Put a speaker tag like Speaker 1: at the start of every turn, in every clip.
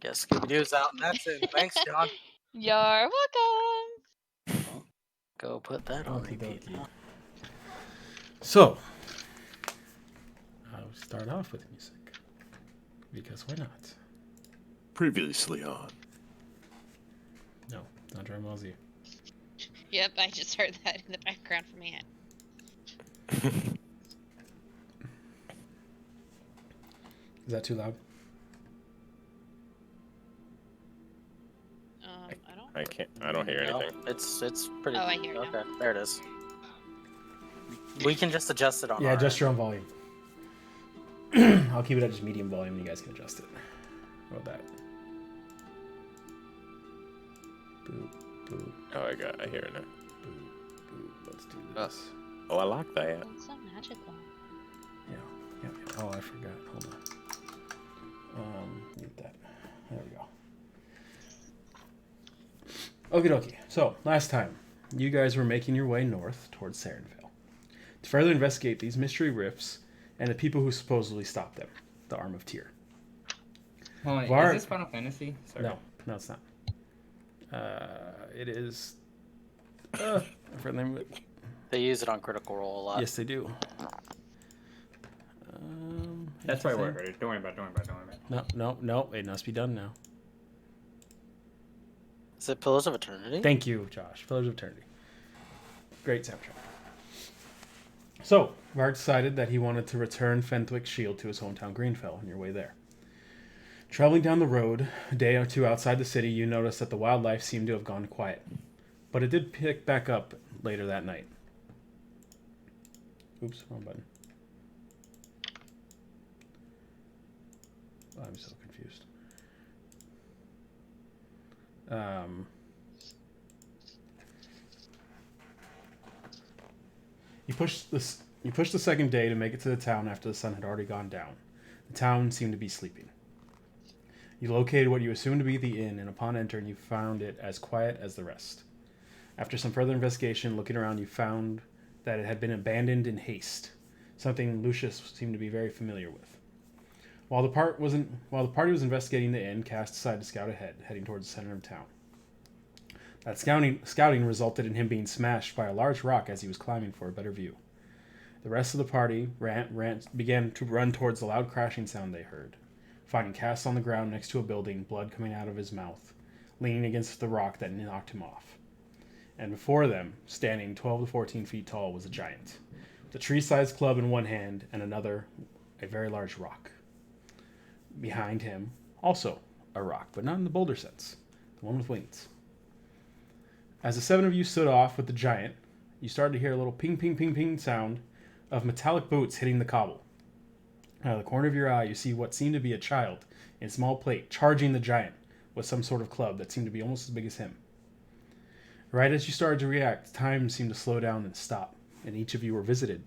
Speaker 1: guess Scooby-Doo's out, and that's it. Thanks, John.
Speaker 2: You're welcome.
Speaker 1: Well, go put that on
Speaker 3: Okie
Speaker 1: repeat.
Speaker 3: dokie. So, I'll start off with music. Because why not?
Speaker 4: Previously on.
Speaker 3: No, not Dragon Ball Z.
Speaker 2: Yep, I just heard that in the background from Anne.
Speaker 3: Is that too loud?
Speaker 2: I don't.
Speaker 5: I can't. I don't hear
Speaker 1: No,
Speaker 5: anything.
Speaker 1: it's pretty.
Speaker 2: Oh, I hear it now.
Speaker 1: Okay, there it is. We can just adjust it on.
Speaker 3: Yeah,
Speaker 1: our
Speaker 3: adjust
Speaker 1: end.
Speaker 3: your own volume. I'll keep it at just medium volume and you guys can adjust it. How about that? Boop, boop,
Speaker 5: Oh, I hear it now.
Speaker 3: boop, boop. Let's do this.
Speaker 5: Oh, I like that.
Speaker 2: It's so magical.
Speaker 3: Yeah. Oh, I forgot. Hold on. Mute that. There we go. Okie dokie. So, last time, you guys were making your way north towards Sarenville to further investigate these mystery rifts and the people who supposedly stopped them, the Arm of Tyr.
Speaker 6: Hold on,
Speaker 3: Var-
Speaker 6: is this Final Fantasy? Sorry.
Speaker 3: No, it's not. It is. I forgot the name of it.
Speaker 1: They use it on Critical Role a lot.
Speaker 3: Yes, they do.
Speaker 6: That's probably where I heard it. Don't worry about it.
Speaker 3: No. It must be done now.
Speaker 1: Is it Pillars of Eternity?
Speaker 3: Thank you, Josh. Pillars of Eternity. Great soundtrack. So, Varg decided that he wanted to return Fenthwick's shield to his hometown Greenfell on your way there. Traveling down the road, a day or two outside the city, you noticed that the wildlife seemed to have gone quiet. But it did pick back up later that night. Oops, wrong button. Oh, I'm so confused. You pushed the second day to make it to the town after the sun had already gone down. The town seemed to be sleeping. You located what you assumed to be the inn, and upon entering, you found it as quiet as the rest. After some further investigation, looking around, you found that it had been abandoned in haste, something Lucius seemed to be very familiar with. While the party was investigating the inn, Cass decided to scout ahead, heading towards the center of town. That scouting resulted in him being smashed by a large rock as he was climbing for a better view. The rest of the party began to run towards the loud crashing sound they heard, finding Cass on the ground next to a building, blood coming out of his mouth, leaning against the rock that knocked him off. And before them, standing 12 to 14 feet tall, was a giant, with a tree-sized club in one hand and another, a very large rock. Behind him, also a rock, but not in the boulder sense, the one with wings. As the seven of you stood off with the giant, you started to hear a little ping, ping, ping, ping sound of metallic boots hitting the cobble. Out of the corner of your eye, you see what seemed to be a child in small plate charging the giant with some sort of club that seemed to be almost as big as him. Right as you started to react, time seemed to slow down and stop, and each of you were visited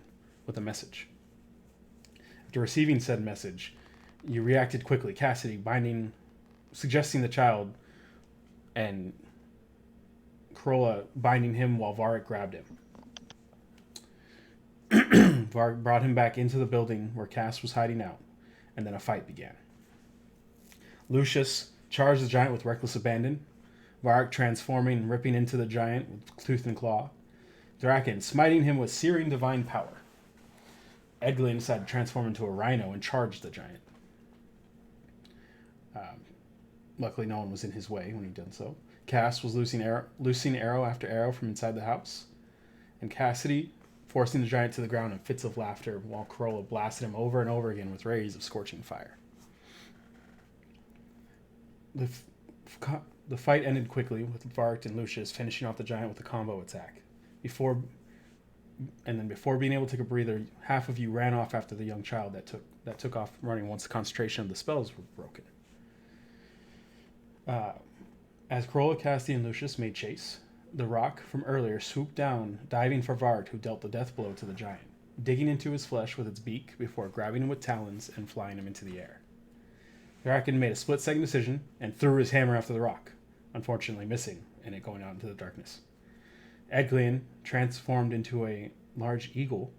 Speaker 3: with a message. After receiving said message, you reacted quickly, Cassidy suggesting the child, and Corolla binding him while Varric grabbed him. Varric brought him back into the building where Cass was hiding out, and then a fight began. Lucius charged the giant with reckless abandon, Varric transforming and ripping into the giant with tooth and claw, Draken smiting him with searing divine power. Edglin decided to transform into a rhino and charge the giant. Luckily, no one was in his way when he did so. Cass was loosing arrow after arrow from inside the house, and Cassidy forcing the giant to the ground in fits of laughter while Corolla blasted him over and over again with rays of scorching fire. The fight ended quickly, with Varric and Lucius finishing off the giant with a combo attack. Before being able to take a breather, half of you ran off after the young child that took off running once the concentration of the spells were broken. As Corolla, Cassidy, and Lucius made chase, the rock from earlier swooped down, diving for Varric, who dealt the death blow to the giant, digging into his flesh with its beak before grabbing him with talons and flying him into the air. Draken made a split-second decision and threw his hammer after the rock, unfortunately missing and it going out into the darkness. Edglian transformed into a large eagle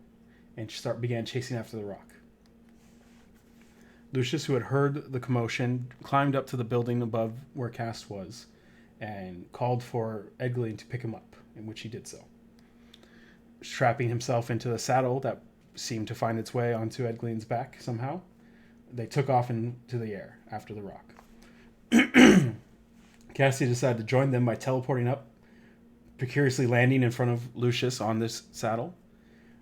Speaker 3: and began chasing after the rock. Lucius, who had heard the commotion, climbed up to the building above where Cast was and called for Egleen to pick him up, in which he did so. Strapping himself into the saddle that seemed to find its way onto Edgleen's back somehow, they took off into the air after the rock. Cassie decided to join them by teleporting up, precariously landing in front of Lucius on this saddle,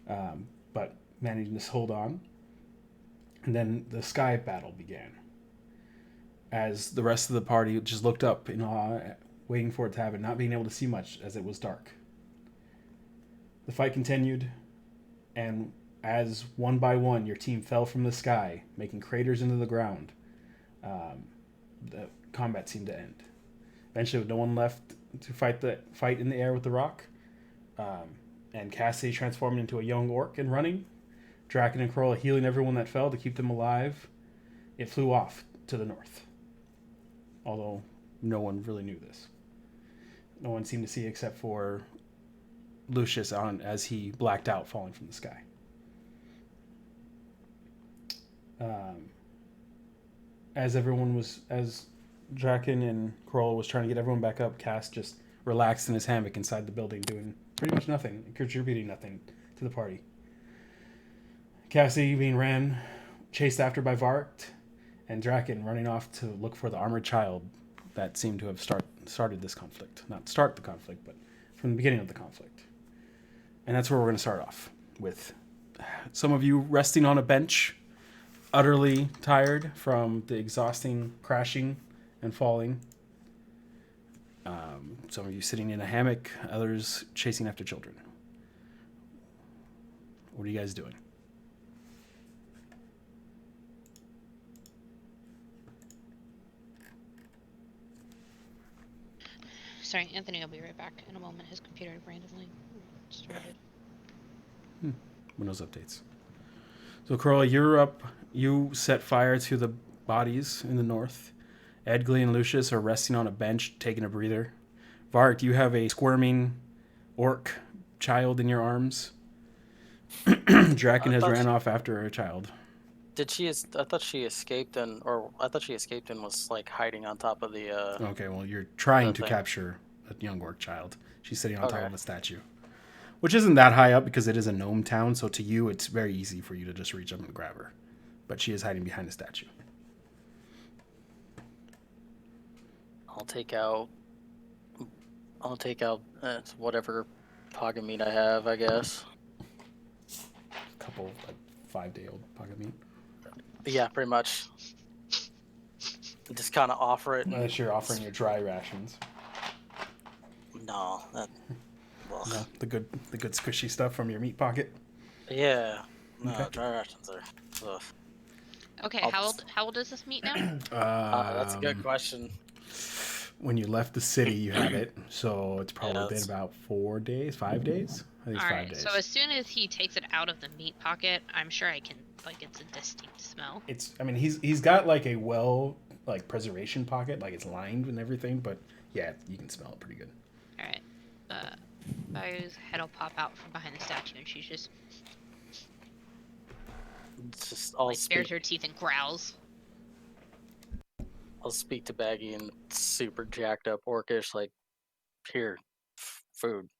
Speaker 3: but managing to hold on. And then the sky battle began, as the rest of the party just looked up in awe, waiting for it to happen, not being able to see much as it was dark. The fight continued, and as one by one your team fell from the sky, making craters into the ground, the combat seemed to end. Eventually, with no one left to fight in the air with the rock, and Cassie transforming into a young orc and running, Draken and Corolla healing everyone that fell to keep them alive, it flew off to the north. Although no one really knew this. No one seemed to see except for Lucius as he blacked out, falling from the sky. As Draken and Corolla was trying to get everyone back up, Cass just relaxed in his hammock inside the building, doing pretty much nothing, contributing nothing to the party. Cassie being chased after by Vart, and Draken running off to look for the armored child that seemed to have started this conflict. Not start the conflict, but from the beginning of the conflict. And that's where we're going to start off, with some of you resting on a bench, utterly tired from the exhausting crashing and falling. Some of you sitting in a hammock, others chasing after children. What are you guys doing?
Speaker 2: Sorry, Anthony will be right back in a moment. His computer randomly started.
Speaker 3: Windows updates. So, Corolla, you're up. You set fire to the bodies in the north. Edgley and Lucius are resting on a bench, taking a breather. Vart, you have a squirming orc child in your arms. Draken has ran off after a child.
Speaker 1: I thought she escaped and was like hiding on top of the.
Speaker 3: Okay, well, you're trying to
Speaker 1: thing.
Speaker 3: capture a young orc child. She's sitting on top of a statue, which isn't that high up because it is a gnome town. So to you, it's very easy for you to just reach up and grab her. But she is hiding behind a statue.
Speaker 1: I'll take out whatever pocket meat I have, I guess.
Speaker 3: A couple, 5-day-old pocket meat.
Speaker 1: Yeah, pretty much. Just kind of offer it.
Speaker 3: Unless you're offering your dry rations.
Speaker 1: No,
Speaker 3: no, the good squishy stuff from your meat pocket.
Speaker 1: Yeah, no,
Speaker 3: Okay.
Speaker 1: dry rations are. Ugh.
Speaker 2: Okay, how old is this meat now?
Speaker 1: That's a good question.
Speaker 3: When you left the city, you had it, so it's probably been about 4 days, 5 days. I think it's 5 days.
Speaker 2: So as soon as he takes it out of the meat pocket, I'm sure I can it's a distinct smell.
Speaker 3: He's got like a preservation pocket, like it's lined and everything, but yeah, you can smell it pretty good.
Speaker 2: All right, Bayou's head will pop out from behind the statue, and she's just bares her teeth and growls.
Speaker 1: I'll speak to Baggy in super jacked up orcish, like, here, food.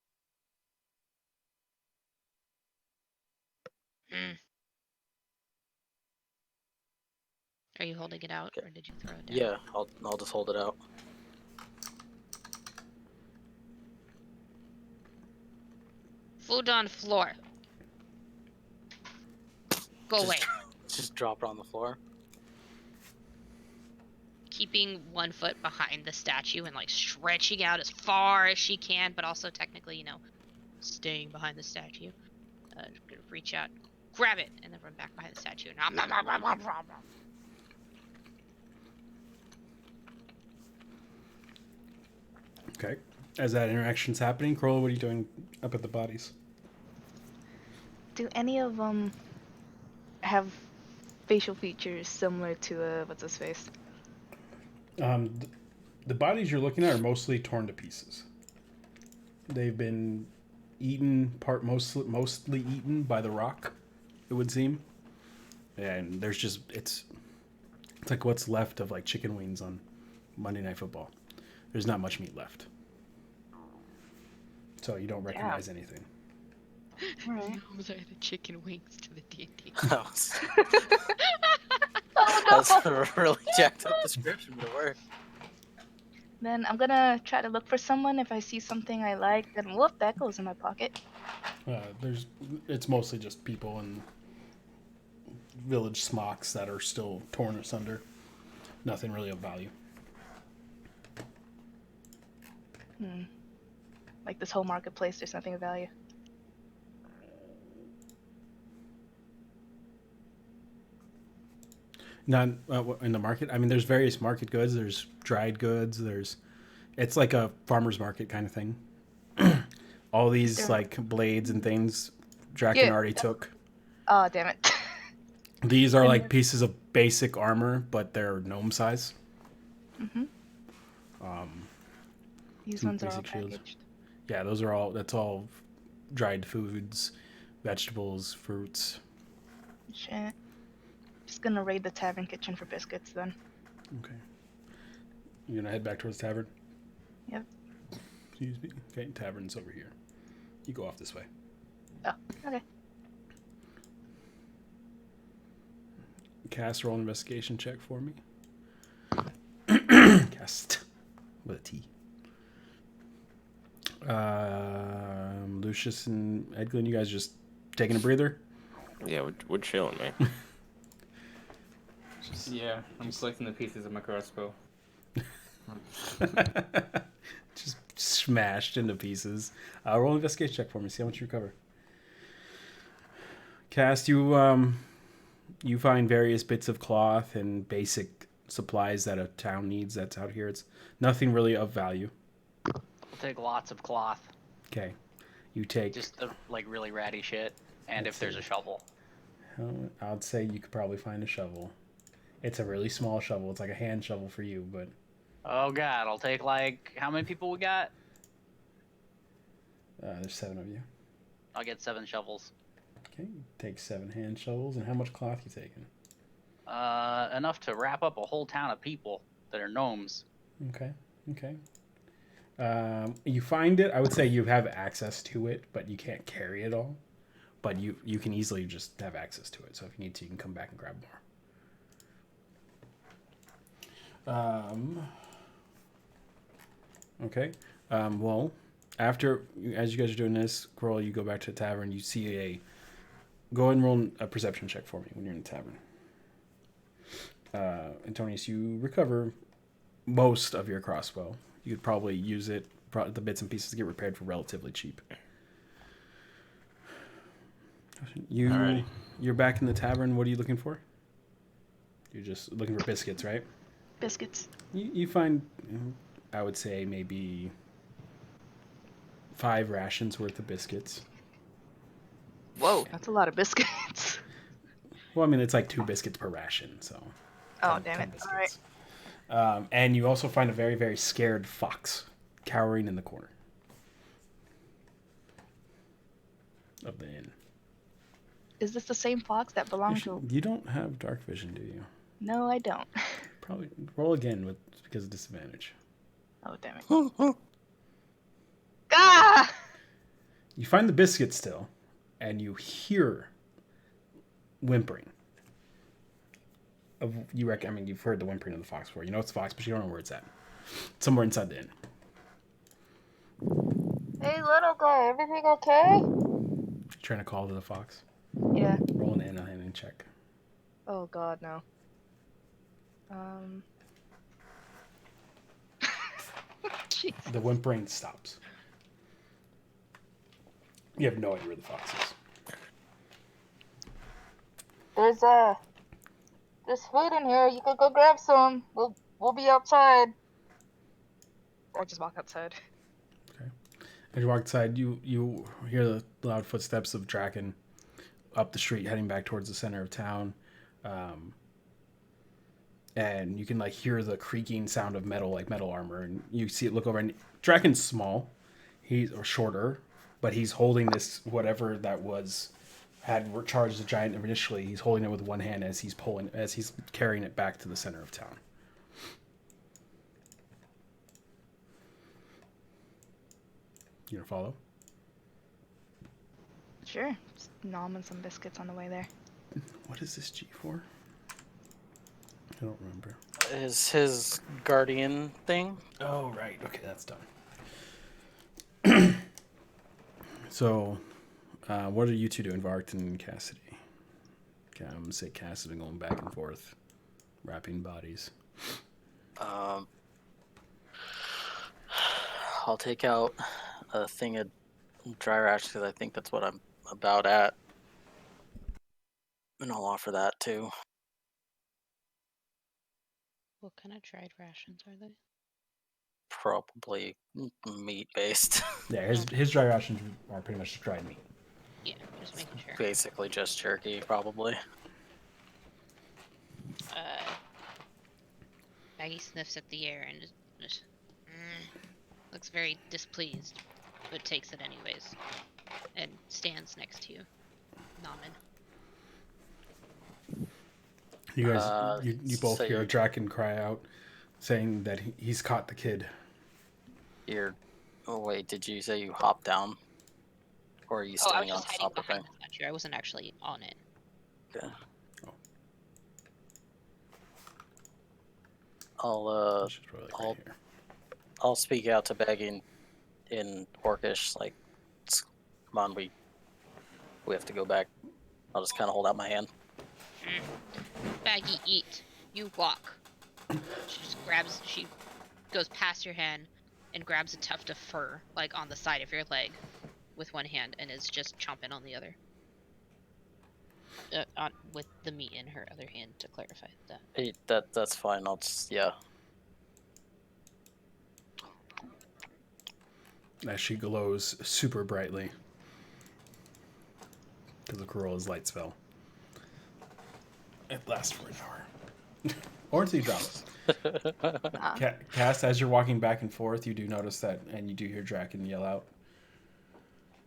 Speaker 2: Are you holding it out, or did you throw it down?
Speaker 1: Yeah, I'll just hold it out.
Speaker 2: Food on floor. Go away.
Speaker 1: Just drop it on the floor.
Speaker 2: Keeping 1 foot behind the statue and stretching out as far as she can, but also technically, staying behind the statue. Just gonna reach out, grab it, and then run back behind the statue.
Speaker 3: Okay. As that interaction's happening, Corolla, what are you doing up at the bodies?
Speaker 7: Do any of them have facial features similar to what's his face?
Speaker 3: The bodies you're looking at are mostly torn to pieces. They've been eaten, mostly eaten by the rock, it would seem. And there's just, It's like what's left of like chicken wings on Monday Night Football. There's not much meat left, so you don't recognize anything.
Speaker 7: Right.
Speaker 2: Those are the chicken wings to the D&D.
Speaker 1: That's a really jacked up description, but it worked.
Speaker 7: Then I'm gonna try to look for someone. If I see something I like, then whoop, that goes in my pocket.
Speaker 3: It's mostly just people in village smocks that are still torn asunder. Nothing really of value.
Speaker 7: Like this whole marketplace, there's nothing of value.
Speaker 3: Not in the market. I mean, there's various market goods. There's dried goods. It's like a farmer's market kind of thing. All these like blades and things, Draken already took.
Speaker 7: Oh, damn it.
Speaker 3: These are like pieces of basic armor, but they're gnome size.
Speaker 7: These
Speaker 3: some
Speaker 7: ones are all
Speaker 3: basic shields.
Speaker 7: packaged.
Speaker 3: Yeah, that's all dried foods, vegetables, fruits.
Speaker 7: Shit. Just gonna raid the tavern kitchen for biscuits then.
Speaker 3: Okay. You gonna head back towards the tavern?
Speaker 7: Yep.
Speaker 3: Excuse me. Okay, tavern's over here. You go off this way.
Speaker 7: Oh, okay.
Speaker 3: Cast, roll an investigation check for me. Cast with a T. Lucius and Edglin, you guys just taking a breather?
Speaker 5: Yeah, we're chilling, man.
Speaker 6: Yeah, I'm collecting the pieces of my crossbow.
Speaker 3: Just smashed into pieces. Roll an investigation check for me. See how much you recover. Cast, you find various bits of cloth and basic supplies that a town needs that's out here. It's nothing really of value.
Speaker 8: We'll take lots of cloth.
Speaker 3: Okay. You take...
Speaker 8: Just the, like, really ratty shit. And if there's a shovel.
Speaker 3: I'd say you could probably find a shovel. It's a really small shovel. It's like a hand shovel for you, but...
Speaker 8: Oh, God. I'll take, like... How many people we got?
Speaker 3: There's 7 of you.
Speaker 8: I'll get 7 shovels.
Speaker 3: Okay. Take 7 hand shovels. And how much cloth you taking?
Speaker 8: Enough to wrap up a whole town of people that are gnomes.
Speaker 3: Okay. You find it. I would say you have access to it, but you can't carry it all. But you can easily just have access to it. So if you need to, you can come back and grab more. Okay. Well, as you guys are doing this, Coral, you go back to the tavern. You see go ahead and roll a perception check for me when you're in the tavern. Antonius, you recover most of your crossbow. You could probably use it, the bits and pieces to get repaired for relatively cheap. You're back in the tavern. What are you looking for? You're just looking for biscuits, right?
Speaker 7: Biscuits.
Speaker 3: You find, I would say, maybe 5 rations worth of biscuits.
Speaker 7: Whoa, that's a lot of biscuits.
Speaker 3: Well, I mean, it's like 2 biscuits per ration, so.
Speaker 7: Oh, damn it. All right.
Speaker 3: And you also find a very, very scared fox cowering in the corner of the inn.
Speaker 7: Is this the same fox that belonged to...
Speaker 3: You don't have dark vision, do you?
Speaker 7: No, I don't.
Speaker 3: Probably. Roll again because of disadvantage.
Speaker 7: Oh, damn it. Ah!
Speaker 3: You find the biscuit still, and you hear whimpering. You've heard the whimpering of the fox before. You know it's a fox, but you don't know where it's at. It's somewhere inside the inn.
Speaker 7: Hey, little guy, everything okay?
Speaker 3: Trying to call to the fox.
Speaker 7: Yeah.
Speaker 3: Roll an animal check.
Speaker 7: Oh, God, no. Jeez.
Speaker 3: The whimpering stops. You have no idea where the fox is.
Speaker 7: There's food in here. You could go grab some. We'll be outside. Or just walk outside.
Speaker 3: Okay. As you walk outside, you hear the loud footsteps of Draken up the street, heading back towards the center of town. And you can hear the creaking sound of metal armor, and you see it look over. And Draken's small, he's shorter, but he's holding this whatever that was had charged the giant initially, he's holding it with one hand as he's carrying it back to the center of town. You gonna follow?
Speaker 7: Sure. Just nom and some biscuits on the way there.
Speaker 3: What is this G for? I don't remember.
Speaker 1: Is his guardian thing?
Speaker 3: Oh, right. Okay, that's done. So, what are you two doing, Varkton and Cassidy? Okay, I'm gonna say Cassidy going back and forth, wrapping bodies.
Speaker 1: I'll take out a thing of dry rash because I think that's what I'm about at. And I'll offer that too.
Speaker 2: What kind of dried rations are they?
Speaker 1: Probably meat based.
Speaker 3: Yeah, his dry rations are pretty much just dried meat.
Speaker 2: Yeah, just making sure.
Speaker 1: Basically just jerky, probably.
Speaker 2: Maggie sniffs at the air and just looks very displeased, but takes it anyways, and stands next to you, nomming.
Speaker 3: You guys, you both
Speaker 1: so
Speaker 3: hear Draken cry out, saying that he's caught the kid.
Speaker 1: Oh wait, did you say you hopped down? Or are you
Speaker 2: I was
Speaker 1: standing on
Speaker 2: just hiding
Speaker 1: top of
Speaker 2: behind
Speaker 1: it?
Speaker 2: the statue. I wasn't actually on it.
Speaker 1: Okay.
Speaker 3: Oh.
Speaker 1: I'll
Speaker 3: Which is probably like right here.
Speaker 1: I'll speak out to Begging in Orcish, like, come on, we have to go back. I'll just kind of hold out my hand.
Speaker 2: Baggy, eat. You walk. She goes past your hand and grabs a tuft of fur, like on the side of your leg, with one hand, and is just chomping on the other. With the meat in her other hand, to clarify that.
Speaker 1: Hey, that's fine. I'll just, yeah.
Speaker 3: As she glows super brightly. Because the Corolla's lights fell. It lasts for an hour. Or until you drop it. Cass, as you're walking back and forth, you do notice that, and you do hear Draken yell out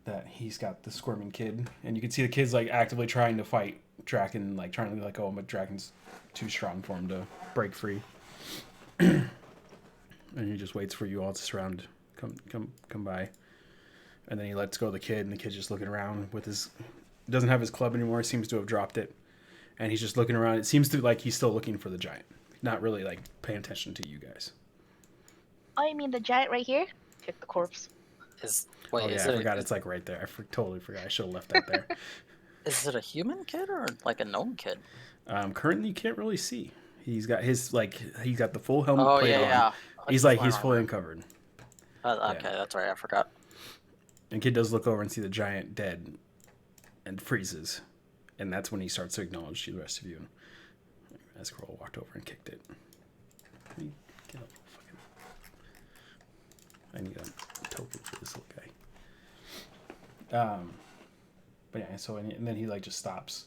Speaker 3: that he's got the squirming kid. And you can see the kid's like actively trying to fight Draken, like trying to let go, but Draken's too strong for him to break free. And he just waits for you all to surround, come by. And then he lets go of the kid, and the kid's just looking around with his... Doesn't have his club anymore, seems to have dropped it. And he's just looking around. It seems to like he's still looking for the giant. Not really like paying attention to you guys.
Speaker 7: Oh, you mean the giant right here? Kick the corpse.
Speaker 3: I forgot it's like right there. Totally forgot. I should have left that there.
Speaker 1: Is it a human kid or like a gnome kid?
Speaker 3: Currently, you can't really see. He's got he's got the full helmet plate on.
Speaker 1: Yeah.
Speaker 3: He's fully uncovered.
Speaker 1: Okay, that's right. I forgot.
Speaker 3: And kid does look over and see the giant dead, and freezes, and that's when he starts to acknowledge the rest of you. As Kroll walked over and kicked it. Get up, fucking... I need a token for this little guy. But yeah, so and then he like just stops,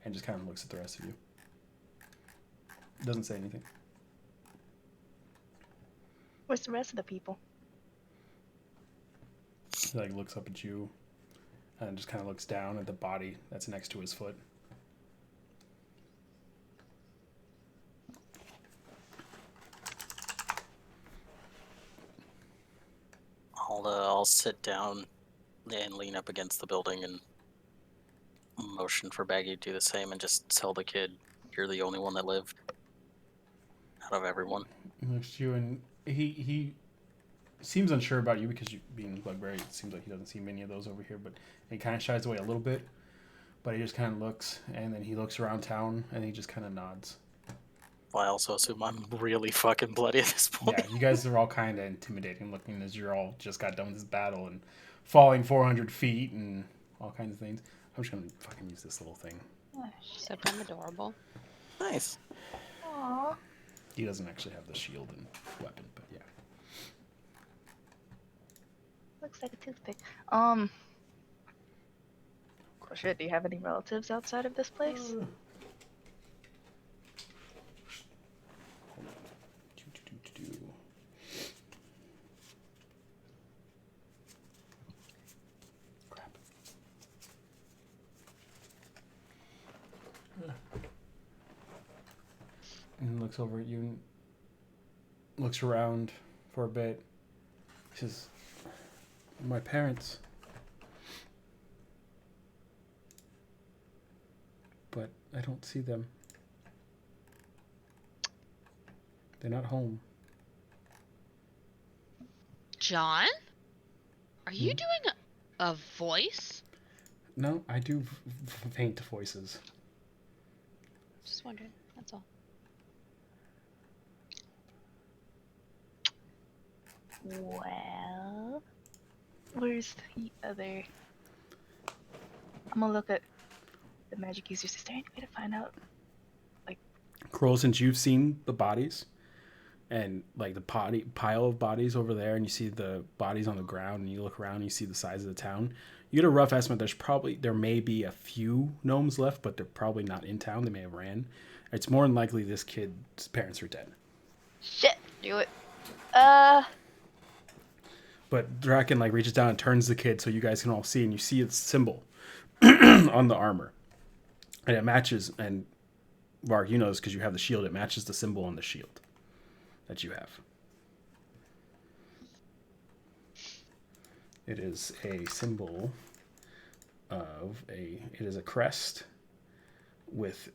Speaker 3: and just kind of looks at the rest of you. Doesn't say anything.
Speaker 7: Where's the rest of the people?
Speaker 3: He like looks up at you, and just kind of looks down at the body that's next to his foot.
Speaker 1: I'll sit down and lean up against the building and motion for Baggy to do the same and just tell the kid you're the only one that lived out of everyone.
Speaker 3: He looks at you, and he seems unsure about you because you being Bugberry. It seems like he doesn't see many of those over here, but he kind of shies away a little bit. But he just kind of looks, and then he looks around town, and he just kind of nods.
Speaker 1: Well, I also assume I'm really fucking bloody at this point.
Speaker 3: Yeah, you guys are all kind of intimidating looking as you're all just got done with this battle and falling 400 feet and all kinds of things. I'm just going to fucking use this little thing.
Speaker 7: Oh,
Speaker 2: Except I'm adorable.
Speaker 1: Nice.
Speaker 7: Aww.
Speaker 3: He doesn't actually have the shield and weapon, but yeah.
Speaker 7: Looks like a toothpick. Oh shit, do you have any relatives outside of this place?
Speaker 3: Hold on. Crap. And looks over at you and looks around for a bit. He says, my parents. But I don't see them. They're not home.
Speaker 2: John? Are you doing a voice?
Speaker 3: No, I do faint voices.
Speaker 2: Just wondering. That's all.
Speaker 7: Well, where's the other? I'm gonna look at the magic users. Is there any way to find out?
Speaker 3: Kroll, since you've seen the bodies and like the pile of bodies over there, and you see the bodies on the ground, and you look around and you see the size of the town, you get a rough estimate. There may be a few gnomes left, but they're probably not in town. They may have ran. It's more than likely this kid's parents are dead.
Speaker 7: Shit, do it.
Speaker 3: But Draken like reaches down and turns the kid so you guys can all see, and you see its symbol on the armor, and it matches. And Varg, you know this because you have the shield. It matches the symbol on the shield that you have. It is a symbol of it is a crest with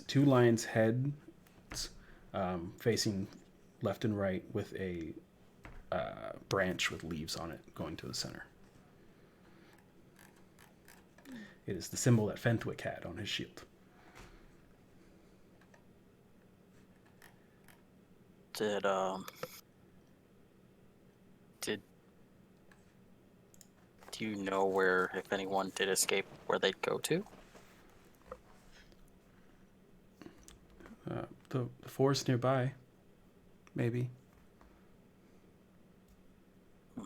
Speaker 3: two lions' heads facing left and right with a branch with leaves on it going to the center. It is the symbol that Fenthwick had on his shield.
Speaker 1: Do you know where, if anyone did escape, where they'd go to?
Speaker 3: The forest nearby, maybe.
Speaker 7: I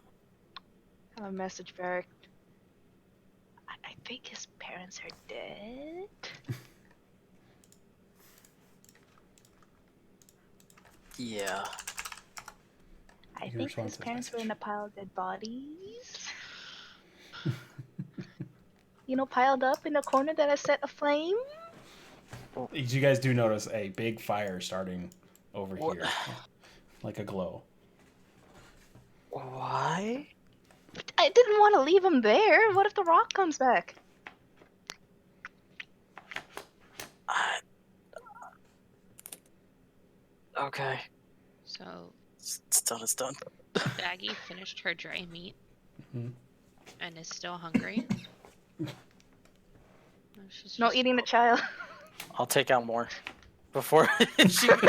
Speaker 7: have a message, Beric. I think his parents are dead.
Speaker 1: Yeah.
Speaker 7: I
Speaker 3: You can
Speaker 7: think
Speaker 3: respond
Speaker 7: his
Speaker 3: to this
Speaker 7: parents were in
Speaker 3: message.
Speaker 7: a pile of dead bodies. You know, piled up in a corner that I set aflame.
Speaker 3: You guys do notice a big fire starting over
Speaker 1: What?
Speaker 3: here, like a glow.
Speaker 1: Why?
Speaker 7: I didn't want to leave him there. What if the rock comes back?
Speaker 1: Okay.
Speaker 2: So
Speaker 1: It's done. It's done.
Speaker 2: Baggy finished her dry meat
Speaker 3: Mhm.
Speaker 2: and is still hungry. She's
Speaker 7: No
Speaker 2: just-
Speaker 7: eating the child.
Speaker 1: I'll take out more before she.
Speaker 2: She like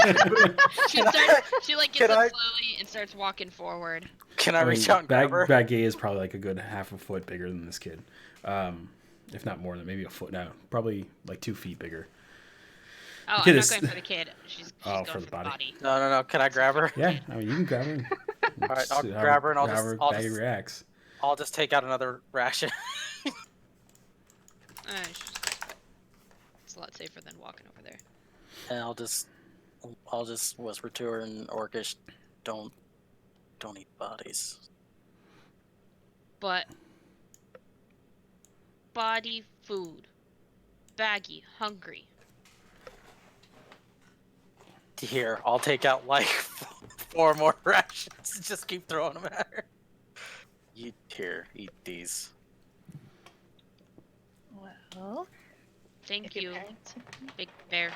Speaker 1: Can
Speaker 2: gets up
Speaker 1: I-
Speaker 2: slowly and starts walking forward.
Speaker 1: Can I reach out and grab her?
Speaker 3: Baggy is probably like a good half a foot bigger than this kid, if not more than maybe a foot now. Probably like 2 feet bigger.
Speaker 2: Oh,
Speaker 3: kid
Speaker 2: I'm not
Speaker 3: is-
Speaker 2: going for the kid. She's going for the body.
Speaker 1: No. Can I grab her?
Speaker 3: Yeah, I mean you can grab her.
Speaker 1: All right, I'll grab her and I'll
Speaker 3: Baggy
Speaker 1: just
Speaker 3: reacts.
Speaker 1: I'll just take out another ration.
Speaker 2: It's a lot safer than walking over there.
Speaker 1: And I'll just whisper to her in Orcish, don't eat bodies.
Speaker 2: But body food. Baggy, hungry.
Speaker 1: Here, I'll take out like 4 more rations. Just keep throwing them at her. You eat these.
Speaker 7: Well,
Speaker 2: Thank
Speaker 7: if your
Speaker 2: you,
Speaker 7: parents...
Speaker 2: Big Bear.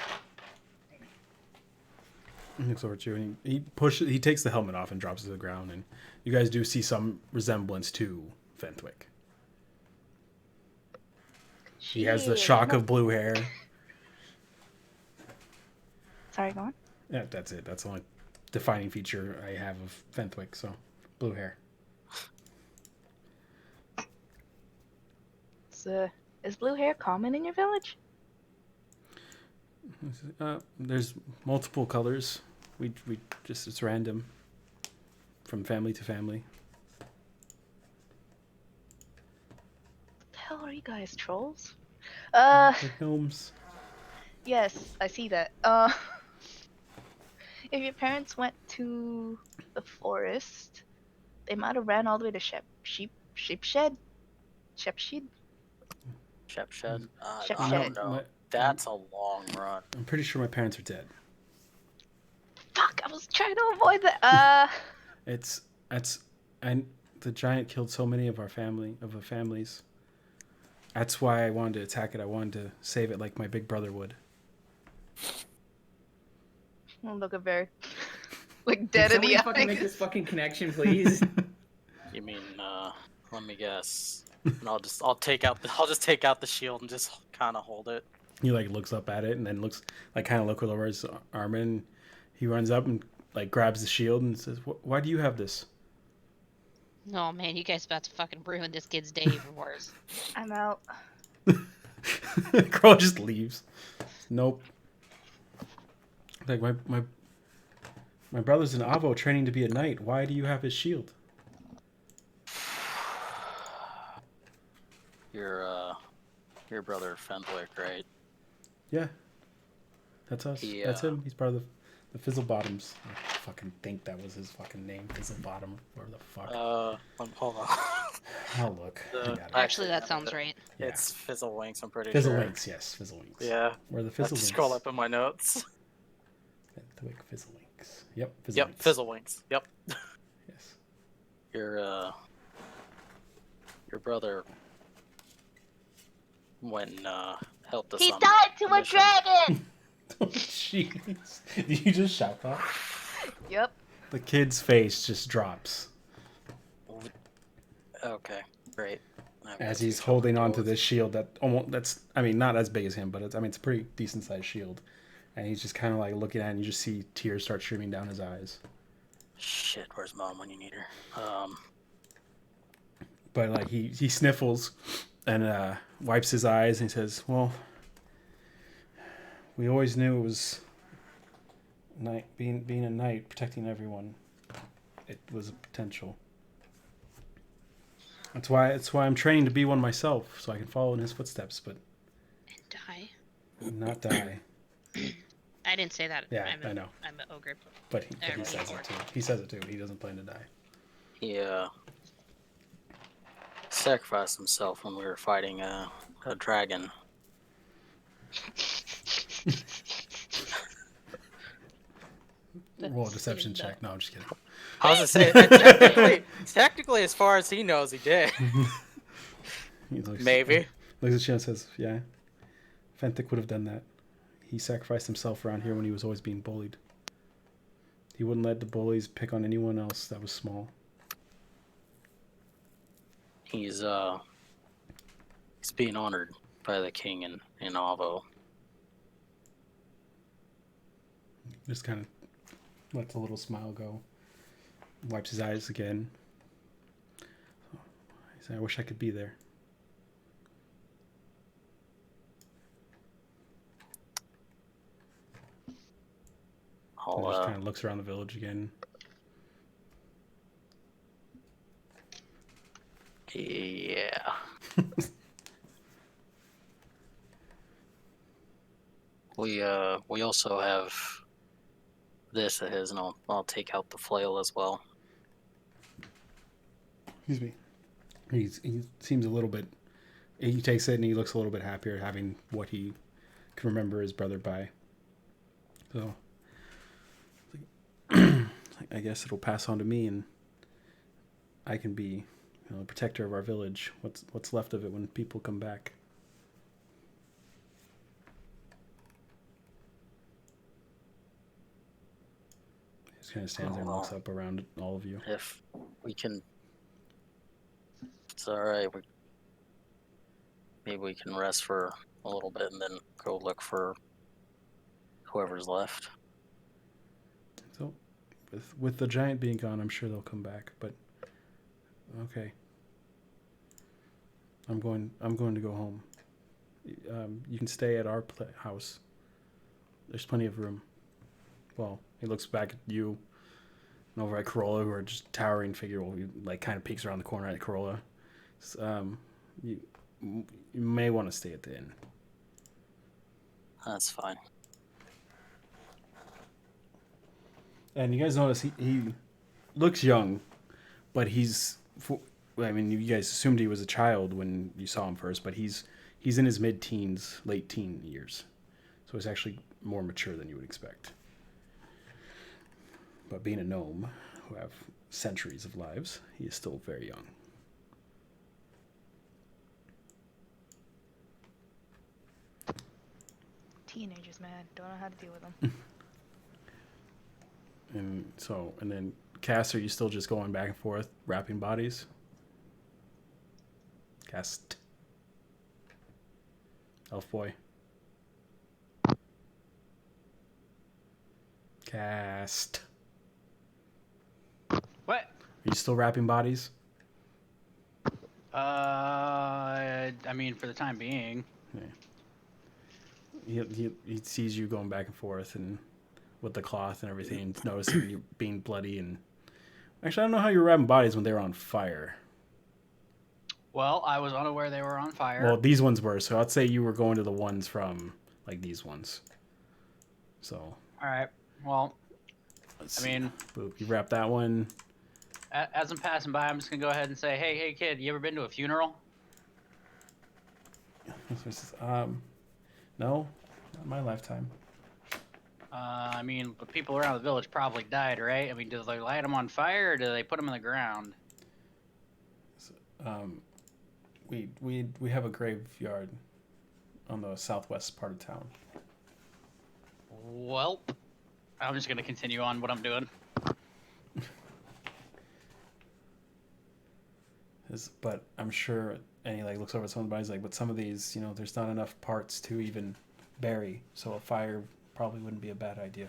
Speaker 3: He looks over at you and he takes the helmet off and drops it to the ground, and you guys do see some resemblance to Fenthwick. He has the shock of blue hair.
Speaker 7: Sorry, go on.
Speaker 3: Yeah, that's it. That's the only defining feature I have of Fenthwick, so blue hair.
Speaker 7: Is blue hair common in your village?
Speaker 3: There's multiple colors. We just it's random from family to family.
Speaker 7: What the hell are you guys, trolls?
Speaker 3: Like gnomes.
Speaker 7: Yes, I see that. If your parents went to the forest, they might have ran all the way to Sheepshed.
Speaker 1: Shepshed? I
Speaker 7: Shepshed.
Speaker 1: don't know. That's a long run.
Speaker 3: I'm pretty sure my parents are dead.
Speaker 7: I was trying to avoid that.
Speaker 3: And the giant killed so many of our families. That's why I wanted to attack it. I wanted to save it like my big brother would.
Speaker 7: Well, look at Bear. Like
Speaker 6: Can
Speaker 7: dead in
Speaker 6: somebody
Speaker 7: the
Speaker 6: fucking make
Speaker 7: eyes.
Speaker 6: this fucking connection, please?
Speaker 1: You mean, let me guess. And I'll just take out the shield and just kind of hold it.
Speaker 3: He like looks up at it and then looks like kind of look over his arm and he runs up and like grabs the shield and says, "Why do you have this?"
Speaker 2: Oh man, you guys about to fucking ruin this kid's day even worse.
Speaker 7: I'm out.
Speaker 3: Girl just leaves. Nope. Like my brother's in Avo training to be a knight. Why do you have his shield?
Speaker 1: Your brother Fenwick, right?
Speaker 3: Yeah. That's us.
Speaker 1: Yeah.
Speaker 3: That's him. He's part of the Fizzlebottoms. I fucking think that was his fucking name. Fizzlebottom. Where the fuck?
Speaker 1: Hold on.
Speaker 3: I'll look. I got it.
Speaker 2: Actually, that sounds right.
Speaker 3: Yeah.
Speaker 1: It's Fizzlewinks, I'm pretty sure.
Speaker 3: Fizzlewinks, yes. Fizzlewinks.
Speaker 1: Yeah.
Speaker 3: Where the
Speaker 1: I have to
Speaker 3: Fizzlewinks?
Speaker 1: scroll up in my notes.
Speaker 3: Fenwick Fizzlewinks. Yep. Fizzlewinks.
Speaker 1: Yep, Fizzlewinks. Yep.
Speaker 3: Yes.
Speaker 1: Your brother went and helped us.
Speaker 7: He
Speaker 1: on
Speaker 7: died to a
Speaker 1: mission.
Speaker 7: dragon!
Speaker 3: Oh, jeez. Did you just shout that?
Speaker 7: Yep.
Speaker 3: The kid's face just drops
Speaker 1: Okay, great.
Speaker 3: as he's holding onto this shield that's not as big as him, but it's a pretty decent sized shield. And he's just kind of like looking at it and you just see tears start streaming down his eyes.
Speaker 1: Shit, where's Mom when you need her?
Speaker 3: But like he sniffles and wipes his eyes and he says, "Well, we always knew it was being a knight, protecting everyone. It was a potential. That's why I'm training to be one myself, so I can follow in his footsteps, but
Speaker 2: Die.
Speaker 3: not die."
Speaker 2: I didn't say that.
Speaker 3: Yeah, I know.
Speaker 2: I'm an ogre.
Speaker 3: But he says it too. He says it too. He doesn't plan to die.
Speaker 1: He sacrificed himself when we were fighting a dragon.
Speaker 3: Roll a deception check. No, I'm just kidding.
Speaker 1: I was gonna say, technically, as far as he knows, he did.
Speaker 3: He looks,
Speaker 1: Maybe.
Speaker 3: Looks at you and says, "Yeah, Fenwick would have done that. He sacrificed himself around here when he was always being bullied. He wouldn't let the bullies pick on anyone else that was small."
Speaker 1: He's being honored by the king in Avo.
Speaker 3: Just kind of lets a little smile go. Wipes his eyes again. He said, "I wish I could be there." And just kind of looks around the village again.
Speaker 1: Yeah. We also have this of his, and I'll take out the flail as well.
Speaker 3: Excuse me. He seems a little bit. He takes it and he looks a little bit happier having what he can remember his brother by. So I guess it'll pass on to me, and I can be, the protector of our village. What's left of it when people come back. He just kind of stands there and looks up around all of you.
Speaker 1: If we can, it's all right. Maybe we can rest for a little bit and then go look for whoever's left.
Speaker 3: So, with the giant being gone, I'm sure they'll come back. But okay, I'm going to go home. You can stay at our house. There's plenty of room. Well, he looks back at you and over at Corolla, who are just towering figure. Well, he like kind of peeks around the corner at Corolla. You may want to stay at the inn.
Speaker 1: That's fine.
Speaker 3: And you guys notice he looks young, but you guys assumed he was a child when you saw him first, but he's in his mid-teens, late teen years. So he's actually more mature than you would expect. But being a gnome who have centuries of lives, he is still very young.
Speaker 7: Teenagers, man, don't know how to deal with them.
Speaker 3: And then Cass, are you still just going back and forth, wrapping bodies? Cast. Elf boy. Cast.
Speaker 8: What?
Speaker 3: Are you still wrapping bodies?
Speaker 8: I mean, for the time being.
Speaker 3: Yeah. He sees you going back and forth and with the cloth and everything, and noticing you being bloody. And actually, I don't know how you were wrapping bodies when they were on fire.
Speaker 8: Well, I was unaware they were on fire.
Speaker 3: Well, these ones were, so I'd say you were going to the ones from like these ones. So.
Speaker 8: All right. Well,
Speaker 3: Let's
Speaker 8: I
Speaker 3: see.
Speaker 8: mean,
Speaker 3: Boop, you wrap that one.
Speaker 8: as I'm passing by, I'm just gonna go ahead and say, hey, kid, you ever been to a funeral?
Speaker 3: No, not in my lifetime.
Speaker 8: I mean, the people around the village probably died, right? I mean, do they light them on fire or do they put them in the ground?
Speaker 3: We have a graveyard on the southwest part of town.
Speaker 8: Well, I'm just gonna continue on what I'm doing.
Speaker 3: But I'm sure, and he like looks over at some of the bodies like, but some of these, there's not enough parts to even bury, so a fire probably wouldn't be a bad idea.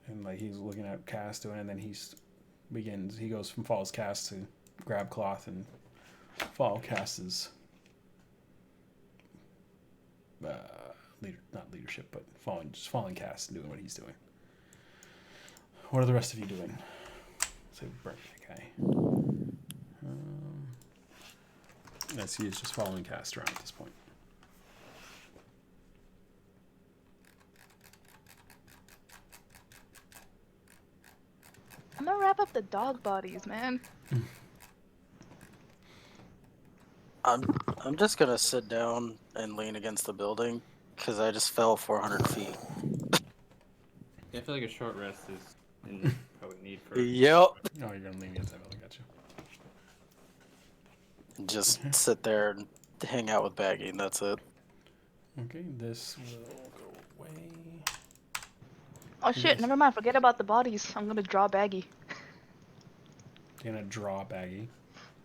Speaker 3: And like he's looking at Cass doing it, and then he goes from follows Cass to grab cloth and follow Cass's not leadership, but following Cass and doing what he's doing. What are the rest of you doing? So burn that guy. Yes, he is just following Cass around at this point.
Speaker 7: I'm gonna wrap up the dog bodies, man.
Speaker 1: I'm just gonna sit down and lean against the building because I just fell 400 feet.
Speaker 6: Yeah, I feel like a short rest is in probably need for.
Speaker 1: Yep.
Speaker 3: Oh, you're gonna lean against that building, gotcha.
Speaker 1: Just sit there and hang out with Baggy, and that's it.
Speaker 3: Okay, this will go away.
Speaker 7: Oh shit,
Speaker 3: Yes.
Speaker 7: never mind, forget about the bodies. I'm gonna draw Baggy.
Speaker 3: You're gonna draw Baggy.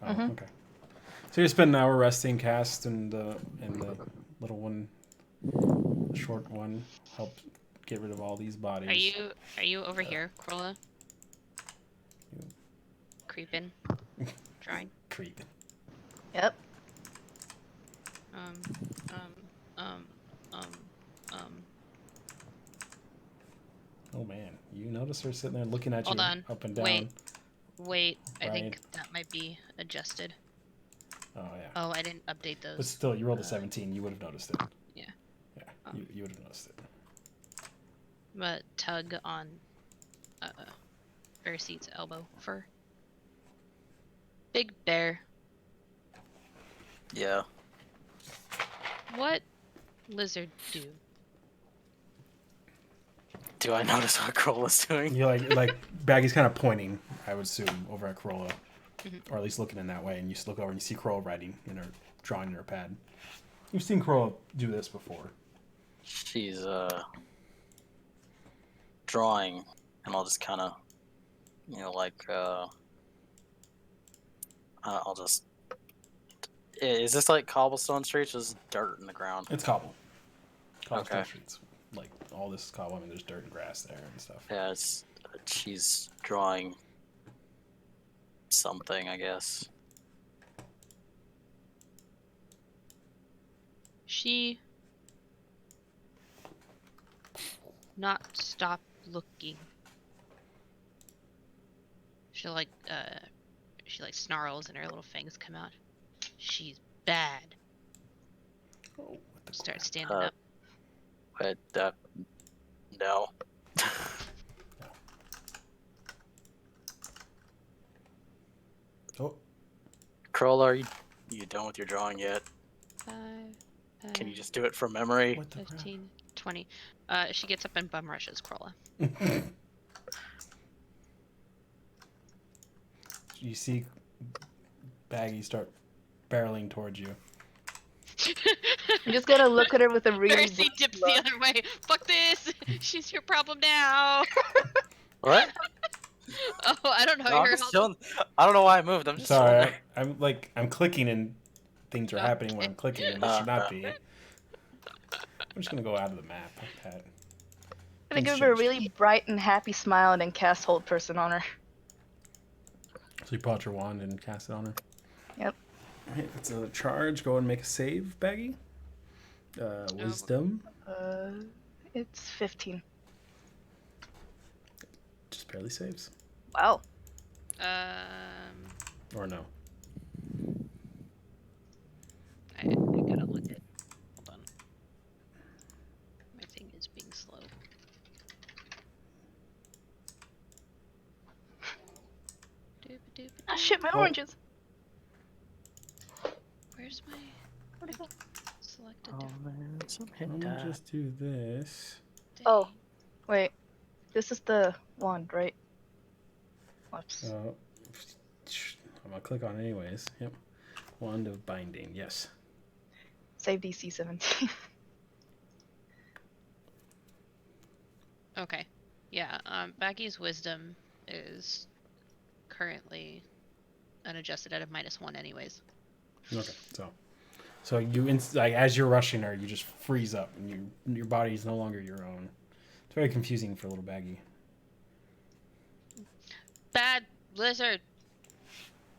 Speaker 3: Oh,
Speaker 7: Mhm.
Speaker 3: okay. So you spend an hour resting, Cast, and the little one, the short one, help get rid of all these bodies.
Speaker 2: Are you over here, Corolla?
Speaker 3: You-
Speaker 2: Creeping. Drawing.
Speaker 3: Creep.
Speaker 7: Yep.
Speaker 2: Um.
Speaker 3: Oh man, you notice her sitting there looking at
Speaker 2: Hold
Speaker 3: you
Speaker 2: on.
Speaker 3: up and down.
Speaker 2: Wait. I
Speaker 3: Right.
Speaker 2: think that might be adjusted.
Speaker 3: Oh yeah.
Speaker 2: Oh, I didn't update those.
Speaker 3: But still, you rolled a 17. You would have noticed it.
Speaker 2: Yeah.
Speaker 3: Yeah. You would have noticed it.
Speaker 2: I'm gonna tug on Bear Seat's elbow for Big Bear.
Speaker 1: Yeah.
Speaker 2: What lizard do?
Speaker 1: Do I notice what Corolla's doing?
Speaker 3: You like Baggy's kind of pointing, I would assume, over at Corolla,
Speaker 2: Mhm.
Speaker 3: or at least looking in that way. And you just look over and you see Corolla writing in her drawing in her pad. You've seen Corolla do this before.
Speaker 1: She's drawing, and I'll just kind of, I'll just. Is this like cobblestone streets? Or is dirt in the ground?
Speaker 3: It's cobble. Cobblestone
Speaker 1: Okay.
Speaker 3: streets. Like all this is cobble. I mean, there's dirt and grass there and stuff.
Speaker 1: Yeah, she's drawing something, I guess.
Speaker 2: She not stop looking. She snarls and her little fangs come out. She's bad.
Speaker 3: Oh, what the
Speaker 2: Start standing
Speaker 1: Uh,
Speaker 2: up.
Speaker 1: But no.
Speaker 3: Oh,
Speaker 1: Corolla, are you done with your drawing yet?
Speaker 2: 5,
Speaker 1: Can you just do it from memory?
Speaker 3: What the crap?
Speaker 2: 15, 20. She gets up and bum rushes Corolla.
Speaker 3: You see Baggy start barreling towards you.
Speaker 7: I'm just gonna look at her with a really
Speaker 2: Mercy
Speaker 7: blank
Speaker 2: dips
Speaker 7: look.
Speaker 2: the other way. Fuck this! She's your problem now.
Speaker 1: What?
Speaker 2: Oh, I don't know.
Speaker 1: No, I'm
Speaker 2: Your
Speaker 1: just
Speaker 2: health.
Speaker 1: chilling. I don't know why I moved. I'm just
Speaker 3: Sorry,
Speaker 1: chilling
Speaker 3: I'm clicking and things are happening when I'm clicking and this should not be. I'm just gonna go out of the map like that.
Speaker 7: I'm gonna
Speaker 3: Things
Speaker 7: give her a
Speaker 3: changed.
Speaker 7: really bright and happy smile and then cast Hold Person on her.
Speaker 3: So you pull out your wand and cast it on her.
Speaker 7: Yep.
Speaker 3: Alright, that's another charge. Go and make a save, Baggy. Wisdom.
Speaker 7: It's 15.
Speaker 3: Just barely saves.
Speaker 7: Wow.
Speaker 3: Or no.
Speaker 2: I gotta look at. Hold on. My thing is being slow.
Speaker 7: Ah, shit, my
Speaker 3: Oh.
Speaker 7: oranges.
Speaker 2: Where's my
Speaker 7: Where'd it go?
Speaker 2: selected?
Speaker 1: Oh man, some hit
Speaker 3: Let me
Speaker 1: die.
Speaker 3: just do this.
Speaker 7: Oh. Wait. This is the wand, right? Whoops.
Speaker 3: I'm gonna click on it anyways. Yep. Wand of Binding. Yes.
Speaker 7: Save DC 17.
Speaker 2: Okay. Yeah. Baggy's wisdom is currently unadjusted at a -1, anyways.
Speaker 3: Okay. So you like as you're rushing her, you just freeze up, and your body is no longer your own. It's very confusing for little Baggy.
Speaker 2: Bad lizard.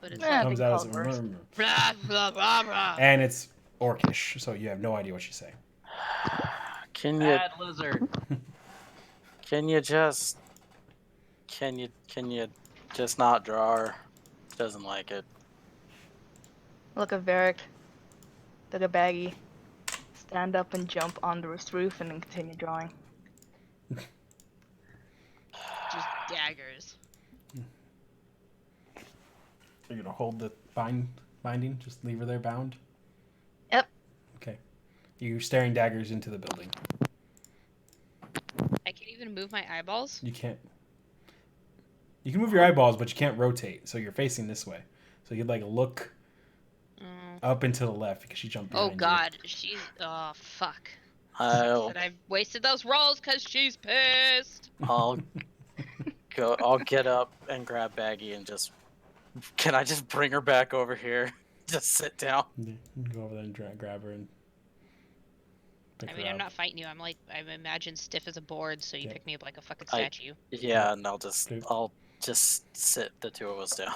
Speaker 2: But it's
Speaker 7: Yeah,
Speaker 2: like
Speaker 3: Comes
Speaker 7: been
Speaker 3: out as a
Speaker 7: called worse.
Speaker 3: murmur,
Speaker 2: blah blah blah blah.
Speaker 3: and it's Orcish, so you have no idea what she's saying.
Speaker 1: Can you
Speaker 8: Bad lizard.
Speaker 1: can you just not draw her? Doesn't like it.
Speaker 7: Look at Varric. Look at Baggy. Stand up and jump on the roof and then continue drawing.
Speaker 2: Just daggers.
Speaker 3: You're gonna hold the binding, just leave her there bound.
Speaker 7: Yep.
Speaker 3: Okay. You're staring daggers into the building.
Speaker 2: I can't even move my eyeballs.
Speaker 3: You can't. You can move your eyeballs, but you can't rotate. So you're facing this way. So you'd like look up and to the left because she jumped behind
Speaker 2: Oh God, she's. Oh fuck.
Speaker 1: I'll
Speaker 2: But I've wasted those rolls because she's pissed.
Speaker 1: I'll go. I'll get up and grab Baggy and just. Can I just bring her back over here? Just sit down.
Speaker 3: You go over there and grab her and. Pick
Speaker 2: I
Speaker 3: her
Speaker 2: mean, I'm
Speaker 3: up.
Speaker 2: not fighting you. I'm like, I'm imagined stiff as a board, so you
Speaker 3: Yeah.
Speaker 2: pick me up like a fucking
Speaker 1: I-
Speaker 2: statue.
Speaker 1: Yeah, and I'll
Speaker 3: Bloop.
Speaker 1: just sit the two of us down.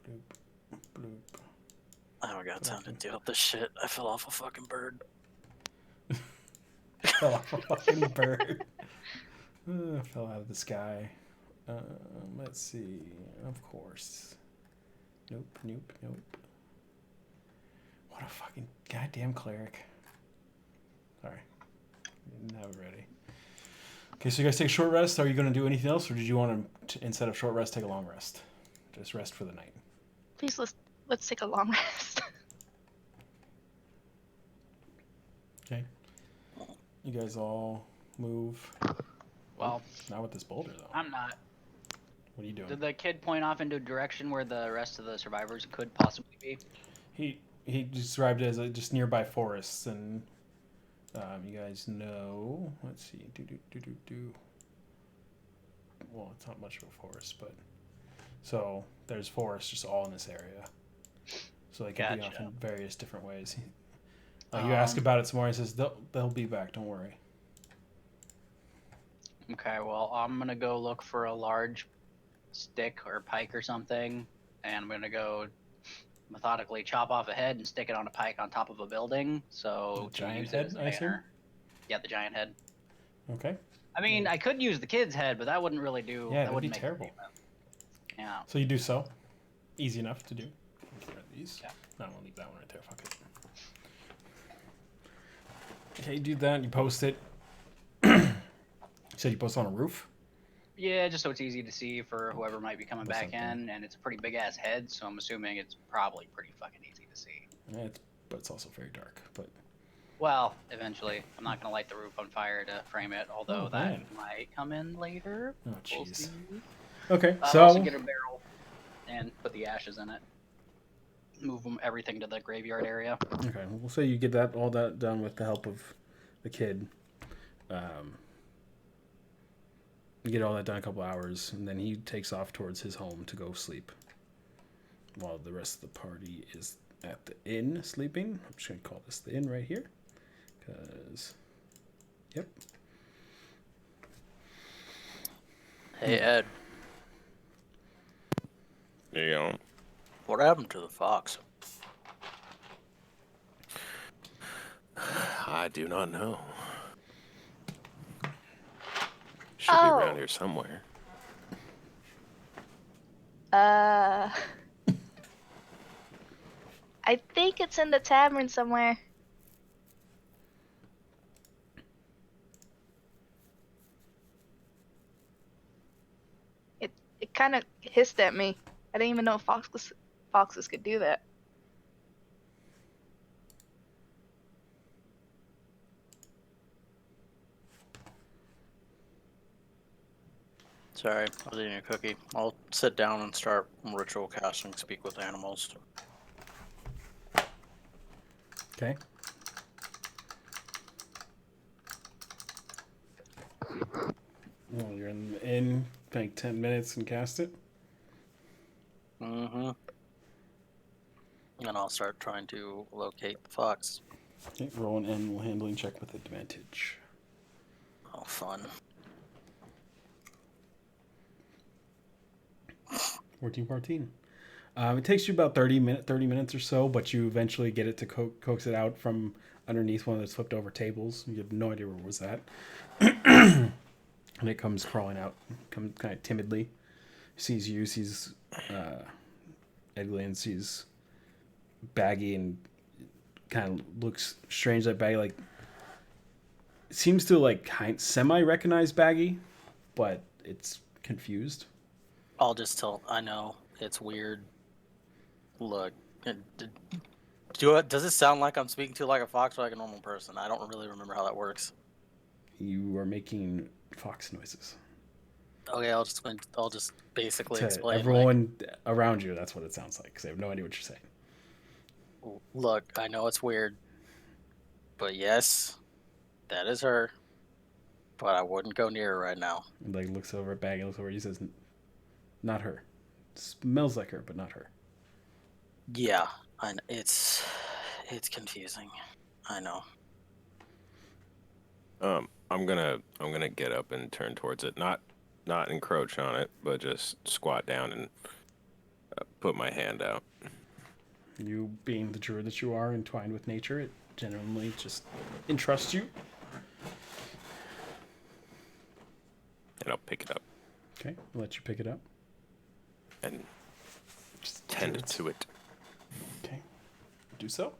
Speaker 3: Bloop, bloop.
Speaker 1: I don't got time to deal with this shit. I fell off a fucking bird.
Speaker 3: Fell off a fucking bird. Fell out of the sky. Let's see. Of course. Nope. What a fucking goddamn cleric. Sorry. Didn't have it ready. Okay, so you guys take a short rest. Are you going to do anything else, or did you want to, instead of short rest, take a long rest? Just rest for the night.
Speaker 7: Please, let's take a long rest.
Speaker 3: Okay. You guys all move.
Speaker 8: Well,
Speaker 3: Not with this boulder, though.
Speaker 8: I'm not.
Speaker 3: What are you doing?
Speaker 8: Did the kid point off into a direction where the rest of the survivors could possibly be?
Speaker 3: He described it as just nearby forests, and you guys know. Let's see. Well, it's not much of a forest, but so there's forests just all in this area. So they can be off
Speaker 8: Gotcha.
Speaker 3: in various different ways. You ask about it some more. He says they'll be back. Don't worry.
Speaker 8: Okay, well, I'm gonna go look for a large stick or pike or something, and I'm gonna go methodically chop off a head and stick it on a pike on top of a building. So
Speaker 3: The
Speaker 8: to
Speaker 3: giant
Speaker 8: use it
Speaker 3: head,
Speaker 8: as a
Speaker 3: I assume?
Speaker 8: banner. Yeah, the giant head.
Speaker 3: Okay.
Speaker 8: I mean, I could use the kid's head, but that wouldn't really do.
Speaker 3: Yeah,
Speaker 8: that
Speaker 3: that'd
Speaker 8: wouldn't
Speaker 3: be
Speaker 8: make a
Speaker 3: terrible.
Speaker 8: statement. Yeah.
Speaker 3: So you do so. Easy enough to do. Get rid of these.
Speaker 8: Yeah.
Speaker 3: No, I'm gonna leave that one right there. Fuck it. Okay, you do that. You post it. You said you post it on a roof.
Speaker 8: Yeah, just so it's easy to see for whoever might be coming
Speaker 3: That's
Speaker 8: back
Speaker 3: something.
Speaker 8: in, and it's a pretty big ass head, so I'm assuming it's probably pretty fucking easy to see.
Speaker 3: But it's also very dark. But
Speaker 8: Well, eventually. I'm not gonna light the roof on fire to frame it, although
Speaker 3: Oh,
Speaker 8: that
Speaker 3: man.
Speaker 8: might come in later.
Speaker 3: Oh,
Speaker 8: We'll
Speaker 3: jeez.
Speaker 8: see.
Speaker 3: Okay,
Speaker 8: I'll
Speaker 3: so
Speaker 8: also get a barrel and put the ashes in it. Move everything to the graveyard area.
Speaker 3: okay, we'll say you get all that done with the help of the kid. You get all that done in a couple hours, and then he takes off towards his home to go sleep, while the rest of the party is at the inn sleeping. I'm just gonna call this the inn right here, because, yep.
Speaker 1: Hey Ed,
Speaker 5: There you go.
Speaker 1: what happened to the fox?
Speaker 4: I do not know. Should be around
Speaker 7: Oh.
Speaker 4: here somewhere.
Speaker 7: I think it's in the tavern somewhere. It kind of hissed at me. I didn't even know foxes could do that.
Speaker 1: Sorry, I was eating a cookie. I'll sit down and start ritual casting Speak with Animals.
Speaker 3: Okay. Well, you're in the inn, like 10 minutes and cast it.
Speaker 1: Mm-hmm. And I'll start trying to locate the fox.
Speaker 3: Okay, roll an animal handling check with advantage.
Speaker 1: Oh, fun.
Speaker 3: 14. It takes you about 30 minutes or so, but you eventually get it to coax it out from underneath one of those flipped over tables. You have no idea where it was at. And it comes crawling out, kind of timidly. Sees you, sees Edgley, sees Baggy, and kind of looks strange at Baggy. Like, seems to like semi recognize Baggy, but it's confused.
Speaker 1: I'll just tell. I know it's weird. Look, does it sound like I'm speaking to like a fox or like a normal person? I don't really remember how that works.
Speaker 3: You are making fox noises.
Speaker 1: Okay, I'll just basically
Speaker 3: To
Speaker 1: explain.
Speaker 3: everyone around you, that's what it sounds like, because they have no idea what you're saying.
Speaker 1: Look, I know it's weird, but yes, that is her. But I wouldn't go near her right now.
Speaker 3: And like looks over at Baggy, looks over. He says, "Not her. Smells like her, but not her."
Speaker 1: Yeah, it's confusing. I know.
Speaker 5: I'm gonna get up and turn towards it. Not encroach on it, but just squat down and put my hand out.
Speaker 3: You, being the druid that you are, entwined with nature, it genuinely just entrusts you.
Speaker 5: And I'll pick it up
Speaker 3: Okay, I'll let you pick it up.
Speaker 5: and
Speaker 3: Just
Speaker 5: tend
Speaker 3: druids.
Speaker 5: to it.
Speaker 3: Okay, do so.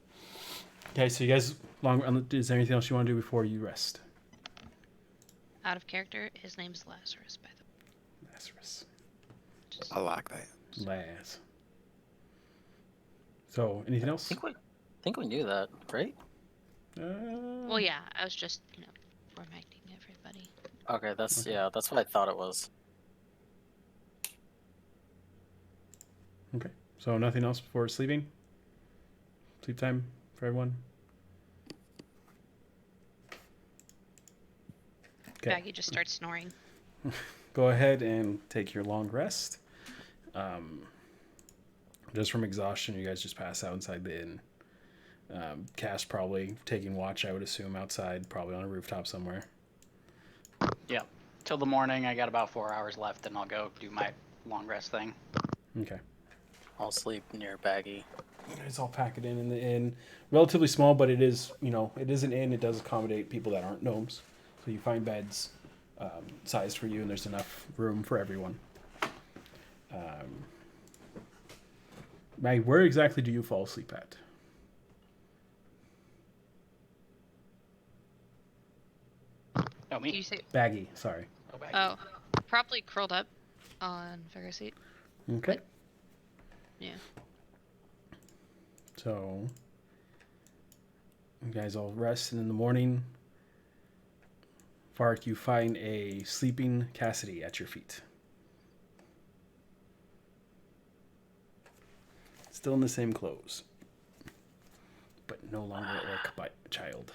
Speaker 3: Okay, so you guys, is there anything else you want to do before you rest?
Speaker 2: Out of character, his name's Lazarus, by the way.
Speaker 3: Lazarus.
Speaker 2: Just,
Speaker 4: I like that.
Speaker 3: Laz. So, anything else?
Speaker 1: I think we knew that, right?
Speaker 2: well, yeah, I was just, reminding everybody.
Speaker 1: Okay, that's
Speaker 3: Okay.
Speaker 1: yeah, that's what I thought it was.
Speaker 3: Okay, so nothing else before sleeping? Sleep time for everyone? Okay.
Speaker 2: Baggy just starts snoring.
Speaker 3: Go ahead and take your long rest. Just from exhaustion, you guys just pass out inside the inn. Cass probably taking watch, I would assume, outside, probably on a rooftop somewhere.
Speaker 8: Yeah. Till the morning, I got about 4 hours left, and I'll go do my long rest thing.
Speaker 3: Okay.
Speaker 1: I'll sleep near Baggy.
Speaker 3: It's all packed in the inn. Relatively small, but it is, it is an inn. It does accommodate people that aren't gnomes. So you find beds sized for you, and there's enough room for everyone. Maggie, where exactly do you fall asleep at?
Speaker 8: Oh, me?
Speaker 2: Do you say?
Speaker 3: Baggy, sorry.
Speaker 8: Oh, back.
Speaker 2: Oh, probably curled up on Figure Seat.
Speaker 3: Okay.
Speaker 2: Yeah.
Speaker 3: So, You guys all rest, and in the morning, Fark, you find a sleeping Cassidy at your feet. Still in the same clothes, but no longer at work by child.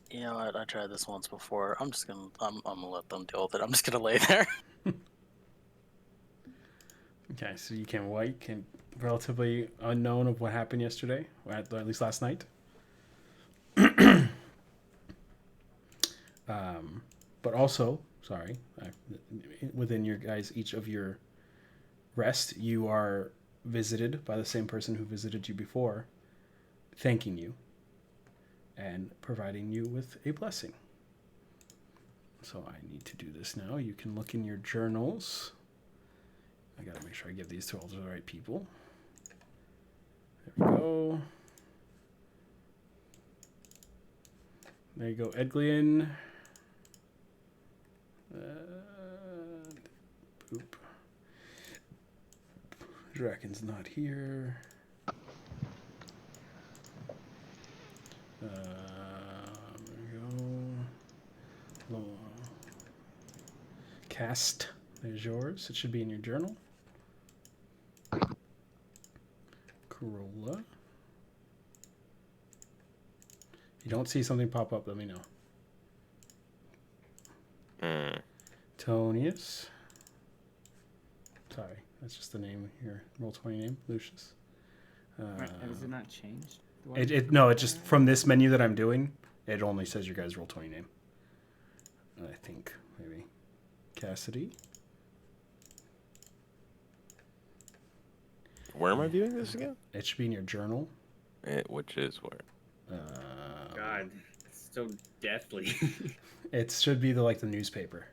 Speaker 1: You know what? I tried this once before. I'm gonna let them deal with it. I'm just gonna lay there.
Speaker 3: Okay, so you can relatively unknown of what happened yesterday, or at least last night. But also, sorry, within your guys, each of your rest, you are visited by the same person who visited you before, thanking you and providing you with a blessing. So I need to do this now. You can look in your journals. I gotta make sure I give these to all the right people. There we go. There you go, Edglian. Boop. Draken's not here. There we go. Cast. There's yours. It should be in your journal. Corolla. If you don't see something pop up, let me know. Tonius. Sorry, that's just the name here. Roll20 name, Lucius.
Speaker 6: Has it not changed?
Speaker 3: No, it just from this menu that I'm doing, it only says your guys' Roll20 name. I think maybe Cassidy.
Speaker 5: Where am I viewing this again?
Speaker 3: It should be in your journal.
Speaker 5: Which is where?
Speaker 6: God, it's so deathly.
Speaker 3: It should be the newspaper.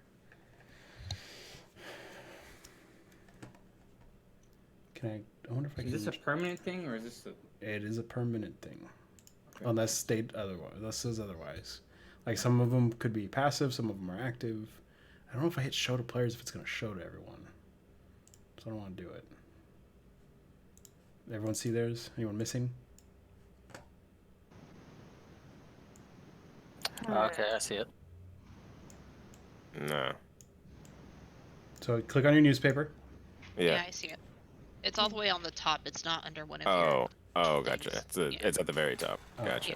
Speaker 3: I wonder if I can.
Speaker 6: Is this a permanent thing or is this a...
Speaker 3: It is a permanent thing,
Speaker 6: Okay.
Speaker 3: unless says otherwise. Like some of them could be passive, some of them are active. I don't know if I hit show to players if it's going to show to everyone, so I don't want to do it. Everyone see theirs? Anyone missing?
Speaker 1: Okay, I see it.
Speaker 5: No.
Speaker 3: So click on your newspaper.
Speaker 5: Yeah.
Speaker 2: I see it. It's all the way on the top. It's not under one of
Speaker 5: Oh.
Speaker 2: your...
Speaker 5: Oh, gotcha.
Speaker 2: things.
Speaker 5: It's at the very top.
Speaker 3: Oh.
Speaker 5: Gotcha.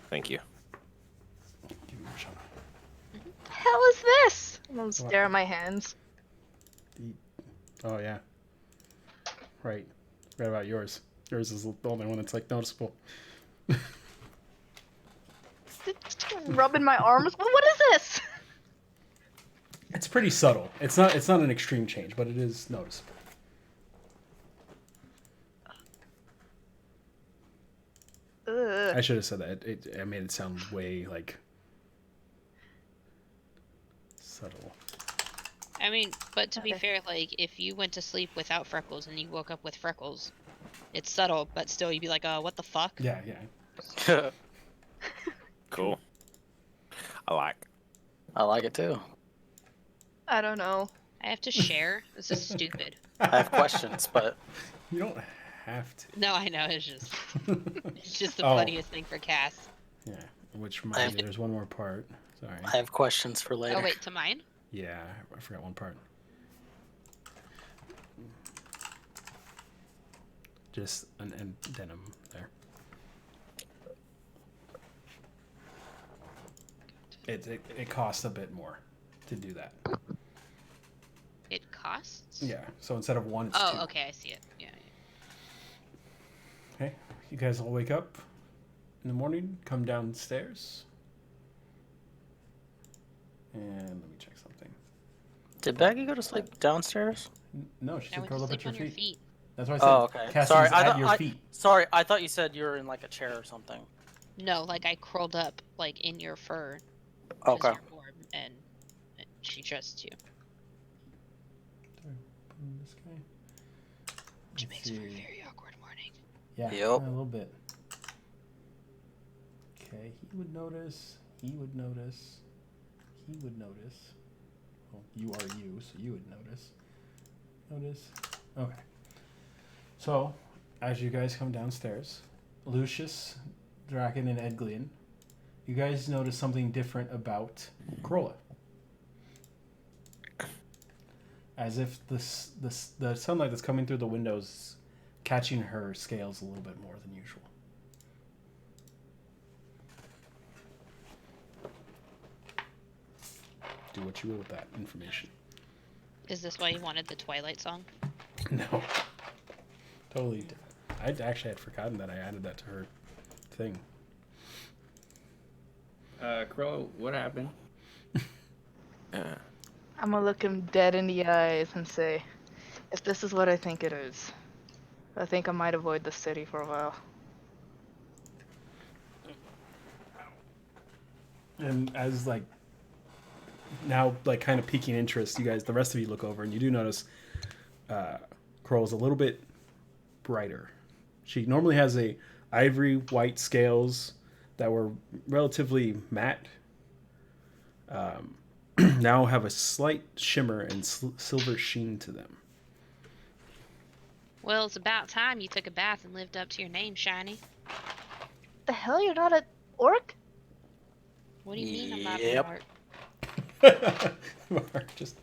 Speaker 5: Thank you.
Speaker 3: Give me a shot.
Speaker 7: The hell is this? I'm gonna stare at my hands.
Speaker 3: Oh yeah. Right. Forgot about yours. Yours is the only one that's noticeable.
Speaker 7: Rubbing my arms. What is this?
Speaker 3: It's pretty subtle. It's not an extreme change, but it is noticeable.
Speaker 7: Ugh.
Speaker 3: I should have said that. I made it sound way subtle.
Speaker 2: I mean, but to be
Speaker 7: Okay.
Speaker 2: fair, if you went to sleep without freckles and you woke up with freckles, it's subtle, but still you'd be like, what the fuck?
Speaker 3: Yeah.
Speaker 5: Cool. I like
Speaker 1: it too.
Speaker 7: I don't know.
Speaker 2: I have to share? This is stupid.
Speaker 1: I have questions, but
Speaker 3: You don't have to.
Speaker 2: No, I know, it's just the
Speaker 3: Oh.
Speaker 2: funniest thing for Cass.
Speaker 3: Yeah. Which reminds me, there's one more part. Sorry.
Speaker 1: I have questions for later.
Speaker 2: Oh, wait, to mine?
Speaker 3: Yeah, I forgot one part. Just and denim there. It costs a bit more to do that.
Speaker 2: It costs?
Speaker 3: Yeah. So instead of one, it's two.
Speaker 2: Oh, okay, I see it. Yeah.
Speaker 3: Okay. You guys all wake up in the morning, come downstairs, and let me check something.
Speaker 1: Did Baggy go to sleep downstairs?
Speaker 3: No, she's
Speaker 2: I went to
Speaker 3: curled up
Speaker 2: sleep
Speaker 3: at your
Speaker 2: on your
Speaker 3: feet.
Speaker 2: feet.
Speaker 3: That's why I said.
Speaker 1: Oh, okay.
Speaker 3: Cassie's
Speaker 1: Sorry,
Speaker 3: at your feet.
Speaker 1: Sorry, I thought you said you were in a chair or something.
Speaker 2: No, I curled up, in your fur. which is
Speaker 1: Okay.
Speaker 2: your form, and she trusts you.
Speaker 3: This guy.
Speaker 2: Which
Speaker 3: Let's
Speaker 2: makes for a
Speaker 3: see.
Speaker 2: very awkward morning.
Speaker 3: Yeah,
Speaker 1: Yep.
Speaker 3: a little bit. Okay, he would notice. He would notice. He would notice. Well, you are you, so you would notice. Notice. Okay. So, as you guys come downstairs, Lucius, Draken, and Edglian, you guys notice something different about Corolla. As if the sunlight that's coming through the windows is catching her scales a little bit more than usual. Do what you will with that information.
Speaker 2: Is this why you wanted the Twilight song?
Speaker 3: No. Totally different. I actually had forgotten that I added that to her thing.
Speaker 6: Crow, what happened?
Speaker 7: I'm gonna look him dead in the eyes and say, if this is what I think it is, I think I might avoid the city for a while.
Speaker 3: And as like now like kind of piquing interest, you guys, the rest of you look over and you do notice Crow's a little bit brighter. She normally has a ivory white scales that were relatively matte. Now have a slight shimmer and silver sheen to them.
Speaker 2: Well, it's about time you took a bath and lived up to your name, Shiny.
Speaker 7: The hell, you're not an orc?
Speaker 2: What do you mean I'm not
Speaker 1: Yep.
Speaker 2: an orc?
Speaker 3: Just,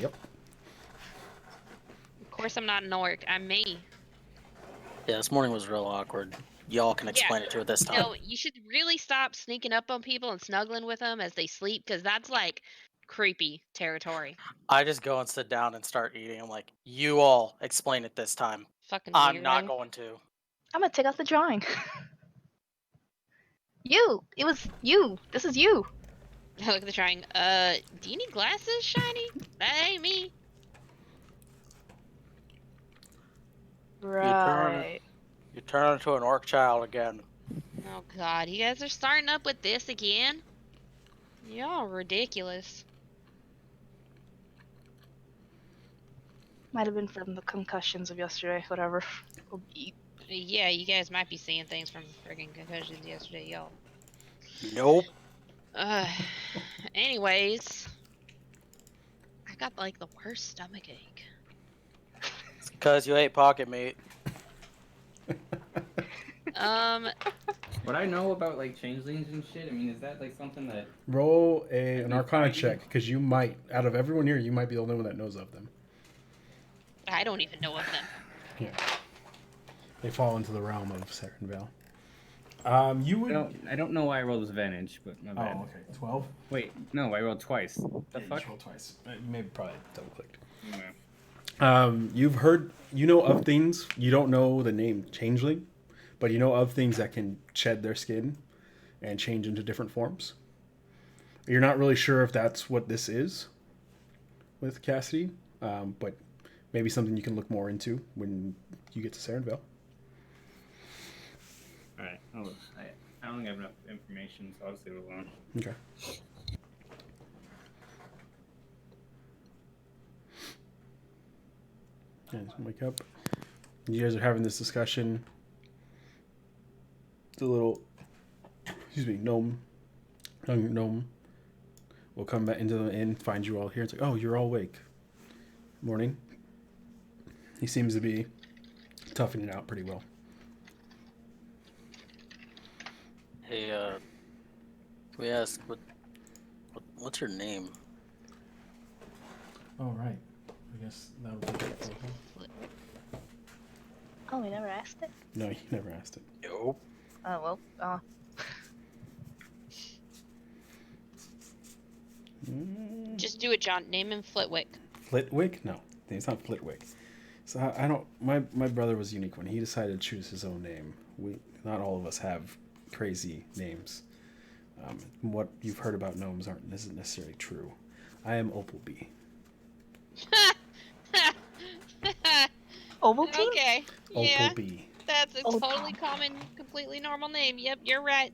Speaker 3: yep.
Speaker 2: Of course I'm not an orc. I'm me.
Speaker 1: Yeah, this morning was real awkward. Y'all can explain it to her this time.
Speaker 2: No, you should really stop sneaking up on people and snuggling with them as they sleep, because that's like creepy territory.
Speaker 1: I just go and sit down and start eating. I'm like, you all explain it this time.
Speaker 2: Fucking
Speaker 1: I'm
Speaker 2: weirdo.
Speaker 1: not going to.
Speaker 7: I'm gonna take out the drawing. You! It was you! This is you!
Speaker 2: Look at the trying. Do you need glasses, Shiny? That ain't me.
Speaker 7: Right.
Speaker 1: You turn into an orc child again.
Speaker 2: Oh god, you guys are starting up with this again? Y'all ridiculous.
Speaker 7: Might have been from the concussions of yesterday, whatever. We'll eat.
Speaker 2: Yeah, you guys might be seeing things from friggin' concussions yesterday, y'all.
Speaker 1: Nope.
Speaker 2: Anyways, I got like the worst stomach ache.
Speaker 1: It's because you ate pocket meat.
Speaker 6: What I know about like changelings and shit, I mean, is that like something that...
Speaker 3: Roll an Arcana check, because you might, out of everyone here, you might be the only one that knows of them.
Speaker 2: I don't even know of them.
Speaker 3: Yeah. They fall into the realm of Sarenvale. You would...
Speaker 6: I don't know why I rolled disadvantage, but my bad.
Speaker 3: Oh, okay. 12?
Speaker 6: Wait, no, I rolled twice. The
Speaker 3: Yeah,
Speaker 6: fuck?
Speaker 3: you rolled twice. Maybe probably double-clicked.
Speaker 6: Yeah.
Speaker 3: You've heard... You know of things. You don't know the name Changeling, but you know of things that can shed their skin and change into different forms. You're not really sure if that's what this is with Cassidy, but maybe something you can look more into when you get to Sarenvale.
Speaker 6: Alright, I don't think I have enough information, so I'll just leave it alone.
Speaker 3: Okay. And wake up. You guys are having this discussion. The little, young gnome will come back into the inn, find you all here. It's like, oh, you're all awake. Morning. He seems to be toughing it out pretty well.
Speaker 1: Hey, can we ask what's your name?
Speaker 3: Oh, right. I guess that'll be it.
Speaker 7: Oh, we never asked it?
Speaker 3: No, you never asked it.
Speaker 1: Nope.
Speaker 7: Oh, well,
Speaker 2: Just do it, John. Name him Flitwick.
Speaker 3: Flitwick? No, it's not Flitwick. So I don't. My brother was unique when he decided to choose his own name. Not all of us have crazy names. What you've heard about gnomes isn't necessarily true. I am Opalbee.
Speaker 7: Ovaltine?
Speaker 2: Okay. Yeah,
Speaker 3: Opalbee.
Speaker 2: that's a
Speaker 7: Oh,
Speaker 2: totally
Speaker 7: Tom.
Speaker 2: common, completely normal name. Yep, you're right.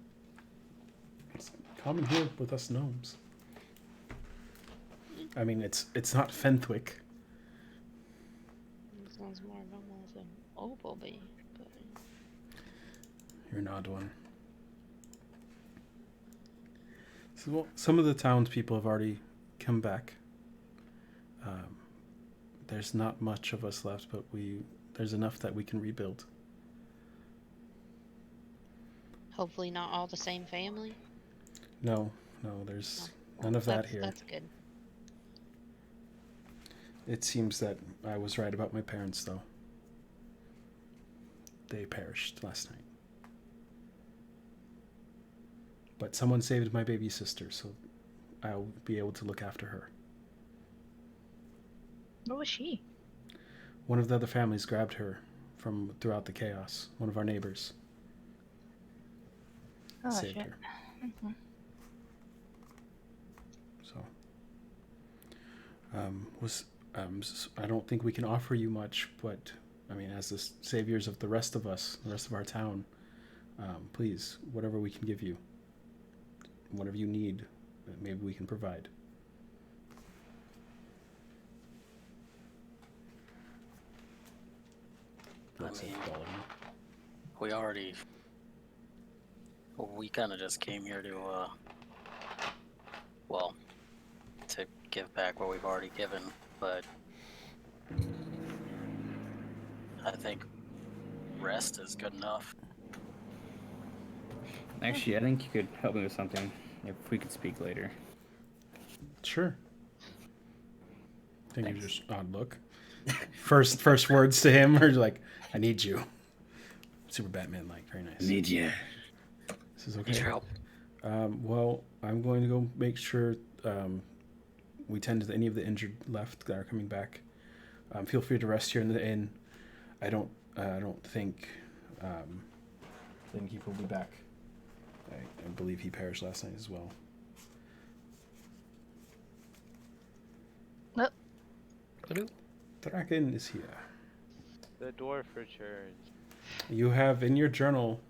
Speaker 3: It's common here with us gnomes. I mean, it's not Fenthwick.
Speaker 2: It sounds more normal than Opalbee. But...
Speaker 3: You're an odd one. So, well, some of the townspeople have already come back. There's not much of us left, but there's enough that we can rebuild.
Speaker 2: Hopefully not all the same family.
Speaker 3: No, there's
Speaker 2: No.
Speaker 3: none of that
Speaker 2: That's-
Speaker 3: here.
Speaker 2: That's good.
Speaker 3: It seems that I was right about my parents, though. They perished last night. But someone saved my baby sister, so I'll be able to look after her.
Speaker 7: Where was she?
Speaker 3: One of the other families grabbed her from throughout the chaos. One of our neighbors
Speaker 7: Oh
Speaker 3: saved
Speaker 7: shit.
Speaker 3: her.
Speaker 7: Mhm.
Speaker 3: So, I don't think we can offer you much, but I mean, as the saviors of the rest of us, the rest of our town, please, whatever we can give you, whatever you need, maybe we can provide. Looks
Speaker 1: mean-
Speaker 3: like Gollum.
Speaker 1: We kind of just came here to, well, to give back what we've already given, but I think rest is good enough.
Speaker 6: Actually, I think you could help me with something if we could speak later.
Speaker 3: Sure. I think you
Speaker 6: Thanks.
Speaker 3: just odd look. First words to him are like, "I need you." Super Batman like, very nice.
Speaker 6: Need you.
Speaker 3: This is
Speaker 1: Need
Speaker 3: okay.
Speaker 1: your help.
Speaker 3: Well, I'm going to go make sure we tend to any of the injured left that are coming back. Feel free to rest here in the inn. I don't think the innkeeper will be back. I believe he perished last night as well. Draken is here.
Speaker 9: The dwarf returns.
Speaker 3: You have in your journal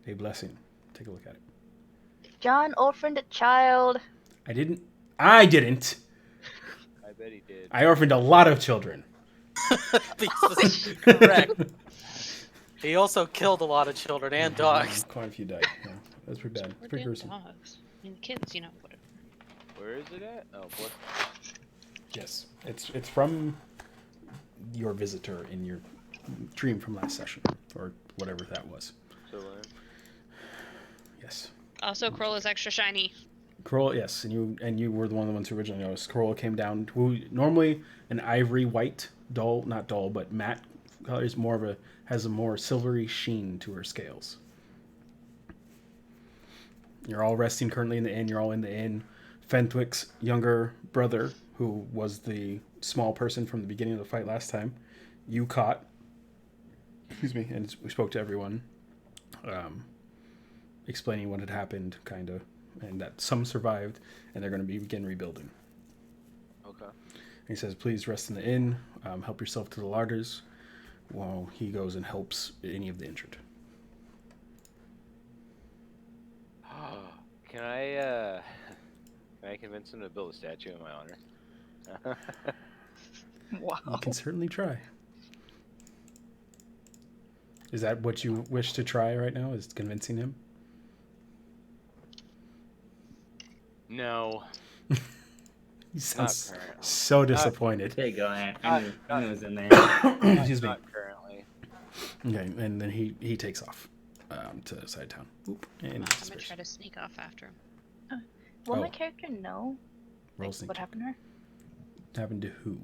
Speaker 3: a blessing. Take a look at it.
Speaker 7: John orphaned a child.
Speaker 3: I didn't. I
Speaker 9: bet he did.
Speaker 3: I orphaned a lot of children.
Speaker 1: This is correct. He also killed a lot of children and dogs.
Speaker 3: Quite a few died. Yeah, that's pretty bad. It's pretty gruesome.
Speaker 2: Dogs. I mean, kids, whatever.
Speaker 9: Where is it at? Oh, what?
Speaker 3: Yes, it's from your visitor in your dream from last session, or whatever that was.
Speaker 9: So,
Speaker 3: Yes.
Speaker 2: Also, Kroll is extra shiny.
Speaker 3: Kroll, yes, and you were one of the ones who originally noticed. Kroll came down. Who normally an ivory white, not dull, but matte color is has a more silvery sheen to her scales. You're all resting currently in the inn. You're all in the inn. Fenwick's younger brother, who was the small person from the beginning of the fight last time, you caught. Excuse me, and we spoke to everyone, explaining what had happened, kind of, and that some survived, and they're going to begin rebuilding.
Speaker 9: okay.
Speaker 3: And he says, please rest in the inn, help yourself to the larders, while he goes and helps any of the injured.
Speaker 9: Can I convince him to build a statue in my honor?
Speaker 7: Wow.
Speaker 3: You can certainly try. Is that what you wish to try right now, is convincing him?
Speaker 9: No.
Speaker 3: He sounds
Speaker 9: Not currently.
Speaker 3: so disappointed.
Speaker 6: There you go, man. I knew it was in there.
Speaker 3: Excuse me.
Speaker 9: Not currently.
Speaker 3: Okay, and then he takes off to the side of town. Oop, and
Speaker 2: I'm gonna
Speaker 3: disappears.
Speaker 2: try to sneak off after him.
Speaker 7: Will my
Speaker 3: Oh.
Speaker 7: character know
Speaker 3: Roll
Speaker 7: like,
Speaker 3: sneak
Speaker 7: what
Speaker 3: check.
Speaker 7: happened to her?
Speaker 3: Happened to who?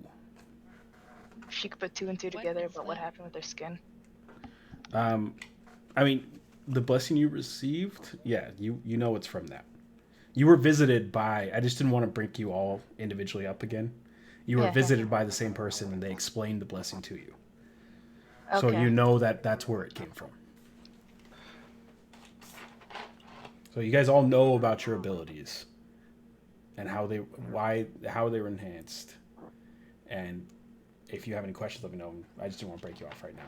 Speaker 7: She could put two and two
Speaker 2: What
Speaker 7: together,
Speaker 2: is
Speaker 7: but what
Speaker 2: that?
Speaker 7: happened with her skin?
Speaker 3: I mean, the blessing you received, yeah, you know it's from that. You were visited by, I just didn't want to break you all individually up again. You were
Speaker 7: Yeah.
Speaker 3: visited by the same person and they explained the blessing to you. So
Speaker 7: Okay.
Speaker 3: you know that that's where it came from. So you guys all know about your abilities and how they were enhanced. And if you have any questions, let me know. I just didn't want to break you off right now.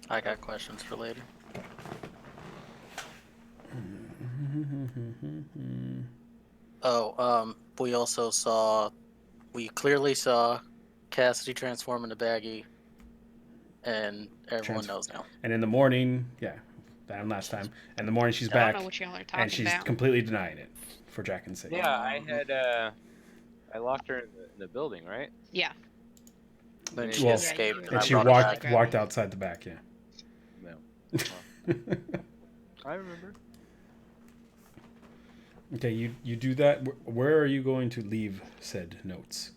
Speaker 1: I got questions for later. Oh, we clearly saw Cassidy transform into Baggy, and everyone knows now.
Speaker 3: And in the morning, yeah, that last time. And in the morning she's
Speaker 2: I don't
Speaker 3: back,
Speaker 2: know what y'all are talking
Speaker 3: and she's
Speaker 2: about.
Speaker 3: completely denying it for Jack and sake.
Speaker 9: Yeah, I locked her in the building, right?
Speaker 2: Yeah.
Speaker 1: Then
Speaker 9: Yeah,
Speaker 1: she
Speaker 3: Well,
Speaker 1: escaped,
Speaker 2: you
Speaker 1: and
Speaker 2: were-
Speaker 3: And
Speaker 1: I
Speaker 3: she
Speaker 1: brought her back.
Speaker 3: walked outside the back, yeah.
Speaker 9: No. I remember.
Speaker 3: Okay, you do that. Where are you going to leave said notes?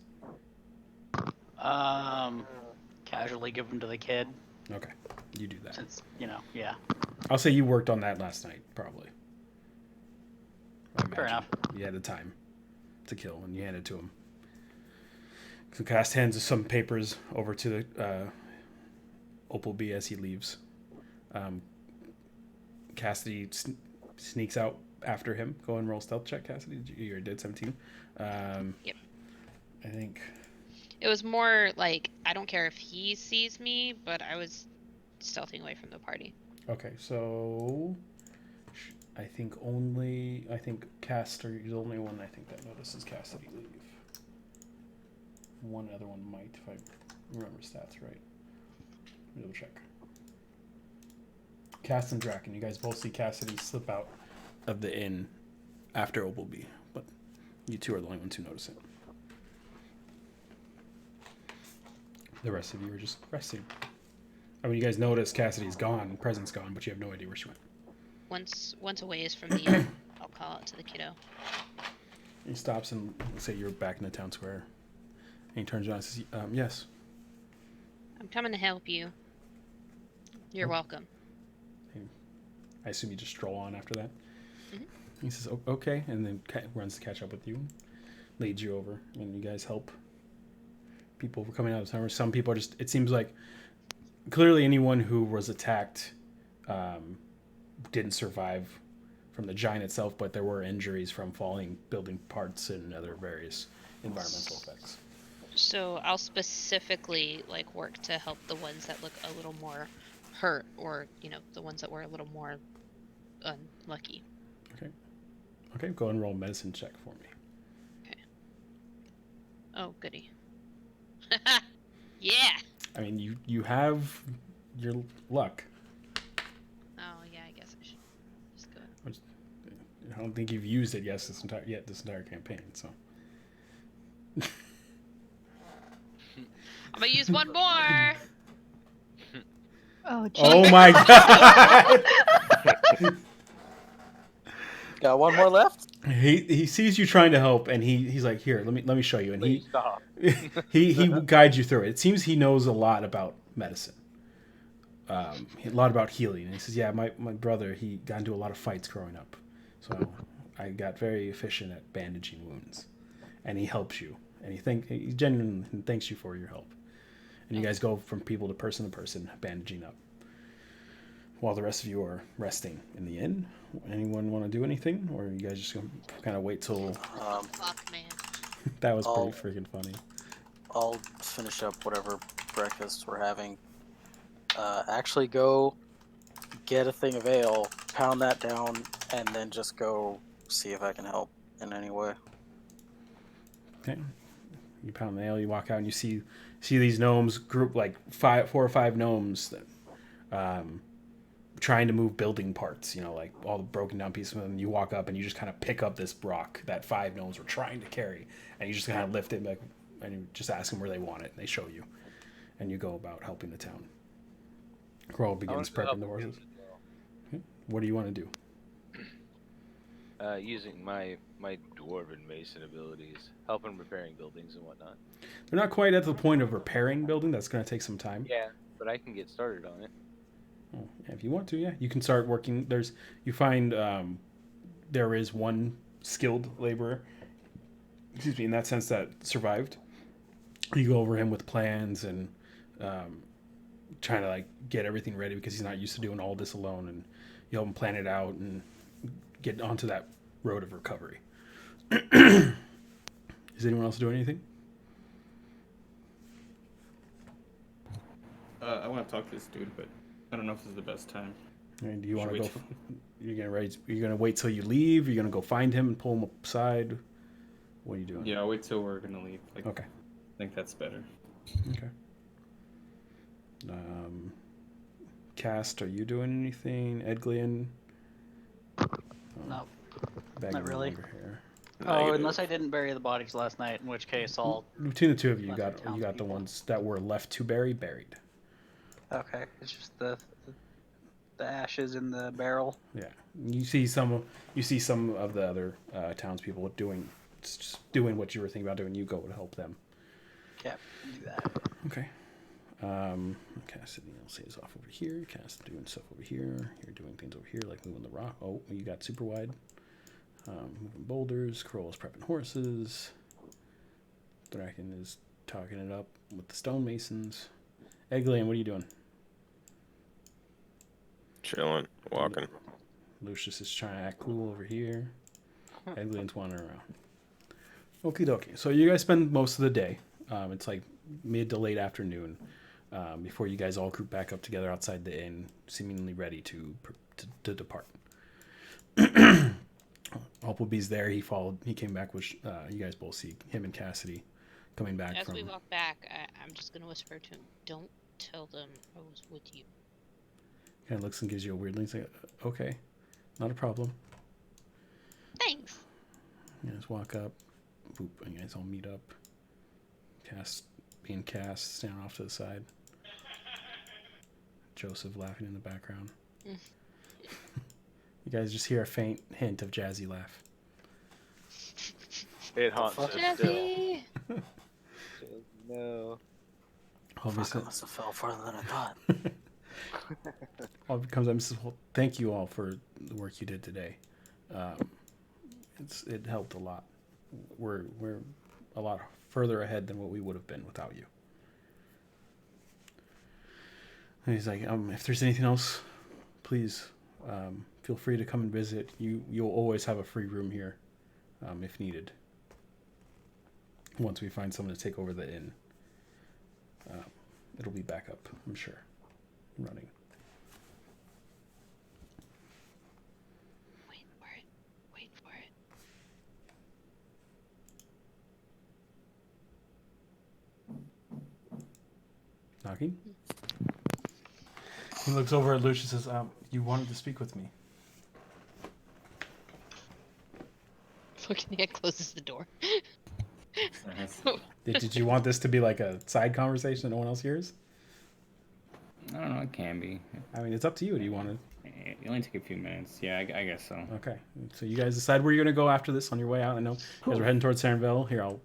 Speaker 8: Casually give them to the kid
Speaker 3: Okay, you do that.
Speaker 8: since yeah.
Speaker 3: I'll say you worked on that last night, probably. I
Speaker 8: Fair
Speaker 3: imagine.
Speaker 8: enough.
Speaker 3: You had the time to kill, and you hand it to him. So Cast hands some papers over to the Opal B as he leaves. Cassidy sneaks out after him. Go and roll stealth check, Cassidy. You're dead 17.
Speaker 2: Yep.
Speaker 3: I think.
Speaker 2: It was more like I don't care if he sees me, but I was stealthing away from the party.
Speaker 3: Okay, so I think Caster is the only one I think that notices Cassidy leave. One other one might, if I remember stats right. Let me double check. Cass and Draken, you guys both see Cassidy slip out of the inn after Obleby, but you two are the only ones who notice it. The rest of you are just resting. I mean, you guys notice Cassidy's gone, Present's gone, but you have no idea where she went.
Speaker 2: Once away is from the inn, I'll call out to the kiddo.
Speaker 3: He stops and say you're back in the town square. And he turns around and says, yes.
Speaker 2: I'm coming to help you. You're welcome.
Speaker 3: I assume you just stroll on after that.
Speaker 2: Mhm.
Speaker 3: He says, okay, and then runs to catch up with you, leads you over, and you guys help people who are coming out of summer. Some people are just, it seems like, clearly anyone who was attacked didn't survive from the giant itself, but there were injuries from falling building parts and other various environmental effects.
Speaker 2: So I'll specifically work to help the ones that look a little more hurt, or the ones that were a little more unlucky.
Speaker 3: Okay, go and roll a medicine check for me.
Speaker 2: Okay. Oh, goody. Yeah.
Speaker 3: I mean, you have your luck.
Speaker 2: Oh yeah, I guess I should just go.
Speaker 3: I don't think you've used it this entire campaign. So
Speaker 2: I'm gonna use one more.
Speaker 7: Oh, geez.
Speaker 3: oh my god!
Speaker 1: Got one more left.
Speaker 3: He sees you trying to help, and he's like, "Here, let me show you." And
Speaker 9: Please stop.
Speaker 3: he guides you through it. It seems he knows a lot about medicine, a lot about healing. And he says, "Yeah, my brother, he got into a lot of fights growing up, so I got very efficient at bandaging wounds." And he helps you, and he genuinely thanks you for your help. And you guys go from people to person, bandaging up, while the rest of you are resting in the inn. Anyone want to do anything, or are you guys just gonna kind of wait till?
Speaker 2: Fuck, man.
Speaker 3: That was pretty freaking funny.
Speaker 1: I'll finish up whatever breakfast we're having. Actually go get a thing of ale, pound that down, and then just go see if I can help in any way.
Speaker 3: Okay. You pound the ale, you walk out, and you see these gnomes group, like 4 or 5 gnomes that trying to move building parts, like all the broken down pieces. And you walk up and you just kind of pick up this rock that 5 gnomes were trying to carry, and you just kind of lift it and you just ask them where they want it, and they show you, and you go about helping the town. Kroll begins prepping the horses. Okay. What do you want to do?
Speaker 9: Using my dwarven mason abilities, helping repairing buildings and whatnot.
Speaker 3: They're not quite at the point of repairing building. That's going to take some time.
Speaker 9: Yeah, but I can get started on it.
Speaker 3: Oh, yeah, if you want to, yeah, you can start working. You find there is one skilled laborer, in that sense, that survived. You go over him with plans and trying to get everything ready, because he's not used to doing all this alone, and you help him plan it out and get onto that road of recovery. Is anyone else doing anything?
Speaker 6: I want to talk to this dude, but I don't know if this is the best time.
Speaker 3: Do you want to
Speaker 6: Should
Speaker 3: go?
Speaker 6: we
Speaker 3: You're gonna wait till you leave. You're gonna go find him and pull him aside. What are you doing?
Speaker 6: Yeah, I'll wait till we're gonna leave.
Speaker 3: Okay.
Speaker 6: I think that's better.
Speaker 3: Okay. Cast, are you doing anything? Edglian?
Speaker 8: No,
Speaker 3: Bag
Speaker 8: not
Speaker 3: of
Speaker 8: really.
Speaker 3: longer hair.
Speaker 8: Oh,
Speaker 5: Negative.
Speaker 8: unless I didn't bury the bodies last night, in which case I'll.
Speaker 3: Between the two of you, you
Speaker 8: Lots of
Speaker 3: got the
Speaker 8: townspeople.
Speaker 3: ones that were left to bury buried.
Speaker 8: Okay, it's just the the ashes in the barrel.
Speaker 3: Yeah, you see some of the other townspeople just doing what you were thinking about doing. You go to help them.
Speaker 8: Yeah, do that.
Speaker 3: Okay. Cassidy, I'll say is off over here. Cass doing stuff over here. You're doing things over here, like moving the rock. Oh, you got super wide. Moving boulders. Kroll is prepping horses. Draken is talking it up with the stonemasons. Eggland, what are you doing?
Speaker 5: Chilling, walking.
Speaker 3: Lucius is trying to act cool over here. Eggland's wandering around. Okie dokie. So you guys spend most of the day. It's like mid to late afternoon before you guys all group back up together outside the inn, seemingly ready to depart. Hopplebee's there. He came back with. You guys both see him and Cassidy coming back
Speaker 2: As
Speaker 3: from.
Speaker 2: we walk back, I'm just gonna whisper to him, "Don't tell them I was with you."
Speaker 3: Kind of looks and gives you a weird look. He's like, okay, not a problem.
Speaker 2: Thanks.
Speaker 3: You guys walk up. Boop, and you guys all meet up. Being cast, standing off to the side. Joseph laughing in the background. You guys just hear a faint hint of Jazzy laugh.
Speaker 9: It haunts us still.
Speaker 2: Jesse!
Speaker 9: No.
Speaker 3: Obviously,
Speaker 1: I must have fell farther than I thought.
Speaker 3: all becomes thank you all for the work you did today. It helped a lot. We're a lot further ahead than what we would have been without you. And he's like, if there's anything else, please feel free to come and visit. You'll always have a free room here, if needed. Once we find someone to take over the inn, it'll be back up, I'm sure, running.
Speaker 2: Wait for it. Wait for it.
Speaker 3: Knocking. He looks over at Lucius and says, you wanted to speak with me.
Speaker 2: Fucking head closes the door.
Speaker 3: Did you want this to be like a side conversation that no one else hears?
Speaker 6: I don't know. It can be.
Speaker 3: I mean, it's up to you. Do you want to?
Speaker 6: It only take a few minutes. Yeah, I guess so.
Speaker 3: Okay. So you guys decide where you're going to go after this on your way out. I know you guys are heading towards Sarenville. Here, I'll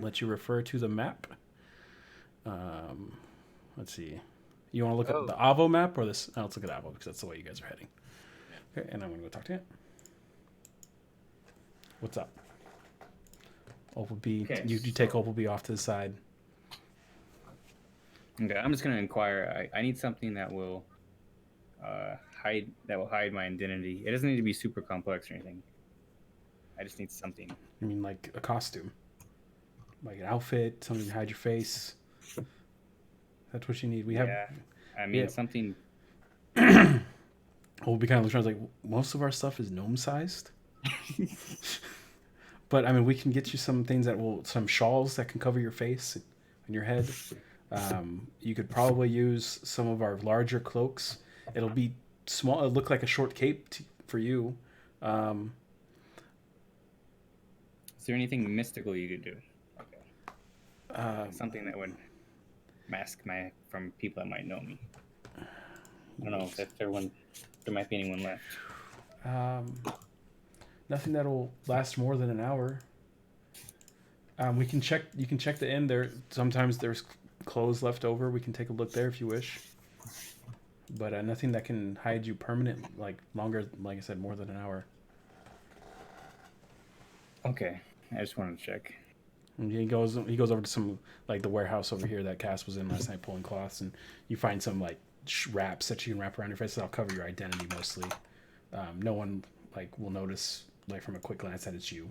Speaker 3: let you refer to the map. Let's see. You want to look at the Avo map or this? Oh, let's look at Avo because that's the way you guys are heading. Okay, and I'm going to go talk to you. What's up? Opalby,
Speaker 6: Okay,
Speaker 3: you take Opalby off to the side.
Speaker 6: Okay, I'm just gonna inquire. I need something that will hide my identity. It doesn't need to be super complex or anything. I just need something.
Speaker 3: You mean like a costume, like an outfit, something to hide your face? That's what you need. We have.
Speaker 6: Yeah, I mean something.
Speaker 3: Opalby kind of looks around like most of our stuff is gnome sized. But I mean, we can get you some things some shawls that can cover your face and your head. You could probably use some of our larger cloaks. It'll be small. It'll look like a short cape for you.
Speaker 6: Is there anything mystical you could do? Okay. Something that would mask from people that might know me. I don't know if there might be anyone left.
Speaker 3: Nothing that'll last more than an hour. We can check. You can check the inn. Sometimes there's clothes left over. We can take a look there if you wish. But nothing that can hide you permanent, like longer. Like I said, more than an hour.
Speaker 6: Okay, I just wanted to check.
Speaker 3: And he goes over to some like the warehouse over here that Cass was in last night pulling cloths, and you find some like wraps that you can wrap around your face. That'll cover your identity mostly. No one like will notice like from a quick glance that it's you.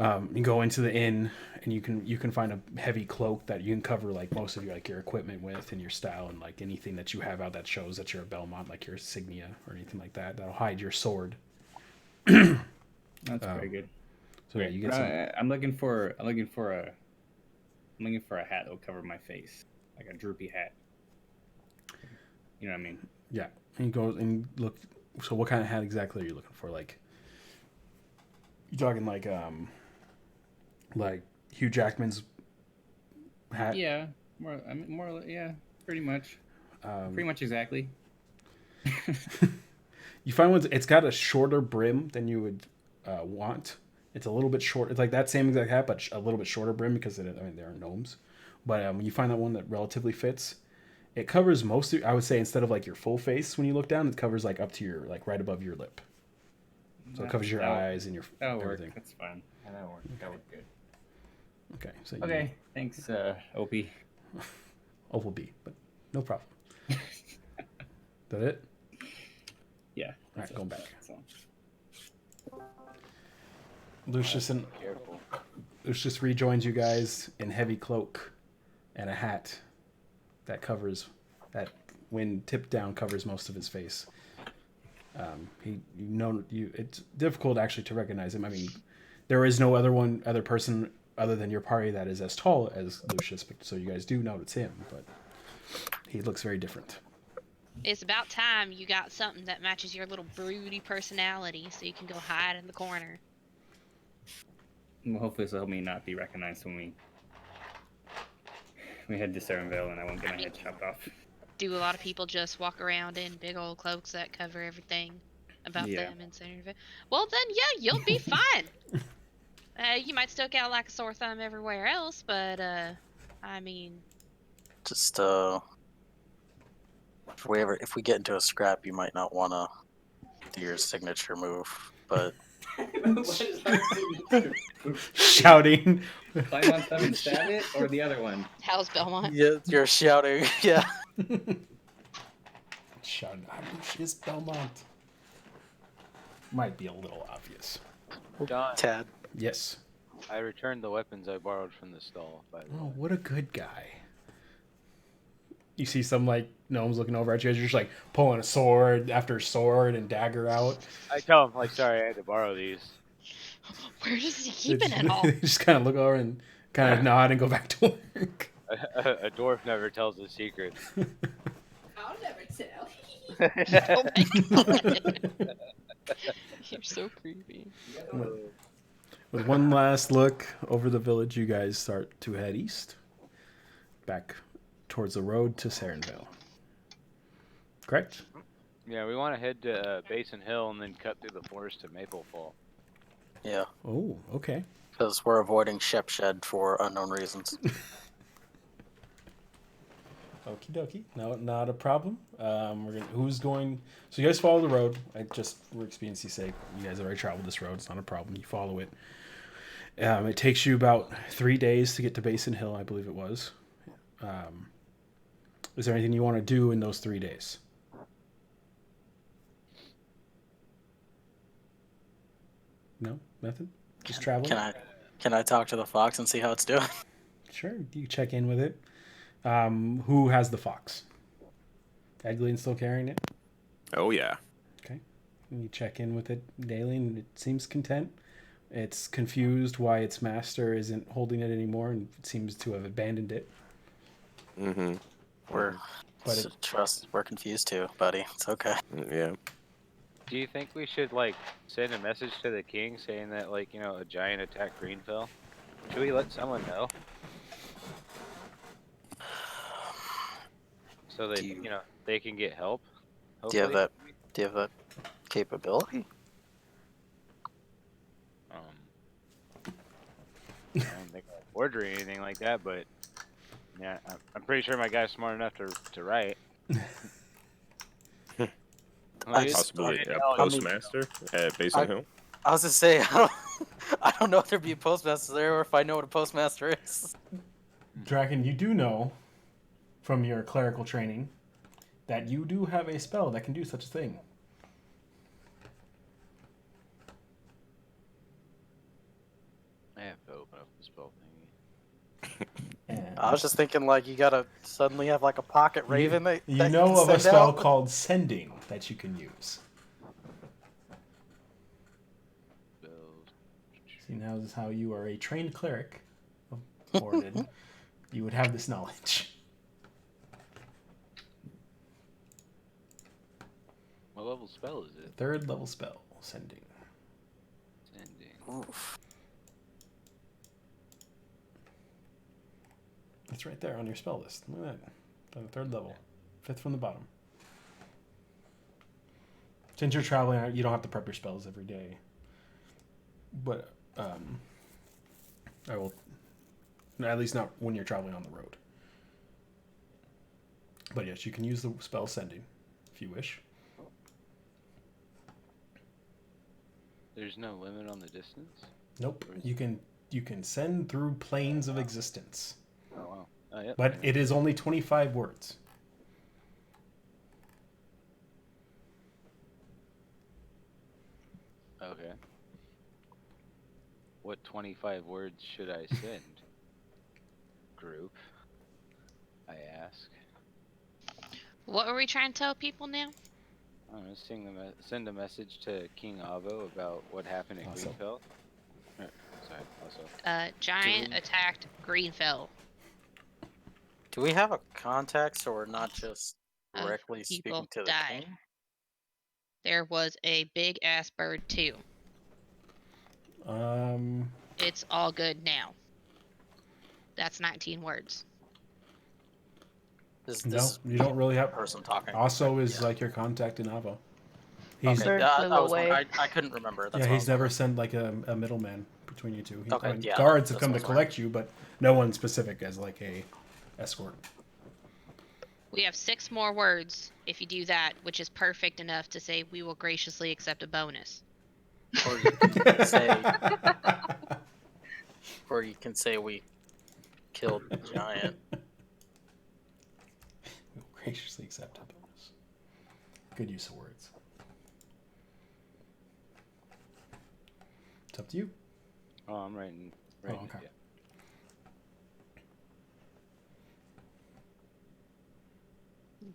Speaker 3: You go into the inn and you can find a heavy cloak that you can cover like most of your equipment with and your style and like anything that you have out that shows that you're a Belmont, like your insignia or anything like that. That'll hide your sword.
Speaker 6: That's very good.
Speaker 3: So yeah, you get some.
Speaker 6: I'm looking for a hat that will cover my face, like a droopy hat. You know what I mean?
Speaker 3: Yeah, and you go and look. So what kind of hat exactly are you looking for? Like, you talking like Hugh Jackman's hat?
Speaker 6: Yeah, more. Yeah, pretty much. Pretty much exactly.
Speaker 3: You find one. It's got a shorter brim than you would want. It's a little bit short. It's like that same exact hat, but a little bit shorter brim because they're gnomes. But when you find that one that relatively fits, it covers most of. I would say instead of like your full face when you look down, it covers like up to your like right above your lip. So it covers your eyes and your everything.
Speaker 6: Work. That's fine. Yeah, that'll work. That worked good.
Speaker 3: Okay. So
Speaker 6: okay. Thanks, OP.
Speaker 3: Opal B, but no problem. That it?
Speaker 6: Yeah.
Speaker 3: All right, going back.
Speaker 6: So.
Speaker 3: Lucius rejoins you guys in heavy cloak and a hat that covers that when tipped down covers most of his face. It's difficult actually to recognize him. I mean, there is no other person other than your party that is as tall as Lucius, but so you guys do know it's him, but he looks very different.
Speaker 2: It's about time you got something that matches your little broody personality so you can go hide in the corner.
Speaker 6: Well, hopefully this will help me not be recognized when we head to Serenville and I won't get my head chopped off.
Speaker 2: Do a lot of people just walk around in big old cloaks that cover everything about them in Serenville? Well then, yeah, you'll be fine. You might stick out like a sore thumb everywhere else, but I mean,
Speaker 1: just if we get into a scrap, you might not want to do your signature move, but
Speaker 3: shouting.
Speaker 6: Climb on stuff and stab it, or the other one?
Speaker 2: How's Belmont?
Speaker 1: Yeah, you're shouting. Yeah.
Speaker 3: Shouting, Lucius Belmont. Might be a little obvious.
Speaker 9: John,
Speaker 1: Tad.
Speaker 3: Yes.
Speaker 9: I returned the weapons I borrowed from the stall. By the way.
Speaker 3: Oh, what a good guy. You see some like gnomes looking over at you as you're just like pulling a sword after sword and dagger out.
Speaker 9: I tell him like, sorry, I had to borrow these.
Speaker 2: Where does he keep it all?
Speaker 3: Just kind of look over and kind of nod and go back to work.
Speaker 9: A dwarf never tells a secret.
Speaker 10: I'll never tell.
Speaker 2: Oh my god. You're so creepy.
Speaker 3: With one last look over the village, you guys start to head east, back towards the road to Serenville. Correct?
Speaker 9: Yeah, we want to head to Basin Hill and then cut through the forest to Maple Fall.
Speaker 1: Yeah.
Speaker 3: Oh, okay.
Speaker 1: Because we're avoiding Shep Shed for unknown reasons.
Speaker 3: Okie dokie. No, not a problem. Who's going? So you guys follow the road. For expediency's sake, you guys have already traveled this road. It's not a problem. You follow it. It takes you about 3 days to get to Basin Hill, I believe it was. Is there anything you want to do in those 3 days? No, nothing. Just traveling.
Speaker 1: Can I talk to the fox and see how it's doing?
Speaker 3: Sure, you check in with it. Who has the fox? Eglin still carrying it?
Speaker 5: Oh yeah.
Speaker 3: Okay. And you check in with it daily, and it seems content. It's confused why its master isn't holding it anymore, and it seems to have abandoned it.
Speaker 5: Mm-hmm.
Speaker 1: We're confused too, buddy. It's okay.
Speaker 5: Yeah.
Speaker 9: Do you think we should like send a message to the king saying that like a giant attacked Greenfell? Should we let someone know? So that they can get help.
Speaker 1: Hopefully. Do you have that capability?
Speaker 9: I don't think I forgery or anything like that, but yeah, I'm pretty sure my guy's smart enough to write.
Speaker 5: Possibly a postmaster at Basin Hill.
Speaker 1: I was to say I don't know if there'd be a postmaster there or if I know what a postmaster is.
Speaker 3: Draken, you do know from your clerical training that you do have a spell that can do such a thing.
Speaker 9: I have to open up the spell thingy.
Speaker 1: I was just thinking like you gotta suddenly have like a pocket raven that
Speaker 3: you know of a spell called sending that you can use. See, now this is how you are a trained cleric of Mordin. You would have this knowledge.
Speaker 9: What level spell is it?
Speaker 3: 3rd level spell, sending.
Speaker 1: Oof.
Speaker 3: It's right there on your spell list. Look at that. On the 3rd level. 5th from the bottom. Since you're traveling, you don't have to prep your spells every day. But I will, at least not when you're traveling on the road. But yes, you can use the spell sending if you wish.
Speaker 9: There's no limit on the distance?
Speaker 3: Nope. You can send through planes of existence.
Speaker 9: Oh, wow. Oh, yep.
Speaker 3: But it is only 25 words.
Speaker 9: Okay. What 25 words should I send? Group, I ask.
Speaker 2: What were we trying to tell people now?
Speaker 9: I'm gonna send a message to King Avo about what happened at
Speaker 3: Also.
Speaker 9: Greenfell. Sorry, also.
Speaker 2: Giant attacked Greenfell.
Speaker 1: Do we have a context, so we're not just
Speaker 2: Of
Speaker 1: directly
Speaker 2: people
Speaker 1: speaking to the
Speaker 2: died.
Speaker 1: king?
Speaker 2: There was a big ass bird too. It's all good now. That's 19 words.
Speaker 3: No, you don't really have.
Speaker 1: Person talking.
Speaker 3: Also, is like your contact in Avo.
Speaker 1: He's
Speaker 7: Bird flew away.
Speaker 1: I couldn't remember. That's
Speaker 3: yeah,
Speaker 1: why
Speaker 3: he's never sent like a middleman between you two.
Speaker 1: Okay, yeah,
Speaker 3: guards have
Speaker 1: that's
Speaker 3: come to
Speaker 1: what's
Speaker 3: collect you, but no one specific as like a escort.
Speaker 2: We have 6 more words if you do that, which is perfect enough to say we will graciously accept a bonus.
Speaker 1: Or you can say, or you can say we killed the giant.
Speaker 3: We'll graciously accept a bonus. Good use of words. It's up to you.
Speaker 9: Oh, I'm writing.
Speaker 3: Oh, okay.
Speaker 9: Yeah.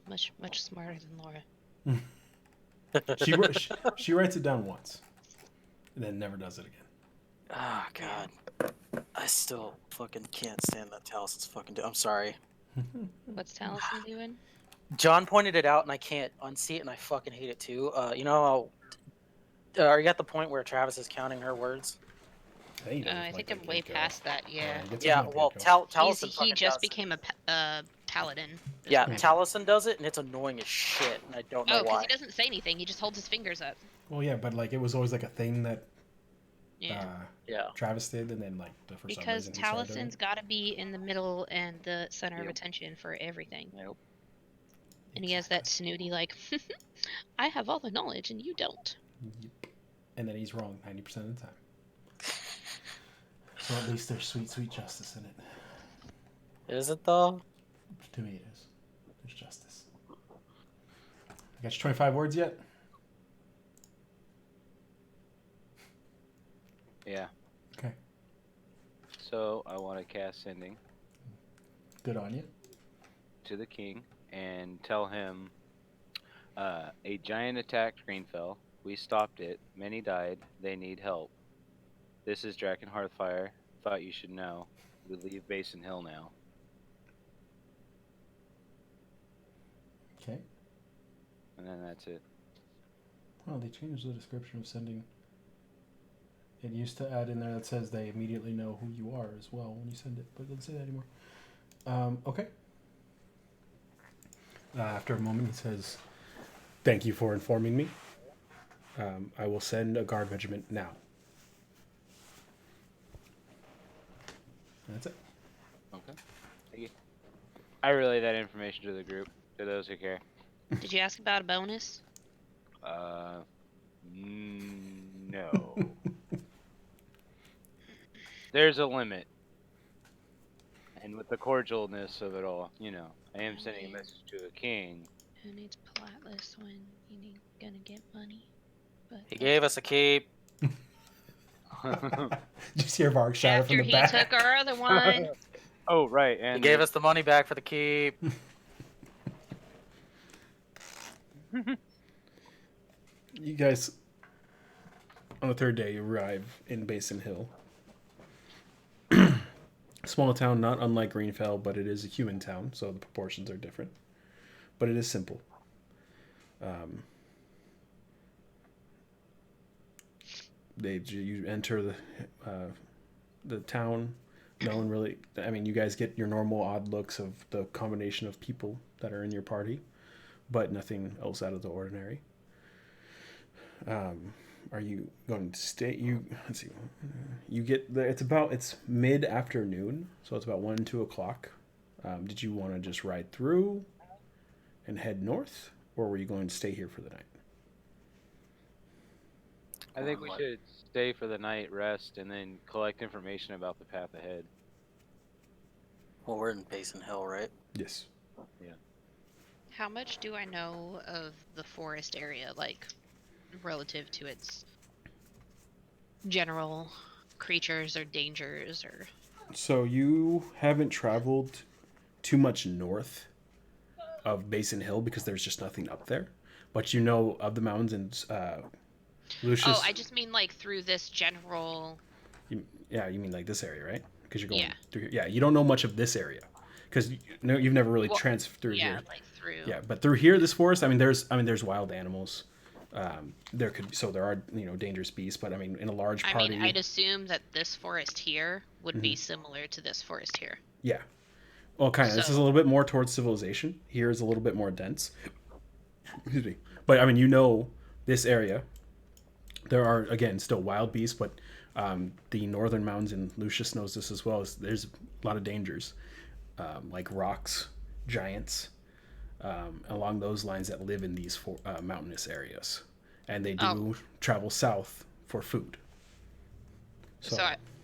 Speaker 2: Much smarter than Laura.
Speaker 3: she writes it down once, and then never does it again.
Speaker 1: Oh god, I still fucking can't stand that Talison's fucking. I'm sorry.
Speaker 2: What's Taliesin doing?
Speaker 1: John pointed it out, and I can't unsee it, and I fucking hate it too. You know, are you at the point where Travis is counting her words?
Speaker 2: I think I'm way past that. Yeah.
Speaker 1: Yeah. Well, Taliesin
Speaker 2: He
Speaker 1: fucking
Speaker 2: just
Speaker 1: does it.
Speaker 2: became a paladin.
Speaker 1: Yeah, Taliesin does it, and it's annoying as shit, and I don't know
Speaker 2: Oh, because
Speaker 1: why.
Speaker 2: he doesn't say anything. He just holds his fingers up.
Speaker 3: Well, yeah, but like it was always like a thing that
Speaker 2: Yeah.
Speaker 3: Travis did, and then like for
Speaker 2: Because
Speaker 3: some reason he started doing
Speaker 2: Talison's got to be in the middle and the center of
Speaker 1: Yep.
Speaker 2: attention for everything.
Speaker 1: Nope.
Speaker 2: And he has that snooty like, I have all the knowledge and you don't.
Speaker 3: Yep. And then he's wrong 90% of the time. So at least there's sweet justice in it.
Speaker 1: Is it though?
Speaker 3: To me, it is. There's justice. I got you 25 words yet?
Speaker 9: Yeah.
Speaker 3: Okay.
Speaker 9: So I want to cast sending
Speaker 3: Good on you.
Speaker 9: to the king and tell him a giant attacked Greenfell. We stopped it. Many died. They need help. This is Draken Hearthfire. Thought you should know. We leave Basin Hill now.
Speaker 3: Okay.
Speaker 9: And then that's it.
Speaker 3: Oh, they changed the description of sending. It used to add in there that says they immediately know who you are as well when you send it, but it doesn't say that anymore. Okay. After a moment, he says, "Thank you for informing me. I will send a guard regiment now." That's it.
Speaker 9: Okay. Thank you. I relay that information to the group, to those who care.
Speaker 2: Did you ask about a bonus?
Speaker 9: No. There's a limit. And with the cordialness of it all, you know, I am sending a message to a king.
Speaker 2: Who needs Platless when you gonna get money? But
Speaker 1: He gave us a keep.
Speaker 3: Just hear Varg shout
Speaker 2: after
Speaker 3: from the
Speaker 2: he
Speaker 3: back.
Speaker 2: took our other one.
Speaker 9: Oh, right. And
Speaker 1: He gave us the money back for the keep.
Speaker 3: You guys, on the third day, you arrive in Basin Hill. Small town, not unlike Greenfell, but it is a human town, so the proportions are different. But it is simple. You enter the town. No one really. I mean, you guys get your normal odd looks of the combination of people that are in your party, but nothing else out of the ordinary. Are you going to stay? Let's see. You get there. It's mid afternoon, so it's about 1, 2 o'clock. Did you want to just ride through and head north, or were you going to stay here for the night?
Speaker 9: I think we should stay for the night, rest, and then collect information about the path ahead.
Speaker 1: Well, we're in Basin Hill, right?
Speaker 3: Yes.
Speaker 9: Yeah.
Speaker 2: How much do I know of the forest area, like relative to its general creatures or dangers or?
Speaker 3: So you haven't traveled too much north of Basin Hill because there's just nothing up there, but you know of the mountains and Lucius.
Speaker 2: Oh, I just mean like through this general.
Speaker 3: You mean like this area, right? Because you're going
Speaker 2: Yeah.
Speaker 3: through here. Yeah, you don't know much of this area because you've never really
Speaker 2: Well,
Speaker 3: transferred through
Speaker 2: yeah,
Speaker 3: here.
Speaker 2: like through.
Speaker 3: Yeah, but through here, this forest. There's wild animals. There are dangerous beasts, but in a large
Speaker 2: I
Speaker 3: party.
Speaker 2: mean, I'd assume that this forest here would be similar to this forest here.
Speaker 3: Yeah. Well, kind of. This is a
Speaker 2: So-
Speaker 3: little bit more towards civilization. Here is a little bit more dense. Excuse me. But this area. There are again still wild beasts, but the northern mountains, and Lucius knows this as well. There's a lot of dangers, like rocks, giants, along those lines that live in these mountainous areas, and they do travel south for food.
Speaker 2: So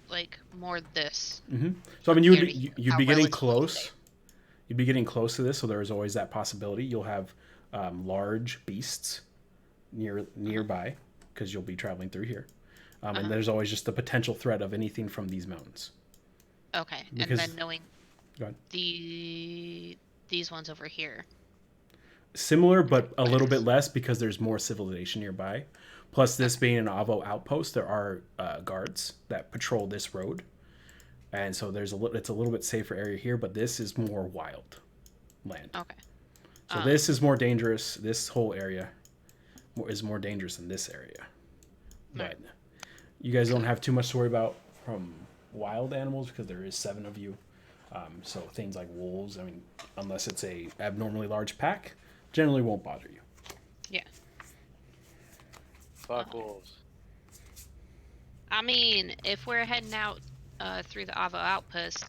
Speaker 2: like more this.
Speaker 3: So you'd be getting
Speaker 2: relatively
Speaker 3: close.
Speaker 2: safe.
Speaker 3: You'd be getting close to this, so there is always that possibility. You'll have large beasts nearby because you'll be traveling through here, and there's always just the potential threat of anything from these mountains.
Speaker 2: Okay,
Speaker 3: Because-
Speaker 2: and then knowing
Speaker 3: Go ahead.
Speaker 2: these ones over here.
Speaker 3: Similar, but a little bit less because there's more civilization nearby. Plus, this being an Avo outpost, there are guards that patrol this road, and so it's a little bit safer area here. But this is more wild land.
Speaker 2: Okay.
Speaker 3: So this is more dangerous. This whole area is more dangerous than this area. But you guys don't have too much to worry about from wild animals because there is 7 of you. So things like wolves, unless it's a abnormally large pack, generally won't bother you.
Speaker 2: Yeah.
Speaker 9: Fuck wolves.
Speaker 2: I mean, if we're heading out through the Avo outpost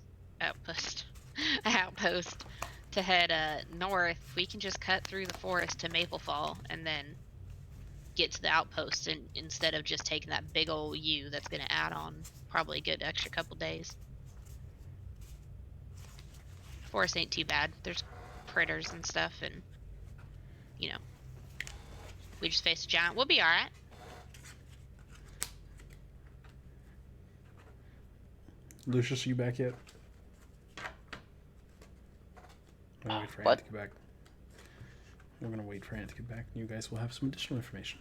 Speaker 2: to head north, we can just cut through the forest to Maplefall and then get to the outpost, and instead of just taking that big old U that's going to add on probably a good extra couple days. Forest ain't too bad. There's critters and stuff, and we just face a giant. We'll be all right.
Speaker 3: Lucius, are you back yet? I'm gonna wait for Ant
Speaker 8: What?
Speaker 3: to get back. We're gonna wait for Ant to get back, and you guys will have some additional information.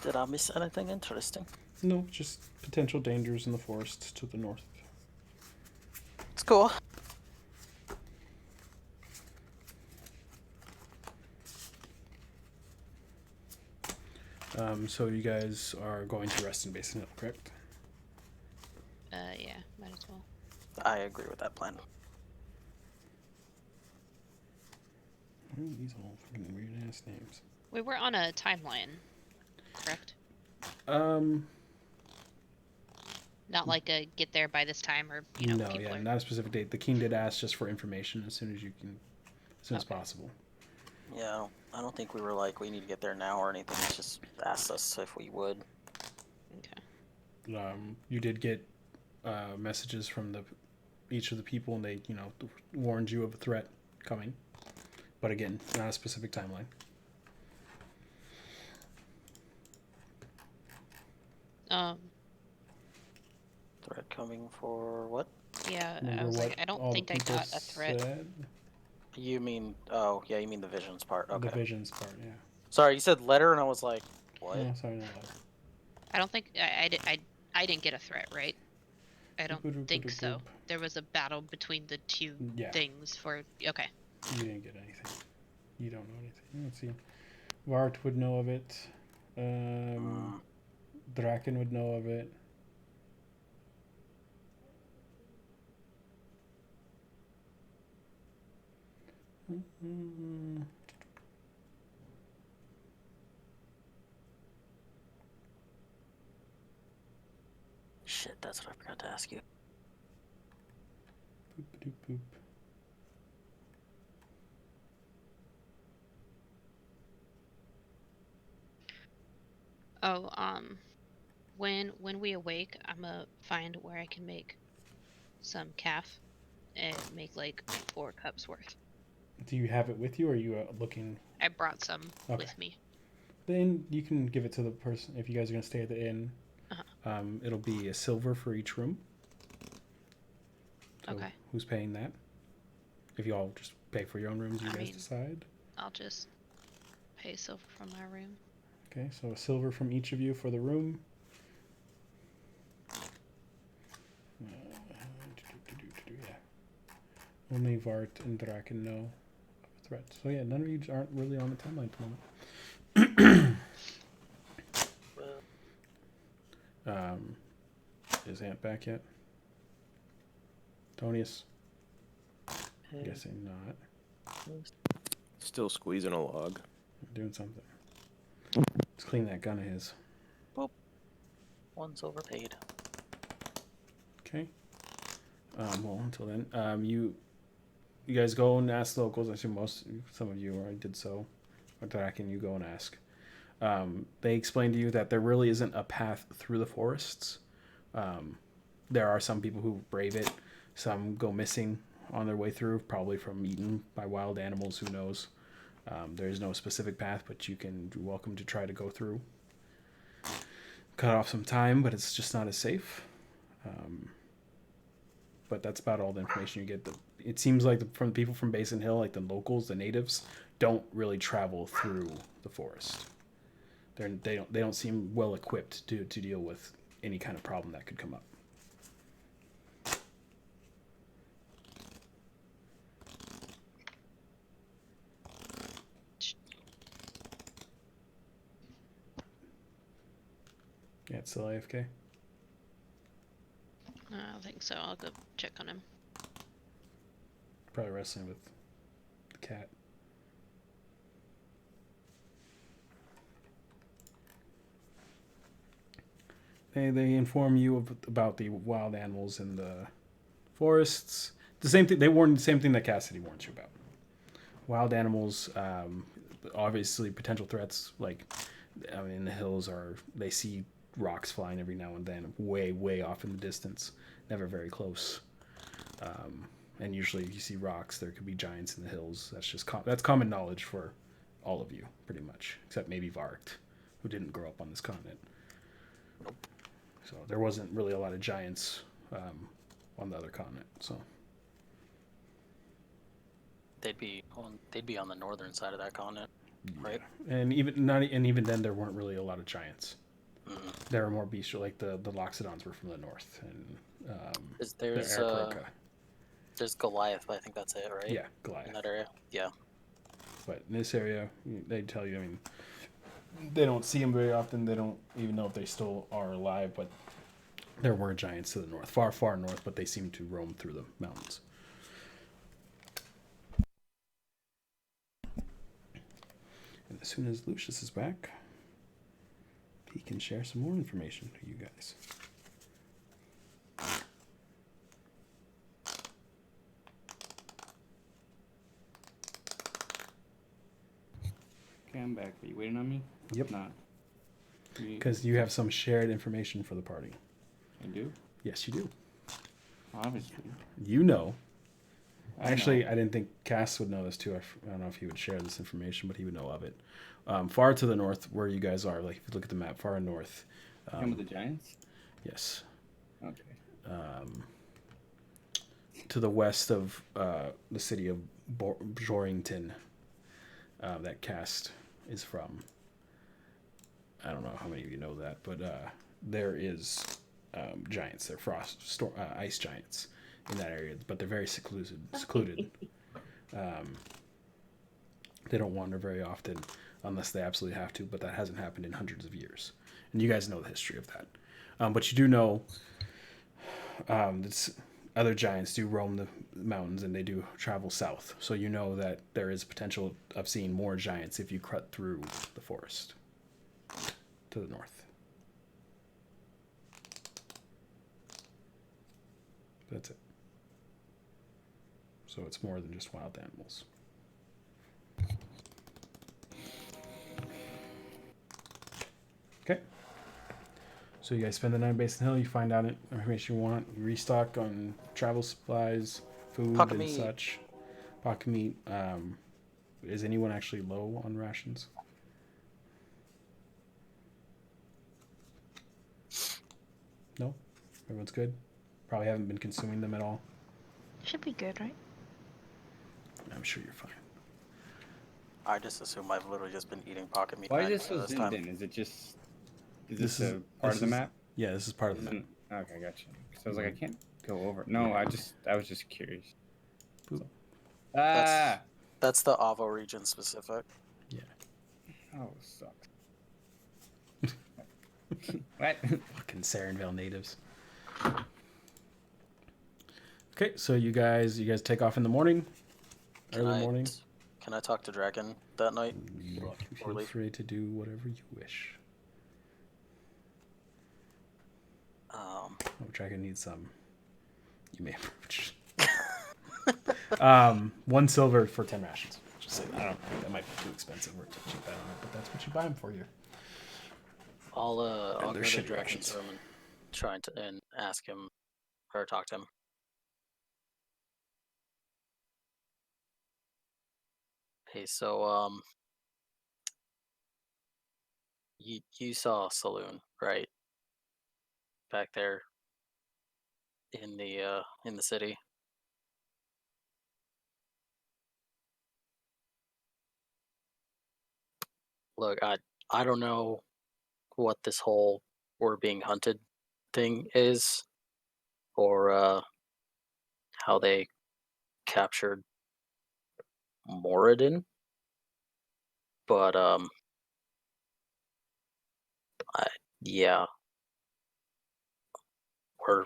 Speaker 1: Did I miss anything interesting?
Speaker 3: No, just potential dangers in the forest to the north.
Speaker 1: It's cool.
Speaker 3: So you guys are going to rest in Basin Hill, correct?
Speaker 2: Yeah, might as well.
Speaker 1: I agree with that plan.
Speaker 3: Ooh, these all fucking weird ass names.
Speaker 2: We were on a timeline, correct? Not like a get there by this time or
Speaker 3: No,
Speaker 2: people
Speaker 3: yeah,
Speaker 2: are...
Speaker 3: not a specific date. The king did ask just for information as soon as possible.
Speaker 1: Yeah, I don't think we were like, we need to get there now or anything. He just asked us if we would.
Speaker 2: Okay.
Speaker 3: You did get messages from each of the people, and they, warned you of a threat coming. But again, not a specific timeline.
Speaker 1: Threat coming for what?
Speaker 2: Yeah,
Speaker 3: Remember
Speaker 2: I was
Speaker 3: what
Speaker 2: like, I don't
Speaker 3: all the
Speaker 2: think I
Speaker 3: people
Speaker 2: got a threat.
Speaker 3: said?
Speaker 1: You mean, you mean the visions part. Okay.
Speaker 3: The visions part, yeah.
Speaker 1: Sorry, you said letter, and I was like, what?
Speaker 3: No, sorry, not that.
Speaker 2: I don't think I didn't get a threat, right? I don't think so. There was a battle between the two
Speaker 3: Yeah.
Speaker 2: things for... Okay.
Speaker 3: You didn't get anything. You don't know anything. Let's see. Vart would know of it. Draken would know of it.
Speaker 1: shit, that's what I forgot to ask you.
Speaker 3: Boop, boop, boop.
Speaker 2: Oh, when we awake, I'm gonna find where I can make some calf and make like 4 cups worth.
Speaker 3: Do you have it with you, or are you looking?
Speaker 2: I brought some
Speaker 3: Okay.
Speaker 2: with me.
Speaker 3: Then you can give it to the person if you guys are gonna stay at the inn.
Speaker 2: Uh-huh.
Speaker 3: It'll be a silver for each room. So
Speaker 2: Okay.
Speaker 3: who's paying that? If you all just pay for your own rooms, you guys decide.
Speaker 2: I'll just pay silver from my room.
Speaker 3: Okay, so a silver from each of you for the room. Yeah. Only Vart and Draken know of a threat. So yeah, none of you aren't really on the timeline at the moment. Is Ant back yet? Tonius? Guessing not.
Speaker 5: Still squeezing a log.
Speaker 3: Doing something. Let's clean that gun of his.
Speaker 1: Boop. 1's overpaid.
Speaker 3: Okay. Well, until then, you guys go and ask locals. I assume some of you already did so. Or Draken, you go and ask. They explain to you that there really isn't a path through the forests. There are some people who brave it. Some go missing on their way through, probably from eaten by wild animals. Who knows? There is no specific path, but you're welcome to try to go through. Cut off some time, but it's just not as safe. But that's about all the information you get. It seems like from the people from Basin Hill, like the locals, the natives, don't really travel through the forest. They don't seem well equipped to deal with any kind of problem that could come up. Yeah, it's still AFK.
Speaker 2: I don't think so. I'll go check on him.
Speaker 3: Probably wrestling with the cat. They inform you about the wild animals in the forests. The same thing. They warn the same thing that Cassidy warns you about. Wild animals, obviously potential threats. Like, I mean, in the hills they see rocks flying every now and then, way off in the distance, never very close. And usually, if you see rocks, there could be giants in the hills. That's common knowledge for all of you, pretty much, except maybe Vart, who didn't grow up on this continent. So there wasn't really a lot of giants on the other continent. So
Speaker 1: They'd be on the northern side of that continent, right?
Speaker 3: And even then, there weren't really a lot of giants.
Speaker 1: Mm-hmm.
Speaker 3: There were more bestial, like the Loxodons were from the north, and
Speaker 1: there's Goliath, but I think that's it, right?
Speaker 3: Yeah, Goliath.
Speaker 1: In that area, yeah.
Speaker 3: But in this area, they tell you, I mean, they don't see them very often. They don't even know if they still are alive, but there were giants to the north, far north, but they seem to roam through the mountains. And as soon as Lucius is back, he can share some more information to you guys.
Speaker 6: Okay, I'm back. Are you waiting on me?
Speaker 3: Yep.
Speaker 6: Not.
Speaker 3: Because you have some shared information for the party.
Speaker 6: I do?
Speaker 3: Yes, you do.
Speaker 6: Obviously.
Speaker 3: You know. Actually, I didn't think Cass would know this too. I don't know if he would share this information, but he would know of it. Far to the north, where you guys are, like if you look at the map, far north.
Speaker 6: Come with the giants?
Speaker 3: Yes.
Speaker 6: Okay.
Speaker 3: To the west of the city of Jorrington, that cast is from. I don't know how many of you know that, but there is giants. They're ice giants in that area, but they're very secluded. They don't wander very often unless they absolutely have to, but that hasn't happened in hundreds of years. And you guys know the history of that. But you do know that other giants do roam the mountains and they do travel south. So you know that there is potential of seeing more giants if you cut through the forest to the north. That's it. So it's more than just wild animals. Okay. So you guys spend the night on Basin Hill. You find out information you want. You restock on travel supplies, food,
Speaker 1: Pocket
Speaker 3: and
Speaker 1: meat.
Speaker 3: such. Pocket meat. Is anyone actually low on rations? No? Everyone's good? Probably haven't been consuming them at all.
Speaker 7: Should be good, right?
Speaker 3: I'm sure you're fine.
Speaker 1: I just assume I've literally just been eating pocket meat.
Speaker 6: Why is this
Speaker 1: 90%
Speaker 6: so
Speaker 1: of this
Speaker 6: zoomed
Speaker 1: time.
Speaker 6: in? Is it just? Is
Speaker 3: This
Speaker 6: this,
Speaker 3: is-
Speaker 6: a part of the
Speaker 3: this is-
Speaker 6: map?
Speaker 3: Yeah, this is part of the map.
Speaker 6: Okay, gotcha. So I was like, I can't go over. No, I was just curious.
Speaker 3: Boop.
Speaker 6: Ah!
Speaker 1: That's the Avo region specific.
Speaker 3: Yeah.
Speaker 6: Oh, sucks. What?
Speaker 3: Fucking Sarenvale natives. Okay, so you guys take off in the morning. Early morning.
Speaker 1: Can I talk to Dragon that night?
Speaker 3: Feel free to do whatever you wish. Dragon needs some. You may approach. 1 silver for 10 rations. Just say that. I don't think that might be too expensive or too cheap. I don't know, but that's what you buy them for you.
Speaker 1: I'll go to
Speaker 3: shitty
Speaker 1: Dragon's
Speaker 3: rations.
Speaker 1: room and try and ask him or talk to him. Hey, so you saw a saloon, right? Back there in the city. Look, I don't know what this whole we're being hunted thing is, or how they captured Moradin, but I yeah, we're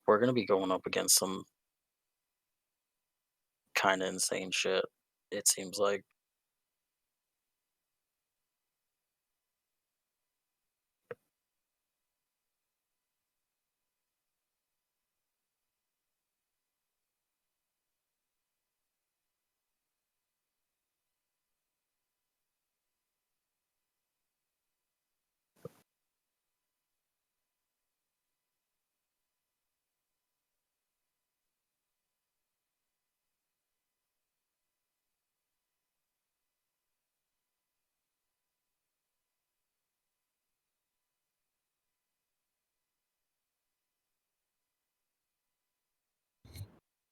Speaker 1: we're gonna be going up against some kind of insane shit. It seems like.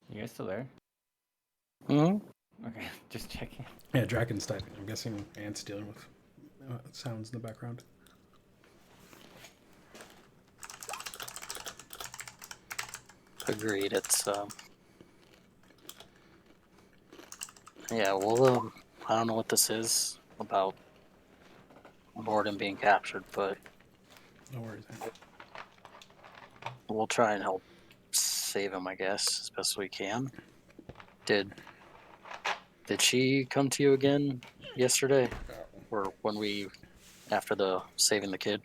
Speaker 6: You guys still there?
Speaker 1: Mm-hmm.
Speaker 6: Okay, just checking.
Speaker 3: Yeah, Dragon's typing. I'm guessing Ant's dealing with sounds in the background.
Speaker 1: Agreed. It's yeah. Well, I don't know what this is about Morden being captured, but
Speaker 3: No worries, Ant.
Speaker 1: we'll try and help save him, I guess, as best we can. Did she come to you again yesterday, or after the saving the kid?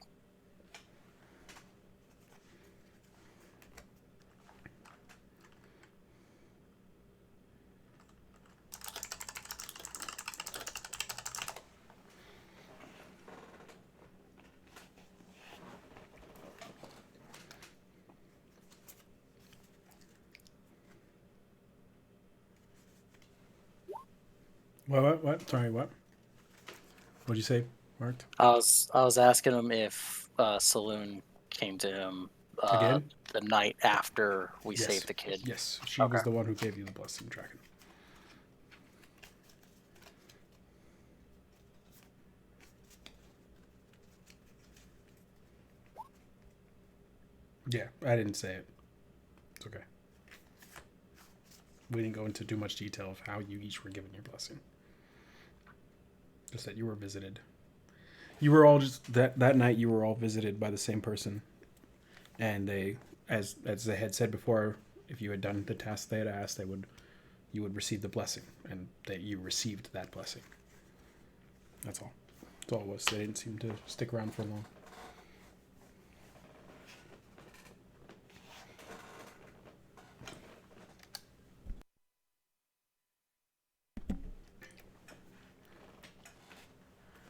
Speaker 3: What? Sorry, what? What'd you say, Mark?
Speaker 1: I was asking him if Saloon came to him
Speaker 3: Again?
Speaker 1: the night after we
Speaker 3: Yes.
Speaker 1: saved the kid.
Speaker 3: Yes, she
Speaker 1: Okay.
Speaker 3: was the one who gave you the blessing, Dragon. Yeah, I didn't say it. It's okay. We didn't go into too much detail of how you each were given your blessing. Just that you were visited. You were all just that night. You were all visited by the same person, and they, as they had said before, if you had done the task they had asked, you would receive the blessing, and that you received that blessing. That's all. That's all it was. They didn't seem to stick around for long.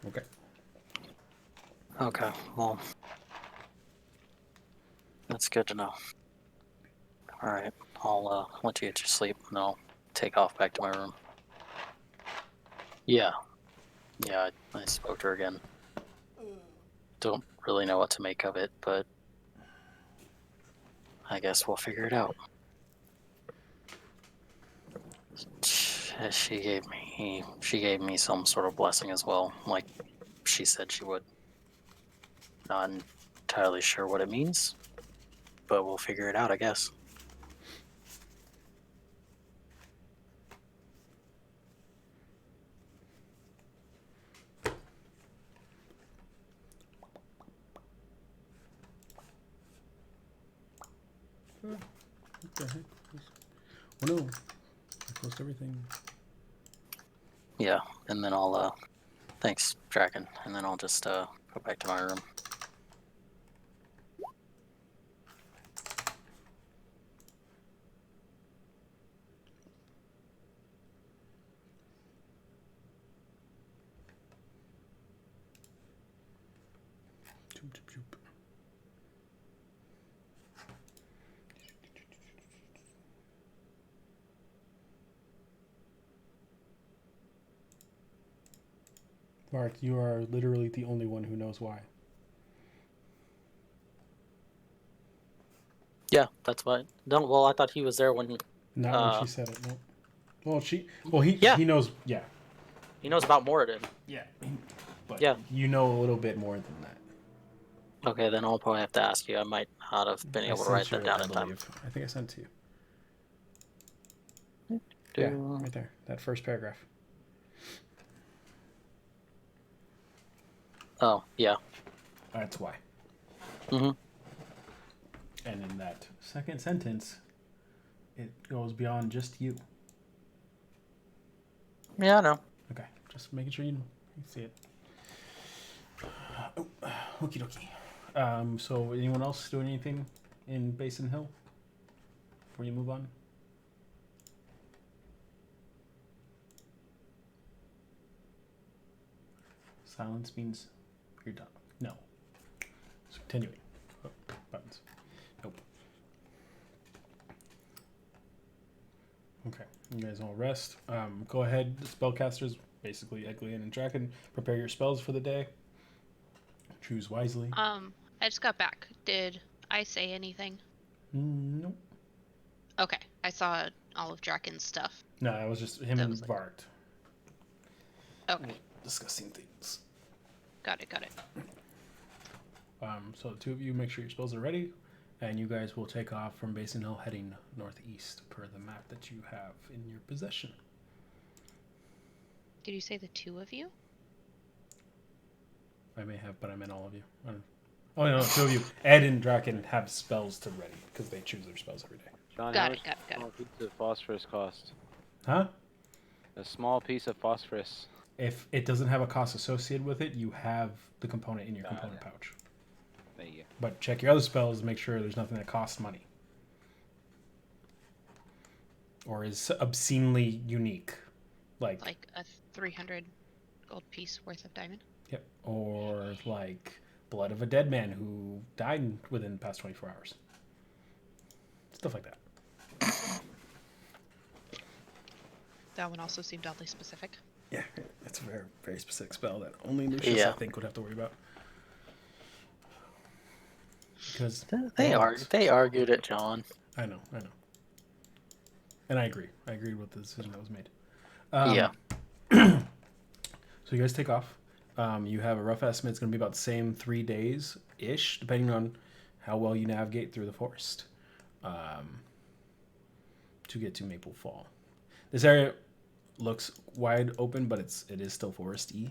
Speaker 3: Okay.
Speaker 1: Okay, well, that's good to know. All right, I'll let you get your sleep, and I'll take off back to my room. Yeah, I spoke to her again. Don't really know what to make of it, but I guess we'll figure it out. She gave me some sort of blessing as well, like she said she would. Not entirely sure what it means, but we'll figure it out, I guess.
Speaker 3: What the heck? Oh no, I closed everything.
Speaker 1: Yeah, and then I'll thanks, Draken, and then I'll just go back to my room.
Speaker 3: Choop, choop, choop. Mark, you are literally the only one who knows why.
Speaker 1: Yeah, that's why. No, well, I thought he was there when.
Speaker 3: Not when she said it. No. Well,
Speaker 1: Yeah.
Speaker 3: he knows. Yeah.
Speaker 1: He knows about Moradin.
Speaker 3: Yeah. But
Speaker 1: Yeah.
Speaker 3: you know a little bit more than that.
Speaker 1: Okay, then I'll probably have to ask you. I might not have been able to write that down in time.
Speaker 3: I think I sent it to you.
Speaker 1: Do...
Speaker 3: Yeah, right there. That first paragraph.
Speaker 1: Oh, yeah.
Speaker 3: That's why.
Speaker 1: Mm-hmm.
Speaker 3: And in that second sentence, it goes beyond just you.
Speaker 1: Yeah, I know.
Speaker 3: Okay, just making sure you see it. Oh, okie dokie. So anyone else doing anything in Basin Hill before you move on? Silence means you're done. No. So continuing. Oh, buttons. Nope. Okay, you guys all rest. Go ahead, spellcasters, basically Eglian and Draken, prepare your spells for the day. Choose wisely.
Speaker 2: I just got back. Did I say anything?
Speaker 3: Nope.
Speaker 2: Okay, I saw all of Draken's stuff.
Speaker 3: No, that was just him
Speaker 2: That
Speaker 3: and
Speaker 2: was like-
Speaker 3: Vart
Speaker 2: Okay,
Speaker 3: discussing things.
Speaker 2: got it.
Speaker 3: So the two of you make sure your spells are ready, and you guys will take off from Basin Hill heading northeast per the map that you have in your possession.
Speaker 2: Did you say the two of you?
Speaker 3: I may have, but I meant all of you. Oh no, two of you. Ed and Draken have spells to ready because they choose their spells every day.
Speaker 9: John,
Speaker 2: Got
Speaker 9: how
Speaker 2: it,
Speaker 9: much
Speaker 2: got it, got
Speaker 9: does a
Speaker 2: it.
Speaker 9: small piece of phosphorus cost?
Speaker 3: Huh?
Speaker 9: A small piece of phosphorus.
Speaker 3: If it doesn't have a cost associated with it, you have the component in your component pouch.
Speaker 9: There you go.
Speaker 3: But check your other spells to make sure there's nothing that costs money. Or is obscenely unique.
Speaker 2: Like a 300 gold piece worth of diamond?
Speaker 3: Yep. Or like blood of a dead man who died within the past 24 hours. Stuff like that.
Speaker 2: That one also seemed oddly specific.
Speaker 3: Yeah, it's a very, very specific spell that only Lucius, I think, would have to worry about. Because
Speaker 1: they argued it, John.
Speaker 3: I know. And I agree. I agreed with the decision that was made.
Speaker 1: Yeah.
Speaker 3: So you guys take off. You have a rough estimate. It's going to be about the same 3 days-ish, depending on how well you navigate through the forest to get to Maple Fall. This area looks wide open, but it is still foresty.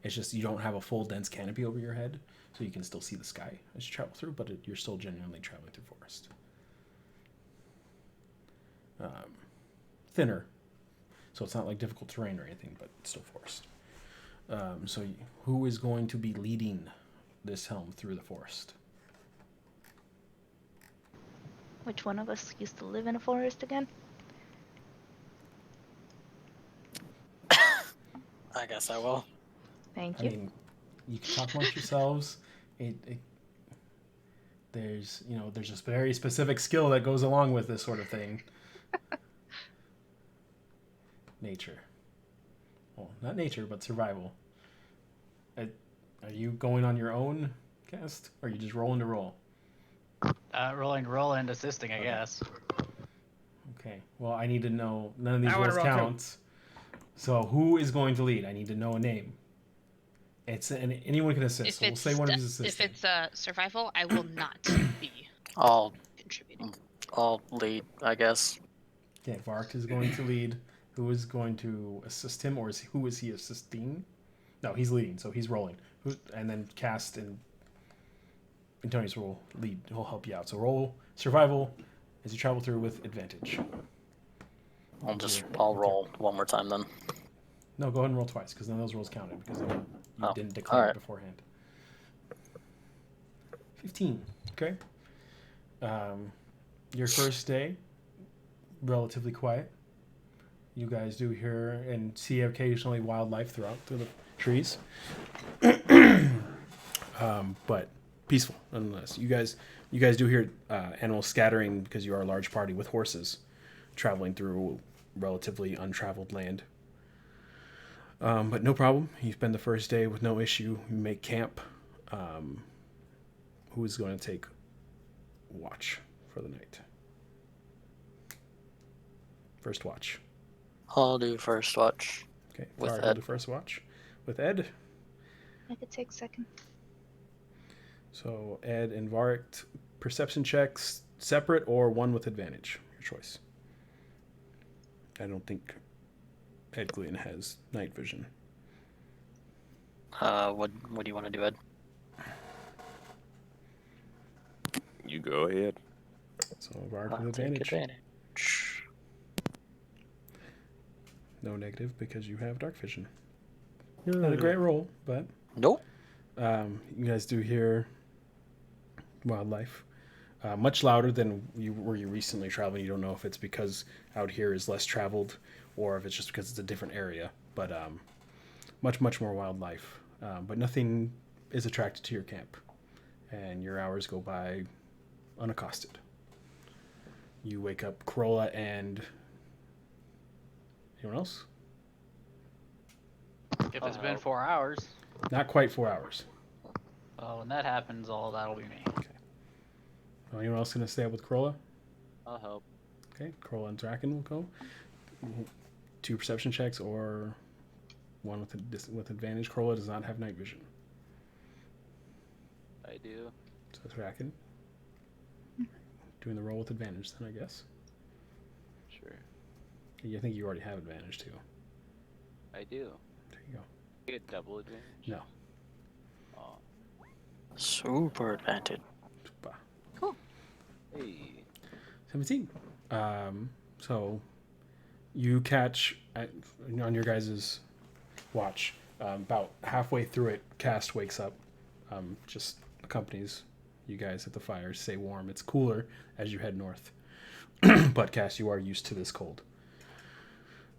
Speaker 3: It's just you don't have a full dense canopy over your head, so you can still see the sky as you travel through, but you're still genuinely traveling through forest. Thinner, so it's not like difficult terrain or anything, but it's still forest. So who is going to be leading this helm through the forest?
Speaker 7: Which one of us used to live in a forest again?
Speaker 1: I guess I will.
Speaker 7: Thank
Speaker 3: I
Speaker 7: you.
Speaker 3: mean, you can talk amongst yourselves. There's there's a very specific skill that goes along with this sort of thing. Nature. Well, not nature, but survival. Are you going on your own, Cast? Or are you just rolling to roll?
Speaker 8: Rolling, assisting, I
Speaker 3: Okay.
Speaker 8: guess.
Speaker 3: Okay. Well, I need to know. None of these
Speaker 6: I wanna
Speaker 3: rolls
Speaker 6: roll too.
Speaker 3: counts. So who is going to lead? I need to know a name. Anyone can assist.
Speaker 2: If
Speaker 3: So we'll say one of you is
Speaker 2: if
Speaker 3: assisting.
Speaker 2: it's survival, I will not be
Speaker 1: I'll
Speaker 2: contributing.
Speaker 1: lead, I guess.
Speaker 3: Okay, Vark is going to lead. Who is going to assist him, or who is he assisting? No, he's leading, so he's rolling. And then Cast and Antonius will lead. He'll help you out. So roll survival as you travel through with advantage.
Speaker 1: I'll roll one more time then.
Speaker 3: No, go ahead and roll twice because none of those rolls counted because you
Speaker 1: Oh,
Speaker 3: didn't declare it
Speaker 1: alright.
Speaker 3: beforehand. 15. Okay. Your first day, relatively quiet. You guys do hear and see occasionally wildlife through the trees, but peaceful nonetheless. You guys do hear animals scattering because you are a large party with horses traveling through relatively untraveled land. But no problem. You spend the first day with no issue. You make camp. Who is going to take watch for the night? First watch.
Speaker 1: I'll do first watch.
Speaker 3: Okay,
Speaker 1: With
Speaker 3: Varg will
Speaker 1: Ed.
Speaker 3: do first watch with Ed.
Speaker 7: I could take second.
Speaker 3: So Ed and Vark, perception checks separate or one with advantage. Your choice. I don't think Ed Glean has night vision.
Speaker 1: What do you want to do, Ed?
Speaker 5: You go ahead.
Speaker 3: So Vark
Speaker 1: I'll
Speaker 3: with
Speaker 1: take
Speaker 3: advantage.
Speaker 1: advantage.
Speaker 3: No negative because you have dark vision. Not a great roll, but
Speaker 1: Nope.
Speaker 3: you guys do hear wildlife. Much louder than you recently traveling. You don't know if it's because out here is less traveled or if it's just because it's a different area. But much more wildlife. But nothing is attracted to your camp. And your hours go by unaccosted. You wake up Corolla and anyone else?
Speaker 8: If it's been 4 hours,
Speaker 3: Not quite 4 hours.
Speaker 8: when that happens, that'll be me.
Speaker 3: Anyone else going to stay up with Corolla?
Speaker 9: I'll help.
Speaker 3: Okay, Corolla and Draken will go. 2 perception checks or one with advantage. Corolla does not have night vision.
Speaker 9: I do.
Speaker 3: So Draken. Doing the roll with advantage then, I guess.
Speaker 9: Sure.
Speaker 3: I think you already have advantage too.
Speaker 9: I do.
Speaker 3: There you go.
Speaker 9: You get double advantage?
Speaker 3: No.
Speaker 9: Oh.
Speaker 1: Super advantage.
Speaker 3: Super.
Speaker 9: Hey.
Speaker 3: 17. So you catch on your guys' watch. About halfway through it, Cast wakes up. Just accompanies you guys at the fire. Stay warm. It's cooler as you head north. But Cast, you are used to this cold.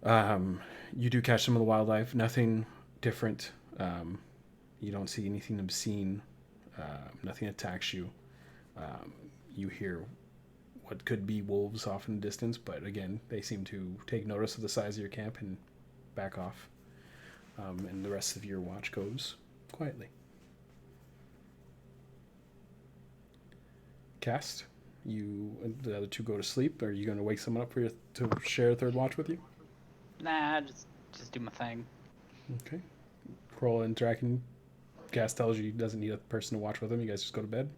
Speaker 3: You do catch some of the wildlife. Nothing different. You don't see anything obscene. Nothing attacks you. You hear what could be wolves off in the distance, but again, they seem to take notice of the size of your camp and back off. And the rest of your watch goes quietly. Cast, the other two go to sleep. Are you going to wake someone up to share a third watch with you?
Speaker 8: Nah, just do my thing.
Speaker 3: Okay. Kroll and Draken. Cast tells you he doesn't need a person to watch with him. You guys just go to bed.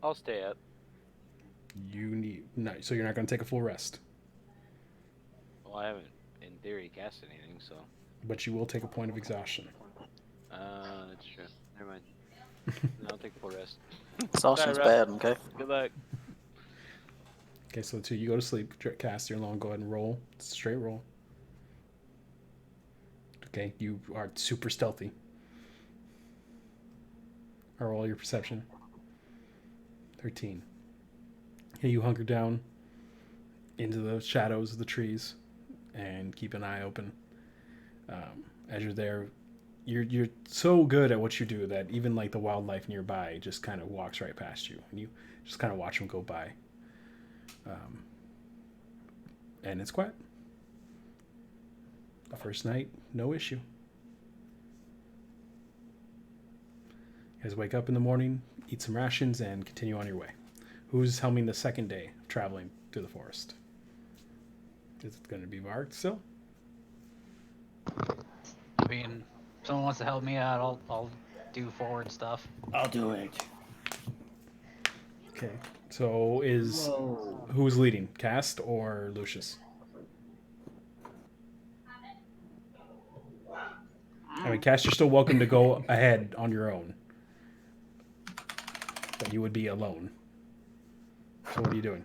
Speaker 9: I'll stay up.
Speaker 3: So you're not going to take a full rest,
Speaker 9: Well, I haven't, in theory, cast anything, so.
Speaker 3: but you will take a point of exhaustion.
Speaker 9: That's true. Never mind. No, I'll take a full rest.
Speaker 1: Exhaustion's
Speaker 9: Bye,
Speaker 1: bad,
Speaker 9: Rob.
Speaker 1: okay?
Speaker 9: Good luck.
Speaker 3: Okay, so the two you go to sleep. Cast, you're alone. Go ahead and roll. Straight roll. Okay, you are super stealthy. Or roll your perception. 13. Okay, you hunker down into the shadows of the trees and keep an eye open. as you're there, you're so good at what you do that even like the wildlife nearby just kind of walks right past you, and you just kind of watch them go by. And it's quiet. The first night, no issue. You guys wake up in the morning, eat some rations, and continue on your way. Who's helming the second day of traveling through the forest? Is it going to be Varg still?
Speaker 8: I mean, if someone wants to help me out, I'll do forward stuff.
Speaker 6: I'll do it.
Speaker 3: Okay. So who's leading, Cast or Lucius? I mean, Cast, you're still welcome to go ahead on your own, but you would be alone. So what are you doing?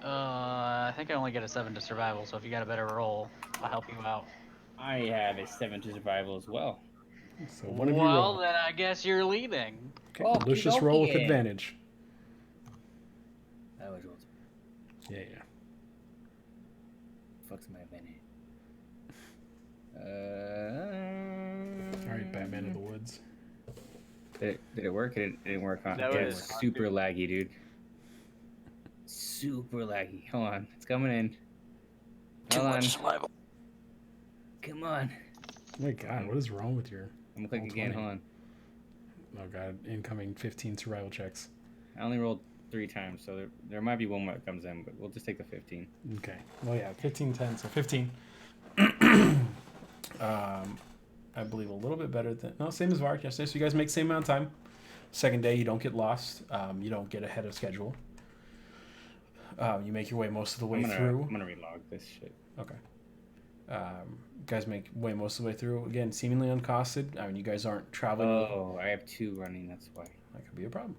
Speaker 8: I think I only get a 7 to survival, so if you got a better roll, I'll help you out.
Speaker 6: I have a 7 to survival as well.
Speaker 3: So one of you
Speaker 8: Well,
Speaker 3: roll.
Speaker 8: then I guess you're leading.
Speaker 3: Okay,
Speaker 6: Oh,
Speaker 3: Lucius, roll with
Speaker 6: okey-dokey.
Speaker 3: advantage.
Speaker 6: I was rolled.
Speaker 3: Yeah.
Speaker 6: Fuck's my advantage?
Speaker 3: All right, Batman of the Woods.
Speaker 6: Did it work? It didn't work on.
Speaker 9: That
Speaker 6: Yeah,
Speaker 9: was-
Speaker 6: it's super laggy, dude. Super laggy. Hold on, it's coming in.
Speaker 1: Too
Speaker 6: Hold on.
Speaker 1: much survival.
Speaker 6: Come on.
Speaker 3: Oh my God, what is wrong with your?
Speaker 6: I'm gonna click
Speaker 3: Roll
Speaker 6: again.
Speaker 3: 20.
Speaker 6: Hold on.
Speaker 3: Oh God, incoming 15 survival checks.
Speaker 6: I only rolled 3 times, so there might be one more that comes in, but we'll just take the 15.
Speaker 3: Okay. Well, yeah, 15, 10, so 15. I believe a little bit better than same as Vark yesterday. So you guys make same amount of time. Second day, you don't get lost. You don't get ahead of schedule. You make your way most of the way through.
Speaker 6: I'm gonna relog this shit.
Speaker 3: Okay. You guys make way most of the way through. Again, seemingly uncosted. I mean, you guys aren't traveling.
Speaker 6: Oh, I have 2 running. That's why.
Speaker 3: That could be a problem.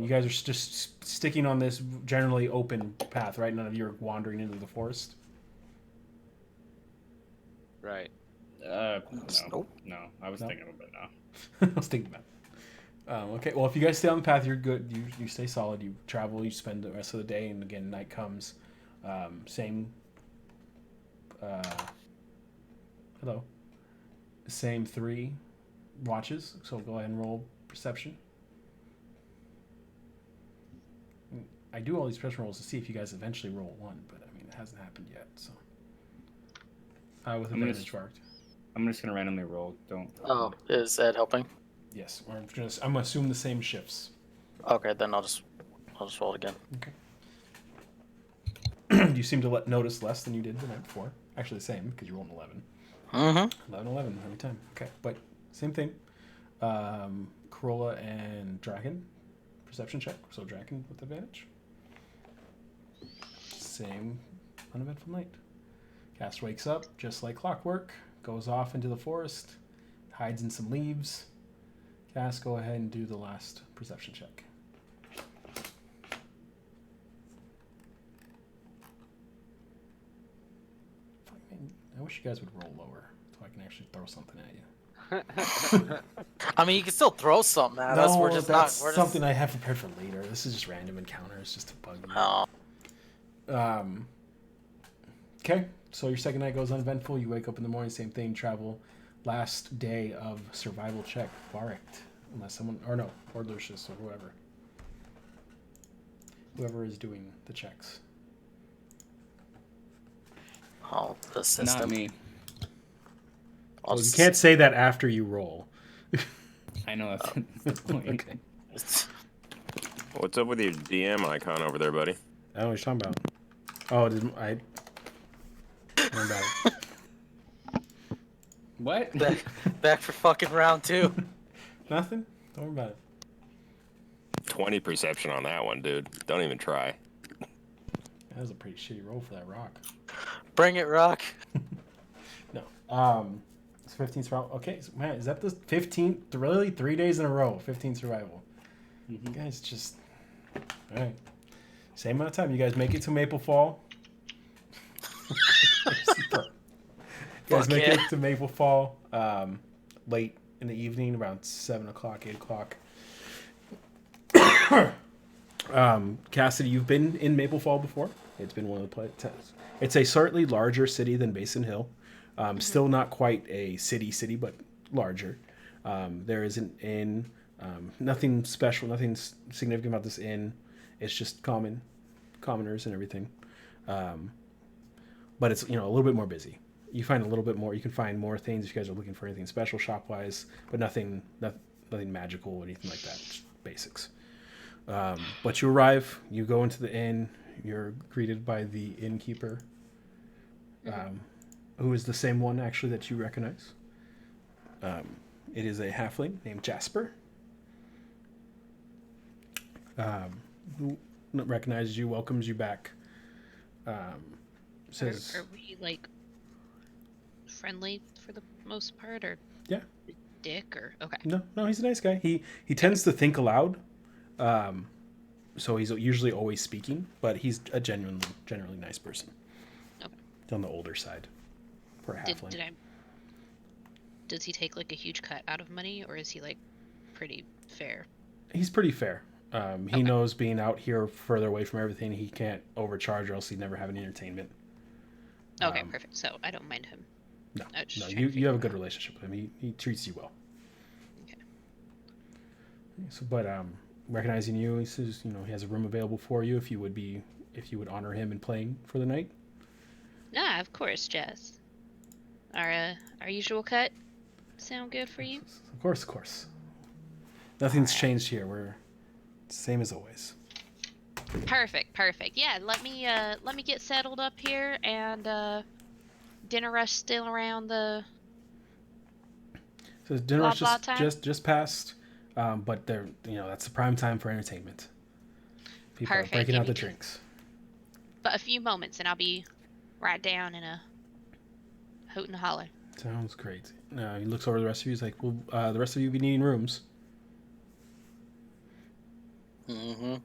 Speaker 3: You guys are just sticking on this generally open path, right? None of you are wandering into the forest.
Speaker 9: Right.
Speaker 6: No.
Speaker 1: Nope.
Speaker 6: No, I was
Speaker 3: No?
Speaker 6: thinking about it now.
Speaker 3: I was thinking about it. Okay, well, if you guys stay on the path, you're good. You stay solid. You travel. You spend the rest of the day, and again, night comes. Same. Hello. Same 3 watches. So go ahead and roll perception. I do all these perception rolls to see if you guys eventually roll 1, but I mean it hasn't happened yet. So. With
Speaker 6: I'm gonna
Speaker 3: advantage marked.
Speaker 6: I'm just gonna randomly roll. Don't.
Speaker 1: Oh, is Ed helping?
Speaker 3: Yes, I'm gonna assume the same shifts.
Speaker 1: Okay, then I'll just roll it again.
Speaker 3: You seem to notice less than you did the night before. Actually, the same because you rolled an 11.
Speaker 1: Mm-hmm.
Speaker 3: 11 every time. Okay, but same thing. Corolla and Draken, perception check. So Draken with advantage. Same uneventful night. Cast wakes up just like clockwork, goes off into the forest, hides in some leaves. Cast, go ahead and do the last perception check. Fuck, man, I wish you guys would roll lower so I can actually throw something at you.
Speaker 1: I mean, you can still throw something at us. We're just
Speaker 3: that's
Speaker 1: not. We're
Speaker 3: something I have prepared for later. This is just random encounters, just to bug you.
Speaker 1: Oh,
Speaker 3: Okay, so your second night goes uneventful. You wake up in the morning, same thing. Travel. Last day of survival check. Varric, unless someone, or no, or Lucius or whoever. Whoever is doing the checks.
Speaker 1: oh, the system.
Speaker 6: Not me.
Speaker 1: I'll
Speaker 3: Well, you
Speaker 1: just-
Speaker 3: can't say that after you roll.
Speaker 6: I know that's the point.
Speaker 3: Okay.
Speaker 5: What's up with your DM icon over there, buddy?
Speaker 3: I don't know what you're talking about. Oh, did I? What about it?
Speaker 6: What?
Speaker 1: Back for fucking round 2.
Speaker 3: Nothing? Don't worry about it.
Speaker 5: 20 perception on that one, dude. Don't even try.
Speaker 3: That was a pretty shitty roll for that rock.
Speaker 1: Bring it, Rock.
Speaker 3: No. It's 15 survival. Okay, so, man, is that the 15th? Really? 3 days in a row, 15 survival. You guys just. Alright. Same amount of time. You guys make it to Maple Fall. You guys
Speaker 1: Fuck
Speaker 3: make
Speaker 1: yeah.
Speaker 3: it to Maple Fall late in the evening, around 7 o'clock, 8 o'clock. Cassidy, you've been in Maple Fall before. It's been one of the places. It's a slightly larger city than Basin Hill. Still not quite a city, but larger. There is an inn. Nothing special, nothing significant about this inn. It's just commoners and everything. But it's, a little bit more busy. You find a little bit more. You can find more things if you guys are looking for anything special shop wise, but nothing magical or anything like that. Just basics. But you arrive. You go into the inn. You're greeted by the innkeeper, who is the same one actually that you recognize. It is a halfling named Jasper. Who recognizes you, welcomes you back. Says,
Speaker 2: are we like friendly for the most part, or
Speaker 3: yeah,
Speaker 2: dick, or okay?
Speaker 3: No, he's a nice guy. He tends to think aloud, so he's usually always speaking, but he's a generally nice person.
Speaker 2: Okay.
Speaker 3: On the older side, for a halfling.
Speaker 2: Does he take like a huge cut out of money, or is he like pretty fair?
Speaker 3: He's pretty fair. He knows being out here further away from everything, he can't overcharge, or else he'd never have any entertainment.
Speaker 2: Okay, perfect. So I don't mind him.
Speaker 3: No, you have a good relationship with him. He treats you well.
Speaker 2: Okay.
Speaker 3: So, but recognizing you, he says, he has a room available for you if you would honor him in playing for the night.
Speaker 2: Ah, of course, Jess. Our usual cut sound good for you?
Speaker 3: Of course. Nothing's changed here. We're same as always.
Speaker 2: Perfect. Yeah, let me get settled up here, and dinner rush still around the.
Speaker 3: So dinner rush
Speaker 2: time?
Speaker 3: just passed, but they're that's the prime time for entertainment. People are breaking out the drinks.
Speaker 2: But a few moments, and I'll be right down in a hoot and holler.
Speaker 3: Sounds great. He looks over the rest of you. He's like, "Well, the rest of you be needing rooms."
Speaker 1: Mm-hmm.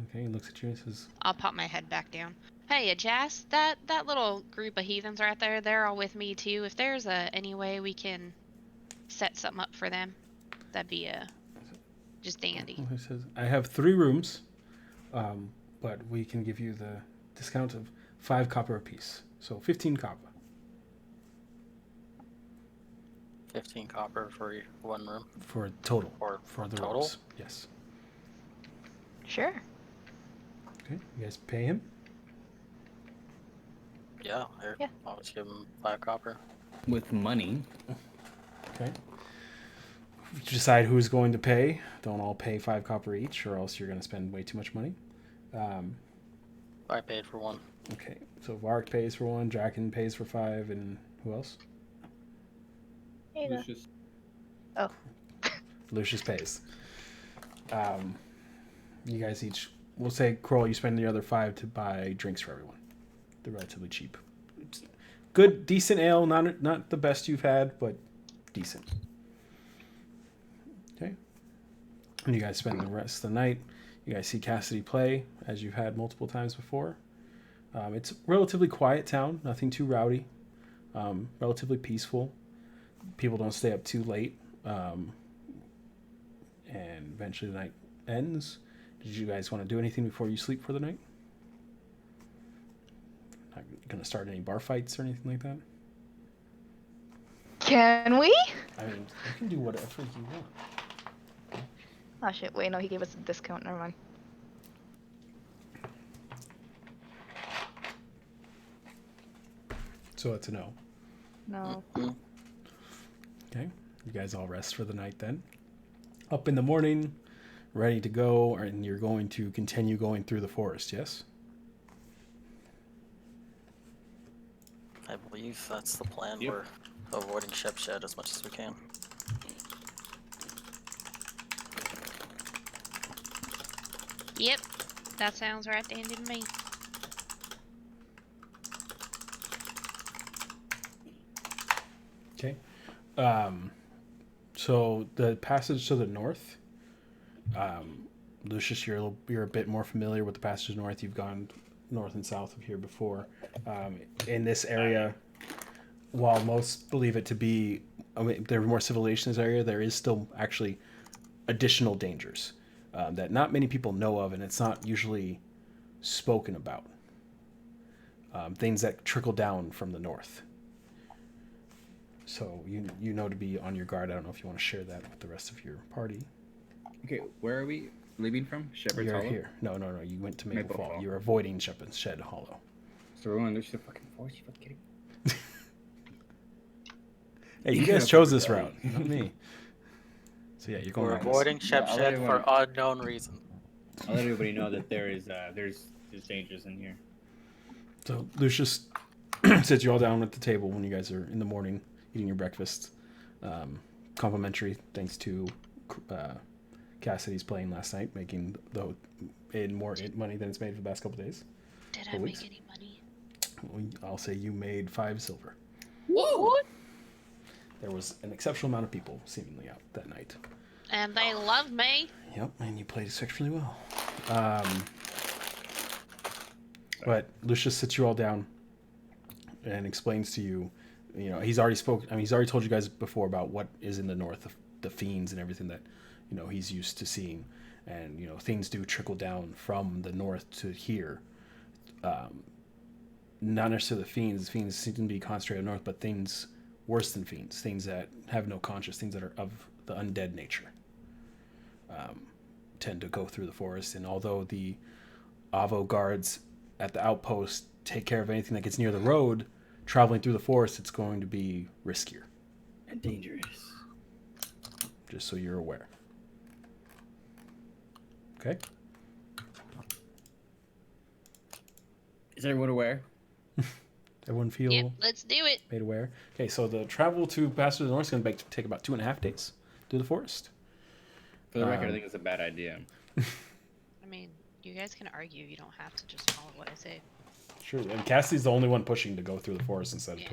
Speaker 3: Okay, he looks at you and says,
Speaker 2: I'll pop my head back down. Hey, Jas, that little group of heathens right there, they're all with me too. If there's any way we can set something up for them, that'd be just dandy.
Speaker 3: He says, "I have 3 rooms, but we can give you the discount of 5 copper apiece, so 15 copper."
Speaker 1: 15 copper for one room?
Speaker 3: For total.
Speaker 1: Or
Speaker 3: for the
Speaker 1: total?
Speaker 3: rooms. Yes.
Speaker 7: Sure.
Speaker 3: Okay, you guys pay him?
Speaker 1: Yeah, here.
Speaker 7: Yeah.
Speaker 1: I'll just give him 5 copper.
Speaker 6: With money.
Speaker 3: Okay. Decide who's going to pay. Don't all pay 5 copper each, or else you're going to spend way too much money.
Speaker 1: I paid for 1.
Speaker 3: Okay, so Vark pays for 1, Draken pays for 5, and who else?
Speaker 7: There you go.
Speaker 6: Lucius.
Speaker 7: Oh.
Speaker 3: Lucius pays. You guys each, we'll say, Kroll, you spend the other 5 to buy drinks for everyone. They're relatively cheap. It's good, decent ale, not the best you've had, but decent. Okay. And you guys spend the rest of the night. You guys see Cassidy play, as you've had multiple times before. It's a relatively quiet town, nothing too rowdy, relatively peaceful. People don't stay up too late, and eventually the night ends. Did you guys want to do anything before you sleep for the night? Not going to start any bar fights or anything like that?
Speaker 7: Can we?
Speaker 3: I mean, you can do whatever you want.
Speaker 7: Oh shit, wait, no, he gave us a discount, never mind.
Speaker 3: So it's a no.
Speaker 7: No.
Speaker 3: Okay. You guys all rest for the night then. Up in the morning, ready to go, and you're going to continue going through the forest, yes?
Speaker 1: I believe that's the plan.
Speaker 6: Yep.
Speaker 1: We're avoiding Shepshed as much as we can.
Speaker 2: Yep, that sounds right dandy to me.
Speaker 3: Okay. So the passage to the north, Lucius, you're a bit more familiar with the passage north. You've gone north and south of here before. In this area, while most believe it to be, there are more civilization in this area, there is still actually additional dangers that not many people know of, and it's not usually spoken about. things that trickle down from the north. So you know to be on your guard. I don't know if you want to share that with the rest of your party.
Speaker 6: Okay, where are we leaving from? Shepherd's
Speaker 3: You're
Speaker 6: Hollow?
Speaker 3: here. No. You went to Maple
Speaker 6: Maple
Speaker 3: Fall.
Speaker 6: Fall.
Speaker 3: You're avoiding Shepherd's Shed Hollow.
Speaker 6: So we're going to the fucking forest? You fucking kidding?
Speaker 3: Hey, you guys chose this route, not me. So yeah, you're going
Speaker 1: We're
Speaker 3: back.
Speaker 1: avoiding
Speaker 6: Yeah, I'll let
Speaker 1: Shepshed for
Speaker 6: everyone-
Speaker 1: unknown reason.
Speaker 6: I'll let everybody know that there's dangers in here.
Speaker 3: So Lucius sits you all down at the table when you guys are in the morning eating your breakfast. Complimentary, thanks to Cassidy's playing last night, making more money than it's made for the past couple days.
Speaker 2: Did I make any money?
Speaker 3: I'll say you made 5 silver.
Speaker 2: What?
Speaker 3: There was an exceptional amount of people seemingly out that night.
Speaker 2: And they love me.
Speaker 3: Yep, and you played exceptionally well. But Lucius sits you all down and explains to you, he's already told you guys before about what is in the north, the fiends and everything that, he's used to seeing. And, things do trickle down from the north to here. Not necessarily the fiends. The fiends seem to be concentrated north, but things worse than fiends, things that have no conscience, things that are of the undead nature, tend to go through the forest. And although the Avo guards at the outpost take care of anything that gets near the road, traveling through the forest, it's going to be riskier
Speaker 6: And dangerous.
Speaker 3: just so you're aware. Okay?
Speaker 6: Is everyone aware?
Speaker 3: Everyone feel
Speaker 2: Yep, let's do it.
Speaker 3: made aware? Okay, so the travel to Pass to the North is going to take about 2.5 days through the forest.
Speaker 6: For the record, I think it's a bad idea.
Speaker 2: I mean, you guys can argue. You don't have to just follow what I say.
Speaker 3: Sure, and Cassie's the only one pushing to go through the forest instead of
Speaker 2: Yeah.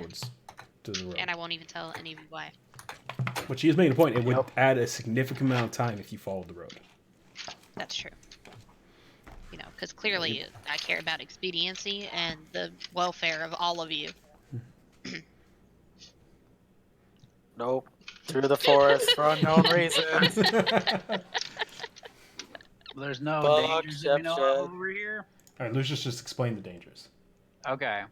Speaker 3: to the road.
Speaker 2: And I won't even tell any of you why.
Speaker 3: But she is making a point. It would add a significant amount of time if you followed the road.
Speaker 2: That's true. Because clearly I care about expediency and the welfare of all of you.
Speaker 1: Nope. Through the forest for unknown reasons.
Speaker 8: There's no
Speaker 1: Fuck
Speaker 8: dangers that we know
Speaker 1: Shepshed.
Speaker 8: of over here.
Speaker 3: All right, Lucius just explain the dangers.
Speaker 8: Okay.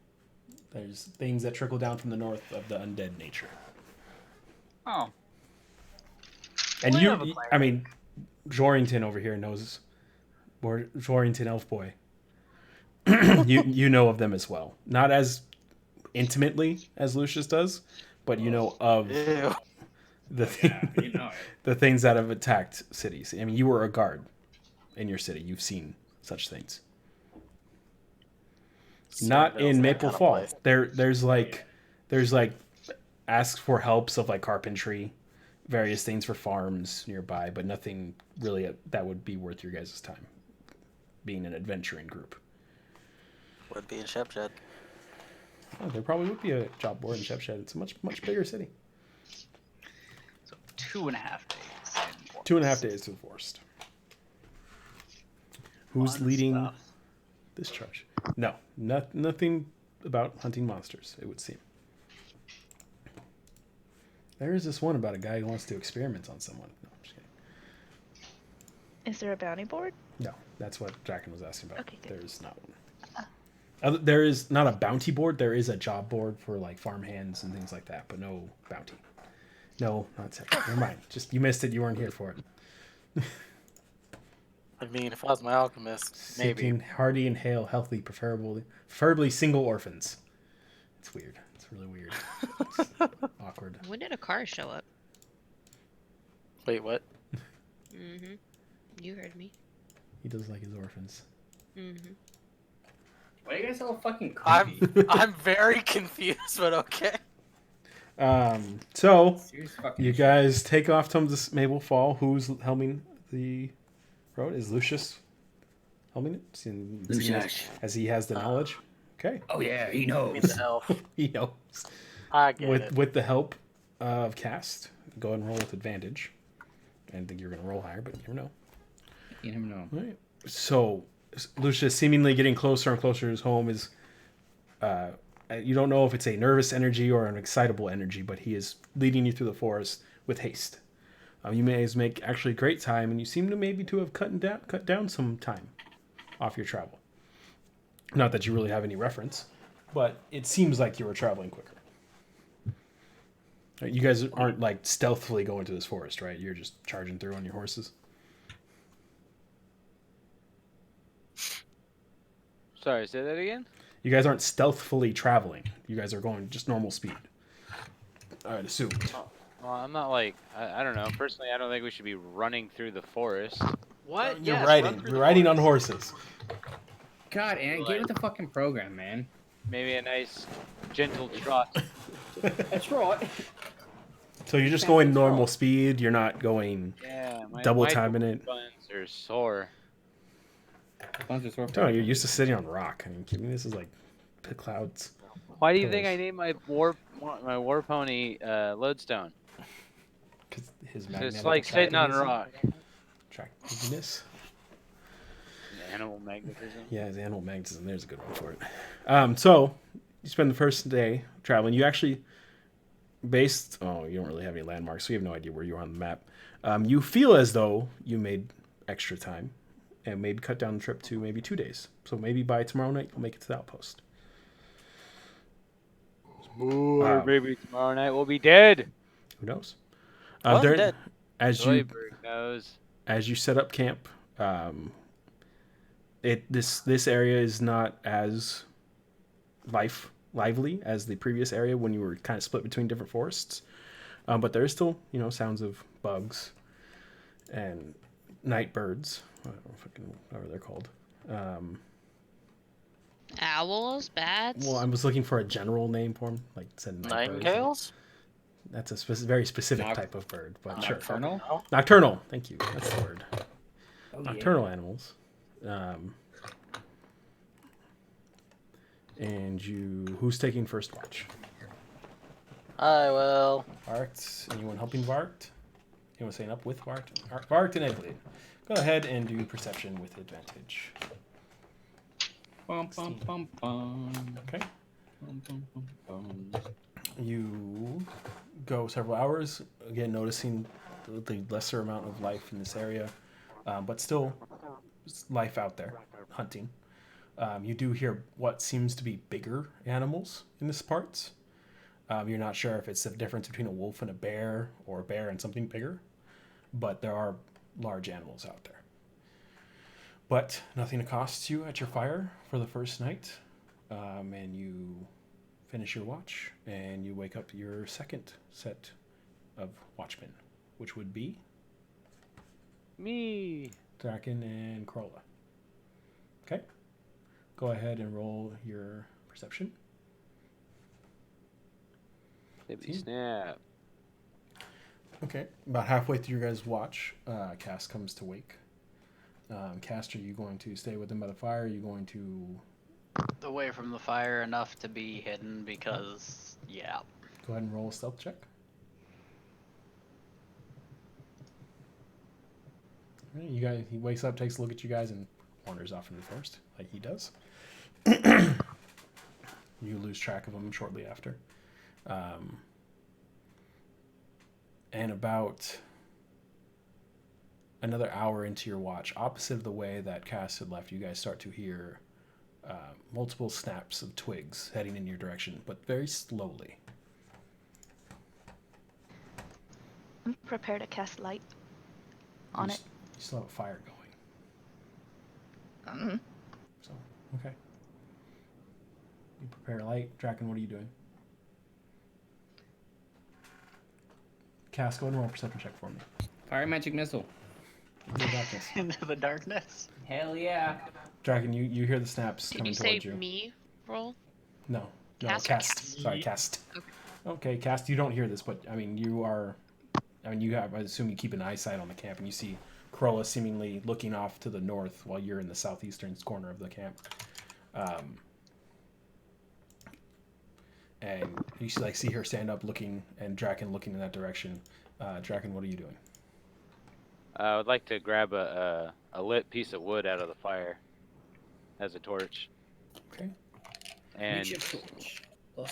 Speaker 3: There's things that trickle down from the north of the undead nature.
Speaker 8: Oh.
Speaker 3: And
Speaker 8: We have a
Speaker 3: I mean, Jorrington over here knows. Jorrington Elf Boy. you know of them as well. Not as intimately as Lucius does, but you know of
Speaker 1: Ew.
Speaker 3: the things that have attacked cities. I mean, you were a guard in your city. You've seen such things. Not in
Speaker 1: Centerville's that
Speaker 3: Maple
Speaker 1: kind of
Speaker 3: Fall.
Speaker 1: place.
Speaker 3: There's like ask for helps of like carpentry, various things for farms nearby, but nothing really that would be worth your guys' time. Being an adventuring group.
Speaker 1: Would be in Shepshed.
Speaker 3: Oh, there probably would be a job board in Shepshed. It's a much bigger city.
Speaker 8: So 2.5 days. in
Speaker 3: 2.5 days to the forest. Who's
Speaker 8: Fun
Speaker 3: leading
Speaker 8: stuff.
Speaker 3: this charge? No, nothing about hunting monsters, it would seem. There is this one about a guy who wants to experiment on someone. No, I'm just kidding.
Speaker 7: Is there a bounty board?
Speaker 3: No, that's what Draken was asking about.
Speaker 7: Okay, good.
Speaker 3: There's not one. There is not a bounty board. There is a job board for like farm hands and things like that, but no bounty. No, not second. Never mind. Just you missed it. You weren't here for it.
Speaker 1: I mean, if I was my alchemist, maybe.
Speaker 3: Seeking hardy and hale, healthy, preferably single orphans. It's weird. It's really weird. It's awkward.
Speaker 2: When did a car show up?
Speaker 1: Wait, what?
Speaker 2: Mm-hmm. You heard me.
Speaker 3: He does like his orphans.
Speaker 2: Mm-hmm.
Speaker 6: Why are you guys all fucking creepy?
Speaker 1: I'm very confused, but okay.
Speaker 3: So
Speaker 6: Serious fucking
Speaker 3: you
Speaker 6: shit.
Speaker 3: guys take off to this Maple Fall. Who's helming the road? Is Lucius helming it?
Speaker 6: Lucius.
Speaker 3: As he has the knowledge. Okay.
Speaker 6: Oh yeah, he
Speaker 1: Be
Speaker 6: knows.
Speaker 1: the elf.
Speaker 3: He knows.
Speaker 1: I get it.
Speaker 3: With the help of Cast, go ahead and roll with advantage. I didn't think you were going to roll higher, but you never know.
Speaker 6: You never know.
Speaker 3: All right. So Lucius seemingly getting closer and closer to his home is you don't know if it's a nervous energy or an excitable energy, but he is leading you through the forest with haste. You may make actually great time, and you seem to maybe to have cut down some time off your travel. Not that you really have any reference, but it seems like you were traveling quicker. You guys aren't like stealthily going to this forest, right? You're just charging through on your horses.
Speaker 9: Sorry, say that again?
Speaker 3: You guys aren't stealthily traveling. You guys are going just normal speed. I'd assume.
Speaker 9: Oh, well, I'm not like, I don't know. Personally, I don't think we should be running through the forest.
Speaker 8: What?
Speaker 3: You're
Speaker 8: Yes,
Speaker 3: riding.
Speaker 8: run through
Speaker 3: You're
Speaker 8: the
Speaker 3: riding on
Speaker 8: forest.
Speaker 3: horses.
Speaker 6: God, Ant, get with the fucking program, man.
Speaker 9: Maybe a nice, gentle trot.
Speaker 6: That's right.
Speaker 3: So you're just going normal speed. You're not going
Speaker 9: Yeah,
Speaker 3: double
Speaker 9: my
Speaker 3: timing it.
Speaker 9: buns are sore.
Speaker 3: No, you're used to sitting on rock. I mean, kidding me? This is like pit clouds.
Speaker 9: Why do you think I
Speaker 3: Pillars.
Speaker 9: named my war pony Lodestone?
Speaker 3: Because his
Speaker 9: It's
Speaker 3: magnetic
Speaker 9: like sitting on a
Speaker 3: attractiveness.
Speaker 9: rock.
Speaker 3: Attractiveness.
Speaker 9: Animal magnetism.
Speaker 3: Yeah, his animal magnetism. There's a good one for it. So you spend the first day traveling. You actually, you don't really have any landmarks, so you have no idea where you are on the map. You feel as though you made extra time and maybe cut down the trip to maybe 2 days. So maybe by tomorrow night you'll make it to the outpost.
Speaker 9: Or maybe tomorrow night we'll be dead.
Speaker 3: Who knows?
Speaker 1: Well, I'm dead.
Speaker 3: As you
Speaker 9: Zoidberg knows.
Speaker 3: as you set up camp, this area is not as lively as the previous area when you were kind of split between different forests. But there is still, sounds of bugs and night birds. I don't know whatever they're called.
Speaker 2: Owls, bats.
Speaker 3: Well, I was looking for a general name for them, like said night birds.
Speaker 1: Nightingales?
Speaker 3: That's a very specific type of bird, but sure.
Speaker 6: Nocturnal?
Speaker 3: Nocturnal. Thank you. That's the word.
Speaker 6: Oh,
Speaker 3: Nocturnal animals. And who's taking first watch?
Speaker 1: I will.
Speaker 3: Vart. Anyone helping Vart? Anyone staying up with Vart? Vart and Edley. Go ahead and do perception with advantage.
Speaker 6: Bum, bum, bum, bum.
Speaker 3: Okay.
Speaker 6: Bum, bum, bum, bum.
Speaker 3: You go several hours, again noticing the lesser amount of life in this area, but still life out there, hunting. You do hear what seems to be bigger animals in this parts. You're not sure if it's the difference between a wolf and a bear, or a bear and something bigger, but there are large animals out there. But nothing accosts you at your fire for the first night, and you finish your watch, and you wake up your second set of watchmen, which would be
Speaker 9: Me.
Speaker 3: Draken and Corolla. Okay. Go ahead and roll your perception.
Speaker 9: Baby snap.
Speaker 3: Okay. About halfway through your guys' watch, Cass comes to wake. Cass, are you going to stay with them by the fire? Are you going to
Speaker 8: Away from the fire enough to be hidden because, yeah.
Speaker 3: go ahead and roll a stealth check? All right, he wakes up, takes a look at you guys, and wanders off into the forest, like he does. You lose track of him shortly after. And about another hour into your watch, opposite of the way that Cass had left, you guys start to hear multiple snaps of twigs heading in your direction, but very slowly.
Speaker 7: I'm prepared to cast light on it.
Speaker 3: You still have a fire going.
Speaker 7: Mm-hmm.
Speaker 3: So, okay. You prepare light. Draken, what are you doing? Cass, go ahead and roll a perception check for me.
Speaker 6: Fire magic missile.
Speaker 3: Into the darkness.
Speaker 8: Into the darkness.
Speaker 6: Hell yeah.
Speaker 3: Draken, you hear the snaps
Speaker 2: Did
Speaker 3: coming
Speaker 2: you say
Speaker 3: towards you.
Speaker 2: me roll?
Speaker 3: No,
Speaker 2: Cast or
Speaker 3: cast.
Speaker 2: cast?
Speaker 3: Sorry, cast.
Speaker 2: Okay.
Speaker 3: Okay, cast. You don't hear this, but I mean, you have. I assume you keep an eyesight on the camp, and you see Corolla seemingly looking off to the north while you're in the southeastern corner of the camp. And you see her stand up, looking, and Draken looking in that direction. Draken, what are you doing?
Speaker 9: I would like to grab a lit piece of wood out of the fire as a torch.
Speaker 3: Okay.
Speaker 9: And
Speaker 6: torch.
Speaker 9: I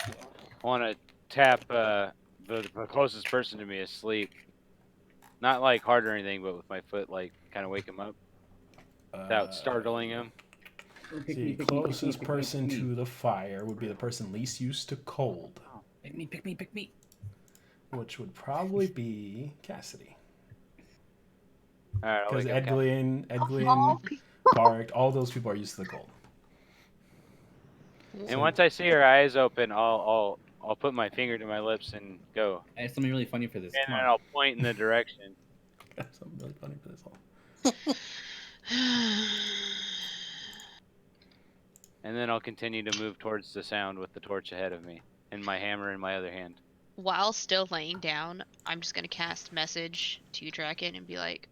Speaker 9: want to tap the closest person to me asleep. Not like hard or anything, but with my foot, like kind of wake him up without startling him.
Speaker 3: The closest person to the fire would be the person least used to cold,
Speaker 6: Pick me, pick me, pick me.
Speaker 3: which would probably be Cassidy.
Speaker 9: All right, I'll
Speaker 3: Because
Speaker 9: wake up.
Speaker 3: Edglin, Bart, all those people are used to the cold.
Speaker 9: And once I see her eyes open, I'll put my finger to my lips and go.
Speaker 6: I have something really funny for this.
Speaker 9: And
Speaker 6: Come
Speaker 9: then
Speaker 6: on.
Speaker 9: I'll point in the direction.
Speaker 3: Got something really funny for this all.
Speaker 9: And then I'll continue to move towards the sound with the torch ahead of me and my hammer in my other hand.
Speaker 2: While still laying down, I'm just gonna cast message to Draken and be like,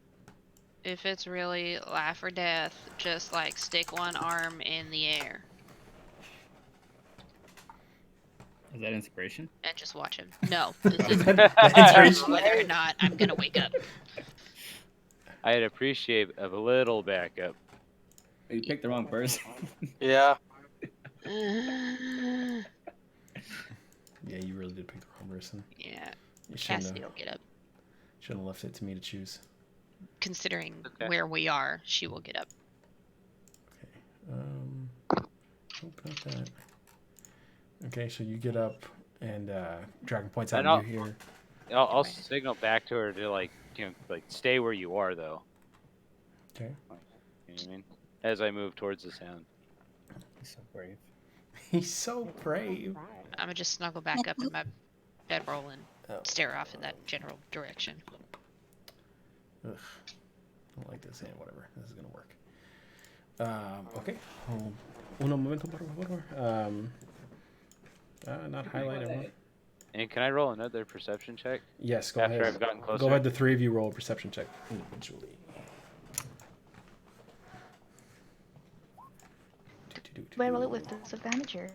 Speaker 2: if it's really life or death, just like stick one arm in the air
Speaker 6: Is that inspiration?
Speaker 2: and just watch him. No, this is
Speaker 3: Inspiration?
Speaker 2: whether or not I'm gonna wake up.
Speaker 9: I'd appreciate a little backup.
Speaker 6: Oh, you picked the wrong person.
Speaker 1: Yeah.
Speaker 3: Yeah, you really did pick the wrong person.
Speaker 2: Yeah,
Speaker 3: You shouldn't
Speaker 2: Cassidy will
Speaker 3: have,
Speaker 2: get up.
Speaker 3: shouldn't have left it to me to choose.
Speaker 2: Considering
Speaker 9: Okay.
Speaker 2: where we are, she will get up.
Speaker 3: Oh, got that. Okay, so you get up, and Dragon points out,
Speaker 9: And
Speaker 3: and you hear.
Speaker 9: I'll signal back to her to like stay where you are though.
Speaker 3: Okay.
Speaker 9: You know what I mean? As I move towards the sound.
Speaker 6: He's so brave.
Speaker 3: He's so brave.
Speaker 2: I'm gonna just snuggle back up in my bedroll and
Speaker 3: Oh.
Speaker 2: stare off in that general direction.
Speaker 3: Ugh. I don't like this. And whatever. This is gonna work. Okay. Uno momento, por favor. Not highlight. I want.
Speaker 9: And can I roll another perception check?
Speaker 3: Yes, go
Speaker 9: After
Speaker 3: ahead.
Speaker 9: I've gotten closer?
Speaker 3: Go ahead. The three of you roll a perception check individually.
Speaker 7: Do I roll it with disadvantage or?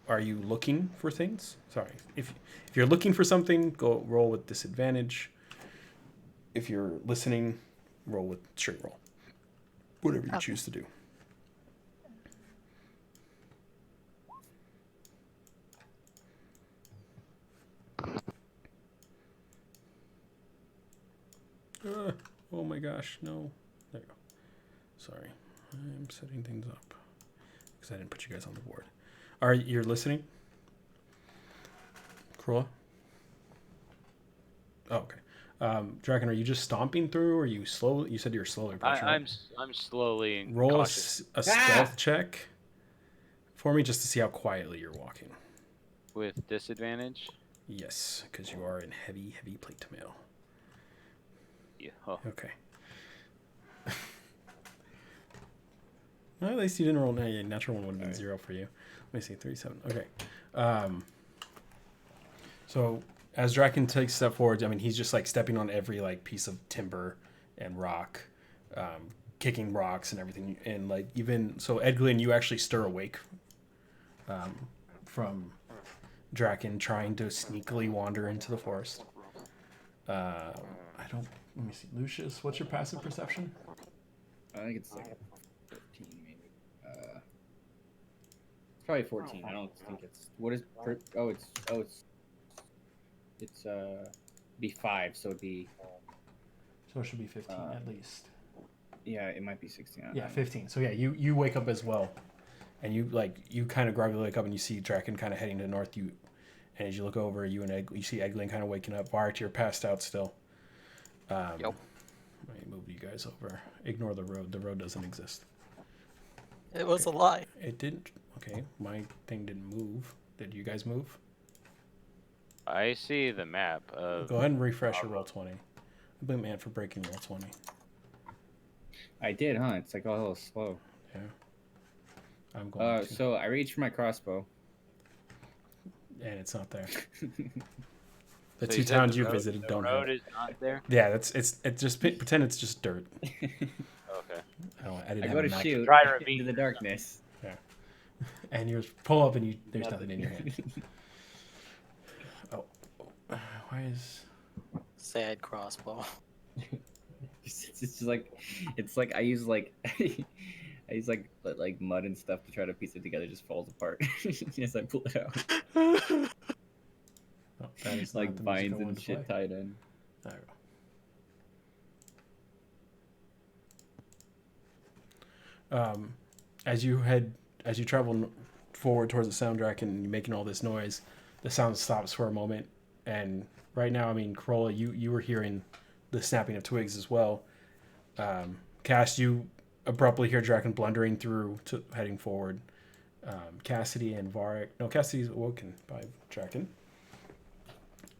Speaker 3: Are you looking for things? Sorry. If you're looking for something, go roll with disadvantage. If you're listening, roll with straight roll. Whatever you choose to do. Oh my gosh, no. There you go. Sorry. I'm setting things up. Because I didn't put you guys on the board. Alright, you're listening? Cruella? Oh, okay. Dragon, are you just stomping through, or are you slow? You said you're slowly approaching.
Speaker 9: I'm slowly and
Speaker 3: roll
Speaker 9: cautious.
Speaker 3: a stealth check for me, just to see how quietly you're walking.
Speaker 9: With disadvantage?
Speaker 3: Yes, because you are in heavy plate mail.
Speaker 9: Yeah. Oh.
Speaker 3: Okay. Well, at least you didn't roll. No, yeah, natural one would have been 0 for you. Let me see, 3, 7. Okay. So as Draken takes a step forward, I mean, he's just like stepping on every like piece of timber and rock, kicking rocks and everything, and like even so, Edglin, you actually stir awake from Draken trying to sneakily wander into the forest. I don't. Let me see, Lucius, what's your passive perception?
Speaker 6: I think it's like 15, maybe. It's probably 14. I don't think it's. What is? It's be 5, so it'd be.
Speaker 3: So it should be 15 at least.
Speaker 6: Yeah, it might be 16.
Speaker 3: Yeah, 15. So yeah, you wake up as well, and you kind of groggily wake up and you see Draken kind of heading to the north. And as you look over, you see Egglin kind of waking up. Bart, you're passed out still.
Speaker 1: Yep.
Speaker 3: Let me move you guys over. Ignore the road. The road doesn't exist.
Speaker 1: It was a lie.
Speaker 3: It didn't. Okay, my thing didn't move. Did you guys move?
Speaker 9: I see the map of.
Speaker 3: Go ahead and refresh your roll 20. I blame Ant for breaking roll 20.
Speaker 6: I did, huh? It's like a little slow.
Speaker 3: Yeah. I'm going to.
Speaker 6: So I reached for my crossbow.
Speaker 3: And it's not there. The
Speaker 9: So
Speaker 3: two
Speaker 9: you said
Speaker 3: towns
Speaker 9: the
Speaker 3: you
Speaker 9: road-
Speaker 3: visited
Speaker 9: the
Speaker 3: don't
Speaker 9: road
Speaker 3: have.
Speaker 9: is not there.
Speaker 3: Yeah, it's just pretend it's just dirt.
Speaker 9: Okay.
Speaker 3: I didn't
Speaker 6: I
Speaker 3: have
Speaker 6: go
Speaker 3: a
Speaker 6: to
Speaker 3: map.
Speaker 6: shoot
Speaker 9: Dry ravine.
Speaker 6: into the darkness.
Speaker 3: Yeah. And you pull up and there's nothing in your hand. Oh, why is?
Speaker 1: Sad crossbow.
Speaker 6: It's just like, it's like I use like mud and stuff to try to piece it together. It just falls apart as I pull it out.
Speaker 3: Oh, that is
Speaker 6: Like
Speaker 3: not the music I
Speaker 6: vines and
Speaker 3: wanted to
Speaker 6: shit
Speaker 3: play.
Speaker 6: tied in.
Speaker 3: There we go. As you travel forward towards the sound dragon and you're making all this noise, the sound stops for a moment. And right now, I mean, Corolla, you were hearing the snapping of twigs as well. Cass, you abruptly hear Draken blundering through to heading forward. Cassidy and Varric. No, Cassidy's awoken by Draken.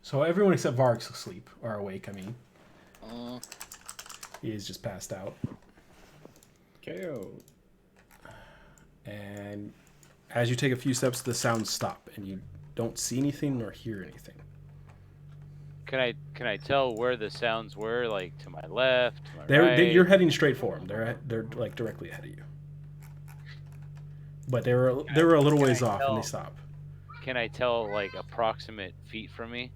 Speaker 3: So everyone except Varric's asleep or awake. I mean, he is just passed out.
Speaker 6: KO.
Speaker 3: And as you take a few steps, the sounds stop, and you don't see anything nor hear anything.
Speaker 9: Can I tell where the sounds were? Like to my left, to my right?
Speaker 3: You're heading straight for them. They're like directly ahead of you. But they were a little ways off, and they stop.
Speaker 9: Can I tell like approximate feet from me?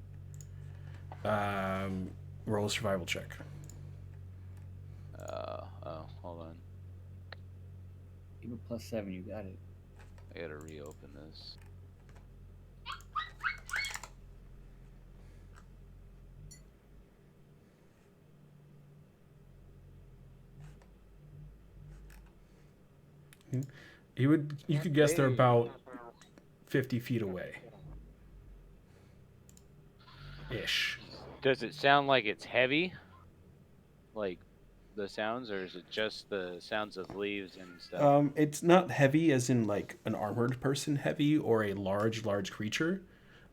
Speaker 3: Roll a survival check.
Speaker 9: Hold on.
Speaker 6: Give a +7, you got it.
Speaker 9: I gotta reopen this.
Speaker 3: You could guess they're about 50 feet away. Ish.
Speaker 9: Does it sound like it's heavy? Like the sounds, or is it just the sounds of leaves and stuff?
Speaker 3: It's not heavy as in like an armored person heavy or a large creature.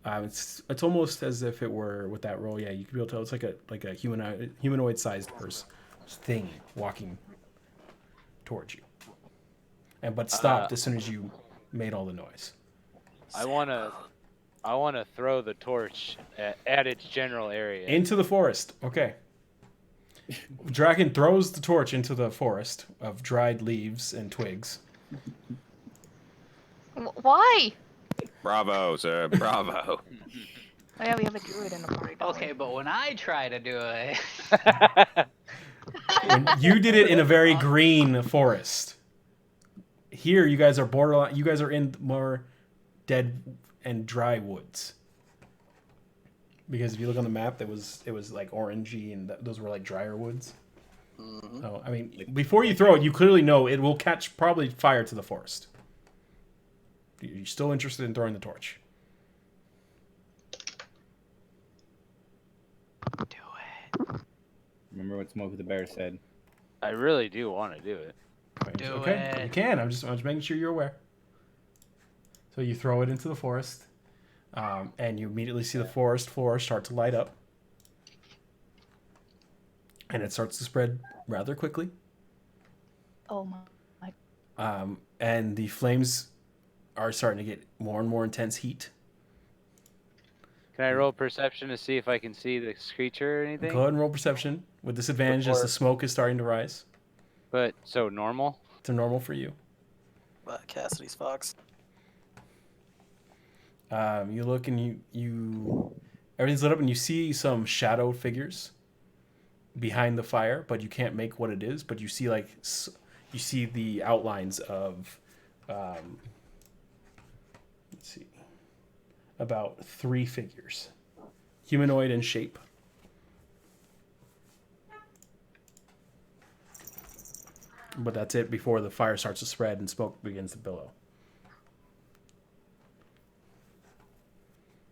Speaker 3: It's almost as if it were with that roll. Yeah, you could be able to tell it's like a humanoid sized person thing walking towards you. But stopped as soon as you made all the noise.
Speaker 9: I wanna throw the torch at its general area.
Speaker 3: Into the forest. Okay. Draken throws the torch into the forest of dried leaves and twigs.
Speaker 7: Why?
Speaker 5: Bravo, sir. Bravo.
Speaker 7: Oh yeah, we have a druid in the party.
Speaker 8: Okay, but when I try to do it,
Speaker 3: When you did it in a very green forest. Here, you guys are borderline. You guys are in more dead and dry woods. Because if you look on the map, it was like orangey, and those were like drier woods.
Speaker 1: Mm-hmm.
Speaker 3: So I mean, before you throw it, you clearly know it will catch probably fire to the forest. You're still interested in throwing the torch?
Speaker 7: Do it.
Speaker 6: Remember what Smokey the Bear said.
Speaker 9: I really do want to do it.
Speaker 8: Do
Speaker 3: okay,
Speaker 8: it.
Speaker 3: you can. I'm just making sure you're aware. So you throw it into the forest, and you immediately see the forest floor start to light up, and it starts to spread rather quickly.
Speaker 7: Oh my.
Speaker 3: And the flames are starting to get more and more intense heat.
Speaker 9: Can I roll perception to see if I can see the creature or anything?
Speaker 3: Go ahead and roll perception with disadvantage as the smoke is starting to rise.
Speaker 9: But so normal.
Speaker 3: It's a normal for you.
Speaker 1: Cassidy's fox.
Speaker 3: You look and you everything's lit up, and you see some shadow figures behind the fire, but you can't make what it is. But you see you see the outlines of let's see, about 3 figures, humanoid in shape. But that's it before the fire starts to spread and smoke begins to billow.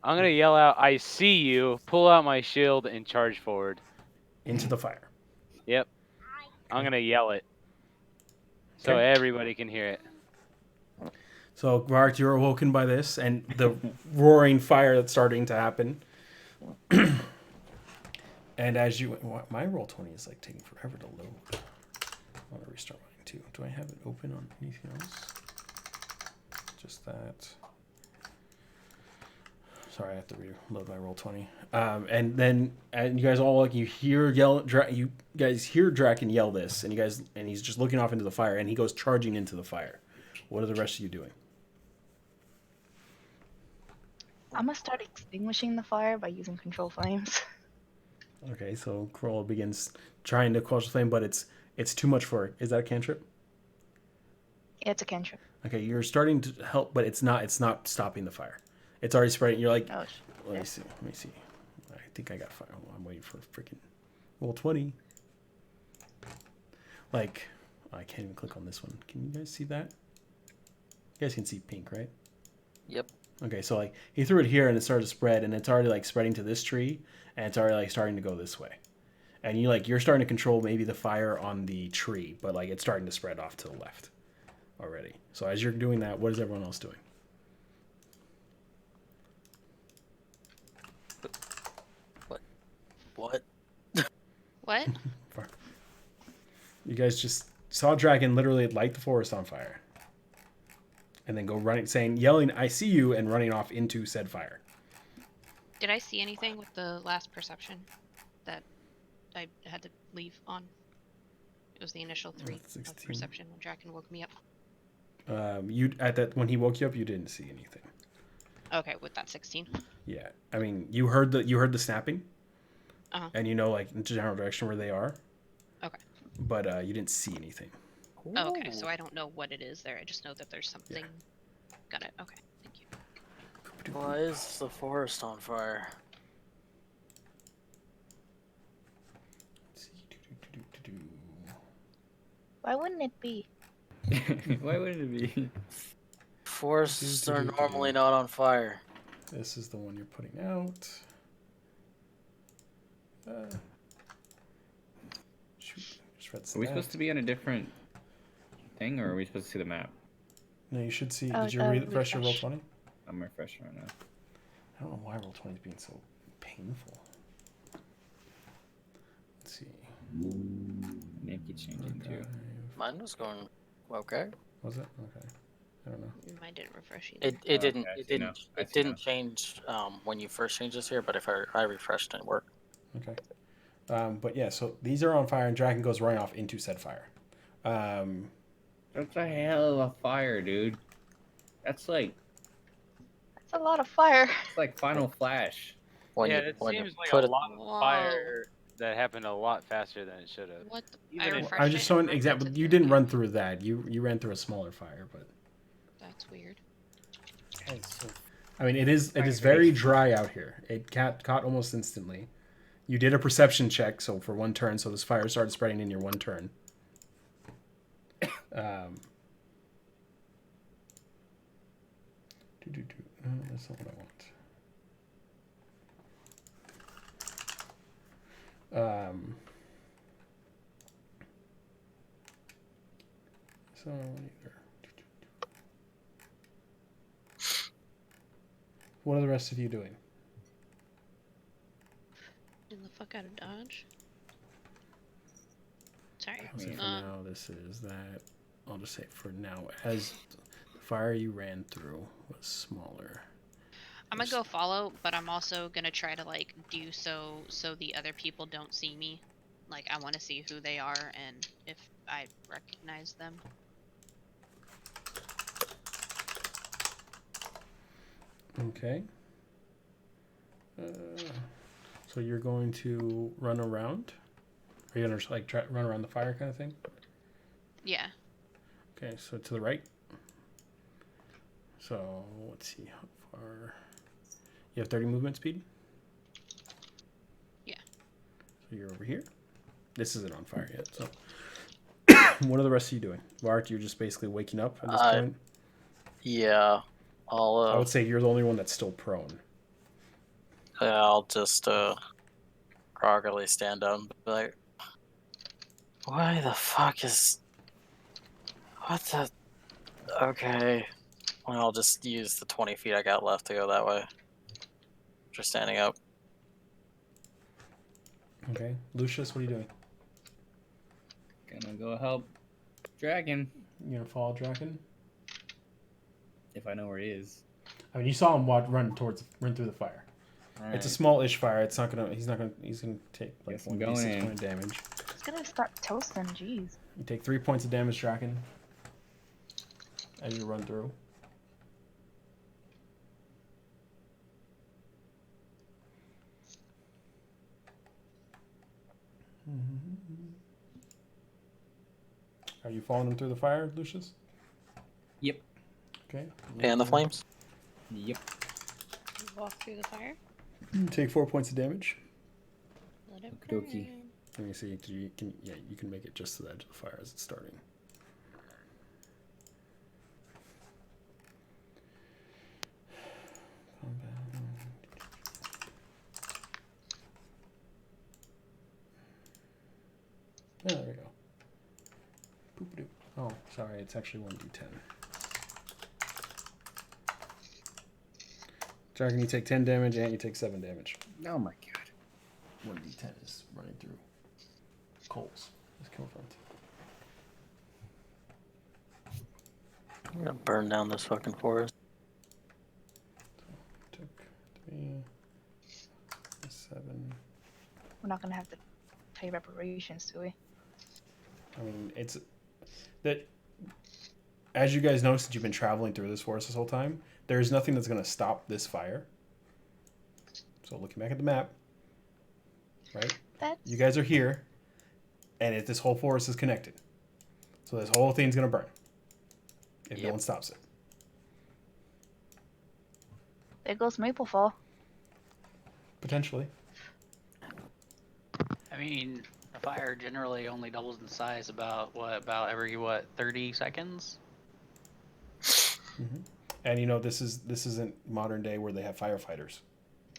Speaker 9: I'm gonna yell out, "I see you!" Pull out my shield and charge forward.
Speaker 3: Into the fire.
Speaker 9: Yep. I'm gonna yell it so
Speaker 3: Okay.
Speaker 9: everybody can hear it.
Speaker 3: So, Mark, you're awoken by this and the roaring fire that's starting to happen. And as you... My Roll20 is like taking forever to load. I want to restart mine too. Do I have it open on anything else? Just that. Sorry, I have to reload my Roll20. And you guys all you hear you guys hear Draken yell this, and he's just looking off into the fire, and he goes charging into the fire. What are the rest of you doing?
Speaker 7: I'm gonna start extinguishing the fire by using control flames.
Speaker 3: Okay, so Kroll begins trying to quench the flame, but it's too much for it. Is that a cantrip?
Speaker 7: Yeah, it's a cantrip.
Speaker 3: Okay, you're starting to help, but it's not stopping the fire. It's already spreading. You're like,
Speaker 7: Oh,
Speaker 3: let me see. I think I got fire. Hold on, I'm waiting for freaking Roll20. Like I can't even click on this one. Can you guys see that? You guys can see pink, right?
Speaker 1: Yep.
Speaker 3: Okay, so like he threw it here and it started to spread, and it's already like spreading to this tree, and it's already like starting to go this way. And you're starting to control maybe the fire on the tree, but like it's starting to spread off to the left already. So as you're doing that, what is everyone else doing?
Speaker 1: What?
Speaker 2: What?
Speaker 3: You guys just saw a dragon literally light the forest on fire. And then go running, yelling, "I see you," and running off into said fire.
Speaker 2: Did I see anything with the last perception that I had to leave on? It was the initial 3 of
Speaker 3: 16.
Speaker 2: perception when Draken woke me up.
Speaker 3: When he woke you up, you didn't see anything.
Speaker 2: Okay, with that 16.
Speaker 3: Yeah, I mean, you heard the snapping,
Speaker 2: Uh-huh.
Speaker 3: and like in general direction where they are.
Speaker 2: Okay.
Speaker 3: But you didn't see anything.
Speaker 2: Oh, okay, so I don't know what it is there. I just know that there's something. Got it. Okay, thank you.
Speaker 1: Why is the forest on fire?
Speaker 7: Why wouldn't it be?
Speaker 6: Why wouldn't it be?
Speaker 1: Forests are normally not on fire.
Speaker 3: This is the one you're putting out. Shoot, just read
Speaker 6: Are we supposed to be on a different thing, or are we supposed to see the map?
Speaker 3: No, you should see.
Speaker 7: Oh,
Speaker 3: Did you refresh your
Speaker 7: refresh.
Speaker 3: Roll20?
Speaker 6: I'm refreshing right now.
Speaker 3: I don't know why Roll20 is being so painful. Let's see.
Speaker 6: Name keeps changing too.
Speaker 1: Mine was going okay.
Speaker 3: Was it? Okay. I don't know.
Speaker 2: Mine didn't refresh either.
Speaker 1: It didn't.
Speaker 6: okay, I
Speaker 1: It
Speaker 6: see
Speaker 1: didn't.
Speaker 6: now. I
Speaker 1: It
Speaker 6: see
Speaker 1: didn't change when you first changed this here. But if I refreshed, it worked.
Speaker 3: Okay. But yeah, so these are on fire, and Draken goes running off into said fire.
Speaker 6: That's a hell of a fire, dude. That's like
Speaker 7: That's a lot of fire.
Speaker 6: it's like Final Flash.
Speaker 1: When
Speaker 9: Yeah,
Speaker 1: you,
Speaker 9: it
Speaker 1: when you
Speaker 9: seems like
Speaker 1: put
Speaker 9: a
Speaker 1: it,
Speaker 9: lot of
Speaker 2: Whoa.
Speaker 9: fire that happened a lot faster than it should have.
Speaker 2: What?
Speaker 9: Even
Speaker 2: I
Speaker 9: if-
Speaker 2: refreshed
Speaker 3: I'm just
Speaker 2: it
Speaker 3: showing
Speaker 2: and mine
Speaker 3: example.
Speaker 2: went to
Speaker 3: You didn't
Speaker 2: 30.
Speaker 3: run through that. You ran through a smaller fire, but
Speaker 2: That's weird.
Speaker 3: I mean, it is very dry out here. It caught almost instantly. You did a perception check, so for one turn, so this fire started spreading in your one turn. No, that's not what I want. So either. What are the rest of you doing?
Speaker 2: In the fuck out of Dodge. Sorry.
Speaker 3: I'll say for now, this is that. I'll just say for now, as the fire you ran through was smaller.
Speaker 2: I'm gonna go follow, but I'm also gonna try to like do so the other people don't see me. Like I want to see who they are and if I recognize them.
Speaker 3: Okay. So you're going to run around? Are you gonna just, like run around the fire kind of thing?
Speaker 2: Yeah.
Speaker 3: Okay, so to the right. So let's see how far. You have 30 movement speed?
Speaker 2: Yeah.
Speaker 3: So you're over here. This isn't on fire yet. So what are the rest of you doing? Bart, you're just basically waking up at this point?
Speaker 1: Yeah,
Speaker 3: I would say you're the only one that's still prone.
Speaker 1: I'll just groggily stand up and be like, why the fuck is... What the... Okay. Well, I'll just use the 20 feet I got left to go that way. Just standing up.
Speaker 3: Okay. Lucius, what are you doing?
Speaker 6: Gonna go help Dragon.
Speaker 3: You gonna follow Draken?
Speaker 6: If I know where he is.
Speaker 3: I mean, you saw him run through the fire. It's a small-ish fire. He's gonna take like
Speaker 6: Guess I'm
Speaker 3: 1d6
Speaker 6: going
Speaker 3: point of damage.
Speaker 7: It's gonna start toasting, jeez.
Speaker 3: You take 3 points of damage, Draken, as you run through. Are you following him through the fire, Lucius?
Speaker 6: Yep.
Speaker 3: Okay.
Speaker 1: And the flames?
Speaker 6: Yep.
Speaker 2: Walk through the fire.
Speaker 3: Take 4 points of damage.
Speaker 2: Let it
Speaker 6: Okey-dokey.
Speaker 2: burn.
Speaker 3: Let me see. You can make it just to the edge of the fire as it's starting. Yeah, there we go. Boop-a-doop. Oh, sorry, it's actually 1d10. Dragon, you take 10 damage, and you take 7 damage.
Speaker 6: Oh my god.
Speaker 3: 1d10 is running through Cole's. His kill front.
Speaker 1: I'm gonna burn down this fucking forest.
Speaker 3: Took 3, 7.
Speaker 7: We're not gonna have to pay reparations, do we?
Speaker 3: I mean, it's that as you guys noticed that you've been traveling through this forest this whole time, there's nothing that's going to stop this fire. So looking back at the map, right? You guys are here, and this whole forest is connected. So this whole thing's going to burn if no one stops it.
Speaker 7: There goes Maple Fall.
Speaker 3: Potentially.
Speaker 8: I mean, a fire generally only doubles in size about every 30 seconds.
Speaker 3: Mm-hmm. And you know this isn't modern day where they have firefighters.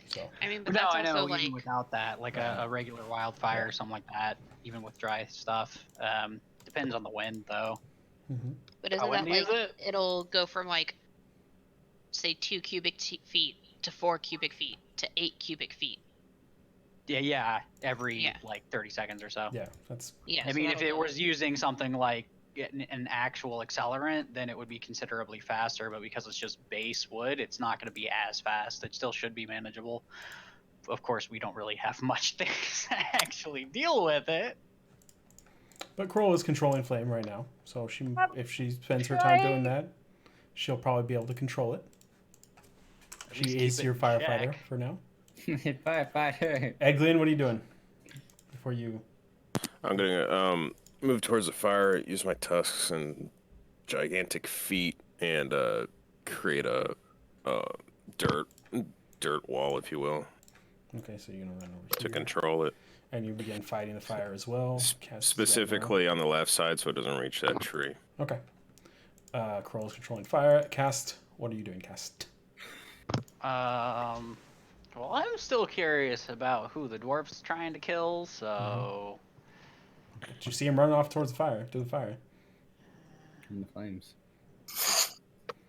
Speaker 3: So
Speaker 2: I mean, but
Speaker 8: No,
Speaker 2: that's
Speaker 8: I know.
Speaker 2: also like
Speaker 8: Even without that, like a regular wildfire or something like that, even with dry stuff, depends on the wind though.
Speaker 3: Mm-hmm.
Speaker 2: But isn't that like it'll go from like say 2 cubic feet to 4 cubic feet to 8 cubic feet.
Speaker 8: Yeah, every like 30 seconds or so.
Speaker 3: Yeah, that's.
Speaker 2: Yeah.
Speaker 8: I mean, if it was using something like an actual accelerant, then it would be considerably faster. But because it's just base wood, it's not going to be as fast. It still should be manageable. Of course, we don't really have much things to actually deal with it.
Speaker 3: But Kroll is controlling flame right now, so if she spends her time doing that, she'll probably be able to control it. She is your firefighter for now.
Speaker 6: Firefighter.
Speaker 3: Eglin, what are you doing? Before you...
Speaker 5: I'm gonna move towards the fire, use my tusks and gigantic feet, and create a dirt wall, if you will.
Speaker 3: Okay, so you're gonna run over
Speaker 5: to
Speaker 3: here.
Speaker 5: control it.
Speaker 3: And you begin fighting the fire as well.
Speaker 5: Specifically on the left side, so it doesn't reach that tree.
Speaker 3: Okay. Kroll is controlling fire. Cast. What are you doing, Cast?
Speaker 8: Well, I'm still curious about who the dwarf's trying to kill, so...
Speaker 3: Did you see him run off towards the fire, to the fire?
Speaker 6: In the flames.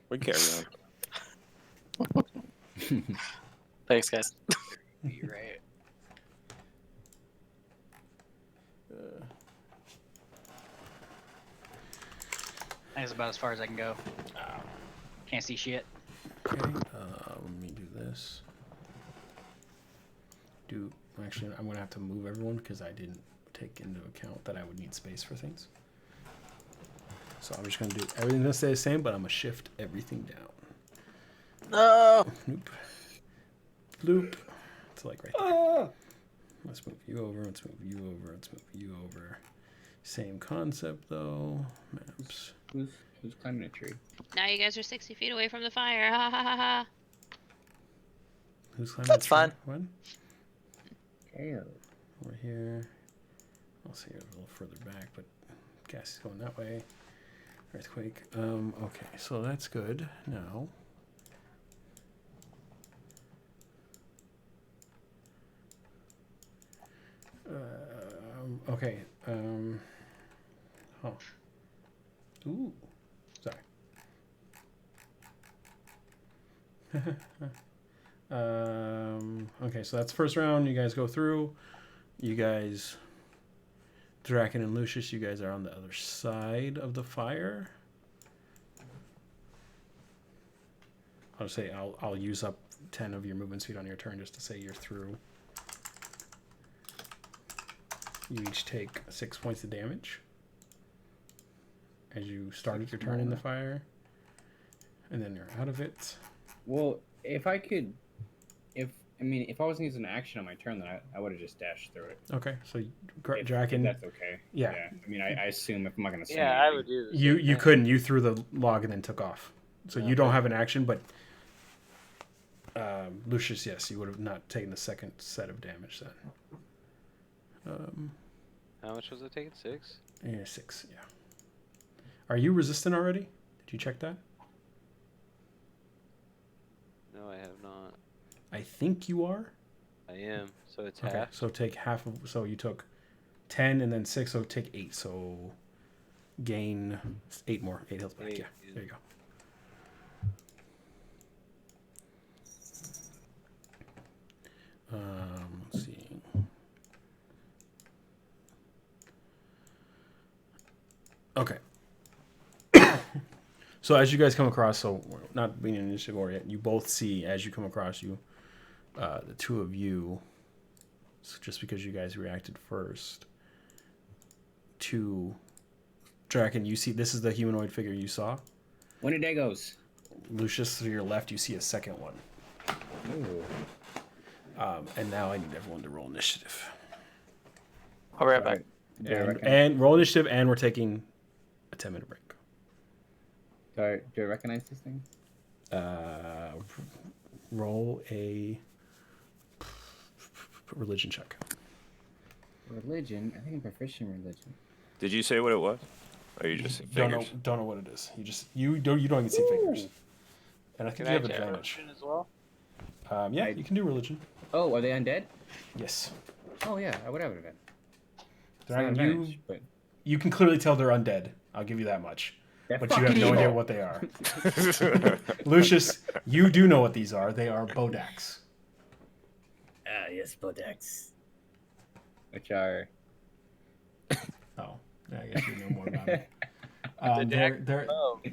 Speaker 5: We carry on.
Speaker 1: Thanks, guys.
Speaker 8: You're right. That's about as far as I can go. Can't see shit.
Speaker 3: Okay, let me do this. Actually, I'm going to have to move everyone because I didn't take into account that I would need space for things. So I'm just going to do everything to stay the same, but I'm going to shift everything down.
Speaker 1: No!
Speaker 3: Nope. Bloop. It's like right there. Let's move you over, let's move you over, let's move you over. Same concept, though. Maps.
Speaker 6: Who's climbing a tree?
Speaker 2: Now you guys are 60 feet away from the fire. Ha ha ha ha.
Speaker 3: Who's climbing
Speaker 1: That's
Speaker 3: the tree?
Speaker 1: fine.
Speaker 3: What?
Speaker 6: Ew.
Speaker 3: Over here. I'll see it a little further back, but gas is going that way. Earthquake. Okay, so that's good. Now. Okay. Oh. Ooh. Sorry. Okay, so that's the first round. You guys go through. You guys, Draken and Lucius, you guys are on the other side of the fire. I'll say I'll use up 10 of your movement speed on your turn just to say you're through. You each take 6 points of damage as you started your turn in the fire, and then you're out of it.
Speaker 6: Well, if I wasn't using an action on my turn, then I would have just dashed through it.
Speaker 3: Okay, so
Speaker 6: If
Speaker 3: Draken.
Speaker 6: that's okay.
Speaker 3: Yeah.
Speaker 6: I mean, I assume if I'm not gonna. swing
Speaker 9: Yeah, I
Speaker 6: anything-
Speaker 9: would do this.
Speaker 3: You couldn't. You threw the log and then took off. So you don't have an action, but Lucius, yes, you would have not taken the second set of damage then.
Speaker 9: How much was it taking? 6?
Speaker 3: Yeah, 6. Yeah. Are you resistant already? Did you check that?
Speaker 9: No, I have not.
Speaker 3: I think you are.
Speaker 9: I am. So it's
Speaker 3: Okay,
Speaker 9: half.
Speaker 3: so take half of. So you took 10 and then 6, so take 8. So gain 8 more. 8 health back.
Speaker 9: 8,
Speaker 3: Yeah, there you go. Let's see. Okay. So as you guys come across, so not being an initiative order yet, you both see as you come across the two of you, so just because you guys reacted first, to Draken, you see this is the humanoid figure you saw.
Speaker 6: Wendigos.
Speaker 3: Lucius, to your left, you see a second one.
Speaker 6: Ooh.
Speaker 3: And now I need everyone to roll initiative.
Speaker 1: I'll be right back.
Speaker 3: And roll initiative, and we're taking a 10-minute break.
Speaker 6: Do I recognize these things?
Speaker 3: Roll a religion check.
Speaker 6: Religion? I think I'm proficient in religion.
Speaker 5: Did you say what it was? Or you just figures?
Speaker 3: Don't know what it is. You don't even see figures. And I think you have advantage.
Speaker 9: As well?
Speaker 3: Yeah, you can do religion.
Speaker 6: Oh, are they undead?
Speaker 3: Yes.
Speaker 6: Oh yeah, I would have it then.
Speaker 3: Dragon, you can clearly tell they're undead. I'll give you that much. But you have no idea what they are. Lucius, you do know what these are. They are Bodaks.
Speaker 6: Ah, yes, Bodaks. Which are...
Speaker 3: Oh, yeah, I guess you know more about it.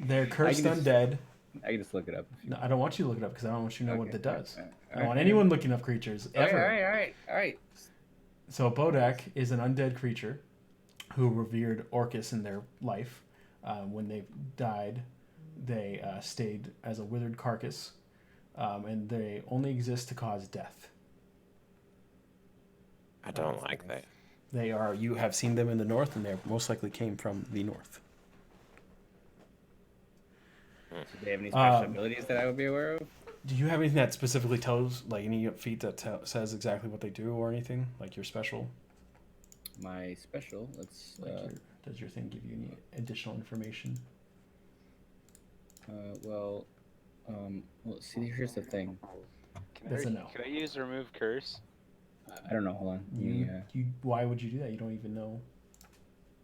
Speaker 3: They're cursed undead.
Speaker 6: I can just look it up.
Speaker 3: No, I don't want you to look it up because I don't want you to know what it does. I don't want anyone looking up creatures ever.
Speaker 6: All right.
Speaker 3: So a Bodak is an undead creature who revered Orcus in their life. When they died, they stayed as a withered carcass, and they only exist to cause death.
Speaker 5: I don't like that.
Speaker 3: They are. You have seen them in the north, and they most likely came from the north.
Speaker 6: Do they have any special abilities that I would be aware of?
Speaker 3: Do you have anything that specifically tells, like any feat that says exactly what they do, or anything like your special?
Speaker 6: My special. Let's.
Speaker 3: Does your thing give you any additional information?
Speaker 6: Well, see, here's the thing.
Speaker 9: Can I use remove curse?
Speaker 6: I don't know. Hold on.
Speaker 3: Why would you do that? You don't even know.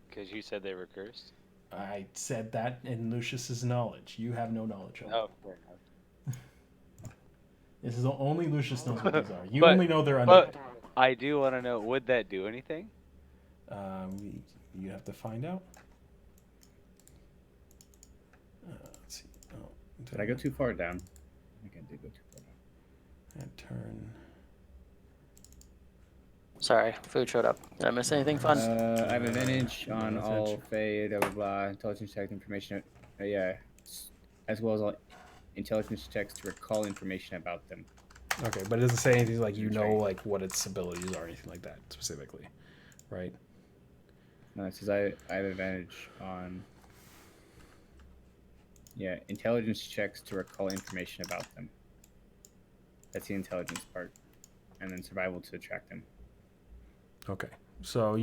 Speaker 9: Because you said they were cursed.
Speaker 3: I said that in Lucius's knowledge. You have no knowledge of it.
Speaker 9: Oh, fair enough.
Speaker 3: This is only Lucius knows what these are. You only know they're undead.
Speaker 9: But I do want to know, would that do anything?
Speaker 3: You have to find out. Let's see. Oh,
Speaker 6: did I go too far down? I think I did go too far down.
Speaker 3: And turn.
Speaker 1: Sorry, food showed up. Did I miss anything fun?
Speaker 6: I have advantage on all fade, blah, blah, blah, intelligence check information. Yeah, as well as all intelligence checks to recall information about them.
Speaker 3: Okay, but it doesn't say anything like like what its abilities are or anything like that specifically, right?
Speaker 6: No, it says I have advantage on intelligence checks to recall information about them. That's the intelligence part, and then survival to attract them.
Speaker 3: Okay, so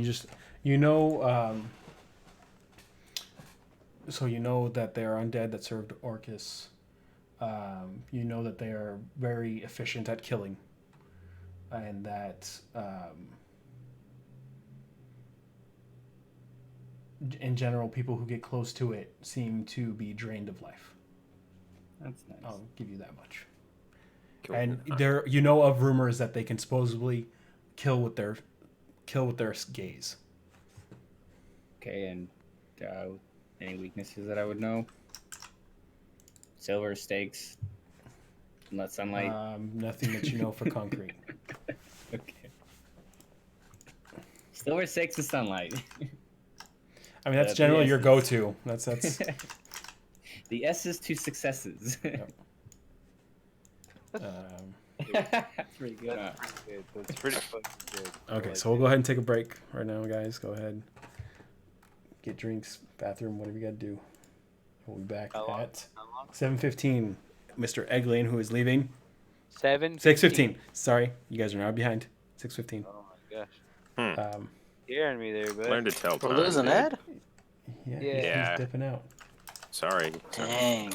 Speaker 3: so you know that they are undead that served Orcus. You know that they are very efficient at killing, and that in general, people who get close to it seem to be drained of life.
Speaker 6: That's nice.
Speaker 3: I'll give you that much.
Speaker 5: Cool.
Speaker 3: And there, you know of rumors that they can supposedly kill with their gaze.
Speaker 6: Okay, and any weaknesses that I would know? Silver stakes, not sunlight.
Speaker 3: Nothing that you know for concrete.
Speaker 6: Okay. Silver stakes is sunlight.
Speaker 3: I mean, that's generally your go-to. That's.
Speaker 6: The S's to successes.
Speaker 3: Yep.
Speaker 6: That's pretty good.
Speaker 9: That's pretty fucking good.
Speaker 3: Okay, so we'll go ahead and take a break right now, guys. Go ahead. Get drinks, bathroom, whatever you got to do. We'll be back at 7:15. Mr. Eglin, who is leaving. 6:15. Sorry, you guys are now behind. 6:15.
Speaker 9: Oh my gosh. Hearing me there, bud.
Speaker 5: Learn to tell time.
Speaker 1: We're losing Ed?
Speaker 3: Yeah, he's dipping out.
Speaker 5: Sorry.
Speaker 1: Dang.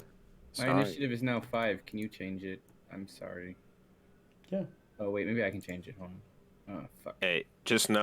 Speaker 6: My initiative is now 5. Can you change it? I'm sorry.
Speaker 3: Yeah.
Speaker 6: Oh wait, maybe I can change it. Hold on. Oh fuck.
Speaker 5: Hey, just know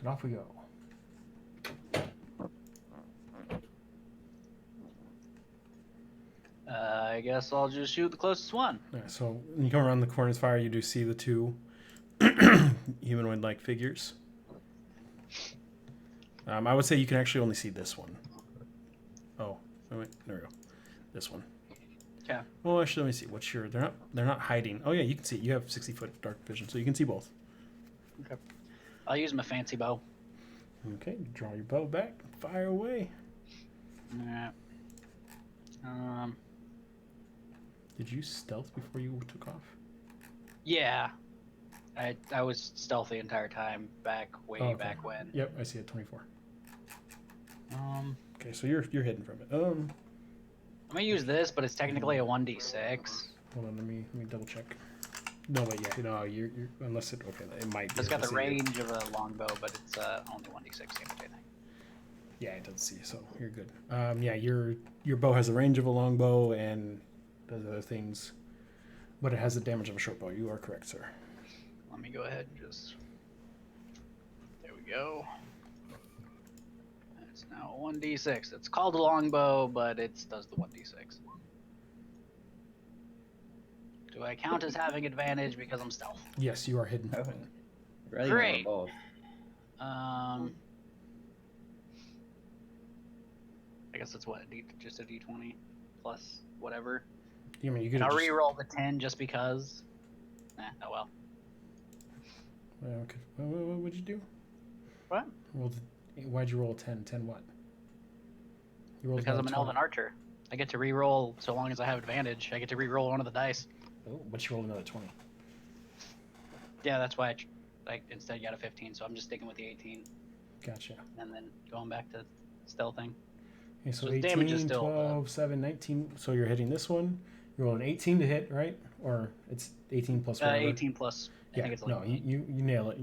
Speaker 3: And off we go.
Speaker 8: I guess I'll just shoot the closest one.
Speaker 3: All right, so when you come around the corner's fire, you do see the two humanoid-like figures. I would say you can actually only see this one. Oh, wait, there we go. This one.
Speaker 8: Okay.
Speaker 3: Oh, actually, let me see. What's your? They're not hiding. Oh yeah, you can see. You have 60-foot dark vision, so you can see both.
Speaker 8: Okay. I'll use my fancy bow.
Speaker 3: Okay, draw your bow back. Fire away.
Speaker 8: Alright.
Speaker 3: Did you stealth before you took off?
Speaker 8: Yeah. I was stealthy the entire time way
Speaker 3: Oh, okay.
Speaker 8: back when.
Speaker 3: Yep, I see it. 24.
Speaker 8: Okay,
Speaker 3: so you're hidden from it.
Speaker 8: I'm gonna use this, but it's technically a 1d6.
Speaker 3: Hold on, let me double check. No, wait, yeah, no, you're unless it it might.
Speaker 8: It's got the range of a longbow, but it's only 1d6 damage, I think.
Speaker 3: Yeah, it does see, so you're good. Yeah, your bow has the range of a longbow and does other things, but it has the damage of a short bow. You are correct, sir.
Speaker 8: Let me go ahead and just. There we go. It's now a 1d6. It's called a longbow, but it does the 1d6. Do I count as having advantage because I'm stealth?
Speaker 3: Yes, you are hidden.
Speaker 6: Really
Speaker 8: Great.
Speaker 6: both.
Speaker 8: I guess it's what just a d20 plus whatever.
Speaker 3: You mean you
Speaker 8: And
Speaker 3: could?
Speaker 8: I'll re-roll the 10 just because. Oh well.
Speaker 3: Okay. What would you do?
Speaker 8: What?
Speaker 3: Why'd you roll a 10? 10 what? You rolled
Speaker 8: Because I'm
Speaker 3: about
Speaker 8: an elven archer. I get to re-roll so long as I have advantage. I get to re-roll one of the dice.
Speaker 3: Oh, but you rolled another 20.
Speaker 8: Yeah, that's why I instead got a 15. So I'm just sticking with the 18.
Speaker 3: Gotcha.
Speaker 8: And then going back to stealthing.
Speaker 3: Okay, so
Speaker 8: So the
Speaker 3: 18,
Speaker 8: damage is still,
Speaker 3: 12, 7, 19. So you're hitting this one. You roll an 18 to hit, right? Or it's 18 plus whatever.
Speaker 8: 18 plus. I think it's like
Speaker 3: no, you nail it.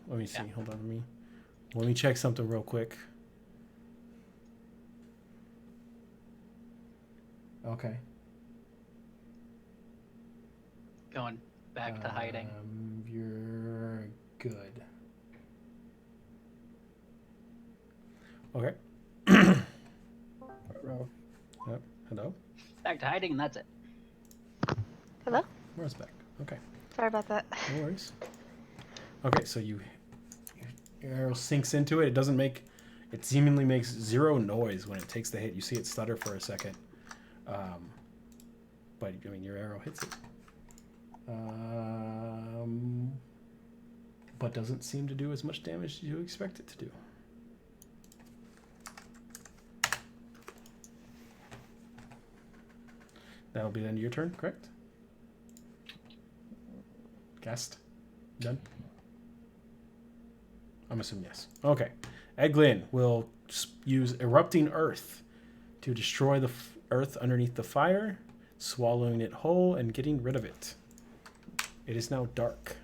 Speaker 3: Let me see.
Speaker 8: Yeah.
Speaker 3: Hold on. Let me check something real quick. Okay.
Speaker 8: going back to hiding.
Speaker 3: You're good. Okay. Yep. Hello.
Speaker 8: Back to hiding, and that's it.
Speaker 7: Hello?
Speaker 3: Where's back? Okay.
Speaker 7: Sorry about that.
Speaker 3: No worries. Okay, so your arrow sinks into it. It seemingly makes zero noise when it takes the hit. You see it stutter for a second. But, I mean, your arrow hits it. But doesn't seem to do as much damage as you expect it to do. That'll be the end of your turn, correct? Cast? Done? I'm assuming yes. Okay. Eglin will use Erupting Earth to destroy the earth underneath the fire, swallowing it whole and getting rid of it. It is now dark.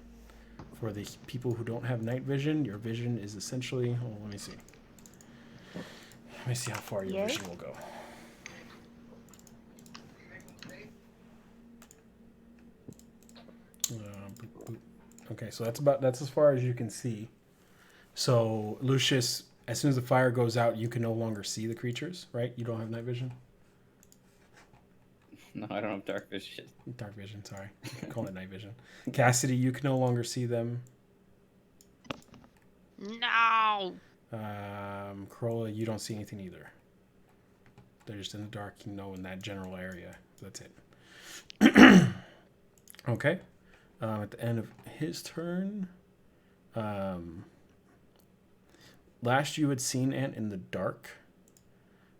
Speaker 3: For the people who don't have night vision, your vision is essentially... Oh, let me see. Let me see how far your vision will go. Okay, so that's as far as you can see. So, Lucius, as soon as the fire goes out, you can no longer see the creatures, right? You don't have night vision?
Speaker 6: No, I don't have dark vision.
Speaker 3: Dark vision, sorry. I call it night vision. Cassidy, you can no longer see them.
Speaker 2: No!
Speaker 3: Corolla, you don't see anything either. They're just in the dark, in that general area. That's it. Okay. At the end of his turn, last you had seen Ant in the dark.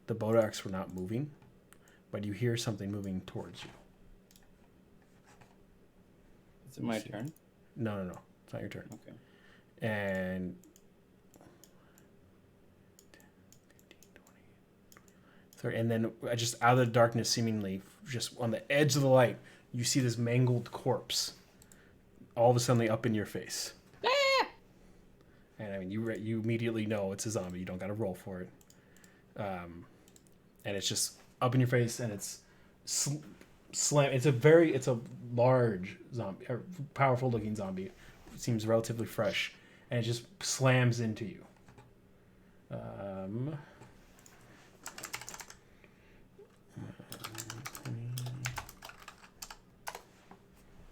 Speaker 3: The Bodaks were not moving, but you hear something moving towards you.
Speaker 6: Is it my turn?
Speaker 3: No. It's not your turn.
Speaker 6: Okay.
Speaker 3: And 30, and then just out of the darkness, seemingly just on the edge of the light, you see this mangled corpse all of a sudden up in your face. And I mean, you immediately know it's a zombie. You don't got to roll for it. And it's just up in your face, and it's slam. It's a large zombie, powerful looking zombie. It seems relatively fresh, and it just slams into you. Um,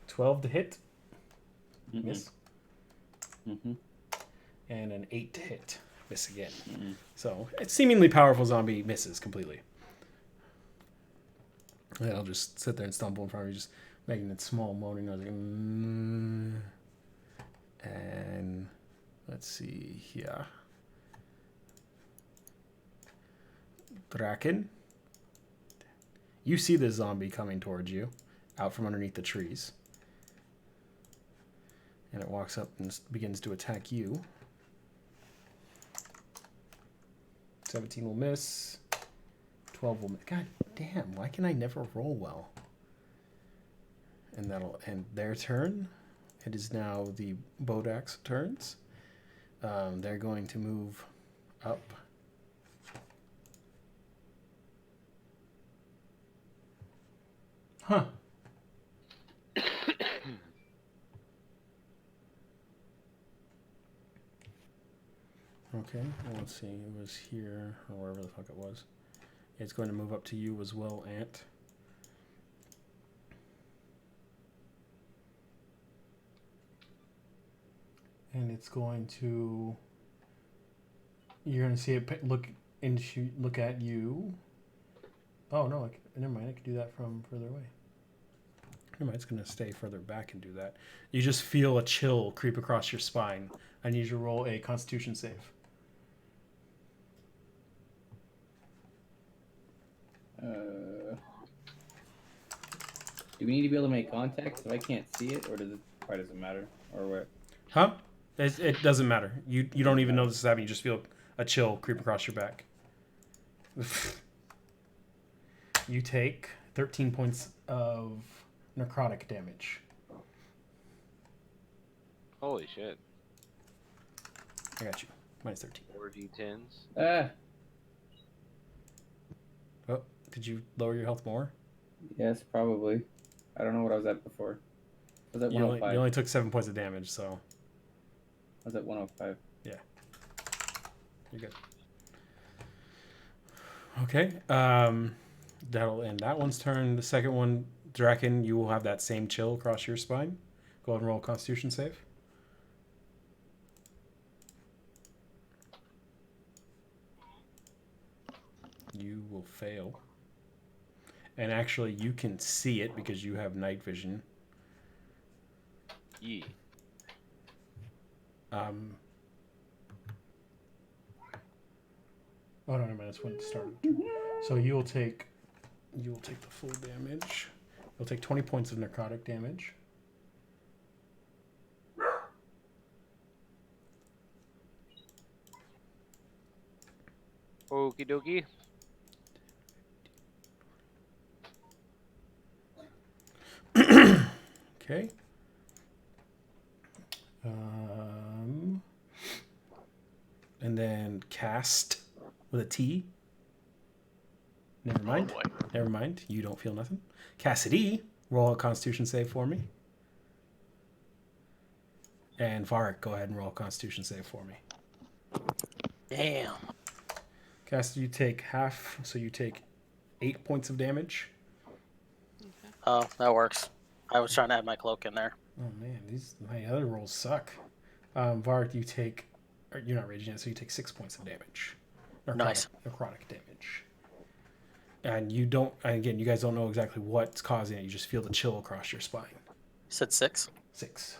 Speaker 3: 12 to hit. Miss. And an 8 to hit. Miss again. So, a seemingly powerful zombie misses completely. And I'll just sit there and stumble in front of you, just making that small moaning noise. And let's see here. Draken. You see this zombie coming towards you, out from underneath the trees. And it walks up and begins to attack you. 17 will miss. 12 will miss. God damn, why can I never roll well? And that'll end their turn. It is now the Bodax turns. They're going to move up. Huh. Okay, well, let's see. It was here, or wherever the fuck it was. It's going to move up to you as well, Ant. And it's going to... You're going to see it look at you. Oh, no, never mind. I can do that from further away. Never mind, it's going to stay further back and do that. You just feel a chill creep across your spine. I need you to roll a Constitution save.
Speaker 6: Do we need to be able to make contact if I can't see it, or why does it matter, or what?
Speaker 3: Huh? It doesn't matter. You don't even know this is happening. You just feel a chill creep across your back. You take 13 points of necrotic damage.
Speaker 9: Holy shit.
Speaker 3: I got you. Minus 13.
Speaker 9: 4 d10s.
Speaker 6: Ah.
Speaker 3: Oh, did you lower your health more?
Speaker 6: Yes, probably. I don't know what I was at before. I was at 105.
Speaker 3: You only took 7 points of damage, so...
Speaker 6: I was at 105.
Speaker 3: Yeah. You're good. Okay. That'll end that one's turn. The second one, Draken, you will have that same chill across your spine. Go ahead and roll a Constitution save. You will fail. And actually, you can see it because you have night vision.
Speaker 9: Yee.
Speaker 3: Oh no, never mind. That's when it started. So you'll take the full damage. You'll take 20 points of necrotic damage.
Speaker 9: Okie dokie.
Speaker 3: Okay. And then cast with a T. Never mind.
Speaker 1: boy.
Speaker 3: Never mind. You don't feel nothing. Cassidy, roll a Constitution save for me. And Varric, go ahead and roll a Constitution save for me.
Speaker 1: Damn.
Speaker 3: Cassidy, you take half, so you take 8 points of damage.
Speaker 1: Oh, that works. I was trying to add my cloak in there.
Speaker 3: Oh man, my other rolls suck. Varric, you take... You're not raging yet, so you take 6 points of damage.
Speaker 1: Nice.
Speaker 3: Necrotic damage. And you don't... Again, you guys don't know exactly what's causing it. You just feel the chill across your spine.
Speaker 1: You said 6?
Speaker 3: 6.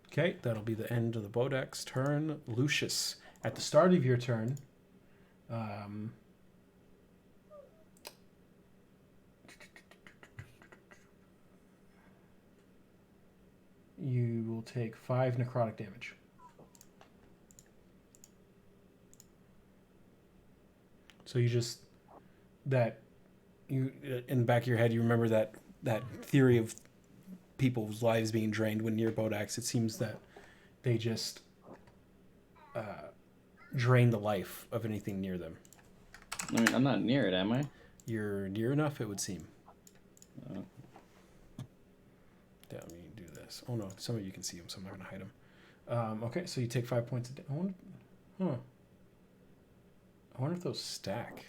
Speaker 3: Okay, that'll be the end of the Bodex turn. Lucius, at the start of your turn, you will take 5 necrotic damage. So you just... in the back of your head, you remember that theory of people's lives being drained when near Bodax. It seems that they just drain the life of anything near them.
Speaker 6: I mean, I'm not near it, am I?
Speaker 3: You're near enough, it would seem.
Speaker 6: Oh.
Speaker 3: Yeah, let me do this. Oh no, some of you can see him, so I'm not going to hide him. Okay, so you take 5 points of damage. Huh. I wonder if those stack.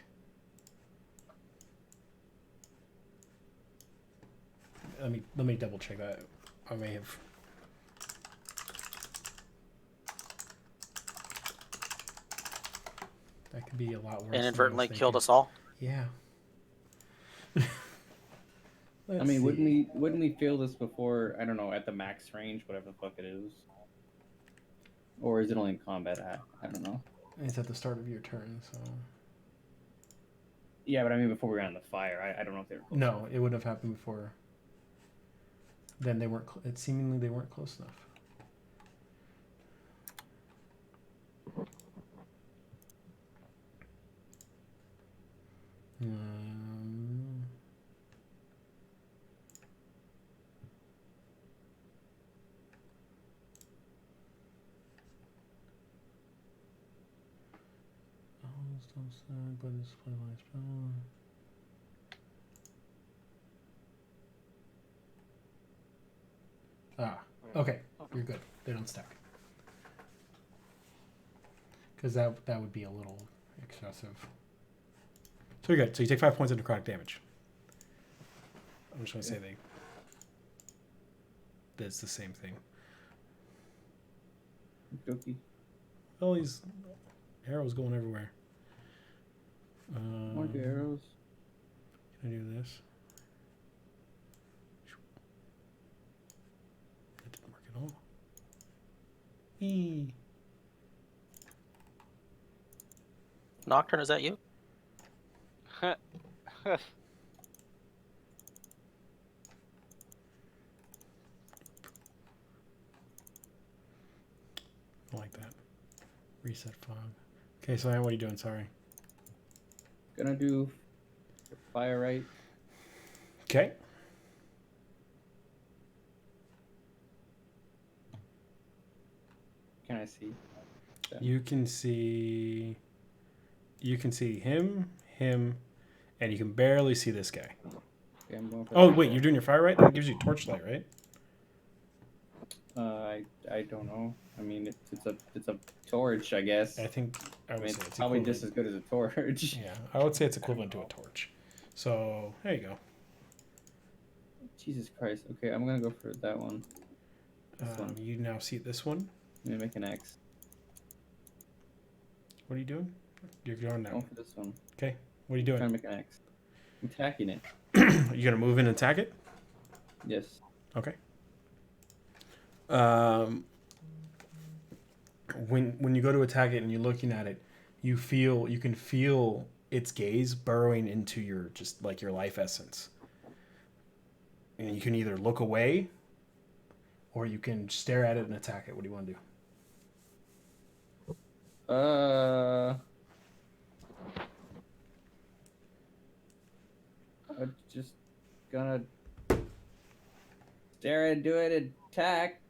Speaker 3: Let me double check that. I may have. That could be a lot worse.
Speaker 1: Inadvertently killed us all.
Speaker 3: Yeah.
Speaker 6: I mean, wouldn't we feel this before? I don't know, at the max range, whatever the fuck it is, or is it only in combat? I don't know.
Speaker 3: It's at the start of your turn, so.
Speaker 6: Yeah, but I mean, before we got on the fire, I don't know if they were close
Speaker 3: No,
Speaker 6: enough.
Speaker 3: it wouldn't have happened before. Then they weren't. It seemingly they weren't close enough. Um, okay, you're good. They don't stack. Because that would be a little excessive. So you're good. So you take 5 points of necrotic damage. I'm just going to say that's the same thing.
Speaker 6: Okey-dokey.
Speaker 3: All these arrows going everywhere.
Speaker 6: More arrows.
Speaker 3: Can I do this? That didn't work at all. Eee.
Speaker 1: Nocturne, is that you?
Speaker 3: I like that. Reset fog. Okay, so what are you doing? Sorry.
Speaker 6: Gonna do fire right.
Speaker 3: Okay.
Speaker 6: Can I see?
Speaker 3: You can see. You can see him, and you can barely see this guy.
Speaker 6: Okay, I'm going for
Speaker 3: Oh wait, you're doing your fire right? That gives you torchlight, right?
Speaker 6: I don't know. I mean, it's a torch, I guess.
Speaker 3: I think I would
Speaker 6: mean,
Speaker 3: say
Speaker 6: it's
Speaker 3: it's
Speaker 6: probably
Speaker 3: equivalent.
Speaker 6: just as good as a torch.
Speaker 3: Yeah, I would say it's equivalent to a torch. So there you go.
Speaker 6: Jesus Christ. Okay, I'm gonna go for that one. This one.
Speaker 3: You now see this one.
Speaker 6: I'm gonna make an X.
Speaker 3: What are you doing? You're going now.
Speaker 6: Going for this one.
Speaker 3: Okay. What are you
Speaker 6: I'm trying
Speaker 3: doing?
Speaker 6: to make an X. I'm attacking it.
Speaker 3: You gonna move in and attack it?
Speaker 6: Yes.
Speaker 3: Okay. When you go to attack it and you're looking at it, you can feel its gaze burrowing into your just like your life essence. And you can either look away or you can stare at it and attack it. What do you want to do?
Speaker 6: I'm just gonna stare and do it. Attack.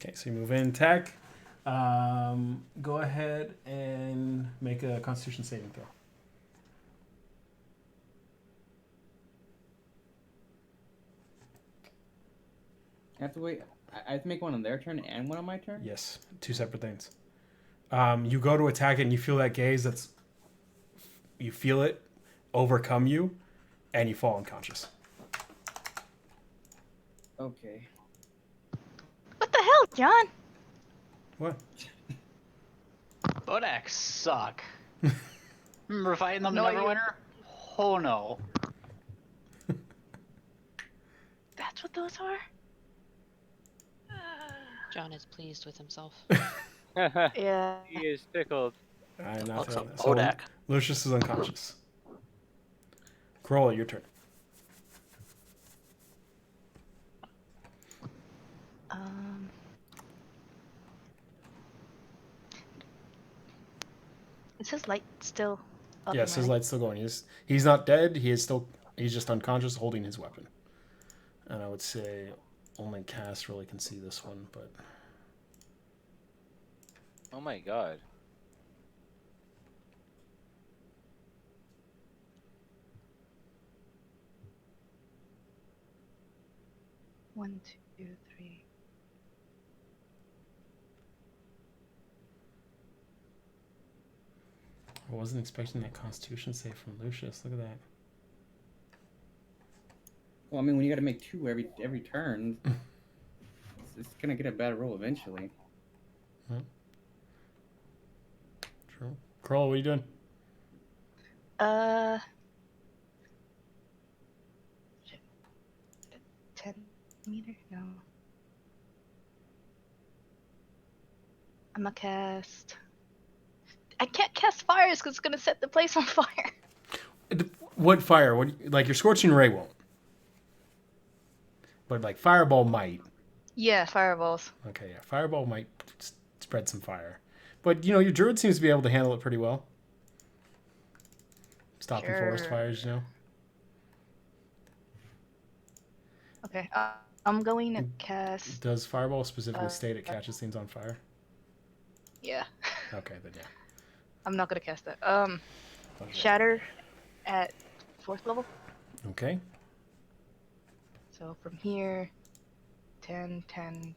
Speaker 3: Okay, so you move in, attack. Go ahead and make a Constitution saving throw.
Speaker 6: I have to wait. I have to make one on their turn and one on my turn?
Speaker 3: Yes, two separate things. You go to attack it and you feel that gaze you feel it overcome you and you fall unconscious.
Speaker 6: Okay.
Speaker 7: What the hell, John?
Speaker 3: What?
Speaker 8: Bodaks suck. Remember fighting them
Speaker 7: No,
Speaker 8: in Neverwinter? Oh no.
Speaker 7: That's what those are?
Speaker 2: John is pleased with himself.
Speaker 7: Yeah.
Speaker 9: He is tickled.
Speaker 3: I'm not
Speaker 1: What's a
Speaker 3: telling that.
Speaker 1: Bodak?
Speaker 3: Lucius is unconscious. Corolla, your turn.
Speaker 7: Is his light still up?
Speaker 3: Yes,
Speaker 7: and
Speaker 3: his
Speaker 7: running?
Speaker 3: light's still going. He's not dead. He's just unconscious, holding his weapon. And I would say only Cass really can see this one, but
Speaker 9: Oh my god.
Speaker 7: One, two, three.
Speaker 3: I wasn't expecting that Constitution save from Lucius. Look at that.
Speaker 6: Well, I mean, when you got to make 2 every turn, it's gonna get a bad roll eventually.
Speaker 3: True. Kroll, what are you doing?
Speaker 7: 10 meter? No. I'm gonna cast. I can't cast fires because it's gonna set the place on fire.
Speaker 3: What fire? What like your scorching ray won't, but like fireball might.
Speaker 7: Yeah, fireballs.
Speaker 3: Okay, yeah, fireball might spread some fire, but your druid seems to be able to handle it pretty well. Stopping forest fires,
Speaker 7: Okay, I'm going to cast.
Speaker 3: Does fireball specifically state it catches things on fire?
Speaker 7: Yeah.
Speaker 3: Okay, then yeah.
Speaker 7: I'm not gonna cast that. Shatter at 4th level.
Speaker 3: Okay.
Speaker 7: So from here, 10, 10,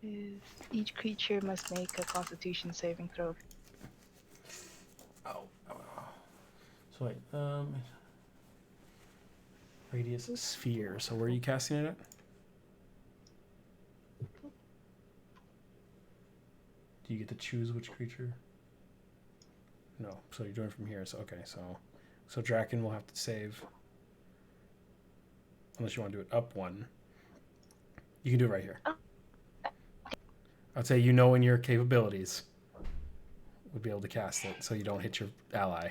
Speaker 7: 10. Each creature must make a Constitution saving throw.
Speaker 3: Oh. So wait, radius is sphere. So where are you casting it at? Do you get to choose which creature? No. So you're doing from here. So okay. So Draken will have to save. Unless you want to do it up 1. You can do it right here.
Speaker 7: Oh.
Speaker 3: I'd say in your capabilities would be able to cast it so you don't hit your ally.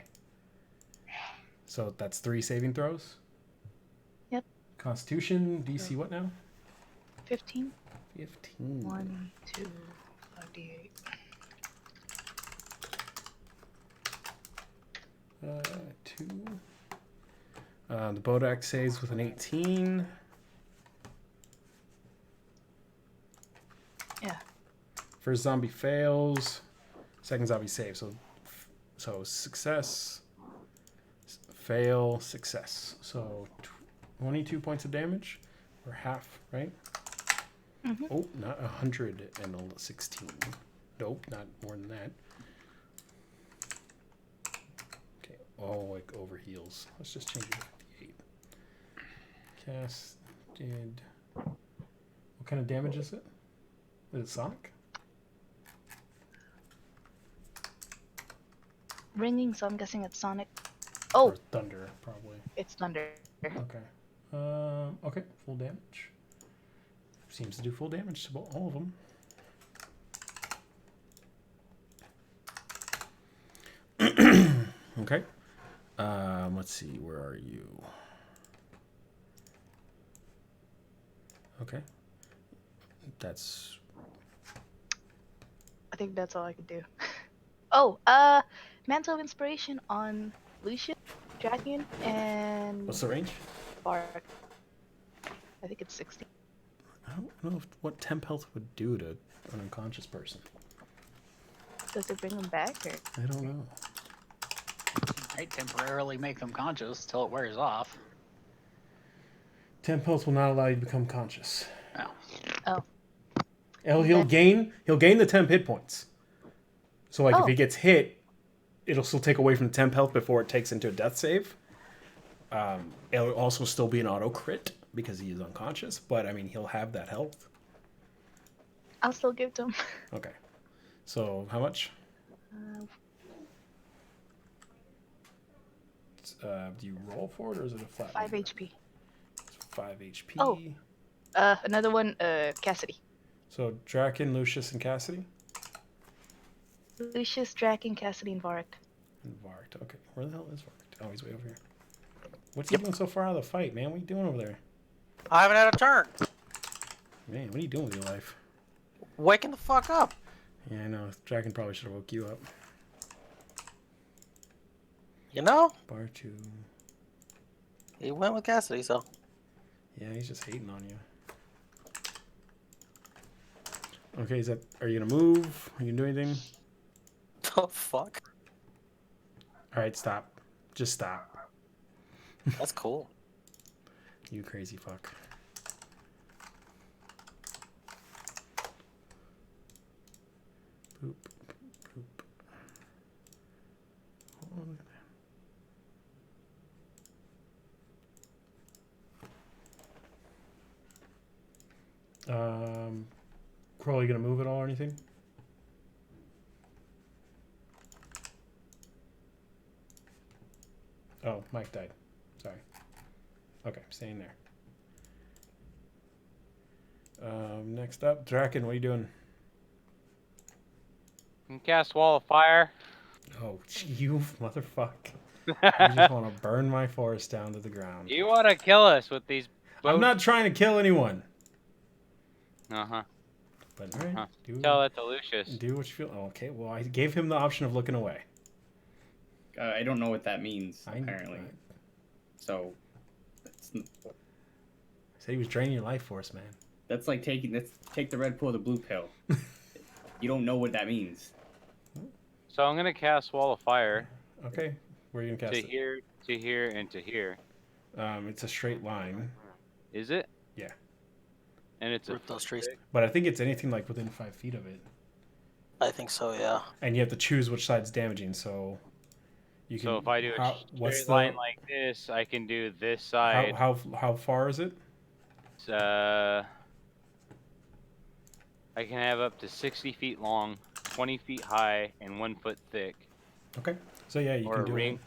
Speaker 3: So that's 3 saving throws.
Speaker 7: Yep.
Speaker 3: Constitution, DC what now?
Speaker 7: 15.
Speaker 3: 15.
Speaker 7: 1, 2, 5d8.
Speaker 3: 2. The Bodak saves with an 18.
Speaker 7: Yeah.
Speaker 3: First zombie fails. Second zombie saves. So success, fail, success. So 22 points of damage, or half, right?
Speaker 7: Mm-hmm.
Speaker 3: Oh, not 116. Nope, not more than that. Okay, like over heals. Let's just change it to 58. Casted. What kind of damage is it? Is it sonic?
Speaker 7: Ringing, so I'm guessing it's sonic. Oh!
Speaker 3: Or thunder, probably.
Speaker 7: It's thunder.
Speaker 3: Okay. Okay, full damage. Seems to do full damage to all of them. Okay. Let's see, where are you? Okay. That's...
Speaker 7: I think that's all I could do. Oh, Mantle of Inspiration on Lucius, Draken, and...
Speaker 3: What's the range?
Speaker 7: Bark. I think it's 60.
Speaker 3: I don't know what temp health would do to an unconscious person.
Speaker 7: Does it bring them back, or...?
Speaker 3: I don't know.
Speaker 8: Might temporarily make them conscious till it wears off.
Speaker 3: Temp health will not allow you to become conscious.
Speaker 8: Oh.
Speaker 3: He'll gain the temp hit points. So if he gets hit, it'll still take away from the temp health before it takes into a death save. It'll also still be an auto crit because he is unconscious, but I mean he'll have that health.
Speaker 7: I'll still give it to him.
Speaker 3: Okay. So how much? Do you roll for it or is it a flat?
Speaker 7: 5 HP.
Speaker 3: It's 5 HP.
Speaker 7: Oh. Another one, Cassidy.
Speaker 3: So Draken, Lucius, and Cassidy?
Speaker 7: Lucius, Draken, Cassidy, and Varric.
Speaker 3: And Varric. Okay. Where the hell is Varric? Oh, he's way over here. What's he doing so far out of the fight, man? What are you doing over there?
Speaker 1: I haven't had a turn.
Speaker 3: Man, what are you doing with your life?
Speaker 1: Waking the fuck up.
Speaker 3: Yeah, I know. Draken probably should have woke you up.
Speaker 1: You know?
Speaker 3: Bar 2.
Speaker 1: He went with Cassidy, so.
Speaker 3: Yeah, he's just hating on you. Okay, are you gonna move? Are you gonna do anything?
Speaker 1: The fuck?
Speaker 3: Alright, stop. Just stop.
Speaker 1: That's cool.
Speaker 3: You crazy fuck. Boop, boop. Hold on. Crawl, you gonna move at all or anything? Oh, Mike died. Sorry. Okay, staying there. Next up, Draken, what are you doing?
Speaker 9: Can cast Wall of Fire.
Speaker 3: Oh, you motherfucker. You just want to burn my forest down to the ground.
Speaker 9: You want to kill us with these boats?
Speaker 3: I'm not trying to kill anyone.
Speaker 9: Uh-huh.
Speaker 3: But all right,
Speaker 9: Tell that to Lucius.
Speaker 3: do what you feel. Oh, okay, well, I gave him the option of looking away.
Speaker 6: I don't know what that means, apparently. So,
Speaker 3: said he was draining your life force, man.
Speaker 6: That's like take the red pill or the blue pill. You don't know what that means.
Speaker 9: So I'm gonna cast Wall of Fire.
Speaker 3: Okay, where are you gonna cast it?
Speaker 9: Here, to here, and to here.
Speaker 3: It's a straight line.
Speaker 9: Is it?
Speaker 3: Yeah.
Speaker 9: And it's a
Speaker 1: those trees.
Speaker 3: But I think it's anything like within 5 feet of it.
Speaker 1: I think so, yeah.
Speaker 3: And you have to choose which side's damaging, so you can.
Speaker 9: So if I do a straight line like this, I can do this side.
Speaker 3: How far is it?
Speaker 9: I can have up to 60 feet long, 20 feet high, and 1 foot thick.
Speaker 3: Okay. So yeah, you can do
Speaker 9: ring.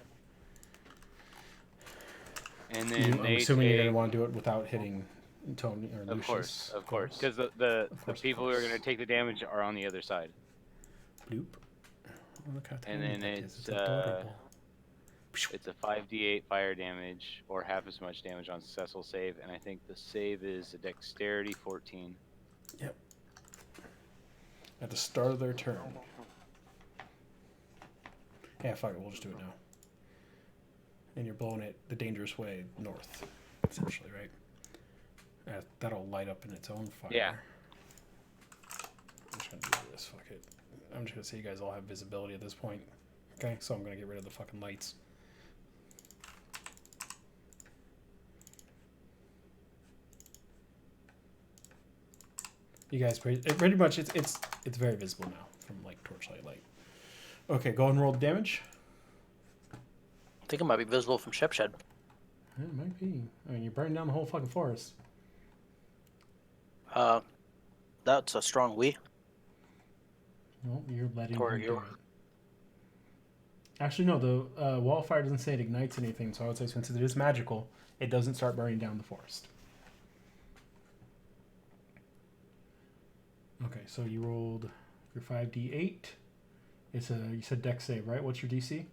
Speaker 9: It. And then
Speaker 3: I'm assuming you're gonna want to do it without hitting Tony or Lucius.
Speaker 9: Of course, because the people who are gonna take the damage are on the other side.
Speaker 3: Bloop. Oh, look how
Speaker 9: and then it's a 5d8 fire damage or half as much damage on successful save, and I think the save is a dexterity 14.
Speaker 3: Yep. At the start of their turn. Yeah, fuck it, we'll just do it now. And you're blowing it the dangerous way north, essentially, right? That'll light up in its own fire.
Speaker 9: Yeah.
Speaker 3: I'm just gonna do this, fuck it. I'm just gonna say you guys all have visibility at this point. Okay, so I'm gonna get rid of the fucking lights. You guys, pretty much it's very visible now from like torchlight light. Okay, go ahead and roll the damage.
Speaker 1: I think it might be visible from Ship Shed.
Speaker 3: It might be. I mean, you're burning down the whole fucking forest.
Speaker 1: That's a strong we.
Speaker 3: No, you're letting
Speaker 1: Or
Speaker 3: him do
Speaker 1: you.
Speaker 3: it. Actually, no, the wall of fire doesn't say it ignites anything, so I would say since it is magical, it doesn't start burning down the forest. Okay, so you rolled your 5d8. It's you said dex save, right? What's your DC?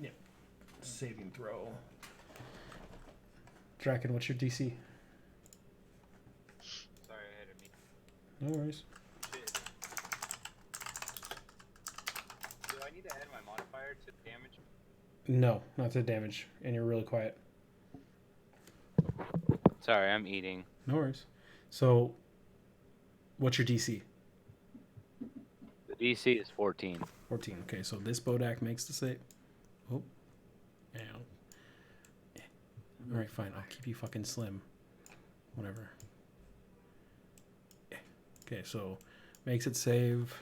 Speaker 3: Yep. Saving throw. Draken, what's your DC?
Speaker 9: Sorry, I had a meeting.
Speaker 3: No worries.
Speaker 9: Do I need to add my modifier to damage?
Speaker 3: No, not to damage, and you're really quiet.
Speaker 9: Sorry, I'm eating.
Speaker 3: No worries. So, what's your DC?
Speaker 9: The DC is 14.
Speaker 3: 14. Okay, so this Bodak makes the save. Oh. Yeah. Alright, fine. I'll keep you fucking slim. Whatever. Okay, so makes it save.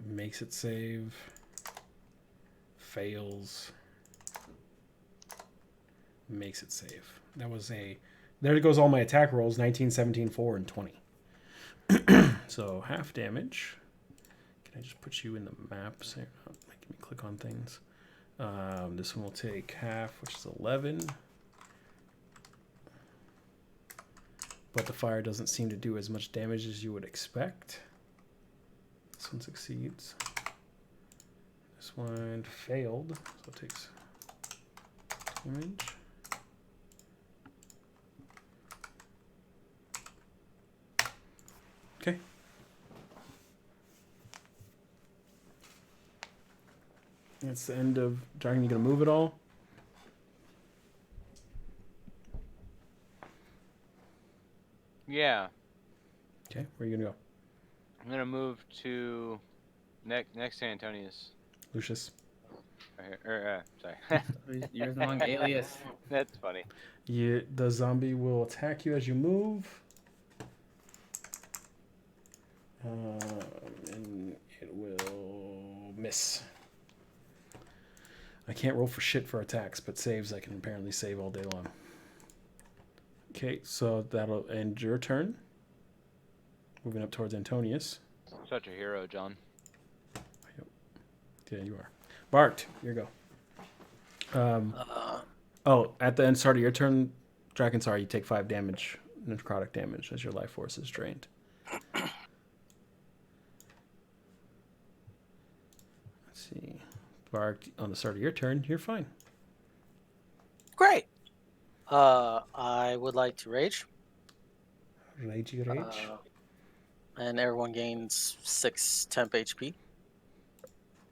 Speaker 3: Makes it save. Fails. Makes it save. That was a... There goes all my attack rolls. 19, 17, 4, and 20. So, half damage. Can I just put you in the map so you're not making me click on things? This one will take half, which is 11. But the fire doesn't seem to do as much damage as you would expect. This one succeeds. This one failed, so it takes damage. Okay. That's the end of Dragon. You gonna move it all?
Speaker 9: Yeah.
Speaker 3: Okay, where are you gonna go?
Speaker 9: I'm gonna move to next to Antonius.
Speaker 3: Lucius.
Speaker 9: Sorry.
Speaker 6: You're the wrong alias.
Speaker 9: That's funny.
Speaker 3: The zombie will attack you as you move. And it will miss. I can't roll for shit for attacks, but saves I can apparently save all day long. Okay, so that'll end your turn. Moving up towards Antonius.
Speaker 9: Such a hero, John.
Speaker 3: Yeah, you are. Bart, here you go. At the end, start of your turn, Drakensar, you take 5 damage, necrotic damage, as your life force is drained. Let's see. Bart, on the start of your turn, you're fine.
Speaker 1: Great. I would like to rage.
Speaker 3: Ragey rage.
Speaker 1: And everyone gains 6 temp HP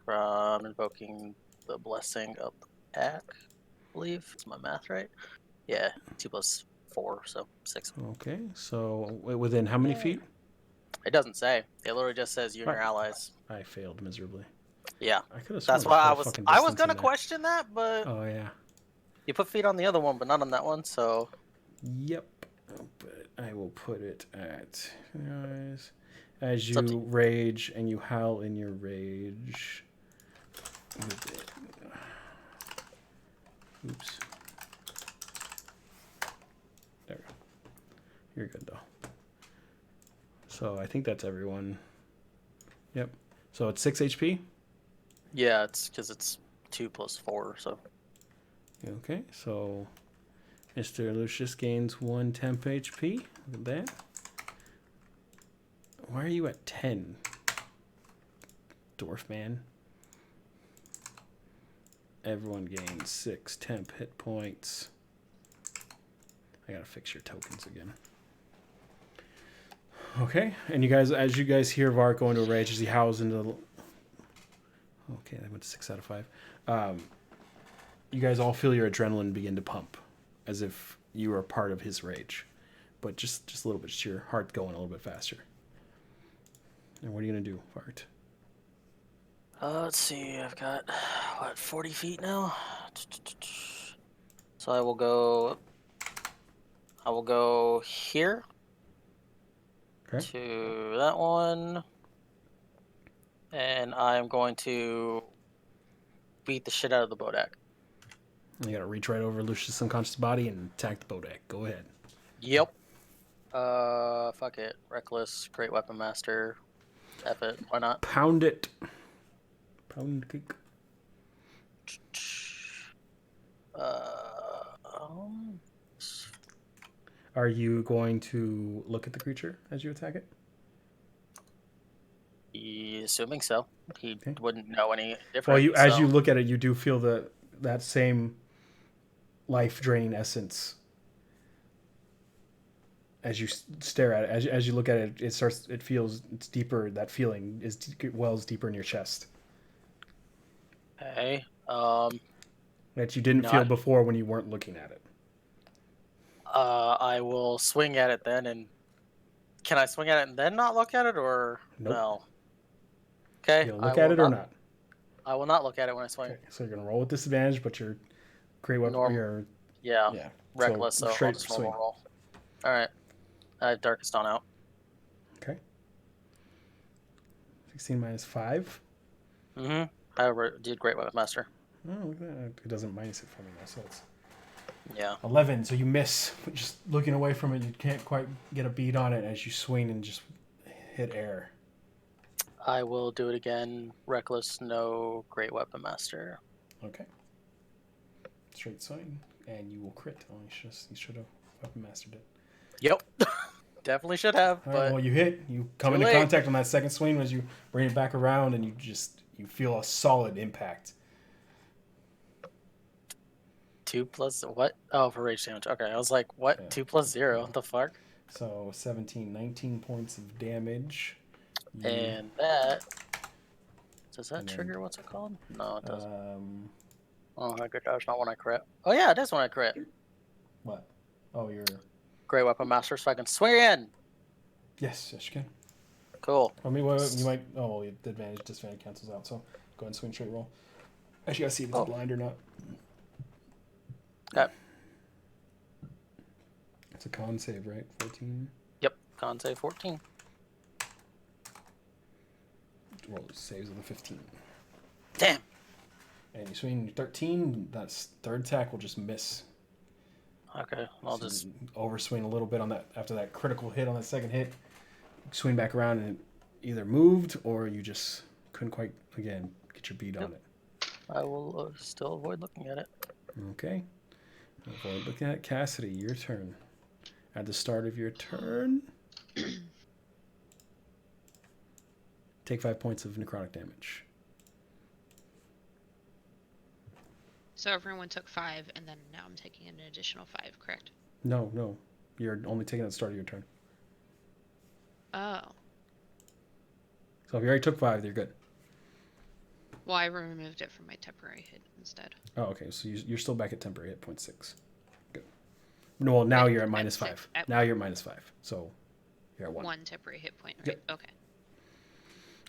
Speaker 1: from invoking the blessing of the pack. I believe is my math right? Yeah, 2 plus 4, so 6.
Speaker 3: Okay, so within how many feet?
Speaker 1: It doesn't say. It literally just says you and your allies.
Speaker 3: I failed miserably.
Speaker 1: Yeah,
Speaker 3: I could have sworn
Speaker 1: that's why
Speaker 3: I was
Speaker 1: gonna question that, but
Speaker 3: oh yeah.
Speaker 1: you put feet on the other one, but not on that one. So
Speaker 3: Yep, but I will put it at as you rage and you howl in your rage. Oops. There we go. You're good though. So I think that's everyone. Yep. So it's 6 HP.
Speaker 1: yeah, it's because it's 2 plus 4. So
Speaker 3: Okay, so Mr. Lucius gains 1 temp HP. Look at that. Why are you at 10? Dwarf man. Everyone gains 6 temp hit points. I gotta fix your tokens again. Okay, and you guys, as you guys hear Vark go into a rage as he howls into the... Okay, I went to 6 out of 5. You guys all feel your adrenaline begin to pump, as if you were a part of his rage, but just a little bit. Just your heart going a little bit faster. And what are you gonna do, Vart?
Speaker 1: let's see. I've got 40 feet now. So I will go. Here.
Speaker 3: Okay.
Speaker 1: To that one. And I'm going to beat the shit out of the Bodak.
Speaker 3: You gotta reach right over Lucius' unconscious body and attack the Bodak. Go ahead.
Speaker 1: Yep. Fuck it. Reckless, Great Weapon Master. F it. Why not?
Speaker 3: Pound it. Pound cake. Are you going to look at the creature as you attack it?
Speaker 1: Assuming so. He
Speaker 3: Okay.
Speaker 1: wouldn't know any different.
Speaker 3: Well, as
Speaker 1: so.
Speaker 3: you look at it, you do feel that same life draining essence. As you stare at it, as you look at it, it's deeper. That feeling wells deeper in your chest.
Speaker 1: Okay.
Speaker 3: That you didn't feel before when you weren't looking at it.
Speaker 1: I will swing at it then, and can I swing at it and then not look at it, or
Speaker 3: Nope.
Speaker 1: no? Okay.
Speaker 3: You'll look at it or not?
Speaker 1: I will not look at it when I swing.
Speaker 3: Okay, so you're gonna roll with disadvantage, but your great weapon,
Speaker 1: Yeah. Reckless, so
Speaker 3: straight
Speaker 1: I'll just
Speaker 3: swing.
Speaker 1: roll. All right. Darkest Dawn out.
Speaker 3: Okay. 16 minus 5.
Speaker 1: Mm-hmm. I did Great Weapon Master.
Speaker 3: Oh, it doesn't minus it for me now, so it's
Speaker 1: 11.
Speaker 3: So you miss. Just looking away from it, you can't quite get a beat on it as you swing and just hit air.
Speaker 1: I will do it again. Reckless, no Great Weapon Master.
Speaker 3: Okay. Straight swing, and you will crit. Oh, you should have Weapon Mastered it.
Speaker 1: Yep. Definitely should have.
Speaker 3: All
Speaker 1: but
Speaker 3: right, well, you hit. You come into contact on that second swing as you bring it back around, and you feel a solid impact.
Speaker 1: 2 plus what? Oh, for rage damage. Okay, I was like, what?
Speaker 3: Yeah.
Speaker 1: 2 plus 0? What the fuck?
Speaker 3: So 19 points of damage.
Speaker 1: And that... Does that trigger what's it called? No, it doesn't. Oh, my god, that's not when I crit. Oh, yeah, it is when I crit.
Speaker 3: What? Oh, you're...
Speaker 1: Great Weapon Master, so I can swing again.
Speaker 3: Yes, you can.
Speaker 1: Cool.
Speaker 3: I mean, you might... Oh, well, the disadvantage cancels out, so go ahead and swing straight roll. Actually, I see if it's blind or not.
Speaker 1: Okay.
Speaker 3: It's a con save, right? 14?
Speaker 1: Yep, con save 14.
Speaker 3: Roll saves with a 15.
Speaker 1: Damn.
Speaker 3: And you swing 13. That third attack will just miss.
Speaker 1: Okay, I'll
Speaker 3: So
Speaker 1: just
Speaker 3: you overswing a little bit on that after that critical hit on that second hit. Swing back around and it either moved or you just couldn't quite again get your beat on it.
Speaker 1: I will still avoid looking at it.
Speaker 3: Okay. Avoid looking at Cassidy. Your turn. At the start of your turn, take 5 points of necrotic damage.
Speaker 2: So everyone took 5, and then now I'm taking an additional 5, correct?
Speaker 3: No. You're only taking at the start of your turn.
Speaker 2: Oh.
Speaker 3: So if you already took 5, you're good.
Speaker 2: Well, I removed it from my temporary hit instead.
Speaker 3: Oh, okay. So you're still back at temporary hit point 6. Good. No, well, now you're at minus 5. Now you're at minus 5. So you're at 1.
Speaker 2: 1 temporary hit point, right?
Speaker 3: Yep.
Speaker 2: Okay.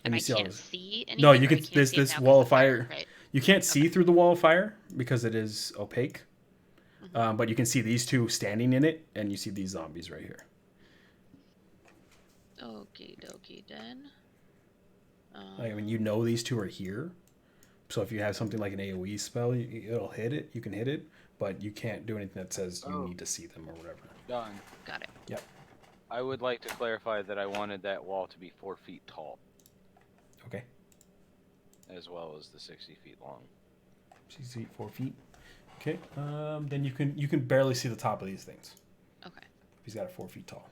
Speaker 2: And I can't see anything?
Speaker 3: No, you
Speaker 2: or I
Speaker 3: can.
Speaker 2: can't see it
Speaker 3: This
Speaker 2: now
Speaker 3: wall
Speaker 2: 'cause
Speaker 3: of fire.
Speaker 2: right?
Speaker 3: You can't see through the wall of fire because it is opaque.
Speaker 2: Mhm.
Speaker 3: But you can see these two standing in it, and you see these zombies right here.
Speaker 2: Okie dokie then.
Speaker 3: I mean, you know these two are here. So if you have something like an AoE spell, it'll hit it. You can hit it, but you can't do anything that says you need to see them or whatever.
Speaker 9: Done.
Speaker 2: Got it.
Speaker 3: Yep.
Speaker 9: I would like to clarify that I wanted that wall to be 4 feet tall,
Speaker 3: Okay.
Speaker 9: as well as the 60 feet long.
Speaker 3: 6 feet, 4 feet. Okay. Then you can barely see the top of these things.
Speaker 2: Okay.
Speaker 3: He's got it 4 feet tall.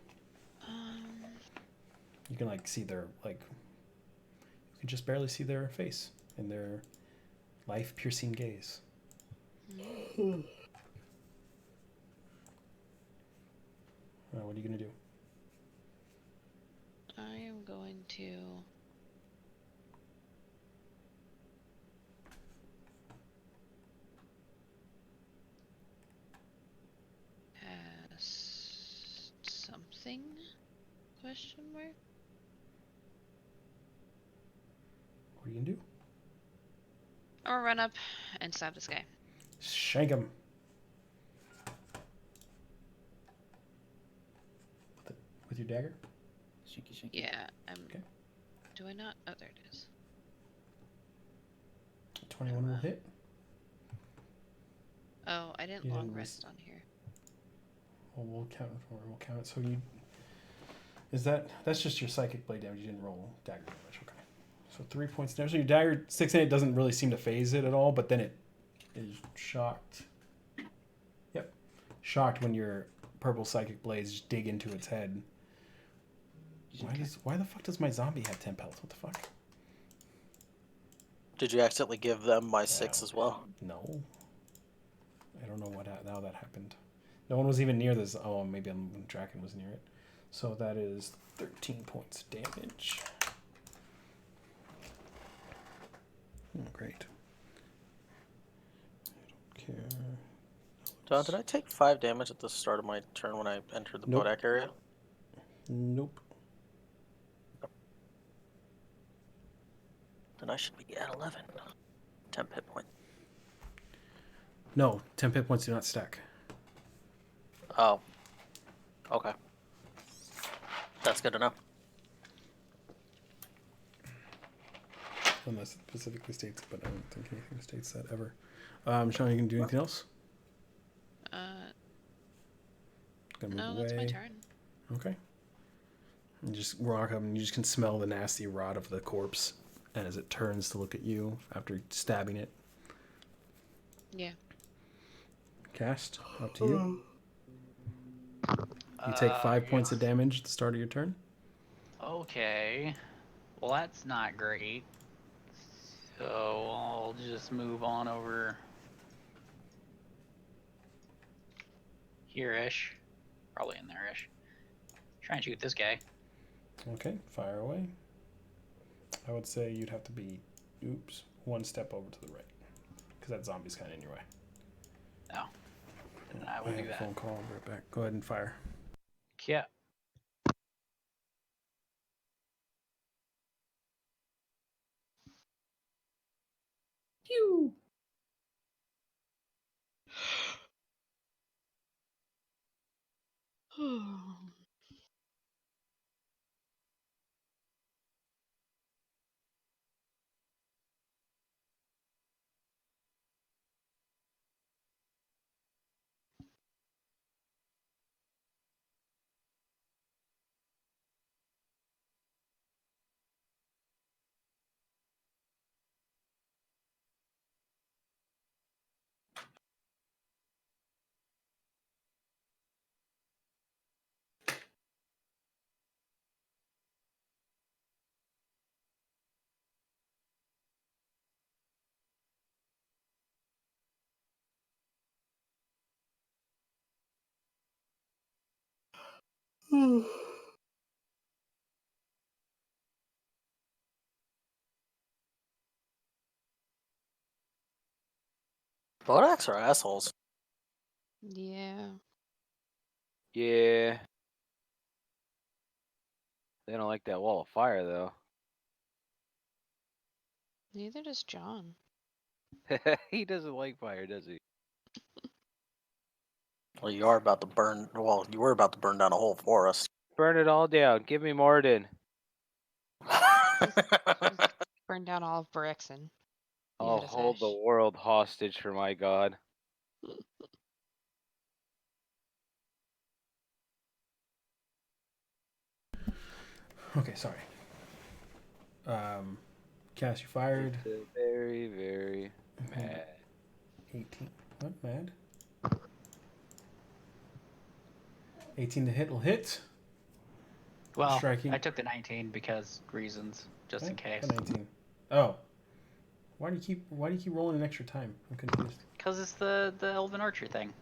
Speaker 3: You can see their you can just barely see their face and their life-piercing gaze. What are you gonna do?
Speaker 2: I am going to cast something? Question mark?
Speaker 3: What are you gonna do?
Speaker 2: I'm gonna run up and stab this guy.
Speaker 3: Shank him. With your dagger?
Speaker 6: Shinky.
Speaker 2: Yeah, I'm.
Speaker 3: Okay.
Speaker 2: Do I not? Oh, there it is.
Speaker 3: 21 will hit.
Speaker 2: Oh, I didn't
Speaker 3: You
Speaker 2: long
Speaker 3: didn't
Speaker 2: rest on here.
Speaker 3: Well, we'll count it for. We'll count it. So you. Is that's just your psychic blade damage? You didn't roll dagger damage. Okay. So 3 points damage. So your dagger 6 and 8 doesn't really seem to phase it at all, but then it is shocked. Yep. Shocked when your purple psychic blades dig into its head. Why the fuck does my zombie have 10 health? What the fuck?
Speaker 1: Did you accidentally give them my 6 as well?
Speaker 3: No. I don't know how that happened. No one was even near this. Oh, maybe Draken was near it. So that is 13 points of damage. Oh, great. I don't care.
Speaker 1: John, did I take 5 damage at the start of my turn when I entered the
Speaker 3: Nope.
Speaker 1: Bodak area?
Speaker 3: Nope.
Speaker 1: Then I should be at 11. 10 hit points.
Speaker 3: No, 10 hit points do not stack.
Speaker 1: Oh. Okay. That's good to know.
Speaker 3: Unless it specifically states, but I don't think anything states that ever. Sean, you can do anything else? Gonna move
Speaker 2: No,
Speaker 3: away.
Speaker 2: that's my turn.
Speaker 3: Okay. You just walk up and you just can smell the nasty rot of the corpse. And as it turns to look at you after stabbing it.
Speaker 2: Yeah.
Speaker 3: Cast, up to you. You take 5 points of damage at the start of your turn.
Speaker 8: Okay. Well, that's not great. So I'll just move on over here-ish. Probably in there-ish. Try and shoot this guy.
Speaker 3: Okay, fire away. I would say you'd have to be, one step over to the right. Because that zombie's kind of in your way.
Speaker 8: No. I will do
Speaker 3: have a
Speaker 8: that.
Speaker 3: phone call. I'll be right back. Go ahead and fire.
Speaker 8: Yeah.
Speaker 10: Pew.
Speaker 1: Bodaks are assholes.
Speaker 2: Yeah.
Speaker 9: Yeah. They don't like that wall of fire, though.
Speaker 2: Neither does John.
Speaker 9: He doesn't like fire, does he?
Speaker 1: Well, you are about to burn. Well, you were about to burn down a whole forest.
Speaker 9: Burn it all down. Give me Morden.
Speaker 2: Burn down all of Beraxin. You
Speaker 9: I'll
Speaker 2: had his
Speaker 9: hold the
Speaker 2: ash.
Speaker 9: world hostage for my god.
Speaker 3: Okay, sorry. Cass, you fired.
Speaker 9: It's very, very mad.
Speaker 3: 18. What, mad? 18 to hit will hit.
Speaker 8: Well,
Speaker 3: Striking.
Speaker 8: I took the 19 because reasons, just in case.
Speaker 3: 19. Oh. Why do you keep rolling an extra time? I'm confused.
Speaker 8: Because it's the elven archer thing.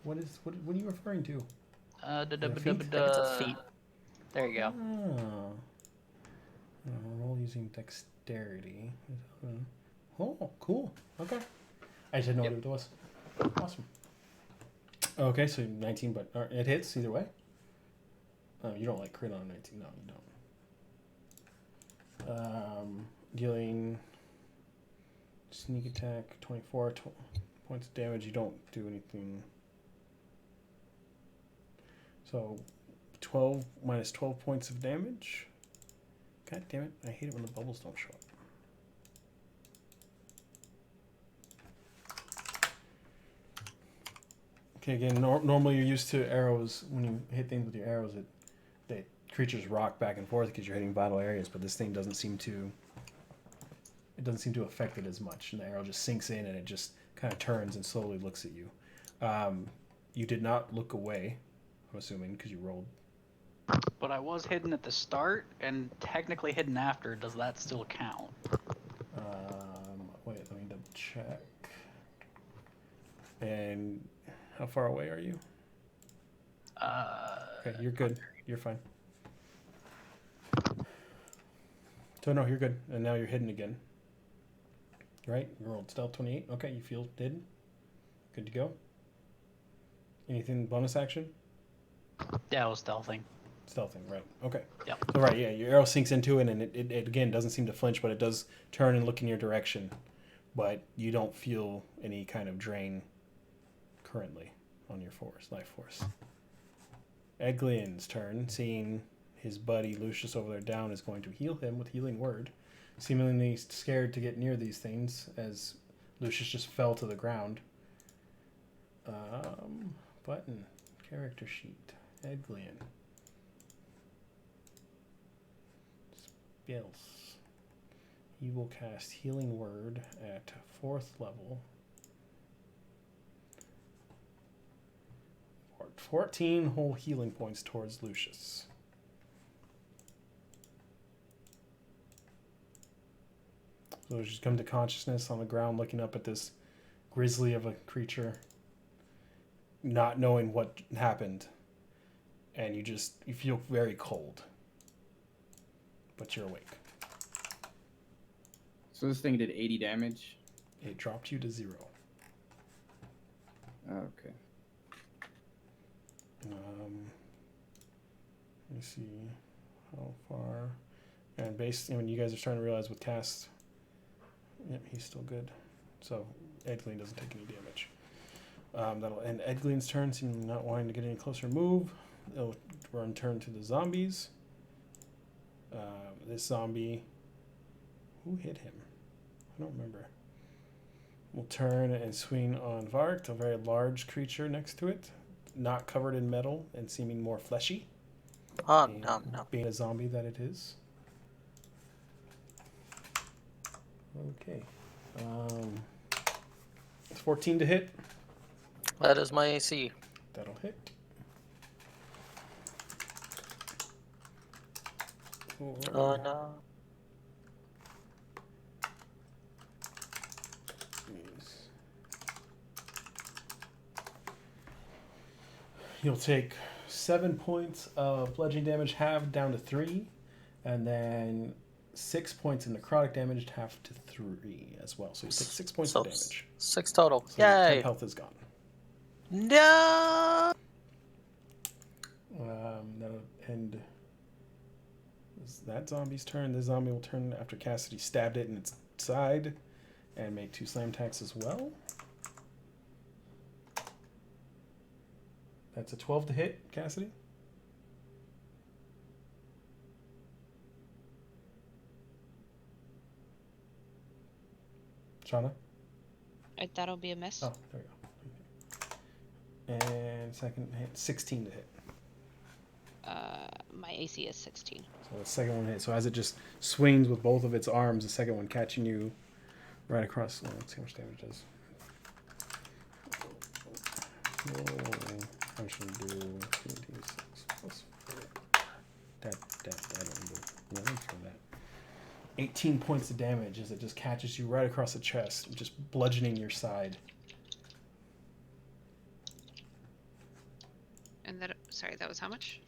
Speaker 3: What are you referring to?
Speaker 8: It's a feat. There you go.
Speaker 3: Oh. Roll using dexterity. Oh, cool. Okay. I just didn't know what it was. Awesome. Okay, so 19, but it hits either way. You don't like crit on 19. No, you don't. Dealing sneak attack 24 points of damage. You don't do anything. So 12 minus 12 points of damage. God damn it! I hate it when the bubbles don't show up. Okay, again, normally you're used to arrows. When you hit things with your arrows, the creatures rock back and forth because you're hitting vital areas. But this thing doesn't seem to. It doesn't seem to affect it as much, and the arrow just sinks in, and it just kind of turns and slowly looks at you. You did not look away, I'm assuming, because you rolled.
Speaker 8: But I was hidden at the start and technically hidden after. Does that still count?
Speaker 3: Wait, let me double check. And how far away are you? Okay, you're good. You're fine. So no, you're good. And now you're hidden again. Right? You rolled stealth 28. Okay, you feel hidden. Good to go. Anything bonus action?
Speaker 8: Yeah, it was stealthing.
Speaker 3: Stealthing, right. Okay.
Speaker 8: Yep.
Speaker 3: So right, yeah, your arrow sinks into it, and it again doesn't seem to flinch, but it does turn and look in your direction. But you don't feel any kind of drain currently on your life force. Eglian's turn, seeing his buddy Lucius over there down, is going to heal him with Healing Word. Seemingly scared to get near these things, as Lucius just fell to the ground. Button. Character sheet. Eglian. Spells. He will cast Healing Word at 4th level. 14 whole healing points towards Lucius. So he's just come to consciousness on the ground, looking up at this grizzly of a creature, not knowing what happened. And you feel very cold. But you're awake.
Speaker 6: So this thing did 80 damage?
Speaker 3: It dropped you to 0.
Speaker 6: Okay.
Speaker 3: Let me see how far. And when you guys are starting to realize with cast, yep, he's still good. So Edgleen doesn't take any damage. That'll end Edgleen's turn, seemingly not wanting to get any closer move. It'll run turn to the zombies. This zombie, who hit him? I don't remember. Will turn and swing on Vart, a very large creature next to it, not covered in metal and seeming more fleshy.
Speaker 1: No.
Speaker 3: Being a zombie that it is. Okay. It's 14 to hit.
Speaker 1: That is my AC.
Speaker 3: That'll hit.
Speaker 1: Oh no.
Speaker 3: You'll take 7 points of bludgeoning damage halved down to 3, and then 6 points of necrotic damage halved to 3 as well. So you take 6 points of damage.
Speaker 1: 6 total.
Speaker 3: So your
Speaker 1: Yay!
Speaker 3: temp health is gone.
Speaker 1: No.
Speaker 3: That'll end. Is that zombie's turn? The zombie will turn after Cassidy stabbed it in its side, and make 2 slam attacks as well. That's a 12 to hit, Cassidy. Shauna?
Speaker 2: That'll be a miss.
Speaker 3: Oh, there we go. And second hit, 16 to hit.
Speaker 2: My AC is 16.
Speaker 3: So the second one hit. So as it just swings with both of its arms, the second one catching you right across. Let's see how much damage it does. I should do 2d6 plus 4. That I don't do. No, for that. 18 points of damage as it just catches you right across the chest, just bludgeoning your side.
Speaker 2: And that, sorry, that was how much?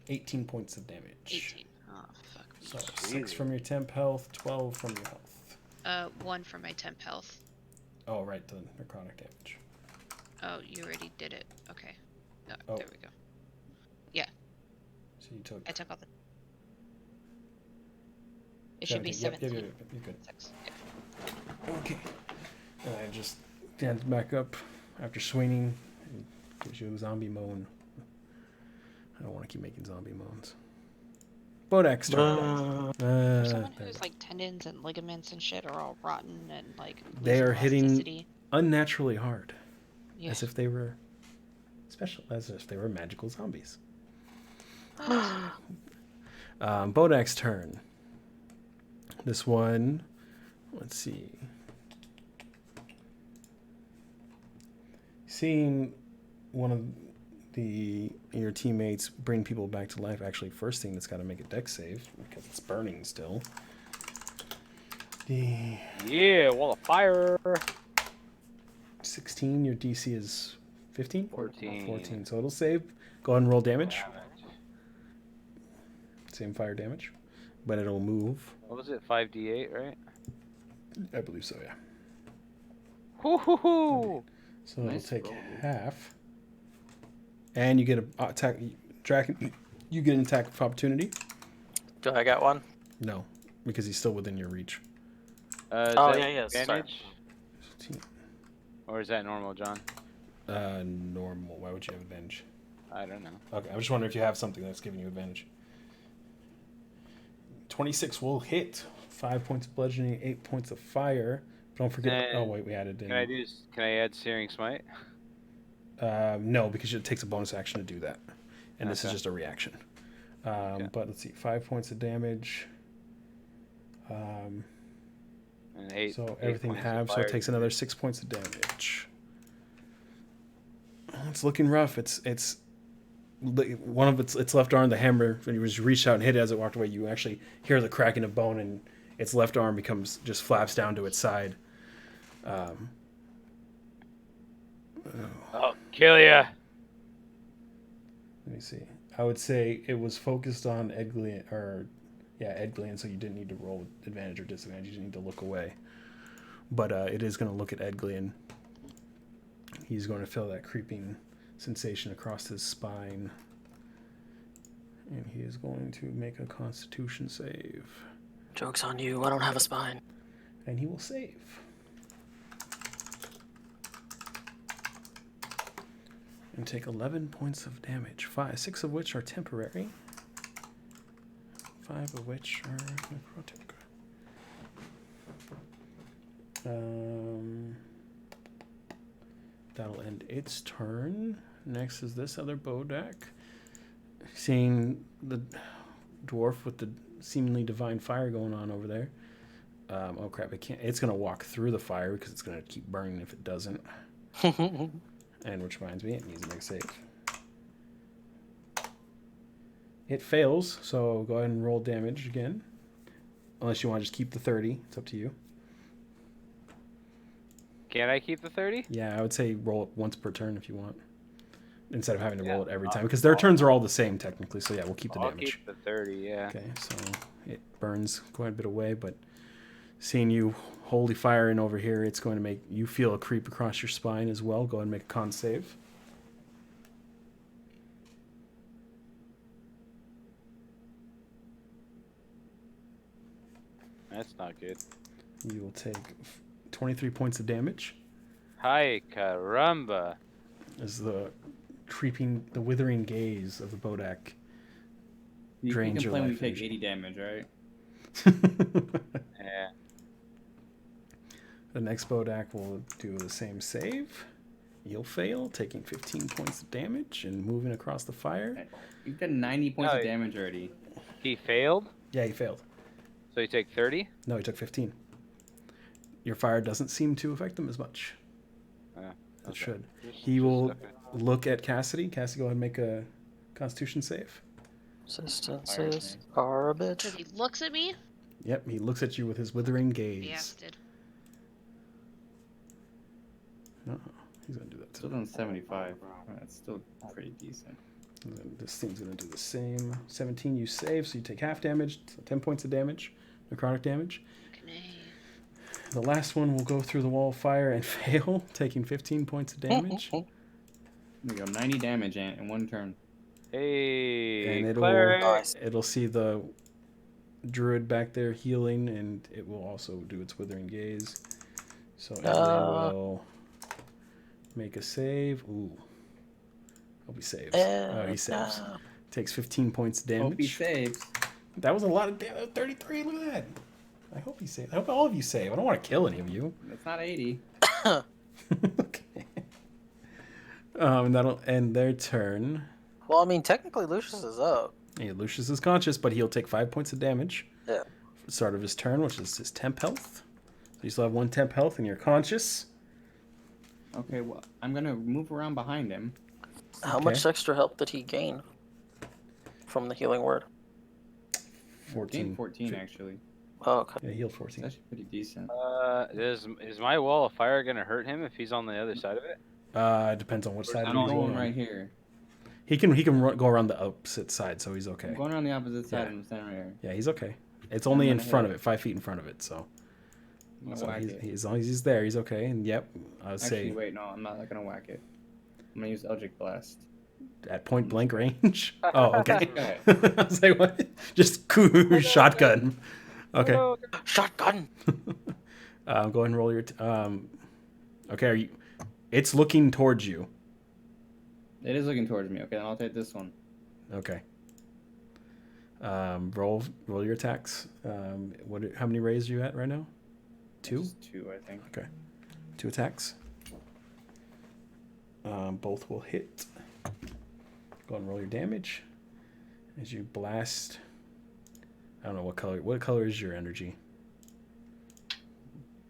Speaker 3: 18 points of damage.
Speaker 2: 18. Oh, fuck me.
Speaker 3: So 6 from your temp health, 12 from your health.
Speaker 2: 1 for my temp health.
Speaker 3: Oh, right, the necrotic damage.
Speaker 2: Oh, you already did it. Okay.
Speaker 3: Oh.
Speaker 2: There we go. Yeah.
Speaker 3: So you took...
Speaker 2: I took all the... It should be
Speaker 3: 17.
Speaker 2: 17.
Speaker 3: Yep, you're good.
Speaker 2: 6. Yeah.
Speaker 3: Okay. And I just stands back up after swinging and gives you a zombie moan. I don't want to keep making zombie moans. Bodax turn.
Speaker 2: For someone whose like tendons and ligaments and shit are all rotten and like
Speaker 3: They
Speaker 2: losing
Speaker 3: are hitting
Speaker 2: elasticity.
Speaker 3: unnaturally hard.
Speaker 2: Yeah.
Speaker 3: As if they were special, as if they were magical zombies. Bodak's turn. This one, let's see. Seeing one of your teammates bring people back to life, actually, first thing that's got to make a dex save because it's burning still.
Speaker 9: Yeah, wall of fire.
Speaker 3: 16. Your DC is 15.
Speaker 9: 14.
Speaker 3: 14. So it'll save. Go ahead and roll damage. Same fire damage, but it'll move.
Speaker 9: What was it? 5d8, right?
Speaker 3: I believe so. Yeah.
Speaker 9: Hoo-hoo-hoo!
Speaker 3: So
Speaker 9: Nice
Speaker 3: it'll take
Speaker 9: roll.
Speaker 3: half, and you get an attack. You get an attack of opportunity.
Speaker 1: Do I got one?
Speaker 3: No, because he's still within your reach.
Speaker 9: Is
Speaker 1: Oh,
Speaker 9: that
Speaker 1: yeah, sorry.
Speaker 9: advantage? Or is that normal, John?
Speaker 3: Normal. Why would you have advantage?
Speaker 9: I don't know.
Speaker 3: Okay, I was just wondering if you have something that's giving you advantage. 26 will hit. 5 points of bludgeoning, 8 points of fire. Don't forget. Oh wait, we added in.
Speaker 9: Can I add Searing Smite?
Speaker 3: No, because it takes a bonus action to do that, and this is
Speaker 9: Okay.
Speaker 3: just a reaction.
Speaker 9: Okay.
Speaker 3: But let's see, 5 points of damage.
Speaker 9: And 8.
Speaker 3: So
Speaker 9: 8
Speaker 3: everything
Speaker 9: points of
Speaker 3: halves, so
Speaker 9: fire
Speaker 3: it takes another 6 points of damage. It's looking rough. It's one of its left arm, the hammer. When you just reached out and hit it as it walked away, you actually hear the cracking of bone, and its left arm just flaps down to its side.
Speaker 9: I'll kill ya.
Speaker 3: Let me see. I would say it was focused on Edglian, Edglian, so you didn't need to roll with advantage or disadvantage. You just need to look away. But it is going to look at Edglian. He's going to feel that creeping sensation across his spine. And he is going to make a Constitution save.
Speaker 1: Joke's on you. I don't have a spine.
Speaker 3: And he will save. And take 11 points of damage. 6 of which are temporary. 5 of which are necrotic. That'll end its turn. Next is this other Bodak. Seeing the dwarf with the seemingly divine fire going on over there. Oh crap! It can't. It's gonna walk through the fire because it's gonna keep burning if it doesn't. And which reminds me, it needs to make a save. It fails, so go ahead and roll damage again. Unless you want to just keep the 30, it's up to you.
Speaker 9: Can I keep the 30?
Speaker 3: Yeah, I would say roll it once per turn if you want. instead of having to
Speaker 9: Yeah,
Speaker 3: roll it every time, because their turns are all the same technically. So yeah, we'll keep the
Speaker 9: I'll
Speaker 3: damage.
Speaker 9: keep the 30. Yeah.
Speaker 3: Okay, so it burns quite a bit away, but seeing you holy fire in over here, it's going to make you feel a creep across your spine as well. Go ahead and make a con save.
Speaker 9: That's not good.
Speaker 3: You will take 23 points of damage
Speaker 9: Hi caramba.
Speaker 3: as the withering gaze of the Bodak
Speaker 6: You
Speaker 3: drains
Speaker 6: can
Speaker 3: your
Speaker 6: complain we
Speaker 3: life
Speaker 6: take
Speaker 3: energy.
Speaker 6: 80 damage, right?
Speaker 9: Yeah.
Speaker 3: The next Bodak will do the same save. You'll fail, taking 15 points of damage and moving across the fire.
Speaker 6: You've done 90 points
Speaker 9: No,
Speaker 6: of damage already.
Speaker 9: He failed,
Speaker 3: Yeah, he failed.
Speaker 9: so you take 30.
Speaker 3: No, he took 15. Your fire doesn't seem to affect him as much. It
Speaker 9: Okay.
Speaker 3: should.
Speaker 9: Just-
Speaker 3: He
Speaker 9: just
Speaker 3: will
Speaker 9: okay.
Speaker 3: look at Cassidy. Cassidy, go ahead and make a Constitution save.
Speaker 1: Consistences are a bitch.
Speaker 2: So he looks at me.
Speaker 3: Yep, he looks at you with his withering gaze.
Speaker 2: Bastard.
Speaker 3: Oh, he's gonna do that
Speaker 6: Still
Speaker 3: too.
Speaker 6: done 75. That's still pretty decent.
Speaker 3: And then this thing's gonna do the same. 17, you save, so you take half damage, so 10 points of damage, necrotic damage.
Speaker 2: Okay.
Speaker 3: The last one will go through the wall of fire and fail, taking 15 points of damage.
Speaker 6: There we go, 90 damage in one turn.
Speaker 9: Hey,
Speaker 3: And
Speaker 9: cleric.
Speaker 3: it'll see the druid back there healing, and it will also do its withering gaze. So Evelyn will make a save. Ooh. Hope he saves. Oh, he saves. Takes 15 points of damage.
Speaker 6: Hope he saves.
Speaker 3: That was a lot of damage. 33, look at that. I hope he saves. I hope all of you save. I don't want to kill any of you.
Speaker 6: That's not 80.
Speaker 3: Okay. And that'll end their turn.
Speaker 1: Well, I mean, technically Lucius is up.
Speaker 3: Yeah, Lucius is conscious, but he'll take 5 points of damage.
Speaker 1: Yeah.
Speaker 3: For the start of his turn, which is his temp health. So you still have 1 temp health, and you're conscious.
Speaker 6: Okay, well, I'm gonna move around behind him.
Speaker 1: How much extra help did he gain from the healing word?
Speaker 3: 14.
Speaker 6: 14 actually.
Speaker 1: Oh, okay.
Speaker 3: Yeah, healed 14.
Speaker 6: That's actually pretty decent.
Speaker 9: Is my wall of fire gonna hurt him if he's on the other side of it?
Speaker 3: It depends on which side
Speaker 6: I'm
Speaker 3: he's
Speaker 6: going
Speaker 3: on.
Speaker 6: right here.
Speaker 3: He can go around the opposite side, so he's okay.
Speaker 6: I'm going around the opposite side
Speaker 3: Yeah.
Speaker 6: and I'm standing right here.
Speaker 3: Yeah, he's okay. It's only in
Speaker 6: gonna
Speaker 3: front
Speaker 6: hit
Speaker 3: of it, 5 feet in front of it. So,
Speaker 6: I'm gonna
Speaker 3: so
Speaker 6: whack it.
Speaker 3: as long as he's there, he's okay. And yep, I would
Speaker 6: Actually,
Speaker 3: say
Speaker 6: wait, no, I'm not gonna whack it. I'm gonna use Eldritch Blast.
Speaker 3: at point blank range. Oh, okay.
Speaker 6: Okay.
Speaker 3: I was like, what? Just shotgun. Okay.
Speaker 1: Shotgun.
Speaker 3: Go ahead and roll your. Okay, are you? It's looking towards you.
Speaker 6: It is looking towards me. Okay, then I'll take this one.
Speaker 3: Okay. Roll your attacks. How many rays are you at right now? 2?
Speaker 6: Just 2, I think.
Speaker 3: Okay. 2 attacks. Both will hit. Go and roll your damage. As you blast. I don't know what color. What color is your energy?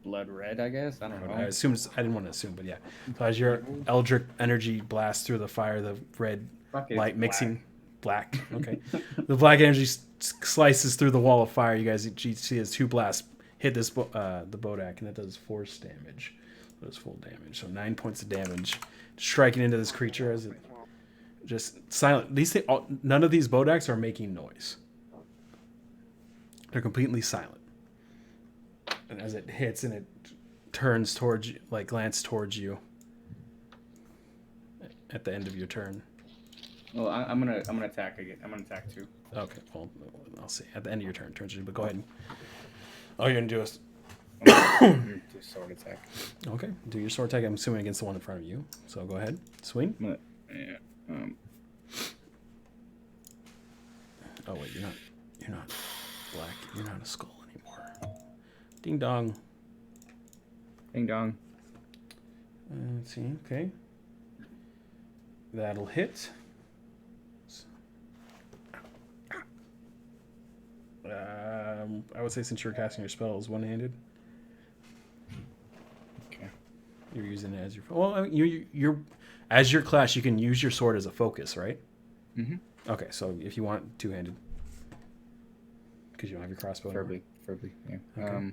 Speaker 6: Blood red, I guess. I don't know.
Speaker 3: I assume. I didn't want to assume, but yeah. So as your eldritch energy blasts through the fire, the red
Speaker 6: Fuck it,
Speaker 3: light
Speaker 6: it's
Speaker 3: mixing black. Okay. The black energy slices through the wall of fire. You guys see as 2 blasts hit this the Bodak, and that does force damage. That does full damage. So 9 points of damage, striking into this creature as it just silent. None of these Bodaks are making noise. They're completely silent. And as it hits and it turns towards you, like glance towards you at the end of your turn.
Speaker 6: Well, I'm gonna attack again. I'm gonna attack 2.
Speaker 3: Okay, well, I'll see. At the end of your turn, turns you, but go ahead. Oh, you're gonna do
Speaker 6: Do sword attack.
Speaker 3: Okay, do your sword attack. I'm assuming against the one in front of you. So go ahead, swing.
Speaker 6: Yeah.
Speaker 3: Oh wait, you're not black. You're not a skull anymore. Ding dong.
Speaker 6: Ding dong.
Speaker 3: Let's see. Okay, that'll hit. I would say since you're casting your spells one-handed.
Speaker 6: Okay.
Speaker 3: You're using it as your. Well, I mean, you're as your class, you can use your sword as a focus, right?
Speaker 6: Mhm.
Speaker 3: Okay, so if you want two-handed, because you don't have your crossbow. anymore.
Speaker 6: Preferably. Yeah.
Speaker 3: Okay.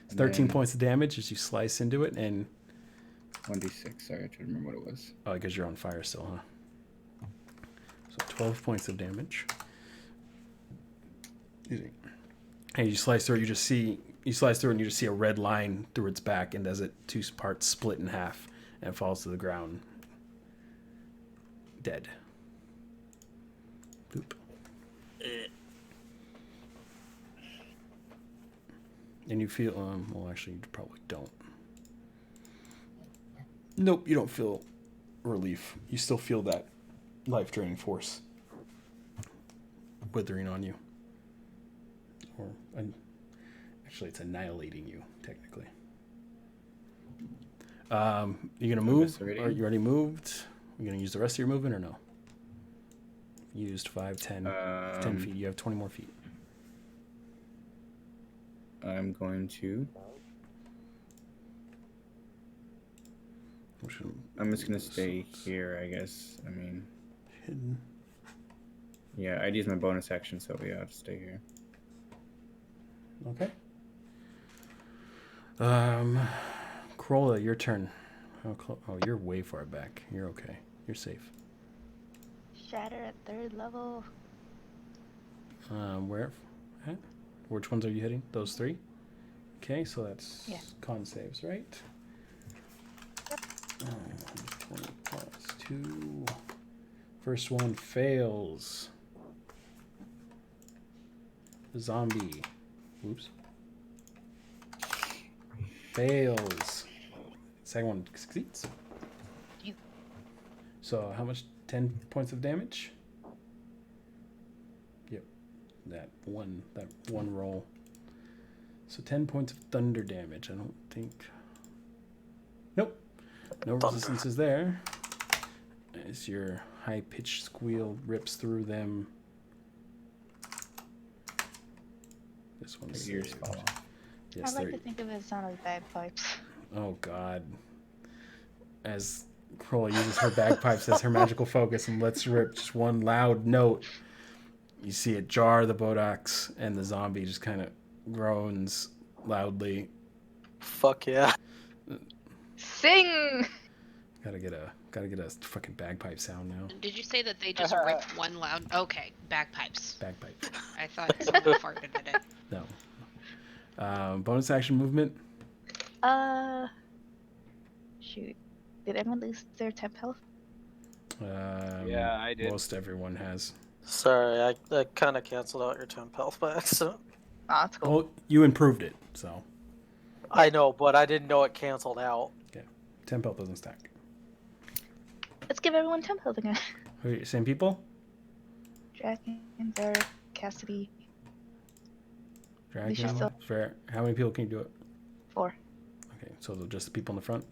Speaker 3: It's 13
Speaker 6: then-
Speaker 3: points of damage as you slice into it, and
Speaker 6: 1d6. Sorry, I tried to remember what it was.
Speaker 3: oh, because you're on fire still, huh? 12 points of damage. And you slice through it, you slice through it and you just see a red line through its back, and as it two parts split in half and it falls to the ground. Dead. Boop. And you feel, well, actually, you probably don't. Nope, you don't feel relief. You still feel that life-draining force withering on you. Or, actually, it's annihilating you, technically. You gonna move? Or you already moved? You gonna use the rest of your movement or no? You used 5, 10, 10 feet. You have 20 more feet.
Speaker 6: I'm going to. I'm just gonna stay here, I guess. I mean,
Speaker 3: hidden.
Speaker 6: Yeah, I'd use my bonus action, so yeah, I'll just stay here.
Speaker 3: Okay. Corolla, your turn. Oh, you're way far back. You're okay. You're safe.
Speaker 7: Shatter at 3rd level.
Speaker 3: Where? At? Which ones are you hitting? Those 3? Okay, so that's con saves, right?
Speaker 7: Yep.
Speaker 3: 20 plus 2. First one fails. The zombie. Oops. Fails. Second one succeeds. So how much? 10 points of damage? Yep. That one roll. So 10 points of thunder damage. I don't think. Nope. No resistance is there. As your high-pitched squeal rips through them. This one's
Speaker 6: ears fall off.
Speaker 3: Yes,
Speaker 7: I like to think of it as sound as bagpipes.
Speaker 3: Oh God. As Kroll uses her bagpipes as her magical focus and lets rip just one loud note, you see it jar the bodax, and the zombie just kind of groans loudly.
Speaker 1: Fuck yeah.
Speaker 7: Sing!
Speaker 3: Gotta get a fucking bagpipe sound now.
Speaker 2: Did you say that they just ripped one loud? Okay, bagpipes.
Speaker 3: Bagpipes.
Speaker 2: I thought someone farted at it.
Speaker 3: No. Bonus action movement.
Speaker 7: Shoot. Did anyone lose their temp health?
Speaker 9: Yeah, I did.
Speaker 3: Most everyone has.
Speaker 1: Sorry, I kind of canceled out your temp health by accident.
Speaker 7: Oh, that's cool.
Speaker 3: Well, you improved it, so.
Speaker 1: I know, but I didn't know it canceled out.
Speaker 3: Yeah. Temp health doesn't stack.
Speaker 7: Let's give everyone temp health again.
Speaker 3: Wait, same people?
Speaker 7: Dragon, Derek, Cassidy.
Speaker 3: Dragon,
Speaker 7: still...
Speaker 3: fair. How many people can you do it?
Speaker 7: 4.
Speaker 3: Okay, so just the people in the front?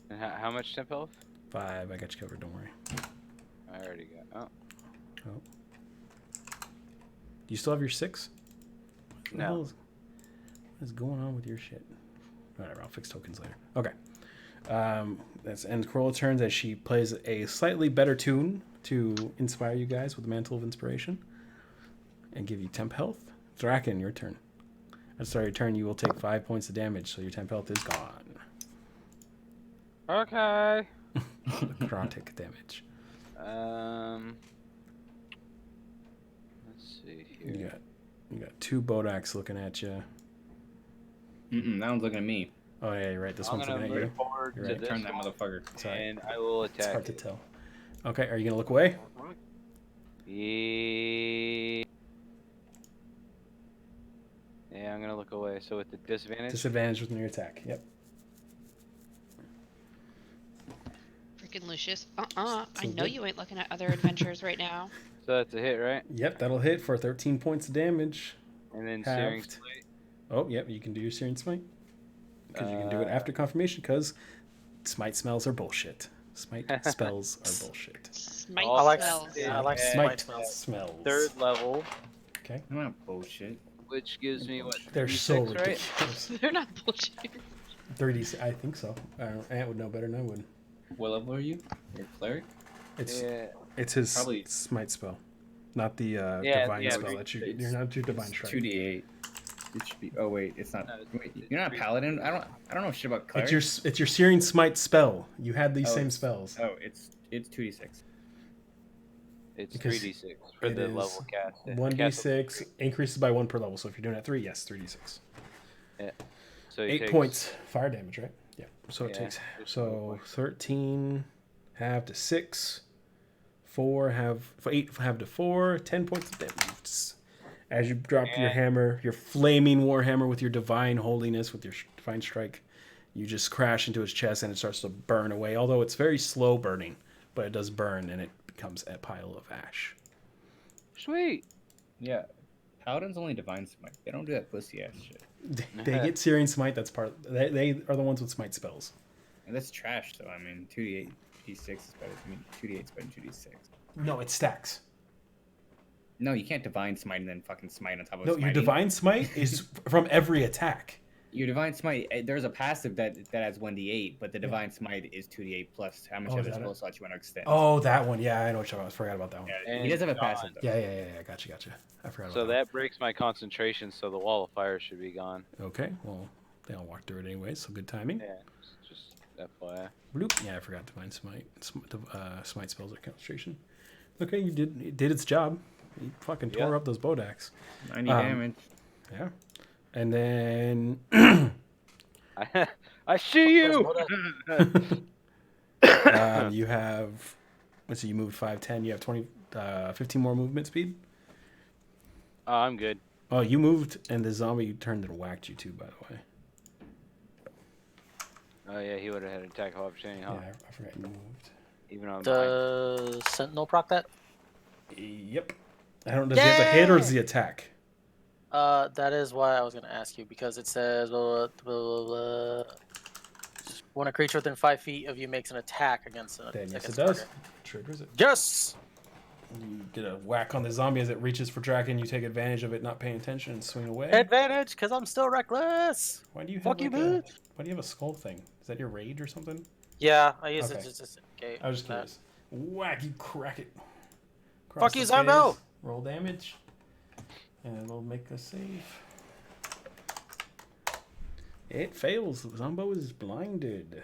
Speaker 9: And how much temp health?
Speaker 3: 5. I got you covered. Don't worry.
Speaker 9: I already got.
Speaker 3: Oh. Do you still have your 6?
Speaker 9: No.
Speaker 3: What is going on with your shit? Whatever. I'll fix tokens later. Okay. That's ends Corolla turns as she plays a slightly better tune to inspire you guys with the Mantle of Inspiration and give you temp health. Draken, your turn. At the start of your turn, you will take 5 points of damage, so your temp health is gone.
Speaker 9: Okay.
Speaker 3: Necrotic damage.
Speaker 9: Let's see here.
Speaker 3: You got 2 Bodax looking at you.
Speaker 6: That one's looking at me.
Speaker 3: Oh yeah, you're right. This one's looking at you.
Speaker 9: You're
Speaker 3: right.
Speaker 6: Turn that motherfucker.
Speaker 3: Sorry.
Speaker 9: And I will attack.
Speaker 3: It's hard to tell. Okay, are you gonna look away?
Speaker 9: Yeah, I'm gonna look away. So with the disadvantage.
Speaker 3: Disadvantage with your attack. Yep.
Speaker 2: Freaking Lucius. I know you ain't looking at other adventures right now.
Speaker 9: So that's a hit, right?
Speaker 3: Yep, that'll hit for 13 points of damage.
Speaker 9: And then
Speaker 3: Halved.
Speaker 9: Searing Smite.
Speaker 3: Oh, yep, you can do your Searing Smite. Because you can do it after confirmation, because Smite smells are bullshit. Smite spells are bullshit.
Speaker 2: Smite
Speaker 1: I like
Speaker 2: spells.
Speaker 1: Smite
Speaker 3: Smells.
Speaker 9: 3rd level,
Speaker 3: Okay.
Speaker 6: I'm not bullshit.
Speaker 9: which gives me what?
Speaker 3: They're so
Speaker 9: 36, right?
Speaker 3: ridiculous.
Speaker 2: They're not bullshit.
Speaker 3: 30, I think so. Ant would know better than I would.
Speaker 6: What level are you? You're a cleric?
Speaker 3: It's his
Speaker 6: Probably-
Speaker 3: Smite spell, not the
Speaker 9: Yeah,
Speaker 3: divine
Speaker 9: yeah,
Speaker 3: spell. That you're not your divine strike.
Speaker 6: 2d8. It should be. Oh wait, it's not.
Speaker 9: No,
Speaker 6: Wait, you're not a paladin. I don't know shit about cleric.
Speaker 3: It's your Searing Smite spell. You had these same spells.
Speaker 6: Oh, it's 2d6.
Speaker 3: Oh, it's 2d6. Okay.
Speaker 6: It's 2d6.
Speaker 3: 2d6.
Speaker 9: It's
Speaker 3: Because
Speaker 9: 3d6 for
Speaker 3: it
Speaker 9: the
Speaker 3: is
Speaker 9: level cast.
Speaker 3: 1d6 increases by 1 per level. So if you're doing it at 3, yes, 3d6.
Speaker 9: Yeah. So he
Speaker 3: 8
Speaker 9: takes,
Speaker 3: points fire damage, right? Yeah. So it
Speaker 9: Yeah,
Speaker 3: takes
Speaker 9: just 8
Speaker 3: so
Speaker 9: points.
Speaker 3: 13 half to 6, 4 have 8 half to 4, 10 points of damage. As you drop your
Speaker 9: And-
Speaker 3: hammer, your flaming warhammer with your divine holiness, with your divine strike, you just crash into his chest and it starts to burn away. Although it's very slow burning, but it does burn and it becomes a pile of ash.
Speaker 9: Sweet.
Speaker 6: Yeah. Paladins only divine smite. They don't do that pussy ass shit.
Speaker 3: They get Searing Smite. That's part. They are the ones with smite spells.
Speaker 6: And that's trash though. I mean, 2d8, d6 is better. I mean, 2d8 is better than 2d6.
Speaker 3: No, it stacks.
Speaker 6: No, you can't divine smite and then fucking smite on top of
Speaker 3: No,
Speaker 6: smiting.
Speaker 3: your divine smite is from every attack.
Speaker 6: Your divine smite, there's a passive that adds 1d8, but the divine smite is 2d8 plus how much
Speaker 3: Oh,
Speaker 6: of
Speaker 3: is
Speaker 6: the
Speaker 3: that
Speaker 6: spell
Speaker 3: it?
Speaker 6: slot you want to extend.
Speaker 3: Oh, that one. Yeah, I know what you're talking about. I forgot about that one.
Speaker 6: Yeah,
Speaker 9: And
Speaker 6: he does have a
Speaker 9: John,
Speaker 6: passive though.
Speaker 3: Yeah. Gotcha. I forgot
Speaker 9: So
Speaker 3: about
Speaker 9: that breaks my concentration, so the wall of fire should be gone.
Speaker 3: that. Okay, well, they all walk through it anyway, so good timing.
Speaker 9: Yeah, just FYI.
Speaker 3: Bloop. Yeah, I forgot divine smite. Smite spells are concentration. Okay, you did its job. You fucking tore up those Bodaks.
Speaker 6: 90 damage.
Speaker 3: Yeah, and then
Speaker 9: I see you.
Speaker 3: you have. Let's see. You moved 5, 10. You have 20, 15 more movement speed.
Speaker 9: Oh, I'm good.
Speaker 3: Oh, you moved, and the zombie turned and whacked you too. By the way.
Speaker 9: Oh yeah, he would have had an attack of opportunity, huh?
Speaker 3: Yeah, I forgot you moved.
Speaker 9: Even on
Speaker 1: Does Sentinel proc that?
Speaker 3: Yep. I don't. Does he have the hit or does he attack?
Speaker 1: That is why I was gonna ask you, because it says when a creature within 5 feet of you makes an attack against an
Speaker 3: Then yes,
Speaker 1: against
Speaker 3: it
Speaker 1: a
Speaker 3: does.
Speaker 1: target.
Speaker 3: Triggers it.
Speaker 1: Yes.
Speaker 3: You get a whack on the zombie as it reaches for Draken. You take advantage of it, not paying attention, and swing away.
Speaker 1: Advantage, because I'm still reckless.
Speaker 3: Why do you have
Speaker 1: Fuck you,
Speaker 3: like
Speaker 1: bitch.
Speaker 3: why do you have a skull thing? Is that your rage or something?
Speaker 1: Yeah, I use
Speaker 3: Okay.
Speaker 1: it just okay.
Speaker 3: I was just curious. Whack! You crack it.
Speaker 1: Fuck you,
Speaker 3: the face,
Speaker 1: Zombo!
Speaker 3: Roll damage, and it'll make a save. It fails. Zombo is blinded.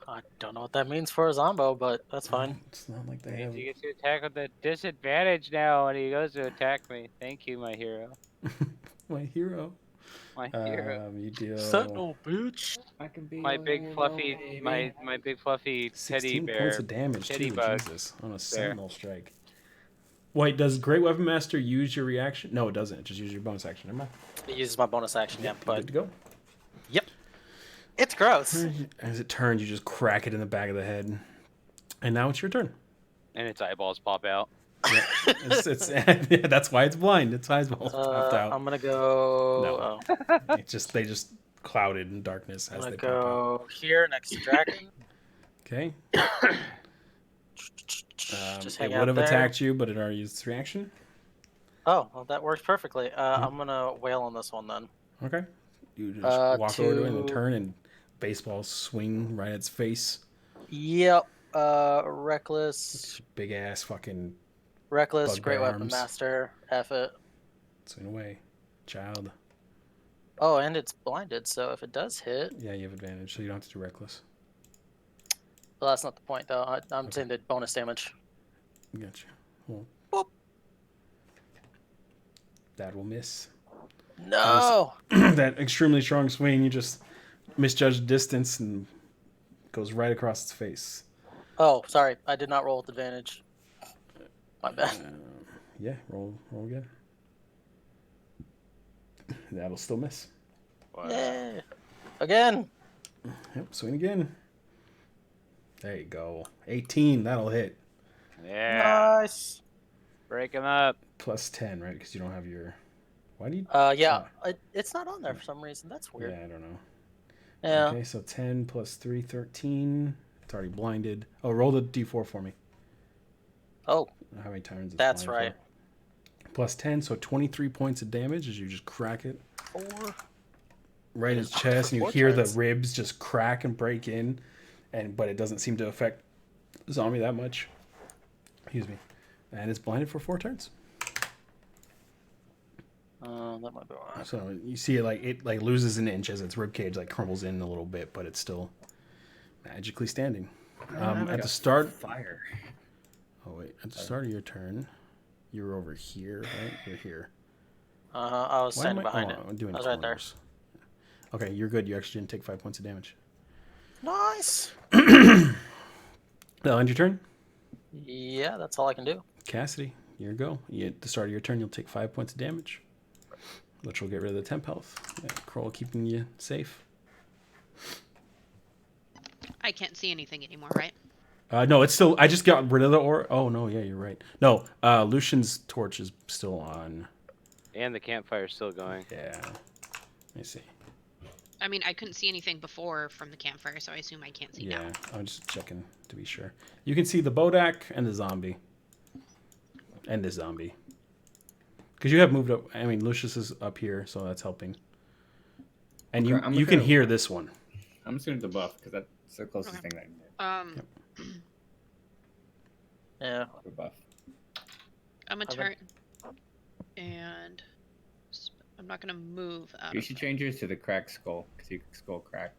Speaker 1: I don't know what that means for a Zombo, but that's fine.
Speaker 3: It's not like they
Speaker 9: Means
Speaker 3: have.
Speaker 9: he gets to attack with a disadvantage now when he goes to attack me. Thank you, my hero.
Speaker 3: My hero.
Speaker 9: My hero.
Speaker 3: You deal
Speaker 1: Sentinel, bitch.
Speaker 6: I can be
Speaker 9: My big fluffy, my big fluffy teddy
Speaker 3: 16
Speaker 9: bear.
Speaker 3: points of damage
Speaker 9: teddy
Speaker 3: too.
Speaker 9: bug.
Speaker 3: Jesus, on a sentinel strike. Wait, does Great Weapon Master use your reaction? No, it doesn't. It just uses your bonus action. Never mind.
Speaker 1: It uses my bonus action, yeah,
Speaker 3: Good
Speaker 1: but
Speaker 3: to go.
Speaker 1: yep. It's gross.
Speaker 3: As it turns, you just crack it in the back of the head, and now it's your turn.
Speaker 9: And its eyeballs pop out.
Speaker 3: Yeah, yeah, that's why it's blind. Its eyes popped out.
Speaker 1: I'm gonna go.
Speaker 3: No.
Speaker 1: Oh,
Speaker 3: They just clouded in darkness
Speaker 1: I'm
Speaker 3: as
Speaker 1: gonna
Speaker 3: they pop out.
Speaker 1: go here next to Draken.
Speaker 3: Okay.
Speaker 1: Just
Speaker 3: It
Speaker 1: hang
Speaker 3: would
Speaker 1: out
Speaker 3: have
Speaker 1: there.
Speaker 3: attacked you, but it already used its reaction.
Speaker 1: Oh, well, that works perfectly. I'm gonna wail on this one then.
Speaker 3: Okay. You just walk over to it and
Speaker 1: to-
Speaker 3: turn and baseball swing right at its face.
Speaker 1: Yep. Reckless,
Speaker 3: Big ass fucking
Speaker 1: reckless,
Speaker 3: Bugbear
Speaker 1: great weapon
Speaker 3: arms.
Speaker 1: master. F it.
Speaker 3: swing away. Child.
Speaker 1: Oh, and it's blinded, so if it does hit,
Speaker 3: Yeah, you have advantage, so you don't have to do reckless.
Speaker 1: well, that's not the point though. I'm saying the bonus damage.
Speaker 3: Gotcha. Well,
Speaker 1: Boop.
Speaker 3: that will miss.
Speaker 1: No.
Speaker 3: That extremely strong swing, you just misjudged distance and goes right across its face.
Speaker 1: Oh, sorry. I did not roll with advantage. My bad.
Speaker 3: Yeah, roll again. That'll still miss.
Speaker 1: Yeah. Again.
Speaker 3: Yep, swing again. There you go. 18, that'll hit.
Speaker 9: Yeah.
Speaker 1: Nice.
Speaker 9: Break him up.
Speaker 3: Plus 10, right? Because you don't have your... Why do you...
Speaker 1: Yeah. It's not on there for some reason. That's weird.
Speaker 3: Yeah, I don't know.
Speaker 1: Yeah.
Speaker 3: Okay, so 10 plus 3, 13. It's already blinded. Oh, roll the d4 for me.
Speaker 1: Oh,
Speaker 3: How many turns? It's
Speaker 1: that's
Speaker 3: blind
Speaker 1: right.
Speaker 3: for. Plus 10, so 23 points of damage as you just crack it
Speaker 1: 4.
Speaker 3: right in its
Speaker 1: It's
Speaker 3: chest, and you
Speaker 1: four
Speaker 3: hear
Speaker 1: turns.
Speaker 3: the ribs just crack and break in, but it doesn't seem to affect the zombie that much. Excuse me. And it's blinded for 4 turns.
Speaker 1: That might be alright.
Speaker 3: So you see it loses an inch as its ribcage crumbles in a little bit, but it's still magically standing. At the start,
Speaker 6: Fire.
Speaker 3: Oh wait, at the start of your turn, you were over here, right? You're here.
Speaker 1: I was standing behind it.
Speaker 3: I'm doing
Speaker 1: I was right there.
Speaker 3: corners. Okay, you're good. You actually didn't take 5 points of damage.
Speaker 1: Nice.
Speaker 3: That'll end your turn.
Speaker 1: Yeah, that's all I can do.
Speaker 3: Cassidy, here you go. At the start of your turn, you'll take 5 points of damage, which will get rid of the temp health. Yeah, Kroll keeping you safe.
Speaker 2: I can't see anything anymore, right?
Speaker 3: No, it's still. I just got rid of the aura. Oh no, yeah, you're right. No, Lucian's torch is still on.
Speaker 9: And the campfire's still going.
Speaker 3: Yeah. Let me see.
Speaker 2: I mean, I couldn't see anything before from the campfire, so I assume I can't see now.
Speaker 3: Yeah, I'm just checking to be sure. You can see the Bodak and the zombie. And the zombie. Because you have moved up. I mean, Lucius is up here, so that's helping. And you can hear this one.
Speaker 6: I'm just going to debuff because that's the closest thing that I can get.
Speaker 1: Yeah.
Speaker 6: Debuff.
Speaker 2: I'm a turn, and I'm not gonna move out.
Speaker 6: You should change yours to the cracked skull because you skull crack.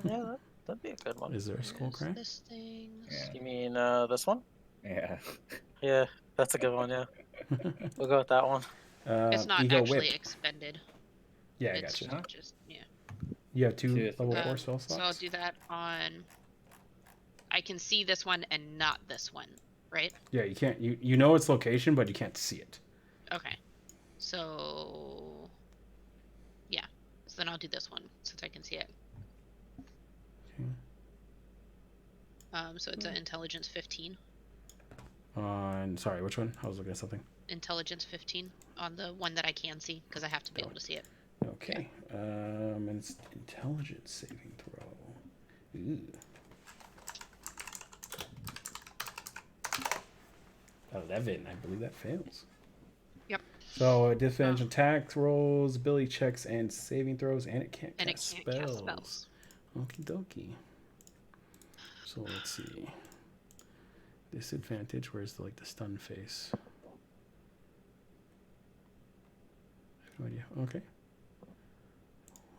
Speaker 1: Yeah, that'd be a good one.
Speaker 3: Is there a skull crack?
Speaker 2: This thing.
Speaker 6: Yeah.
Speaker 1: You mean this one?
Speaker 6: Yeah.
Speaker 1: Yeah, that's a good one. Yeah, we'll go with that one.
Speaker 2: It's not
Speaker 3: Ego
Speaker 2: actually
Speaker 3: whip.
Speaker 2: expended.
Speaker 3: Yeah, I
Speaker 2: It's
Speaker 3: gotcha.
Speaker 2: just
Speaker 3: You have two
Speaker 6: Two.
Speaker 3: level 4 spell
Speaker 2: So I'll
Speaker 3: slots?
Speaker 2: do that on. I can see this one and not this one, right?
Speaker 3: Yeah, you can't. You know its location, but you can't see it.
Speaker 2: Okay. So. Yeah. So then I'll do this one since I can see it.
Speaker 3: Okay.
Speaker 2: So it's an intelligence 15.
Speaker 3: Sorry, which one? I was looking at something.
Speaker 2: Intelligence 15 on the one that I can see because I have to be able to see it.
Speaker 3: Okay. And it's intelligence saving throw. Ooh. 11. I believe that fails.
Speaker 2: Yep.
Speaker 3: So disadvantage attacks, rolls, ability checks, and saving throws, and it can't
Speaker 2: And it
Speaker 3: cast
Speaker 2: can't
Speaker 3: spells.
Speaker 2: cast spells.
Speaker 3: Okie dokie. So let's see. Disadvantage. Where's the stun face? I have no idea. Okay.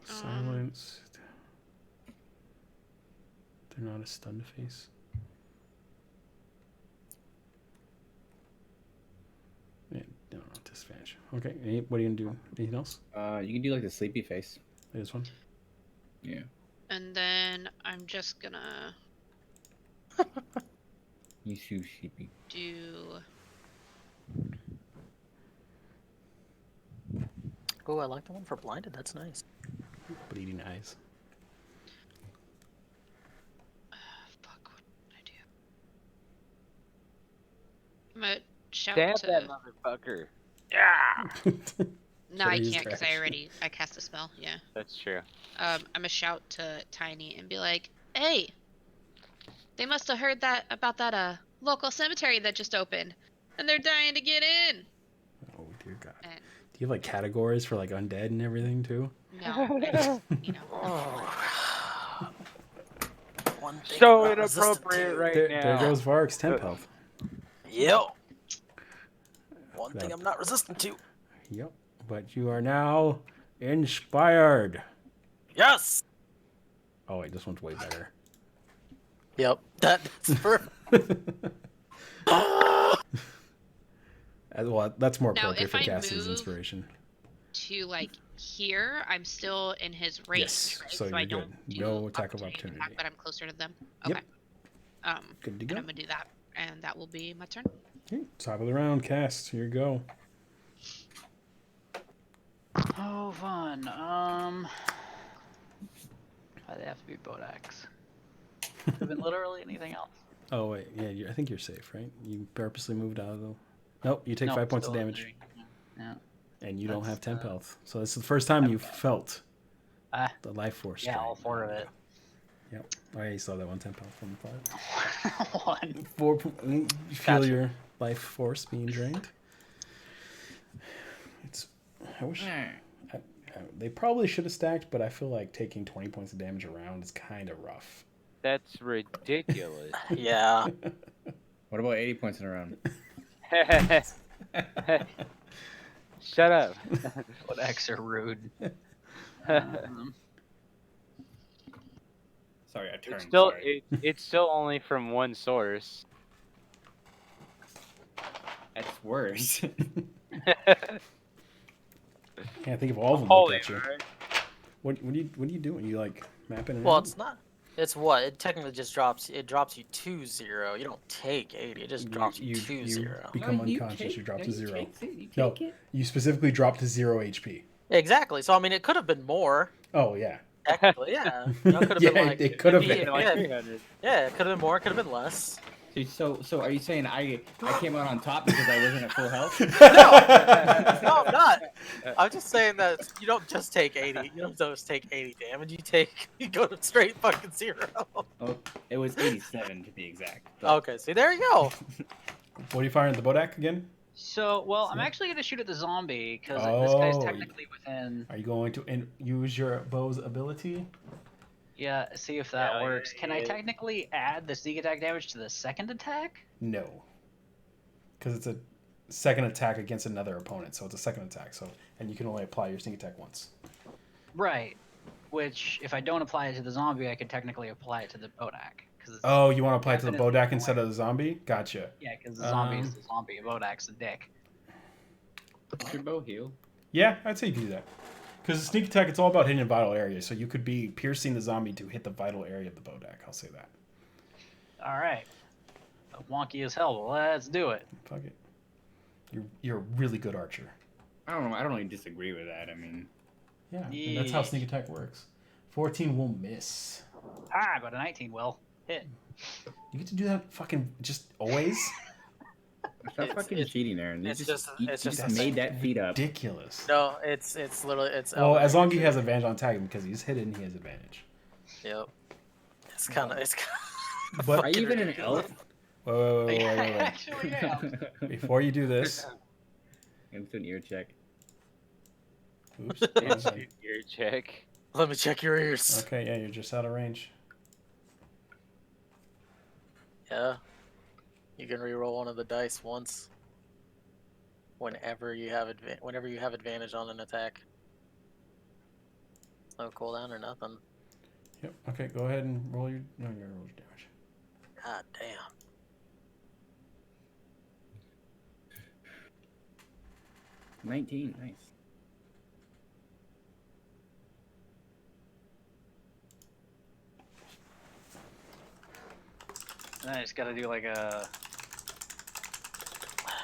Speaker 3: Silenced. They're not a stunned face. Yeah, no, disadvantage. Okay. What are you gonna do? Anything else?
Speaker 6: You can do like the sleepy face.
Speaker 3: This one.
Speaker 6: Yeah.
Speaker 2: And then I'm just gonna
Speaker 6: You too sheepy.
Speaker 2: do.
Speaker 1: Oh, I like the one for blinded. That's nice.
Speaker 3: Bleeding eyes.
Speaker 2: Fuck, what did I do? I'm gonna shout
Speaker 9: Stab
Speaker 2: to.
Speaker 9: that motherfucker.
Speaker 2: No, I
Speaker 3: Use
Speaker 2: can't because
Speaker 3: trash.
Speaker 2: I cast a spell. Yeah.
Speaker 9: That's true.
Speaker 2: I'm gonna shout to Tiny and be like, "Hey, they must have heard that about that local cemetery that just opened, and they're dying to get in."
Speaker 3: Oh dear God.
Speaker 2: And
Speaker 3: Do you have categories for undead and everything too?
Speaker 2: no, I just,
Speaker 1: One thing
Speaker 9: So
Speaker 1: I'm not resistant
Speaker 9: inappropriate
Speaker 1: to.
Speaker 9: right now.
Speaker 3: There goes Vark's temp health.
Speaker 1: Yep. One thing I'm not resistant to.
Speaker 3: Yep. But you are now inspired.
Speaker 1: Yes.
Speaker 3: Oh wait, this one's way better.
Speaker 1: Yep. That's perfect.
Speaker 3: Well, that's more
Speaker 2: Now,
Speaker 3: appropriate
Speaker 2: if
Speaker 3: for
Speaker 2: I
Speaker 3: Cassie's
Speaker 2: move-
Speaker 3: inspiration.
Speaker 2: to here, I'm still in his range,
Speaker 3: Yes,
Speaker 2: right?
Speaker 3: so
Speaker 2: I
Speaker 3: you're
Speaker 2: don't
Speaker 3: good.
Speaker 2: do
Speaker 3: No attack of
Speaker 2: attack,
Speaker 3: opportunity.
Speaker 2: but I'm closer to them.
Speaker 3: Yep.
Speaker 2: Okay.
Speaker 3: Good to
Speaker 2: And
Speaker 3: go.
Speaker 2: I'm gonna do that, and that will be my turn.
Speaker 3: Okay, top of the round, cast. Here you go.
Speaker 8: Oh, fun. Why'd they have to be Bodax? Could have been literally anything else.
Speaker 3: Oh wait, yeah, I think you're safe, right? You purposely moved out of the. Nope, you take
Speaker 8: No,
Speaker 3: 5 points of
Speaker 8: still in
Speaker 3: damage,
Speaker 8: there. Yeah.
Speaker 3: and you don't have
Speaker 8: That's,
Speaker 3: temp health. So this is the first time you
Speaker 8: okay.
Speaker 3: felt
Speaker 8: Ah,
Speaker 3: the life force.
Speaker 8: yeah, all
Speaker 3: drain.
Speaker 8: 4 of it.
Speaker 3: Yep. I already saw that one temp health from the part.
Speaker 8: 1.
Speaker 3: 4. You feel
Speaker 8: Gotcha.
Speaker 3: your life force being drained. It's. I wish. They probably should have stacked, but I feel like taking 20 points of damage around is kind of rough.
Speaker 9: That's ridiculous.
Speaker 1: Yeah.
Speaker 6: What about 80 points in a round?
Speaker 9: Shut up.
Speaker 8: Bodax are rude.
Speaker 6: Sorry, a turn.
Speaker 9: It's still
Speaker 6: Sorry.
Speaker 9: it's still only from one source.
Speaker 6: That's worse.
Speaker 3: Can't think of all of them.
Speaker 9: Holy,
Speaker 3: Look at you.
Speaker 9: alright.
Speaker 3: What are you doing? You like mapping it
Speaker 1: Well,
Speaker 3: out?
Speaker 1: it's not. It's what? It technically just drops. It drops you to 0. You don't take 80. It just drops you to 0.
Speaker 3: become unconscious. You drop to 0. No, you specifically drop to 0 HP.
Speaker 1: Exactly. So I mean, it could have been more.
Speaker 3: Oh yeah.
Speaker 1: Technically, yeah. You know, it could have been
Speaker 3: Yeah,
Speaker 1: like.
Speaker 3: it could have
Speaker 1: it'd be-
Speaker 3: been.
Speaker 9: Like
Speaker 1: Yeah,
Speaker 9: 300.
Speaker 1: yeah, it could have been more. It could have been less.
Speaker 6: So are you saying I came out on top because I wasn't at full health?
Speaker 1: No, I'm not. I'm just saying that you don't just take 80. You don't just take 80 damage. You go to straight fucking 0.
Speaker 6: Oh, it was 87 to be exact. But...
Speaker 1: Okay, see, there you go.
Speaker 3: What are you firing at the Bodak again?
Speaker 8: So, well, I'm actually going to shoot at the zombie because this guy's technically within.
Speaker 3: Are you going to use your bow's ability?
Speaker 8: Yeah, see if that works. Can I technically add the sneak attack damage to the second attack?
Speaker 3: No. Because it's a second attack against another opponent, so it's a second attack. So, and you can only apply your sneak attack once.
Speaker 8: Right. Which, if I don't apply it to the zombie, I could technically apply it to the Bodak.
Speaker 3: Oh, you want to apply it to the Bodak instead of the zombie? Gotcha.
Speaker 8: Yeah, because the zombie is the zombie. Bodak's the dick.
Speaker 6: Does your bow heal?
Speaker 3: Yeah, I'd say you could do that. Because the sneak attack, it's all about hitting a vital area. So you could be piercing the zombie to hit the vital area of the Bodak. I'll say that.
Speaker 8: All right. Wonky as hell. Well, let's do it.
Speaker 3: Fuck it. You're a really good archer.
Speaker 6: I don't know. I don't really disagree with that. I mean,
Speaker 3: yeah, and that's how sneak attack works. 14 will miss.
Speaker 8: Ah, but a 19 will hit.
Speaker 3: You get to do that fucking just always.
Speaker 6: That's fucking cheating, Aaron. You just made that feat up.
Speaker 3: Ridiculous.
Speaker 1: No, it's literally
Speaker 3: Well, as long as he has advantage on attacking because he's hidden, he has advantage.
Speaker 1: Yep. It's kind of.
Speaker 3: But
Speaker 6: are you even an elf?
Speaker 3: Wait.
Speaker 8: Actually, am.
Speaker 3: Before you do this,
Speaker 6: Let's do an ear check.
Speaker 3: oops.
Speaker 9: Ear check.
Speaker 1: Let me check your ears.
Speaker 3: Okay, yeah, you're just out of range.
Speaker 1: Yeah. You can reroll one of the dice once. Whenever you have advantage on an attack. No cooldown or nothing.
Speaker 3: Yep. Okay, go ahead and roll your. No, you gotta roll your damage.
Speaker 1: God damn.
Speaker 6: $19, nice.
Speaker 8: And then I just gotta do like a.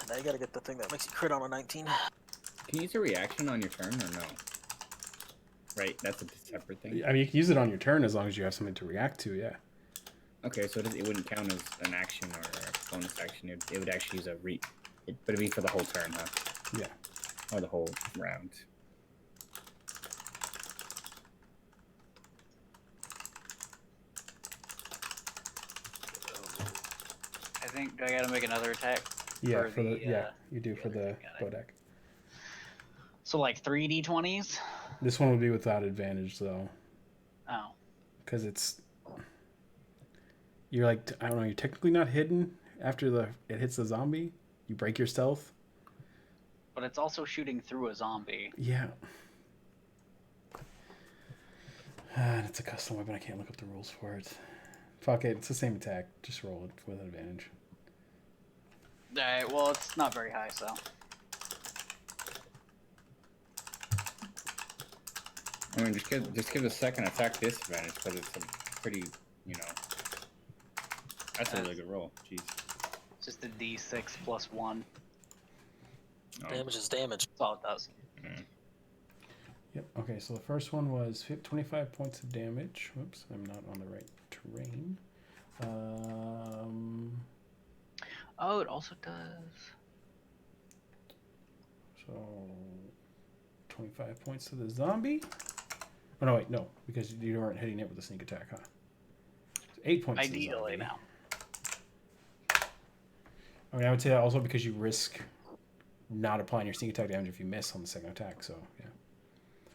Speaker 1: Now you gotta get the thing that makes you crit on a 19.
Speaker 6: Can you use a reaction on your turn or no? Right, that's a separate thing.
Speaker 3: I mean, you can use it on your turn as long as you have something to react to. Yeah.
Speaker 6: Okay, so it wouldn't count as an action or a bonus action. It would actually use but it'd be for the whole turn, huh?
Speaker 3: Yeah.
Speaker 6: Or the whole round.
Speaker 8: I think do I gotta make another attack?
Speaker 3: Yeah, you do for the Bodak.
Speaker 8: So like 3d20s?
Speaker 3: This one would be without advantage though.
Speaker 8: Oh.
Speaker 3: Because you're like, I don't know, you're technically not hidden after it hits the zombie. You break your stealth.
Speaker 8: But it's also shooting through a zombie.
Speaker 3: Yeah. And it's a custom weapon. I can't look up the rules for it. Fuck it. It's the same attack. Just roll it with advantage.
Speaker 8: Alright, well, it's not very high, so.
Speaker 6: I mean, just give the second attack disadvantage because it's a pretty, that's a really good roll. Jeez.
Speaker 8: Just a d6 plus 1.
Speaker 6: Oh.
Speaker 1: Damage is damage.
Speaker 8: That's all it does.
Speaker 6: Mm.
Speaker 3: Yep. Okay, so the first one was 25 points of damage. Whoops, I'm not on the right terrain.
Speaker 8: Oh, it also does.
Speaker 3: So 25 points to the zombie. Oh no, wait, no, because you weren't hitting it with a sneak attack, huh? So 8 points.
Speaker 8: Ideally now.
Speaker 3: I mean, I would say that also because you risk not applying your sneak attack damage if you miss on the second attack. So yeah.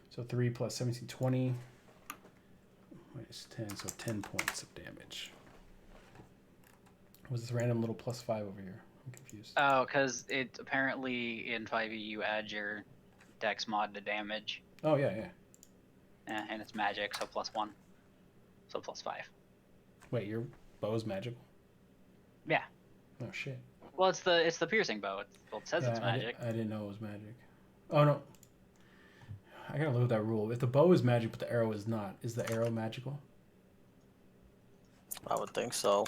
Speaker 3: So 3 plus 17, 20 minus 10, so 10 points of damage. Was this random little +5 over here? I'm confused.
Speaker 8: Oh, because it apparently in 5e you add your dex mod to damage.
Speaker 3: Oh yeah.
Speaker 8: And it's magic, so +1. So +5.
Speaker 3: Wait, your bow's magical?
Speaker 8: Yeah.
Speaker 3: Oh shit.
Speaker 8: Well, it's the piercing bow. It says it's magic.
Speaker 3: I didn't know it was magic. Oh no. I gotta look at that rule. If the bow is magic but the arrow is not, is the arrow magical?
Speaker 1: I would think so.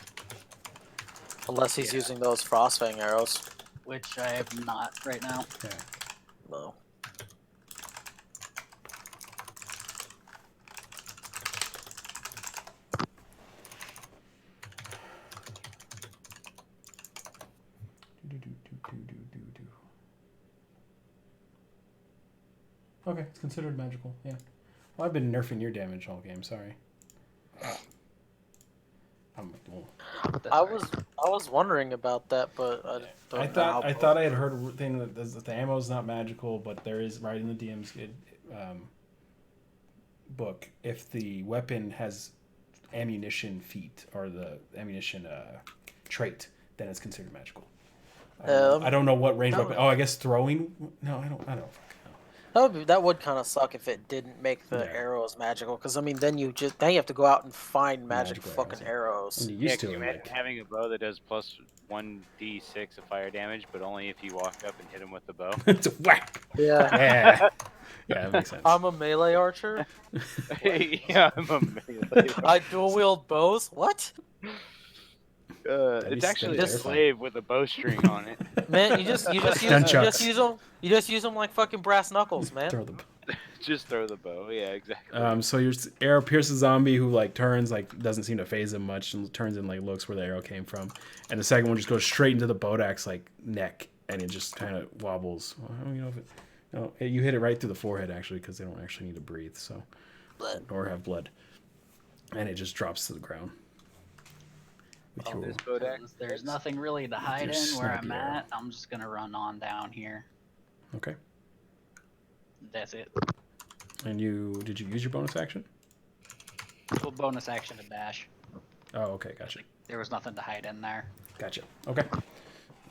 Speaker 1: Unless he's using those frostfang arrows.
Speaker 8: Which I have not right now.
Speaker 3: Yeah.
Speaker 1: No.
Speaker 3: Okay, it's considered magical. Yeah. Well, I've been nerfing your damage all game. Sorry.
Speaker 1: I was wondering about that, but I don't know how
Speaker 3: I thought I had heard a thing that the ammo is not magical, but there is right in the DM's book. If the weapon has ammunition feat or the ammunition trait, then it's considered magical. I don't know what range weapon. Oh, I guess throwing. No, I don't. I don't.
Speaker 1: That would kind of suck if it didn't make the arrows magical, because I mean, then you have to go out and find magic fucking arrows.
Speaker 3: And you used to
Speaker 9: imagine having a bow that does plus 1d6 of fire damage, but only if you walk up and hit him with the bow.
Speaker 3: It's a whack.
Speaker 1: Yeah.
Speaker 3: Yeah, that makes sense.
Speaker 1: I'm a melee archer.
Speaker 9: Yeah, I'm a melee.
Speaker 1: I dual wield bows. What?
Speaker 9: It's actually a slave with a bowstring on it.
Speaker 1: Man, you just use them like fucking brass knuckles, man.
Speaker 9: Just throw the bow. Yeah, exactly.
Speaker 3: So your arrow pierces a zombie who like turns, like doesn't seem to phase him much, and turns and like looks where the arrow came from, and the second one just goes straight into the bodax like neck, and it just kind of wobbles. Well, I don't know if it. No, you hit it right through the forehead actually, because they don't actually need to breathe, so or have blood, and it just drops to the ground.
Speaker 8: There's nothing really to hide in where I'm at. I'm just gonna run on down here.
Speaker 3: Okay.
Speaker 8: That's it.
Speaker 3: And did you use your bonus action?
Speaker 8: Well, bonus action to dash.
Speaker 3: Oh, okay, gotcha.
Speaker 8: There was nothing to hide in there.
Speaker 3: Gotcha. Okay.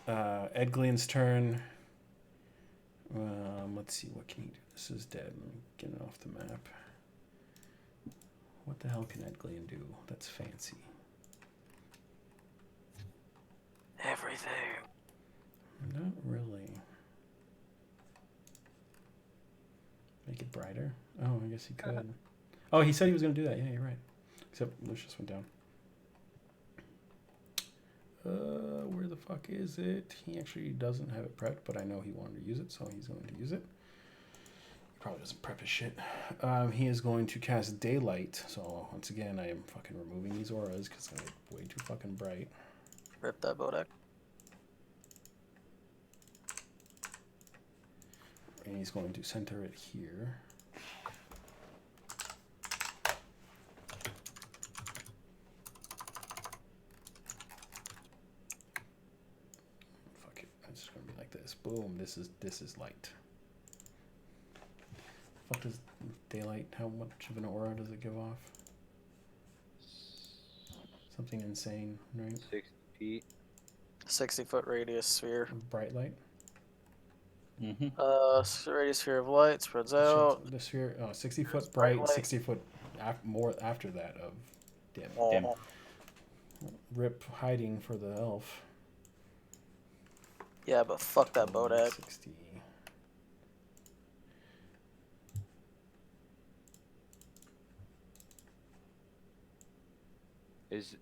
Speaker 3: Edgleen's turn. Let's see, what can he do? This is dead. Let me get it off the map. What the hell can Edgleen do? That's fancy.
Speaker 1: Everything.
Speaker 3: Not really. Make it brighter? Oh, I guess he could. Oh, he said he was going to do that. Yeah, you're right. Except Lucius went down. Where the fuck is it? He actually doesn't have it prepped, but I know he wanted to use it, so he's going to use it. He probably doesn't prep his shit. He is going to cast Daylight. So, once again, I am fucking removing these auras because they're way too fucking bright.
Speaker 1: Rip that bodak.
Speaker 3: And he's going to center it here. Fuck it. It's just gonna be like this. Boom. This is light. Fuck does daylight? How much of an aura does it give off? Something insane, right?
Speaker 9: 60 feet.
Speaker 1: 60-foot radius sphere.
Speaker 3: Bright light.
Speaker 1: Radius sphere of light spreads out.
Speaker 3: The sphere, 60-foot bright, 60 foot more after that of dim.
Speaker 1: Dim.
Speaker 3: Rip hiding for the elf.
Speaker 1: Yeah, but fuck that bodak.
Speaker 3: 60.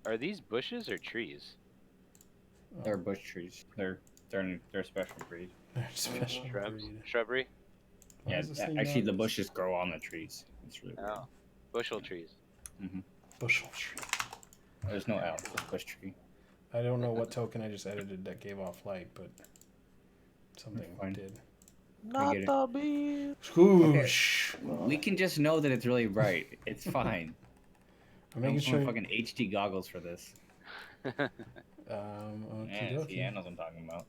Speaker 9: Are these bushes or trees?
Speaker 6: They're bush trees. They're a special breed.
Speaker 3: Special
Speaker 9: Shrubbery?
Speaker 6: Yeah, actually the bushes grow on the trees. It's really weird.
Speaker 9: Bushel trees.
Speaker 3: Bushel tree.
Speaker 6: There's no L, it's bush tree.
Speaker 3: I don't know what token I just edited that gave off light, but something did.
Speaker 1: Not the beach.
Speaker 3: Swoosh.
Speaker 6: Okay. We can just know that it's really bright. It's fine.
Speaker 3: I'm making sure.
Speaker 6: Fucking HD goggles for this.
Speaker 3: Okay.
Speaker 6: Yeah, I know what I'm talking about.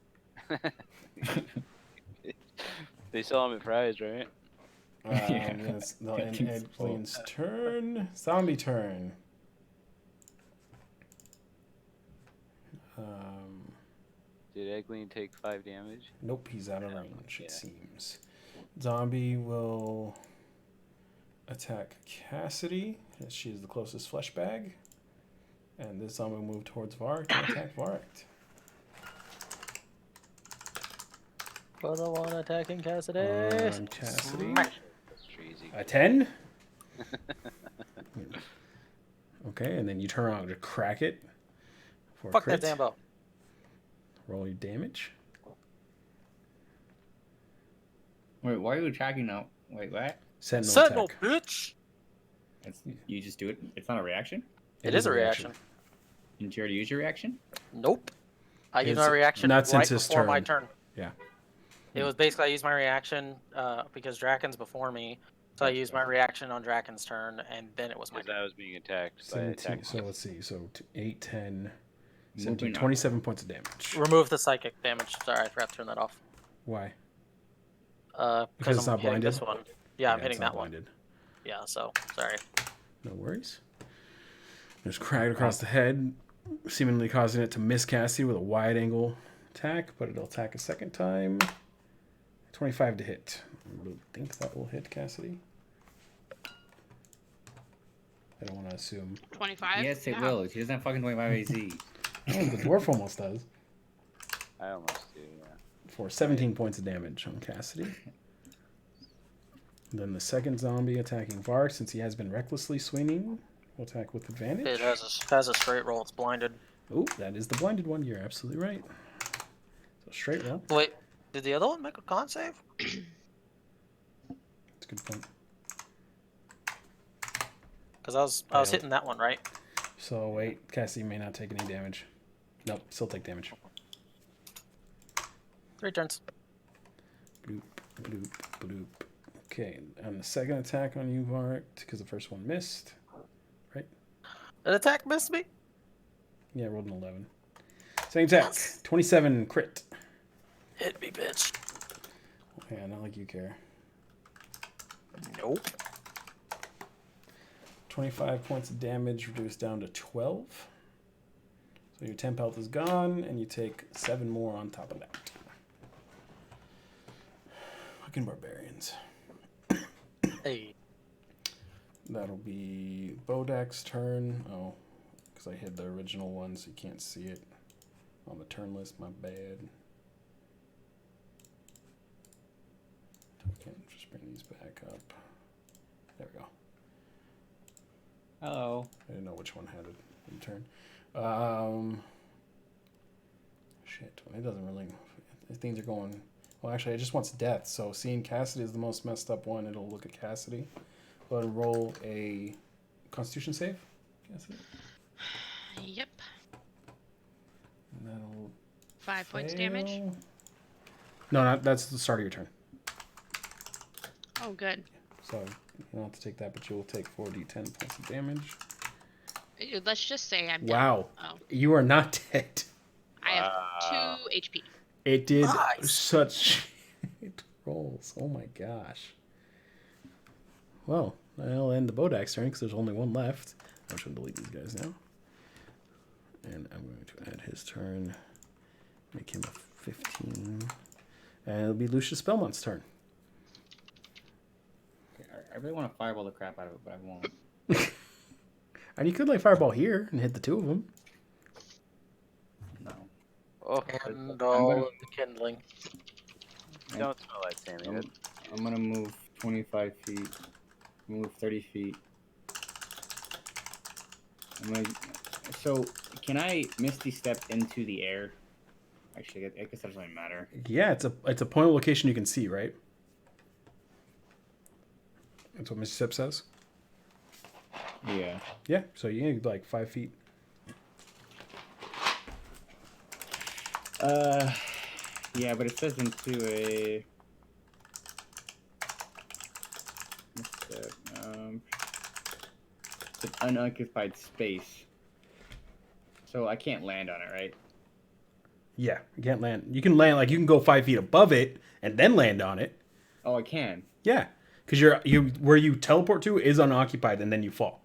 Speaker 9: They sell them at Fry's, right?
Speaker 3: Yes, no, and Edgleen's turn. Zombie turn.
Speaker 9: Did Edgleen take 5 damage?
Speaker 3: Nope, he's out of range, it seems. Zombie will attack Cassidy, as she is the closest flesh bag. And this zombie will move towards Varric and attack Varric.
Speaker 1: For the one attacking Cassidy.
Speaker 3: On Cassidy.
Speaker 1: Smash.
Speaker 9: That's easy.
Speaker 3: A 10? Okay, and then you turn around to crack it. For a
Speaker 1: Fuck
Speaker 3: crit.
Speaker 1: that damn bow.
Speaker 3: Roll your damage.
Speaker 6: Wait, why are you attacking now? Wait, what?
Speaker 1: Sentinel,
Speaker 3: attack.
Speaker 1: bitch!
Speaker 6: You just do it? It's not a reaction?
Speaker 1: It is a reaction.
Speaker 6: Didn't you already use your reaction?
Speaker 1: Nope. I used
Speaker 3: It's
Speaker 1: my reaction
Speaker 3: not
Speaker 1: right
Speaker 3: since his
Speaker 1: before my
Speaker 3: turn.
Speaker 1: turn.
Speaker 3: Yeah.
Speaker 1: It was basically I used my reaction because Draken's before me. So I used my reaction on Draken's turn, and then it was my
Speaker 9: Because
Speaker 1: turn.
Speaker 9: I was being attacked by
Speaker 3: 17.
Speaker 9: attack.
Speaker 3: So let's see. So 8, 10, 17,
Speaker 6: Moving on.
Speaker 3: 27 points of damage.
Speaker 1: Remove the psychic damage. Sorry, I forgot to turn that off.
Speaker 3: Why?
Speaker 1: Because
Speaker 3: Because it's
Speaker 1: I'm
Speaker 3: not
Speaker 1: hitting
Speaker 3: blinded?
Speaker 1: this one. Yeah, I'm
Speaker 3: it's
Speaker 1: hitting
Speaker 3: not
Speaker 1: that one.
Speaker 3: blinded.
Speaker 1: Yeah, so sorry.
Speaker 3: No worries. There's cracked across the head, seemingly causing it to miss Cassidy with a wide angle attack, but it'll attack a second time. 25 to hit. I think that will hit Cassidy. I don't want to assume.
Speaker 2: 25?
Speaker 6: Yes, it
Speaker 2: Yeah.
Speaker 6: will. She doesn't have fucking 25 AC.
Speaker 3: Oh, the dwarf almost does.
Speaker 9: I almost do, yeah.
Speaker 3: For 17 points of damage on Cassidy. Then the second zombie attacking Vark, since he has been recklessly swinging, will attack with advantage.
Speaker 1: It has a straight roll. It's blinded.
Speaker 3: Oh, that is the blinded one. You're absolutely right. So straight roll.
Speaker 1: Wait, did the other one make a con save?
Speaker 3: That's a good point.
Speaker 1: Because I was hitting that one, right?
Speaker 3: So wait, Cassidy may not take any damage. Nope, still take damage.
Speaker 1: 3 turns.
Speaker 3: Bloop, bloop, bloop. Okay, and the second attack on you, Vark, because the first one missed. Right?
Speaker 1: An attack missed me?
Speaker 3: Yeah, rolled an 11. Second attack, 27 crit.
Speaker 1: Hit me, bitch.
Speaker 3: Yeah, not like you care.
Speaker 1: Nope.
Speaker 3: 25 points of damage reduced down to 12. So your temp health is gone, and you take 7 more on top of that. Fucking barbarians.
Speaker 1: Hey.
Speaker 3: That'll be Bodak's turn. Oh, because I hid the original one, so you can't see it on the turn list. My bad. Okay, just bring these back up. There we go.
Speaker 6: Hello.
Speaker 3: I didn't know which one had it in turn. Shit, it doesn't really. Things are going. Well, actually, it just wants death. So seeing Cassidy is the most messed up one. It'll look at Cassidy. Go ahead and roll a Constitution save. Cassidy.
Speaker 2: Yep.
Speaker 3: And that'll
Speaker 2: 5 points damage.
Speaker 3: fail. No, that's the start of your turn.
Speaker 2: Oh, good.
Speaker 3: So you don't have to take that, but you'll take 4d10 points of damage.
Speaker 2: Let's just say I'm
Speaker 3: Wow.
Speaker 2: done. Oh,
Speaker 3: You are not dead.
Speaker 2: I have 2 HP.
Speaker 3: It did
Speaker 1: Nice.
Speaker 3: such shit rolls. Oh my gosh. Well, I'll end the Bodak's turn because there's only one left. I'm just going to delete these guys now. And I'm going to add his turn. Make him a 15. And it'll be Lucius Belmont's turn.
Speaker 6: I really want to fireball the crap out of it, but I won't.
Speaker 3: And you could like fireball here and hit the two of them.
Speaker 6: No.
Speaker 9: Oh,
Speaker 1: And all of the kindling.
Speaker 9: don't smell like Sammy.
Speaker 6: I'm gonna move 25 feet. Move 30 feet. So, can I Misty Step into the air? Actually, I guess that doesn't really matter.
Speaker 3: Yeah, it's a point of location you can see, right? That's what Mr. Step says.
Speaker 6: Yeah.
Speaker 3: Yeah, so you need like 5 feet.
Speaker 6: Yeah, but it says into a. It's an unoccupied space. So I can't land on it, right?
Speaker 3: Yeah, you can't land. You can land like you can go 5 feet above it and then land on it.
Speaker 6: Oh, I can.
Speaker 3: Yeah, because you where you teleport to is unoccupied and then you fall.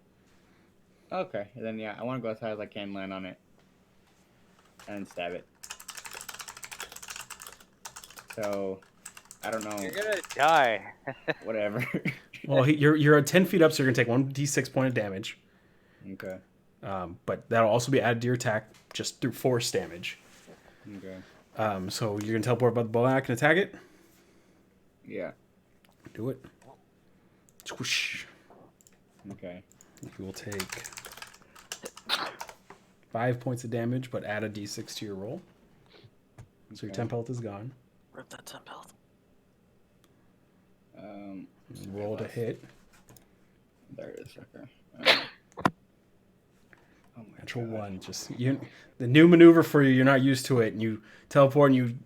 Speaker 6: Okay, then yeah, I want to go as high as I can, land on it, and stab it. So, I don't know.
Speaker 9: You're gonna die.
Speaker 6: Whatever.
Speaker 3: Well, you're at 10 feet up, so you're gonna take 1d6 point of damage.
Speaker 6: Okay.
Speaker 3: But that'll also be added to your attack just through force damage.
Speaker 6: Okay.
Speaker 3: So you're gonna teleport by the Beraxin and attack it.
Speaker 6: Yeah.
Speaker 3: Do it. Squish.
Speaker 6: Okay.
Speaker 3: You will take 5 points of damage, but add a d6 to your roll. So your
Speaker 6: Okay.
Speaker 3: temp health is gone.
Speaker 1: Rip that temp health.
Speaker 3: Roll to hit.
Speaker 6: There it is. Okay. Oh my
Speaker 3: Natural
Speaker 6: God.
Speaker 3: 1. Just the new maneuver for you. You're not used to it, and you teleport and you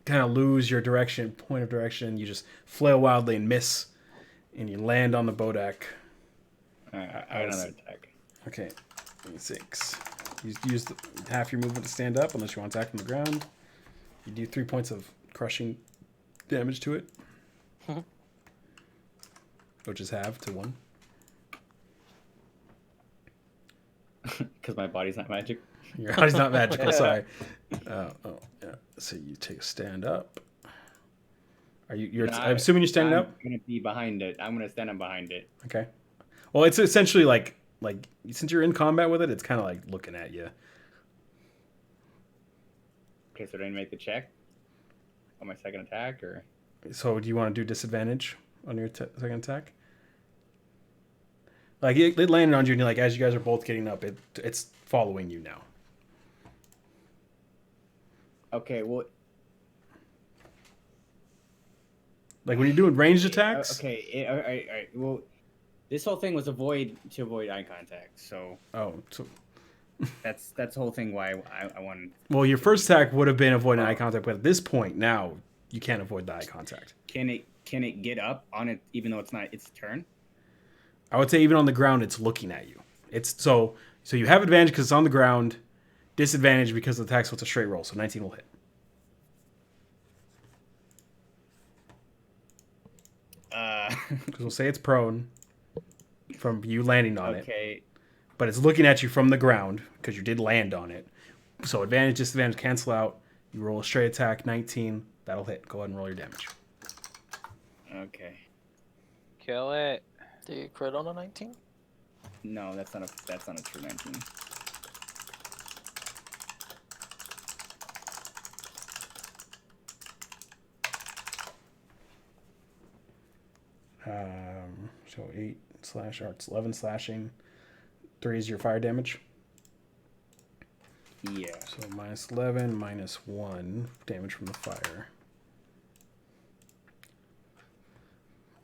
Speaker 3: kind of lose your point of direction. You just flail wildly and miss, and you land on the Bodak.
Speaker 6: I got another attack.
Speaker 3: Okay, 6. You use half your movement to stand up, unless you want to attack from the ground. You do 3 points of crushing damage to it, which is half to 1.
Speaker 6: Because my body's not magic.
Speaker 3: Your body's not magical. Sorry. Yeah. So you take a stand up. Are you? You're. I'm assuming you're standing up.
Speaker 6: I'm gonna be behind it. I'm gonna stand up behind it.
Speaker 3: Okay. Well, it's essentially like since you're in combat with it, it's kind of like looking at you.
Speaker 6: Okay, so then make the check on my second attack, or
Speaker 3: So do you want to do disadvantage on your second attack? Like it landed on you, and you're like, as you guys are both getting up, it's following you now.
Speaker 6: okay, well,
Speaker 3: Like when you're doing ranged attacks.
Speaker 6: okay, all right. Well, this whole thing was to avoid eye contact, so
Speaker 3: Oh, so
Speaker 6: that's the whole thing. Why I wanted.
Speaker 3: well, your first attack would have been avoiding eye contact, but at this point now you can't avoid the eye contact.
Speaker 6: Can it get up on it even though it's not its turn?
Speaker 3: I would say even on the ground, it's looking at you. It's so you have advantage because it's on the ground, disadvantage because the attack's with a straight roll, so 19 will hit. Because we'll say it's prone from you landing on it,
Speaker 6: Okay.
Speaker 3: but it's looking at you from the ground because you did land on it. So advantage, disadvantage cancel out. You roll a straight attack, 19. That'll hit. Go ahead and roll your damage.
Speaker 6: Okay.
Speaker 9: Kill it.
Speaker 1: Do you crit on a 19?
Speaker 6: No, that's not a true 19.
Speaker 3: So 8 slash arts, 11 slashing. 3 is your fire damage.
Speaker 6: Yeah.
Speaker 3: So minus 11, minus 1 damage from the fire.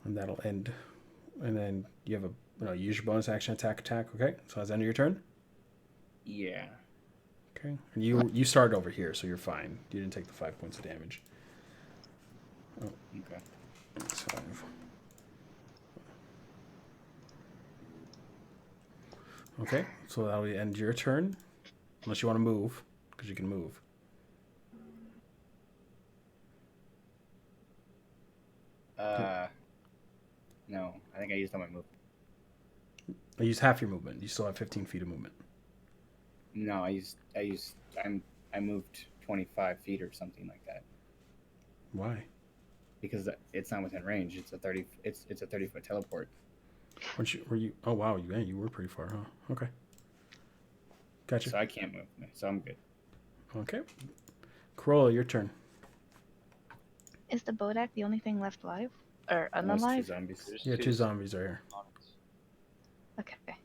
Speaker 3: And that'll end. And then you have use your bonus action attack. Okay, so that's the end of your turn.
Speaker 6: Yeah.
Speaker 3: Okay, and you started over here, so you're fine. You didn't take the 5 points of damage. Oh,
Speaker 6: Okay.
Speaker 3: that's 5. Okay, so that'll end your turn, unless you want to move, because you can move.
Speaker 6: No, I think I used all my move.
Speaker 3: I used half your movement. You still have 15 feet of movement.
Speaker 6: No, I moved 25 feet or something like that
Speaker 3: Why?
Speaker 6: because it's not within range. It's a 30-foot teleport.
Speaker 3: Were you? Oh wow, you were pretty far, huh? Okay. Gotcha.
Speaker 6: So I can't move. So I'm good.
Speaker 3: Okay. Corolla, your turn.
Speaker 7: Is the Bodak the only thing left alive? Or
Speaker 6: Those two
Speaker 7: unalive?
Speaker 6: zombies.
Speaker 3: Yeah, 2 zombies are here.
Speaker 7: Okay.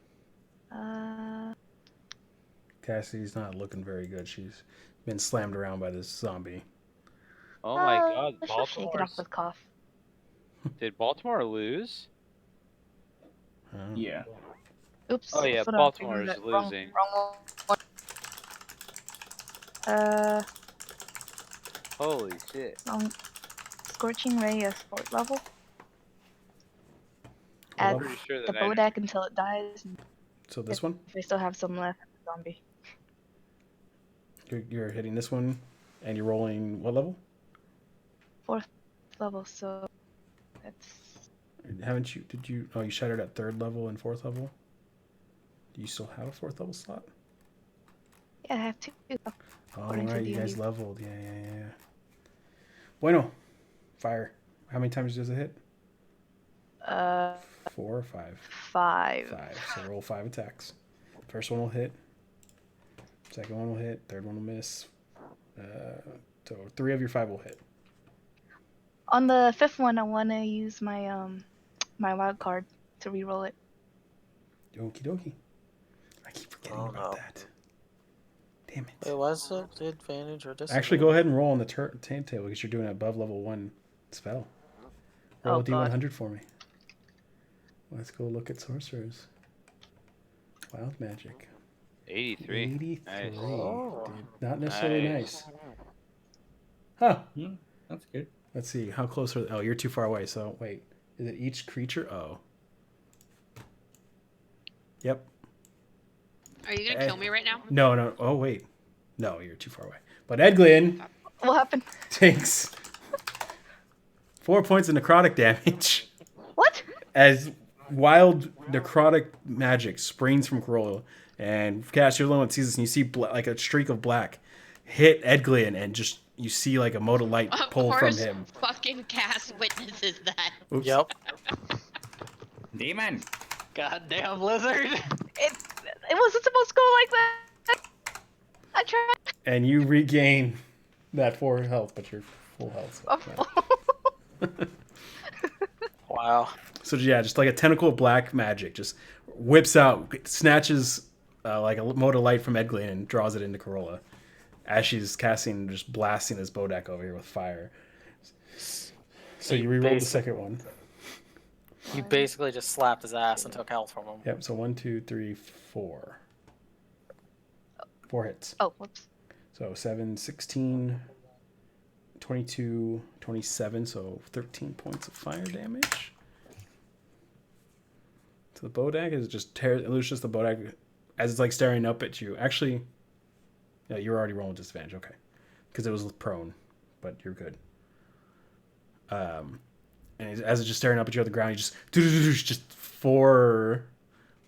Speaker 3: Cassidy's not looking very good. She's been slammed around by this zombie.
Speaker 9: Oh my God,
Speaker 7: She'll shake it off
Speaker 9: Baltimore.
Speaker 7: with cough.
Speaker 9: Did Baltimore lose?
Speaker 6: Yeah.
Speaker 7: Oops.
Speaker 9: Oh yeah,
Speaker 7: hold on,
Speaker 9: Baltimore
Speaker 7: reading
Speaker 9: is
Speaker 7: the wrong
Speaker 9: losing.
Speaker 7: one.
Speaker 9: Holy shit.
Speaker 7: Scorching Ray is 4th level.
Speaker 3: Hold
Speaker 7: Add
Speaker 3: on.
Speaker 9: Pretty sure
Speaker 7: the
Speaker 9: that I
Speaker 7: Bodak until it dies.
Speaker 3: So this one,
Speaker 7: If I still have some left, zombie.
Speaker 3: you're hitting this one, and you're rolling what level?
Speaker 7: 4th level, so that's
Speaker 3: Haven't you? Did you? Oh, you shattered at 3rd level and 4th level. Do you still have a 4th level slot?
Speaker 7: yeah, I have 2.
Speaker 3: Oh,
Speaker 7: According to
Speaker 3: right, you guys
Speaker 7: D&D.
Speaker 3: leveled. Yeah. Bueno, fire. How many times does it hit? 4 or 5?
Speaker 7: 5.
Speaker 3: 5. So roll 5 attacks. First one will hit. Second one will hit. Third one will miss. So 3 of your 5 will hit.
Speaker 7: On the 5th one, I want to use my my wild card to reroll it.
Speaker 3: Okie dokie. I keep forgetting about that. Damn it.
Speaker 1: Wait, why is it advantage or disadvantage?
Speaker 3: Actually, go ahead and roll on the table because you're doing an above level 1 spell. Roll
Speaker 7: Oh,
Speaker 3: a d100 for me. Let's go look at sorcerers. Wild magic.
Speaker 9: 83.
Speaker 3: 83.
Speaker 9: Nice.
Speaker 1: Oh.
Speaker 3: Dude. Not necessarily
Speaker 9: Nice.
Speaker 3: nice. Huh.
Speaker 6: Yeah, that's good.
Speaker 3: Let's see. How close are... Oh, you're too far away. So, wait. Is it each creature? Oh. Yep.
Speaker 2: Are you gonna kill me right now?
Speaker 3: No, no. Oh, wait. No, you're too far away. But Edglin
Speaker 7: What happened?
Speaker 3: takes 4 points of necrotic damage
Speaker 7: What?
Speaker 3: as wild necrotic magic springs from Corolla. And Cass, you're the only one that sees this, and you see like a streak of black hit Edglin, and just you see like a mote of light pull from
Speaker 2: course,
Speaker 3: him.
Speaker 2: fucking Cass witnesses that.
Speaker 3: Oops.
Speaker 1: Yep.
Speaker 6: Demon.
Speaker 8: Goddamn lizard.
Speaker 7: It wasn't supposed to go like that. I tried.
Speaker 3: And you regain that 4 health, but you're full health. So, yeah.
Speaker 1: Wow.
Speaker 3: So yeah, just like a tentacle of black magic just whips out, snatches like a mote of light from Edglin and draws it into Corolla as she's casting, just blasting this Bodak over here with fire. So you rerolled the second one.
Speaker 1: You basically just slapped his ass and took health from him.
Speaker 3: Yep. So 1, 2, 3, 4. 4 hits.
Speaker 7: Oh, whoops.
Speaker 3: So 7, 16, 22, 27. So 13 points of fire damage. So the Bodak is just Lucius, the Bodak, as it's like staring up at you. Actually, no, you're already rolling disadvantage. Okay, because it was prone, but you're good. And as it's just staring up at you on the ground, you just 4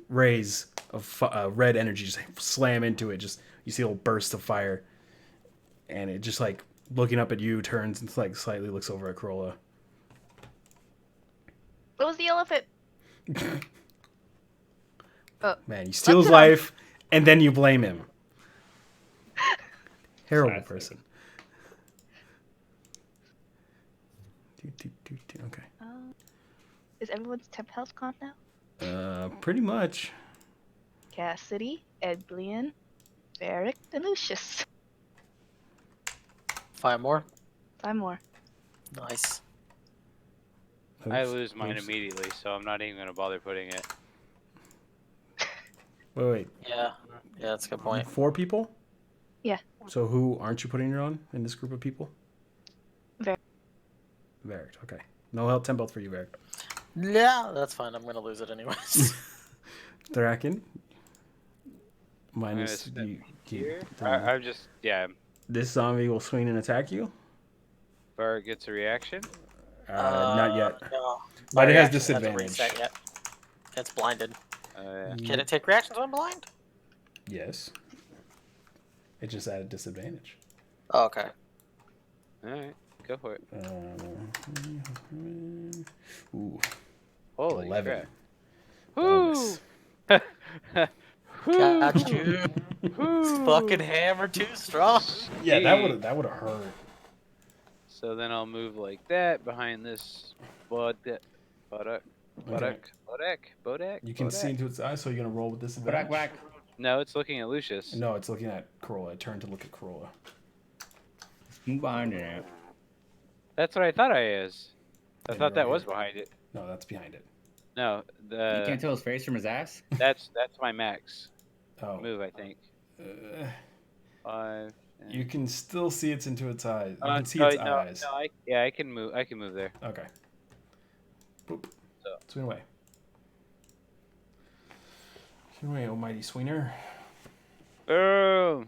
Speaker 3: rays of red energy just slam into it. Just you see a little burst of fire, and it just like looking up at you turns and like slightly looks over at Corolla.
Speaker 7: What was the elephant?
Speaker 3: Man, you steal his life, and then you blame him. Terrible person. Okay.
Speaker 7: Is everyone's temp health gone now?
Speaker 3: Pretty much.
Speaker 7: Cassidy, Edglian, Varric, and Lucius.
Speaker 1: 5 more.
Speaker 7: 5 more.
Speaker 1: Nice.
Speaker 9: I lose mine immediately, so I'm not even gonna bother putting it.
Speaker 3: Wait.
Speaker 1: Yeah. Yeah, that's a good point.
Speaker 3: 4 people?
Speaker 7: Yeah.
Speaker 3: So who aren't you putting her on in this group of people?
Speaker 7: Varric.
Speaker 3: Varric, okay. No help, temp health for you, Varric.
Speaker 1: Yeah, that's fine. I'm gonna lose it anyways.
Speaker 3: Thraken. Minus
Speaker 9: here. I'm just
Speaker 3: This zombie will swing and attack you.
Speaker 9: Bar gets a reaction.
Speaker 3: Not yet.
Speaker 1: No.
Speaker 3: But it has
Speaker 1: Reaction hasn't
Speaker 3: disadvantage.
Speaker 1: reset yet. It's blinded.
Speaker 9: Yeah.
Speaker 1: Can it take reactions when blind?
Speaker 3: Yes. It just added disadvantage.
Speaker 1: Oh, okay.
Speaker 9: All right, go for it.
Speaker 3: Ooh.
Speaker 9: Holy
Speaker 3: 11.
Speaker 9: Woo!
Speaker 1: Got you. Fucking hammer too strong.
Speaker 3: Yeah, that would have hurt.
Speaker 9: So then I'll move like that behind this Bodak.
Speaker 3: You can see into its eyes, so you're gonna roll with disadvantage.
Speaker 6: Whack.
Speaker 9: No, it's looking at Lucius.
Speaker 3: No, it's looking at Corolla. It turned to look at Corolla.
Speaker 6: Move behind it.
Speaker 9: That's what I thought I is. I
Speaker 3: Yeah,
Speaker 9: thought that
Speaker 3: right
Speaker 9: was
Speaker 3: here.
Speaker 9: behind it.
Speaker 3: No, that's behind it.
Speaker 9: No,
Speaker 6: You can't tell his face from his ass.
Speaker 9: that's my max
Speaker 3: Oh.
Speaker 9: move, I think. 5.
Speaker 3: You can still see it's into its eyes. You can see
Speaker 9: no,
Speaker 3: its
Speaker 9: no,
Speaker 3: eyes.
Speaker 9: no, I can move. I can move there.
Speaker 3: Okay. Boop.
Speaker 9: So.
Speaker 3: Swing away. Swing away, almighty swingner.
Speaker 9: Boom!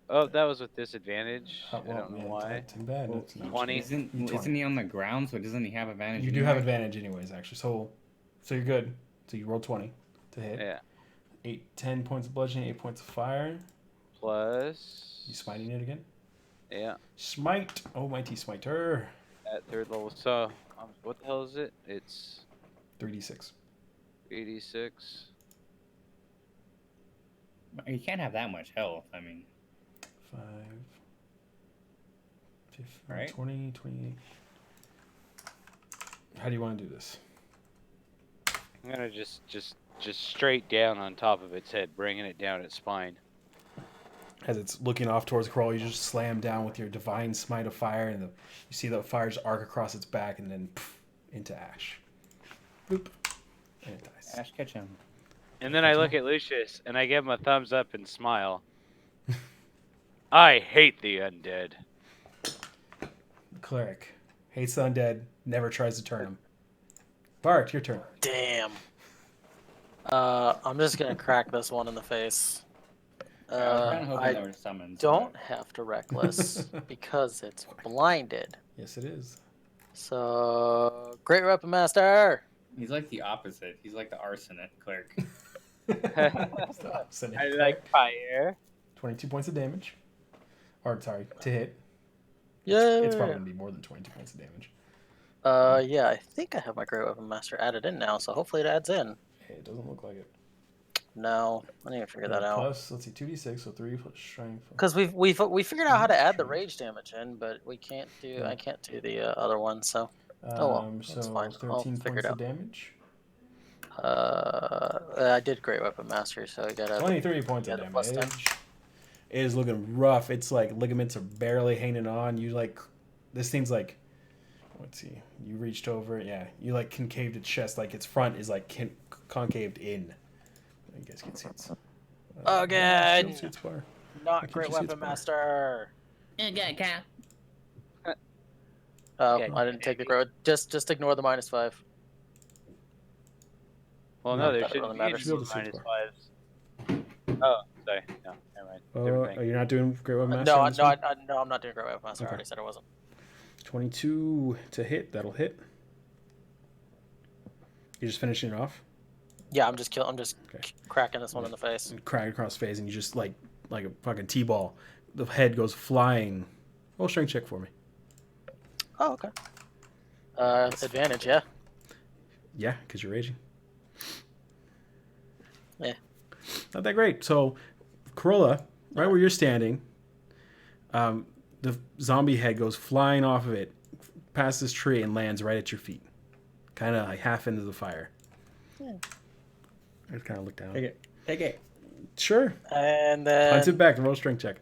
Speaker 9: Oh, that was with disadvantage. I
Speaker 3: Well,
Speaker 9: don't know why.
Speaker 3: Too bad.
Speaker 6: Well,
Speaker 3: It's not-
Speaker 9: 20.
Speaker 6: Isn't he on the ground? So doesn't he have advantage?
Speaker 3: You do have advantage anyways, actually. So you're good. So you roll 20 to hit.
Speaker 9: Yeah.
Speaker 3: 10 points of bludgeoning, 8 points of fire.
Speaker 9: Plus.
Speaker 3: You smiting it again?
Speaker 9: Yeah.
Speaker 3: Smite, almighty smiter.
Speaker 9: At 3rd level. So, what the hell is it? It's
Speaker 3: 3d6.
Speaker 9: 86.
Speaker 6: You can't have that much health. I mean,
Speaker 3: 5, 15,
Speaker 6: Right.
Speaker 3: 20, 28. How do you want to do this?
Speaker 9: I'm gonna just straight down on top of its head, bringing it down its spine.
Speaker 3: As it's looking off towards Crawl, you just slam down with your divine smite of fire, and you see the fire just arc across its back, and then into ash. Boop. And it dies.
Speaker 6: Ash Ketchum.
Speaker 9: And then I look at Lucius and I give him a thumbs up and smile. I hate the undead.
Speaker 3: Cleric hates the undead, never tries to turn them. Bart, your turn.
Speaker 1: Damn. I'm just gonna crack this one in the face.
Speaker 6: I was kind of hoping
Speaker 1: I
Speaker 6: there were summons.
Speaker 1: don't have to reckless because it's blinded.
Speaker 3: Yes, it is.
Speaker 1: So great weapon master.
Speaker 6: He's like the opposite. He's like the arsonist cleric.
Speaker 3: Send
Speaker 9: I
Speaker 3: it.
Speaker 9: like fire.
Speaker 3: 22 points of damage. Or, sorry, to hit.
Speaker 1: Yeah.
Speaker 3: It's probably going to be more than 22 points of damage.
Speaker 1: Yeah, I think I have my great weapon master added in now, so hopefully it adds in.
Speaker 3: Hey, it doesn't look like it.
Speaker 1: No, I need to figure that out.
Speaker 3: Plus, let's see, 2d6, so 3 plus strength.
Speaker 1: Because we figured out how to add the rage damage in, but we can't do.
Speaker 3: Yeah.
Speaker 1: I can't do the other one. So that's
Speaker 3: So
Speaker 1: fine. I'll
Speaker 3: 13
Speaker 1: figure
Speaker 3: points
Speaker 1: it
Speaker 3: of
Speaker 1: out.
Speaker 3: damage.
Speaker 1: I did great weapon master, so I got
Speaker 3: 23 points of
Speaker 1: the plus 10.
Speaker 3: damage. It is looking rough. It's like ligaments are barely hanging on. You like, this thing's like, let's see. You reached over, yeah. You like concaved its chest, like its front is like concaved in. You guys can see it's.
Speaker 1: Again!
Speaker 3: Shield suits bar.
Speaker 1: Not
Speaker 3: can't
Speaker 1: great
Speaker 3: you see its
Speaker 1: weapon
Speaker 3: bar?
Speaker 1: master.
Speaker 6: Okay, Cap.
Speaker 1: Oh,
Speaker 9: Yeah,
Speaker 1: I didn't take the great. Just ignore the -5.
Speaker 9: Well,
Speaker 3: No,
Speaker 9: no, there
Speaker 1: that
Speaker 9: shouldn't
Speaker 1: really
Speaker 9: be
Speaker 1: matters.
Speaker 3: Shield
Speaker 9: any
Speaker 3: suits
Speaker 9: -5s. Oh, sorry. No, never mind. Different thing.
Speaker 3: You're not doing great weapon master?
Speaker 1: No,
Speaker 3: on this one?
Speaker 1: no, I'm not doing great weapon master. I
Speaker 3: Okay.
Speaker 1: already said I wasn't.
Speaker 3: 22 to hit. That'll hit. You're just finishing it off.
Speaker 1: Yeah, I'm just
Speaker 3: Okay.
Speaker 1: cracking this one in the face.
Speaker 3: And crack across the face, and you just like a fucking t-ball. The head goes flying. Roll a strength check for me.
Speaker 1: Oh, okay. Advantage, yeah.
Speaker 3: Yeah, because you're raging.
Speaker 1: Yeah.
Speaker 3: Not that great. So, Corolla, right where you're standing, the zombie head goes flying off of it, past this tree, and lands right at your feet. Kind of like half into the fire.
Speaker 1: Yeah.
Speaker 3: I just kind of look down.
Speaker 6: Take it. Take it.
Speaker 3: Sure.
Speaker 1: And then
Speaker 3: Hunt it back and roll a strength check.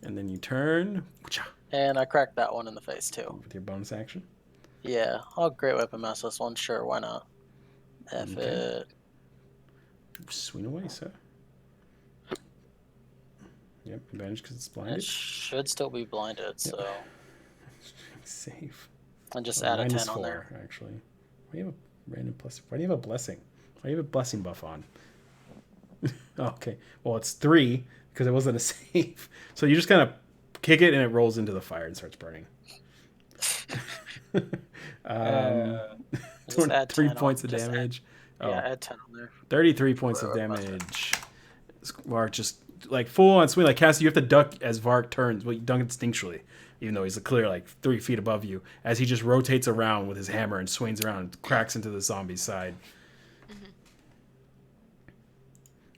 Speaker 3: And then you turn
Speaker 1: and I cracked that one in the face too.
Speaker 3: with your bonus action.
Speaker 1: Yeah, I'll great weapon master this one. Sure, why not? F
Speaker 3: Okay.
Speaker 1: it.
Speaker 3: Swing away, sir. Yep, advantage because it's
Speaker 1: It
Speaker 3: blinded.
Speaker 1: should still be blinded, so
Speaker 3: Safe.
Speaker 1: and just
Speaker 3: Oh,
Speaker 1: add a
Speaker 3: minus
Speaker 1: 10 on
Speaker 3: 4,
Speaker 1: there.
Speaker 3: actually. Why do you have a random plus? Why do you have a blessing? Why do you have a blessing buff on? Okay. Well, it's 3 because it wasn't a save. So you just kind of kick it and it rolls into the fire and starts burning.
Speaker 1: Just add
Speaker 3: 3
Speaker 1: 10
Speaker 3: points
Speaker 1: on,
Speaker 3: of
Speaker 1: just add-
Speaker 3: damage.
Speaker 1: Yeah, add 10 on there.
Speaker 3: 33 points of damage. Vark just like full on swing. Like Cassie, you have to duck as Vark turns. Well, you duck instinctually, even though he's clear like 3 feet above you. As he just rotates around with his hammer and swings around and cracks into the zombie's side.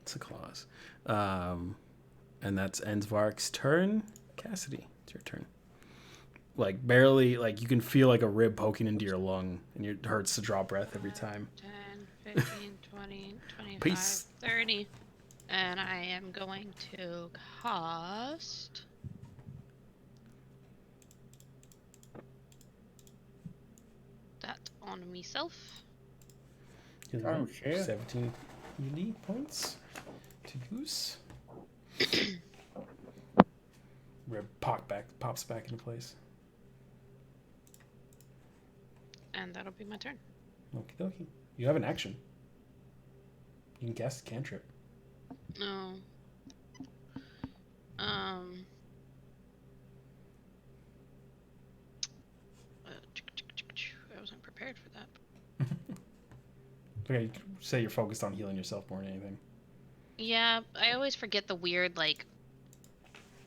Speaker 3: It's a claws. And that ends Vark's turn. Cassidy, it's your turn. Like barely, like you can feel like a rib poking into your lung, and it hurts to draw breath every time.
Speaker 2: 10, 15, 20, 25,
Speaker 3: Peace.
Speaker 2: 30. And I am going to cast. That on myself.
Speaker 6: Oh, shit.
Speaker 3: 17 ED points to Goose. Rib pops back into place.
Speaker 2: And that'll be my turn.
Speaker 3: Okie dokie. You have an action. You can cast a cantrip.
Speaker 2: No. I wasn't prepared for that.
Speaker 3: Okay, you could say you're focused on healing yourself more than anything.
Speaker 2: Yeah, I always forget the weird, like,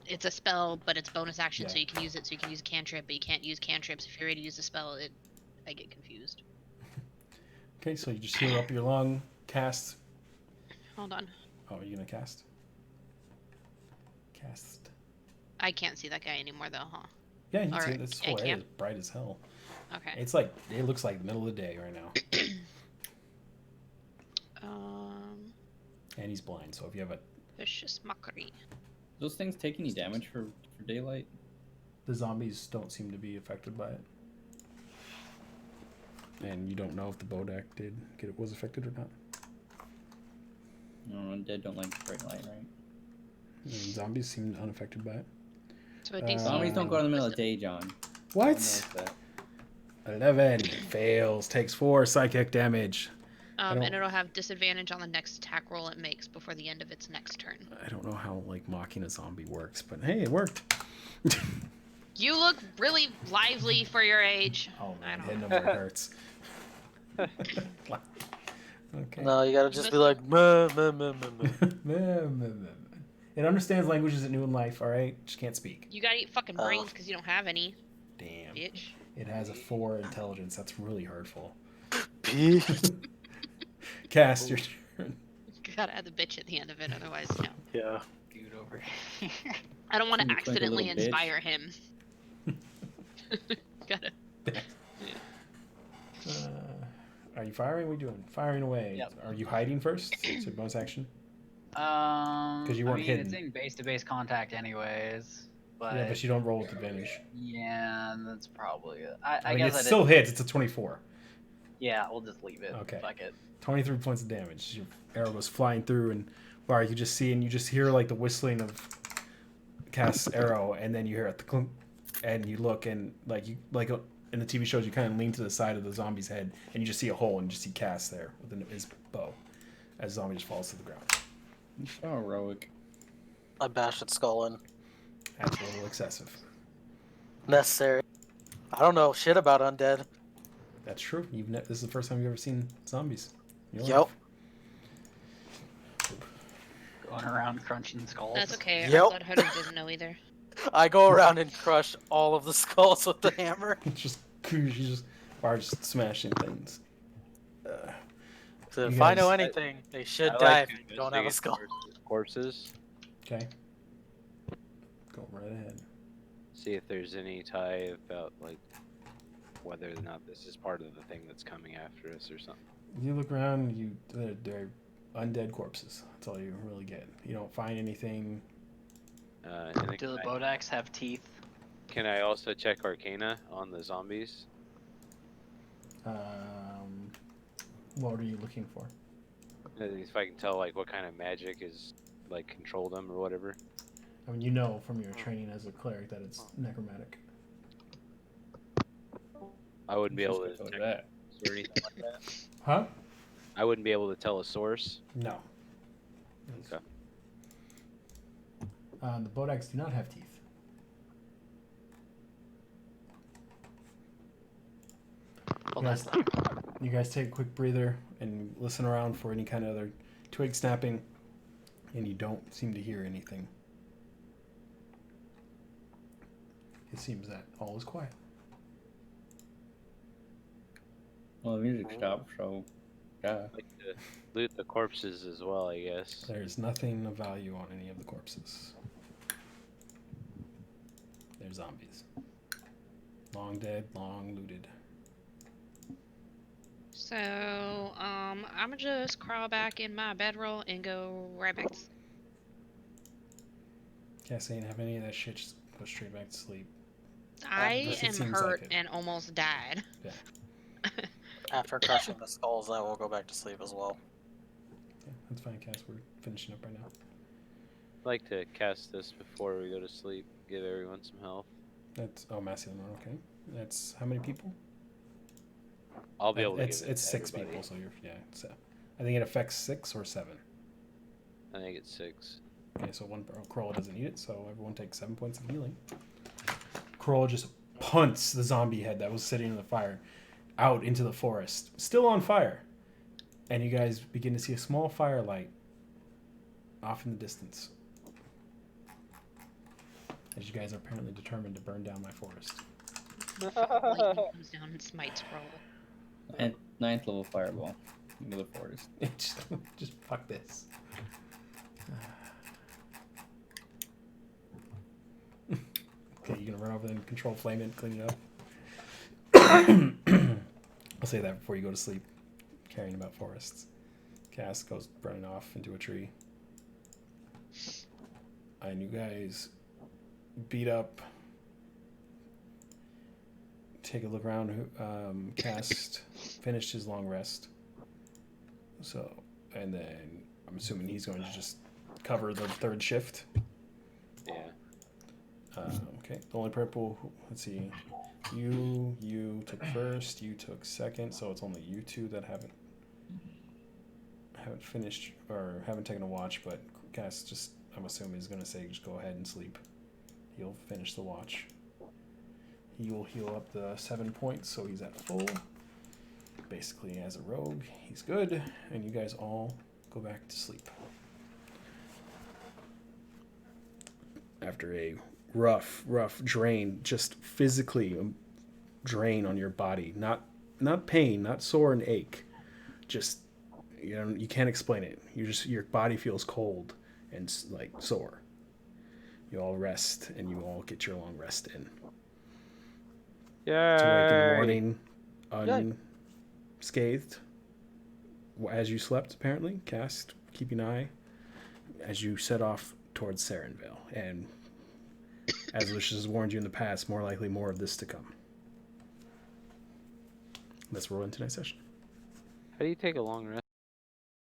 Speaker 2: it's a spell, but it's bonus action,
Speaker 3: Yeah.
Speaker 2: so you can use it, so you can use a cantrip, but you can't use cantrips if you're ready to use the spell. I get confused.
Speaker 3: Okay, so you just heal up your lung, cast.
Speaker 2: Hold on.
Speaker 3: Oh, are you gonna cast? Cast.
Speaker 2: I can't see that guy anymore, though, huh?
Speaker 3: Yeah, you can
Speaker 2: Or
Speaker 3: see it. This
Speaker 2: I
Speaker 3: whole area
Speaker 2: can?
Speaker 3: is bright as hell.
Speaker 2: Okay.
Speaker 3: It's like, it looks like the middle of the day right now. And he's blind, so if you have a...
Speaker 2: Vicious mockery.
Speaker 6: Those things take any damage for daylight?
Speaker 3: The zombies don't seem to be affected by it. And you don't know if the Bodak was affected or not.
Speaker 6: No, undead don't like bright light, right?
Speaker 3: And zombies seem unaffected by it.
Speaker 2: So a DC.
Speaker 6: Zombies don't go in the middle of the day, John.
Speaker 3: What?
Speaker 6: That.
Speaker 3: 11 fails, takes 4 psychic damage.
Speaker 2: And it'll have disadvantage on the next attack roll it makes before the end of its next turn.
Speaker 3: I don't know how like mocking a zombie works, but hey, it worked.
Speaker 2: You look really lively for your age.
Speaker 3: Oh
Speaker 2: I
Speaker 3: man,
Speaker 2: don't
Speaker 3: hitting
Speaker 2: know.
Speaker 3: them where it hurts. Okay.
Speaker 1: No, you gotta just be like, meh, meh, meh, meh, meh.
Speaker 3: It understands languages at New in Life, alright? Just can't speak.
Speaker 2: You gotta eat fucking brains because you don't have any.
Speaker 3: Damn.
Speaker 2: Bitch.
Speaker 3: It has a 4 intelligence. That's really hurtful.
Speaker 1: Bitch.
Speaker 3: Cast your turn.
Speaker 2: You gotta add the bitch at the end of it, otherwise, no.
Speaker 1: Yeah.
Speaker 8: Dude over here.
Speaker 2: I don't want to
Speaker 6: You look like a
Speaker 2: accidentally
Speaker 6: little bitch.
Speaker 2: inspire him. Gotta.
Speaker 3: Are you firing? What are you doing? Firing away.
Speaker 8: Yep.
Speaker 3: Are you hiding first? So bonus action?
Speaker 8: Because
Speaker 3: you weren't
Speaker 8: it's
Speaker 3: hidden.
Speaker 8: in base-to-base contact anyways. But
Speaker 3: Yeah, but you don't roll with advantage.
Speaker 8: yeah, that's probably it.
Speaker 3: I
Speaker 8: I
Speaker 3: mean,
Speaker 8: guess
Speaker 3: it
Speaker 8: I
Speaker 3: still
Speaker 8: did.
Speaker 3: hits. It's a 24.
Speaker 8: Yeah, we'll just leave it.
Speaker 3: Okay.
Speaker 8: Fuck it.
Speaker 3: 23 points of damage. Your arrow goes flying through, and Bar, you just see, and you just hear like the whistling of Cass's arrow, and then you hear it the clunk, and you look, and in the TV shows, you kind of lean to the side of the zombie's head, and you just see a hole, and you just see Cass there with his bow, as the zombie just falls to the ground.
Speaker 6: So heroic.
Speaker 1: I bashed its skull in.
Speaker 3: That's a little excessive.
Speaker 1: Necessary. I don't know shit about undead.
Speaker 3: That's true. This is the first time you've ever seen zombies. in your
Speaker 1: Yep.
Speaker 3: life.
Speaker 8: Going around crunching skulls.
Speaker 2: That's okay.
Speaker 1: Yep.
Speaker 2: Our blood hunter doesn't know either.
Speaker 1: I go around and crush all of the skulls with the hammer.
Speaker 3: Bar just smashing things.
Speaker 1: So
Speaker 3: You
Speaker 1: if I know
Speaker 3: guys-
Speaker 1: anything, they should
Speaker 9: I
Speaker 1: die
Speaker 9: like
Speaker 1: if you don't have a skull.
Speaker 9: Corpses.
Speaker 3: Okay. Go right ahead.
Speaker 9: See if there's any tie about like whether or not this is part of the thing that's coming after us or something.
Speaker 3: You look around, they're undead corpses. That's all you really get. You don't find anything.
Speaker 9: And then
Speaker 8: Do the Bodaks have teeth?
Speaker 9: can I also check Arcana on the zombies?
Speaker 3: What are you looking for?
Speaker 9: If I can tell like what kind of magic is like control them or whatever.
Speaker 3: I mean, you know from your training as a cleric that it's necromantic.
Speaker 9: I wouldn't be able to
Speaker 6: Just
Speaker 9: check
Speaker 6: that.
Speaker 9: or anything like that.
Speaker 3: Huh?
Speaker 9: I wouldn't be able to tell a source.
Speaker 3: No.
Speaker 9: Okay.
Speaker 3: The Bodaks do not have teeth.
Speaker 1: Well,
Speaker 3: Yes. You guys take a quick breather and listen around for any kind of other twig snapping, and you don't seem to hear anything. It seems that all is quiet.
Speaker 6: Well, the music stopped, so yeah.
Speaker 9: I'd like to loot the corpses as well, I guess.
Speaker 3: There's nothing of value on any of the corpses. They're zombies. Long dead, long looted.
Speaker 2: So, I'm gonna just crawl back in my bedroll and go right back to sleep.
Speaker 3: Cassie ain't have any of that shit. Just go straight back to sleep.
Speaker 2: I
Speaker 3: It
Speaker 2: am
Speaker 3: seems
Speaker 2: hurt
Speaker 3: like it.
Speaker 2: and almost died.
Speaker 3: Yeah.
Speaker 1: After crushing the skulls, I will go back to sleep as well.
Speaker 3: Yeah, that's fine, Cass. We're finishing up right now.
Speaker 9: I'd like to cast this before we go to sleep. Give everyone some health.
Speaker 3: That's masculine one. Okay. That's how many people?
Speaker 9: I'll be able to
Speaker 3: It's
Speaker 9: give it to
Speaker 3: 6
Speaker 9: everybody.
Speaker 3: people, so you're So I think it affects 6 or 7.
Speaker 9: I think it's 6.
Speaker 3: Okay, so one Corolla doesn't need it, so everyone takes 7 points of healing. Corolla just punts the zombie head that was sitting in the fire out into the forest, still on fire. And you guys begin to see a small firelight off in the distance. As you guys are apparently determined to burn down my forest.
Speaker 2: Lightning comes down and smites roll.
Speaker 6: And 9th level fireball into the forest.
Speaker 3: just fuck this. Okay, you gonna run over and control flame it, clean it up. I'll say that before you go to sleep. Caring about forests. Cass goes running off into a tree. And you guys beat up. Take a look around. Cass finished his long rest. So, and then I'm assuming he's going to just cover the third shift.
Speaker 9: Yeah.
Speaker 3: Okay. The only purple. Let's see. You took first. You took second. So it's only you two that haven't finished or haven't taken a watch. But Cass just, I'm assuming, is going to say just go ahead and sleep. He'll finish the watch. He will heal up the 7 points, so he's at full. Basically, as a rogue, he's good, and you guys all go back to sleep. After a rough drain, just physically drain on your body, not pain, not sore and ache, just you can't explain it. Your body feels cold and like sore. You all rest, and you all get your long rest in.
Speaker 9: Yay!
Speaker 3: To wake in the morning unscathed. As you slept, apparently, Cast, keep an eye as you set off towards Sarenvale. And as Lucius has warned you in the past, more likely more of this to come. Let's roll into tonight's session.
Speaker 9: How do you take a long rest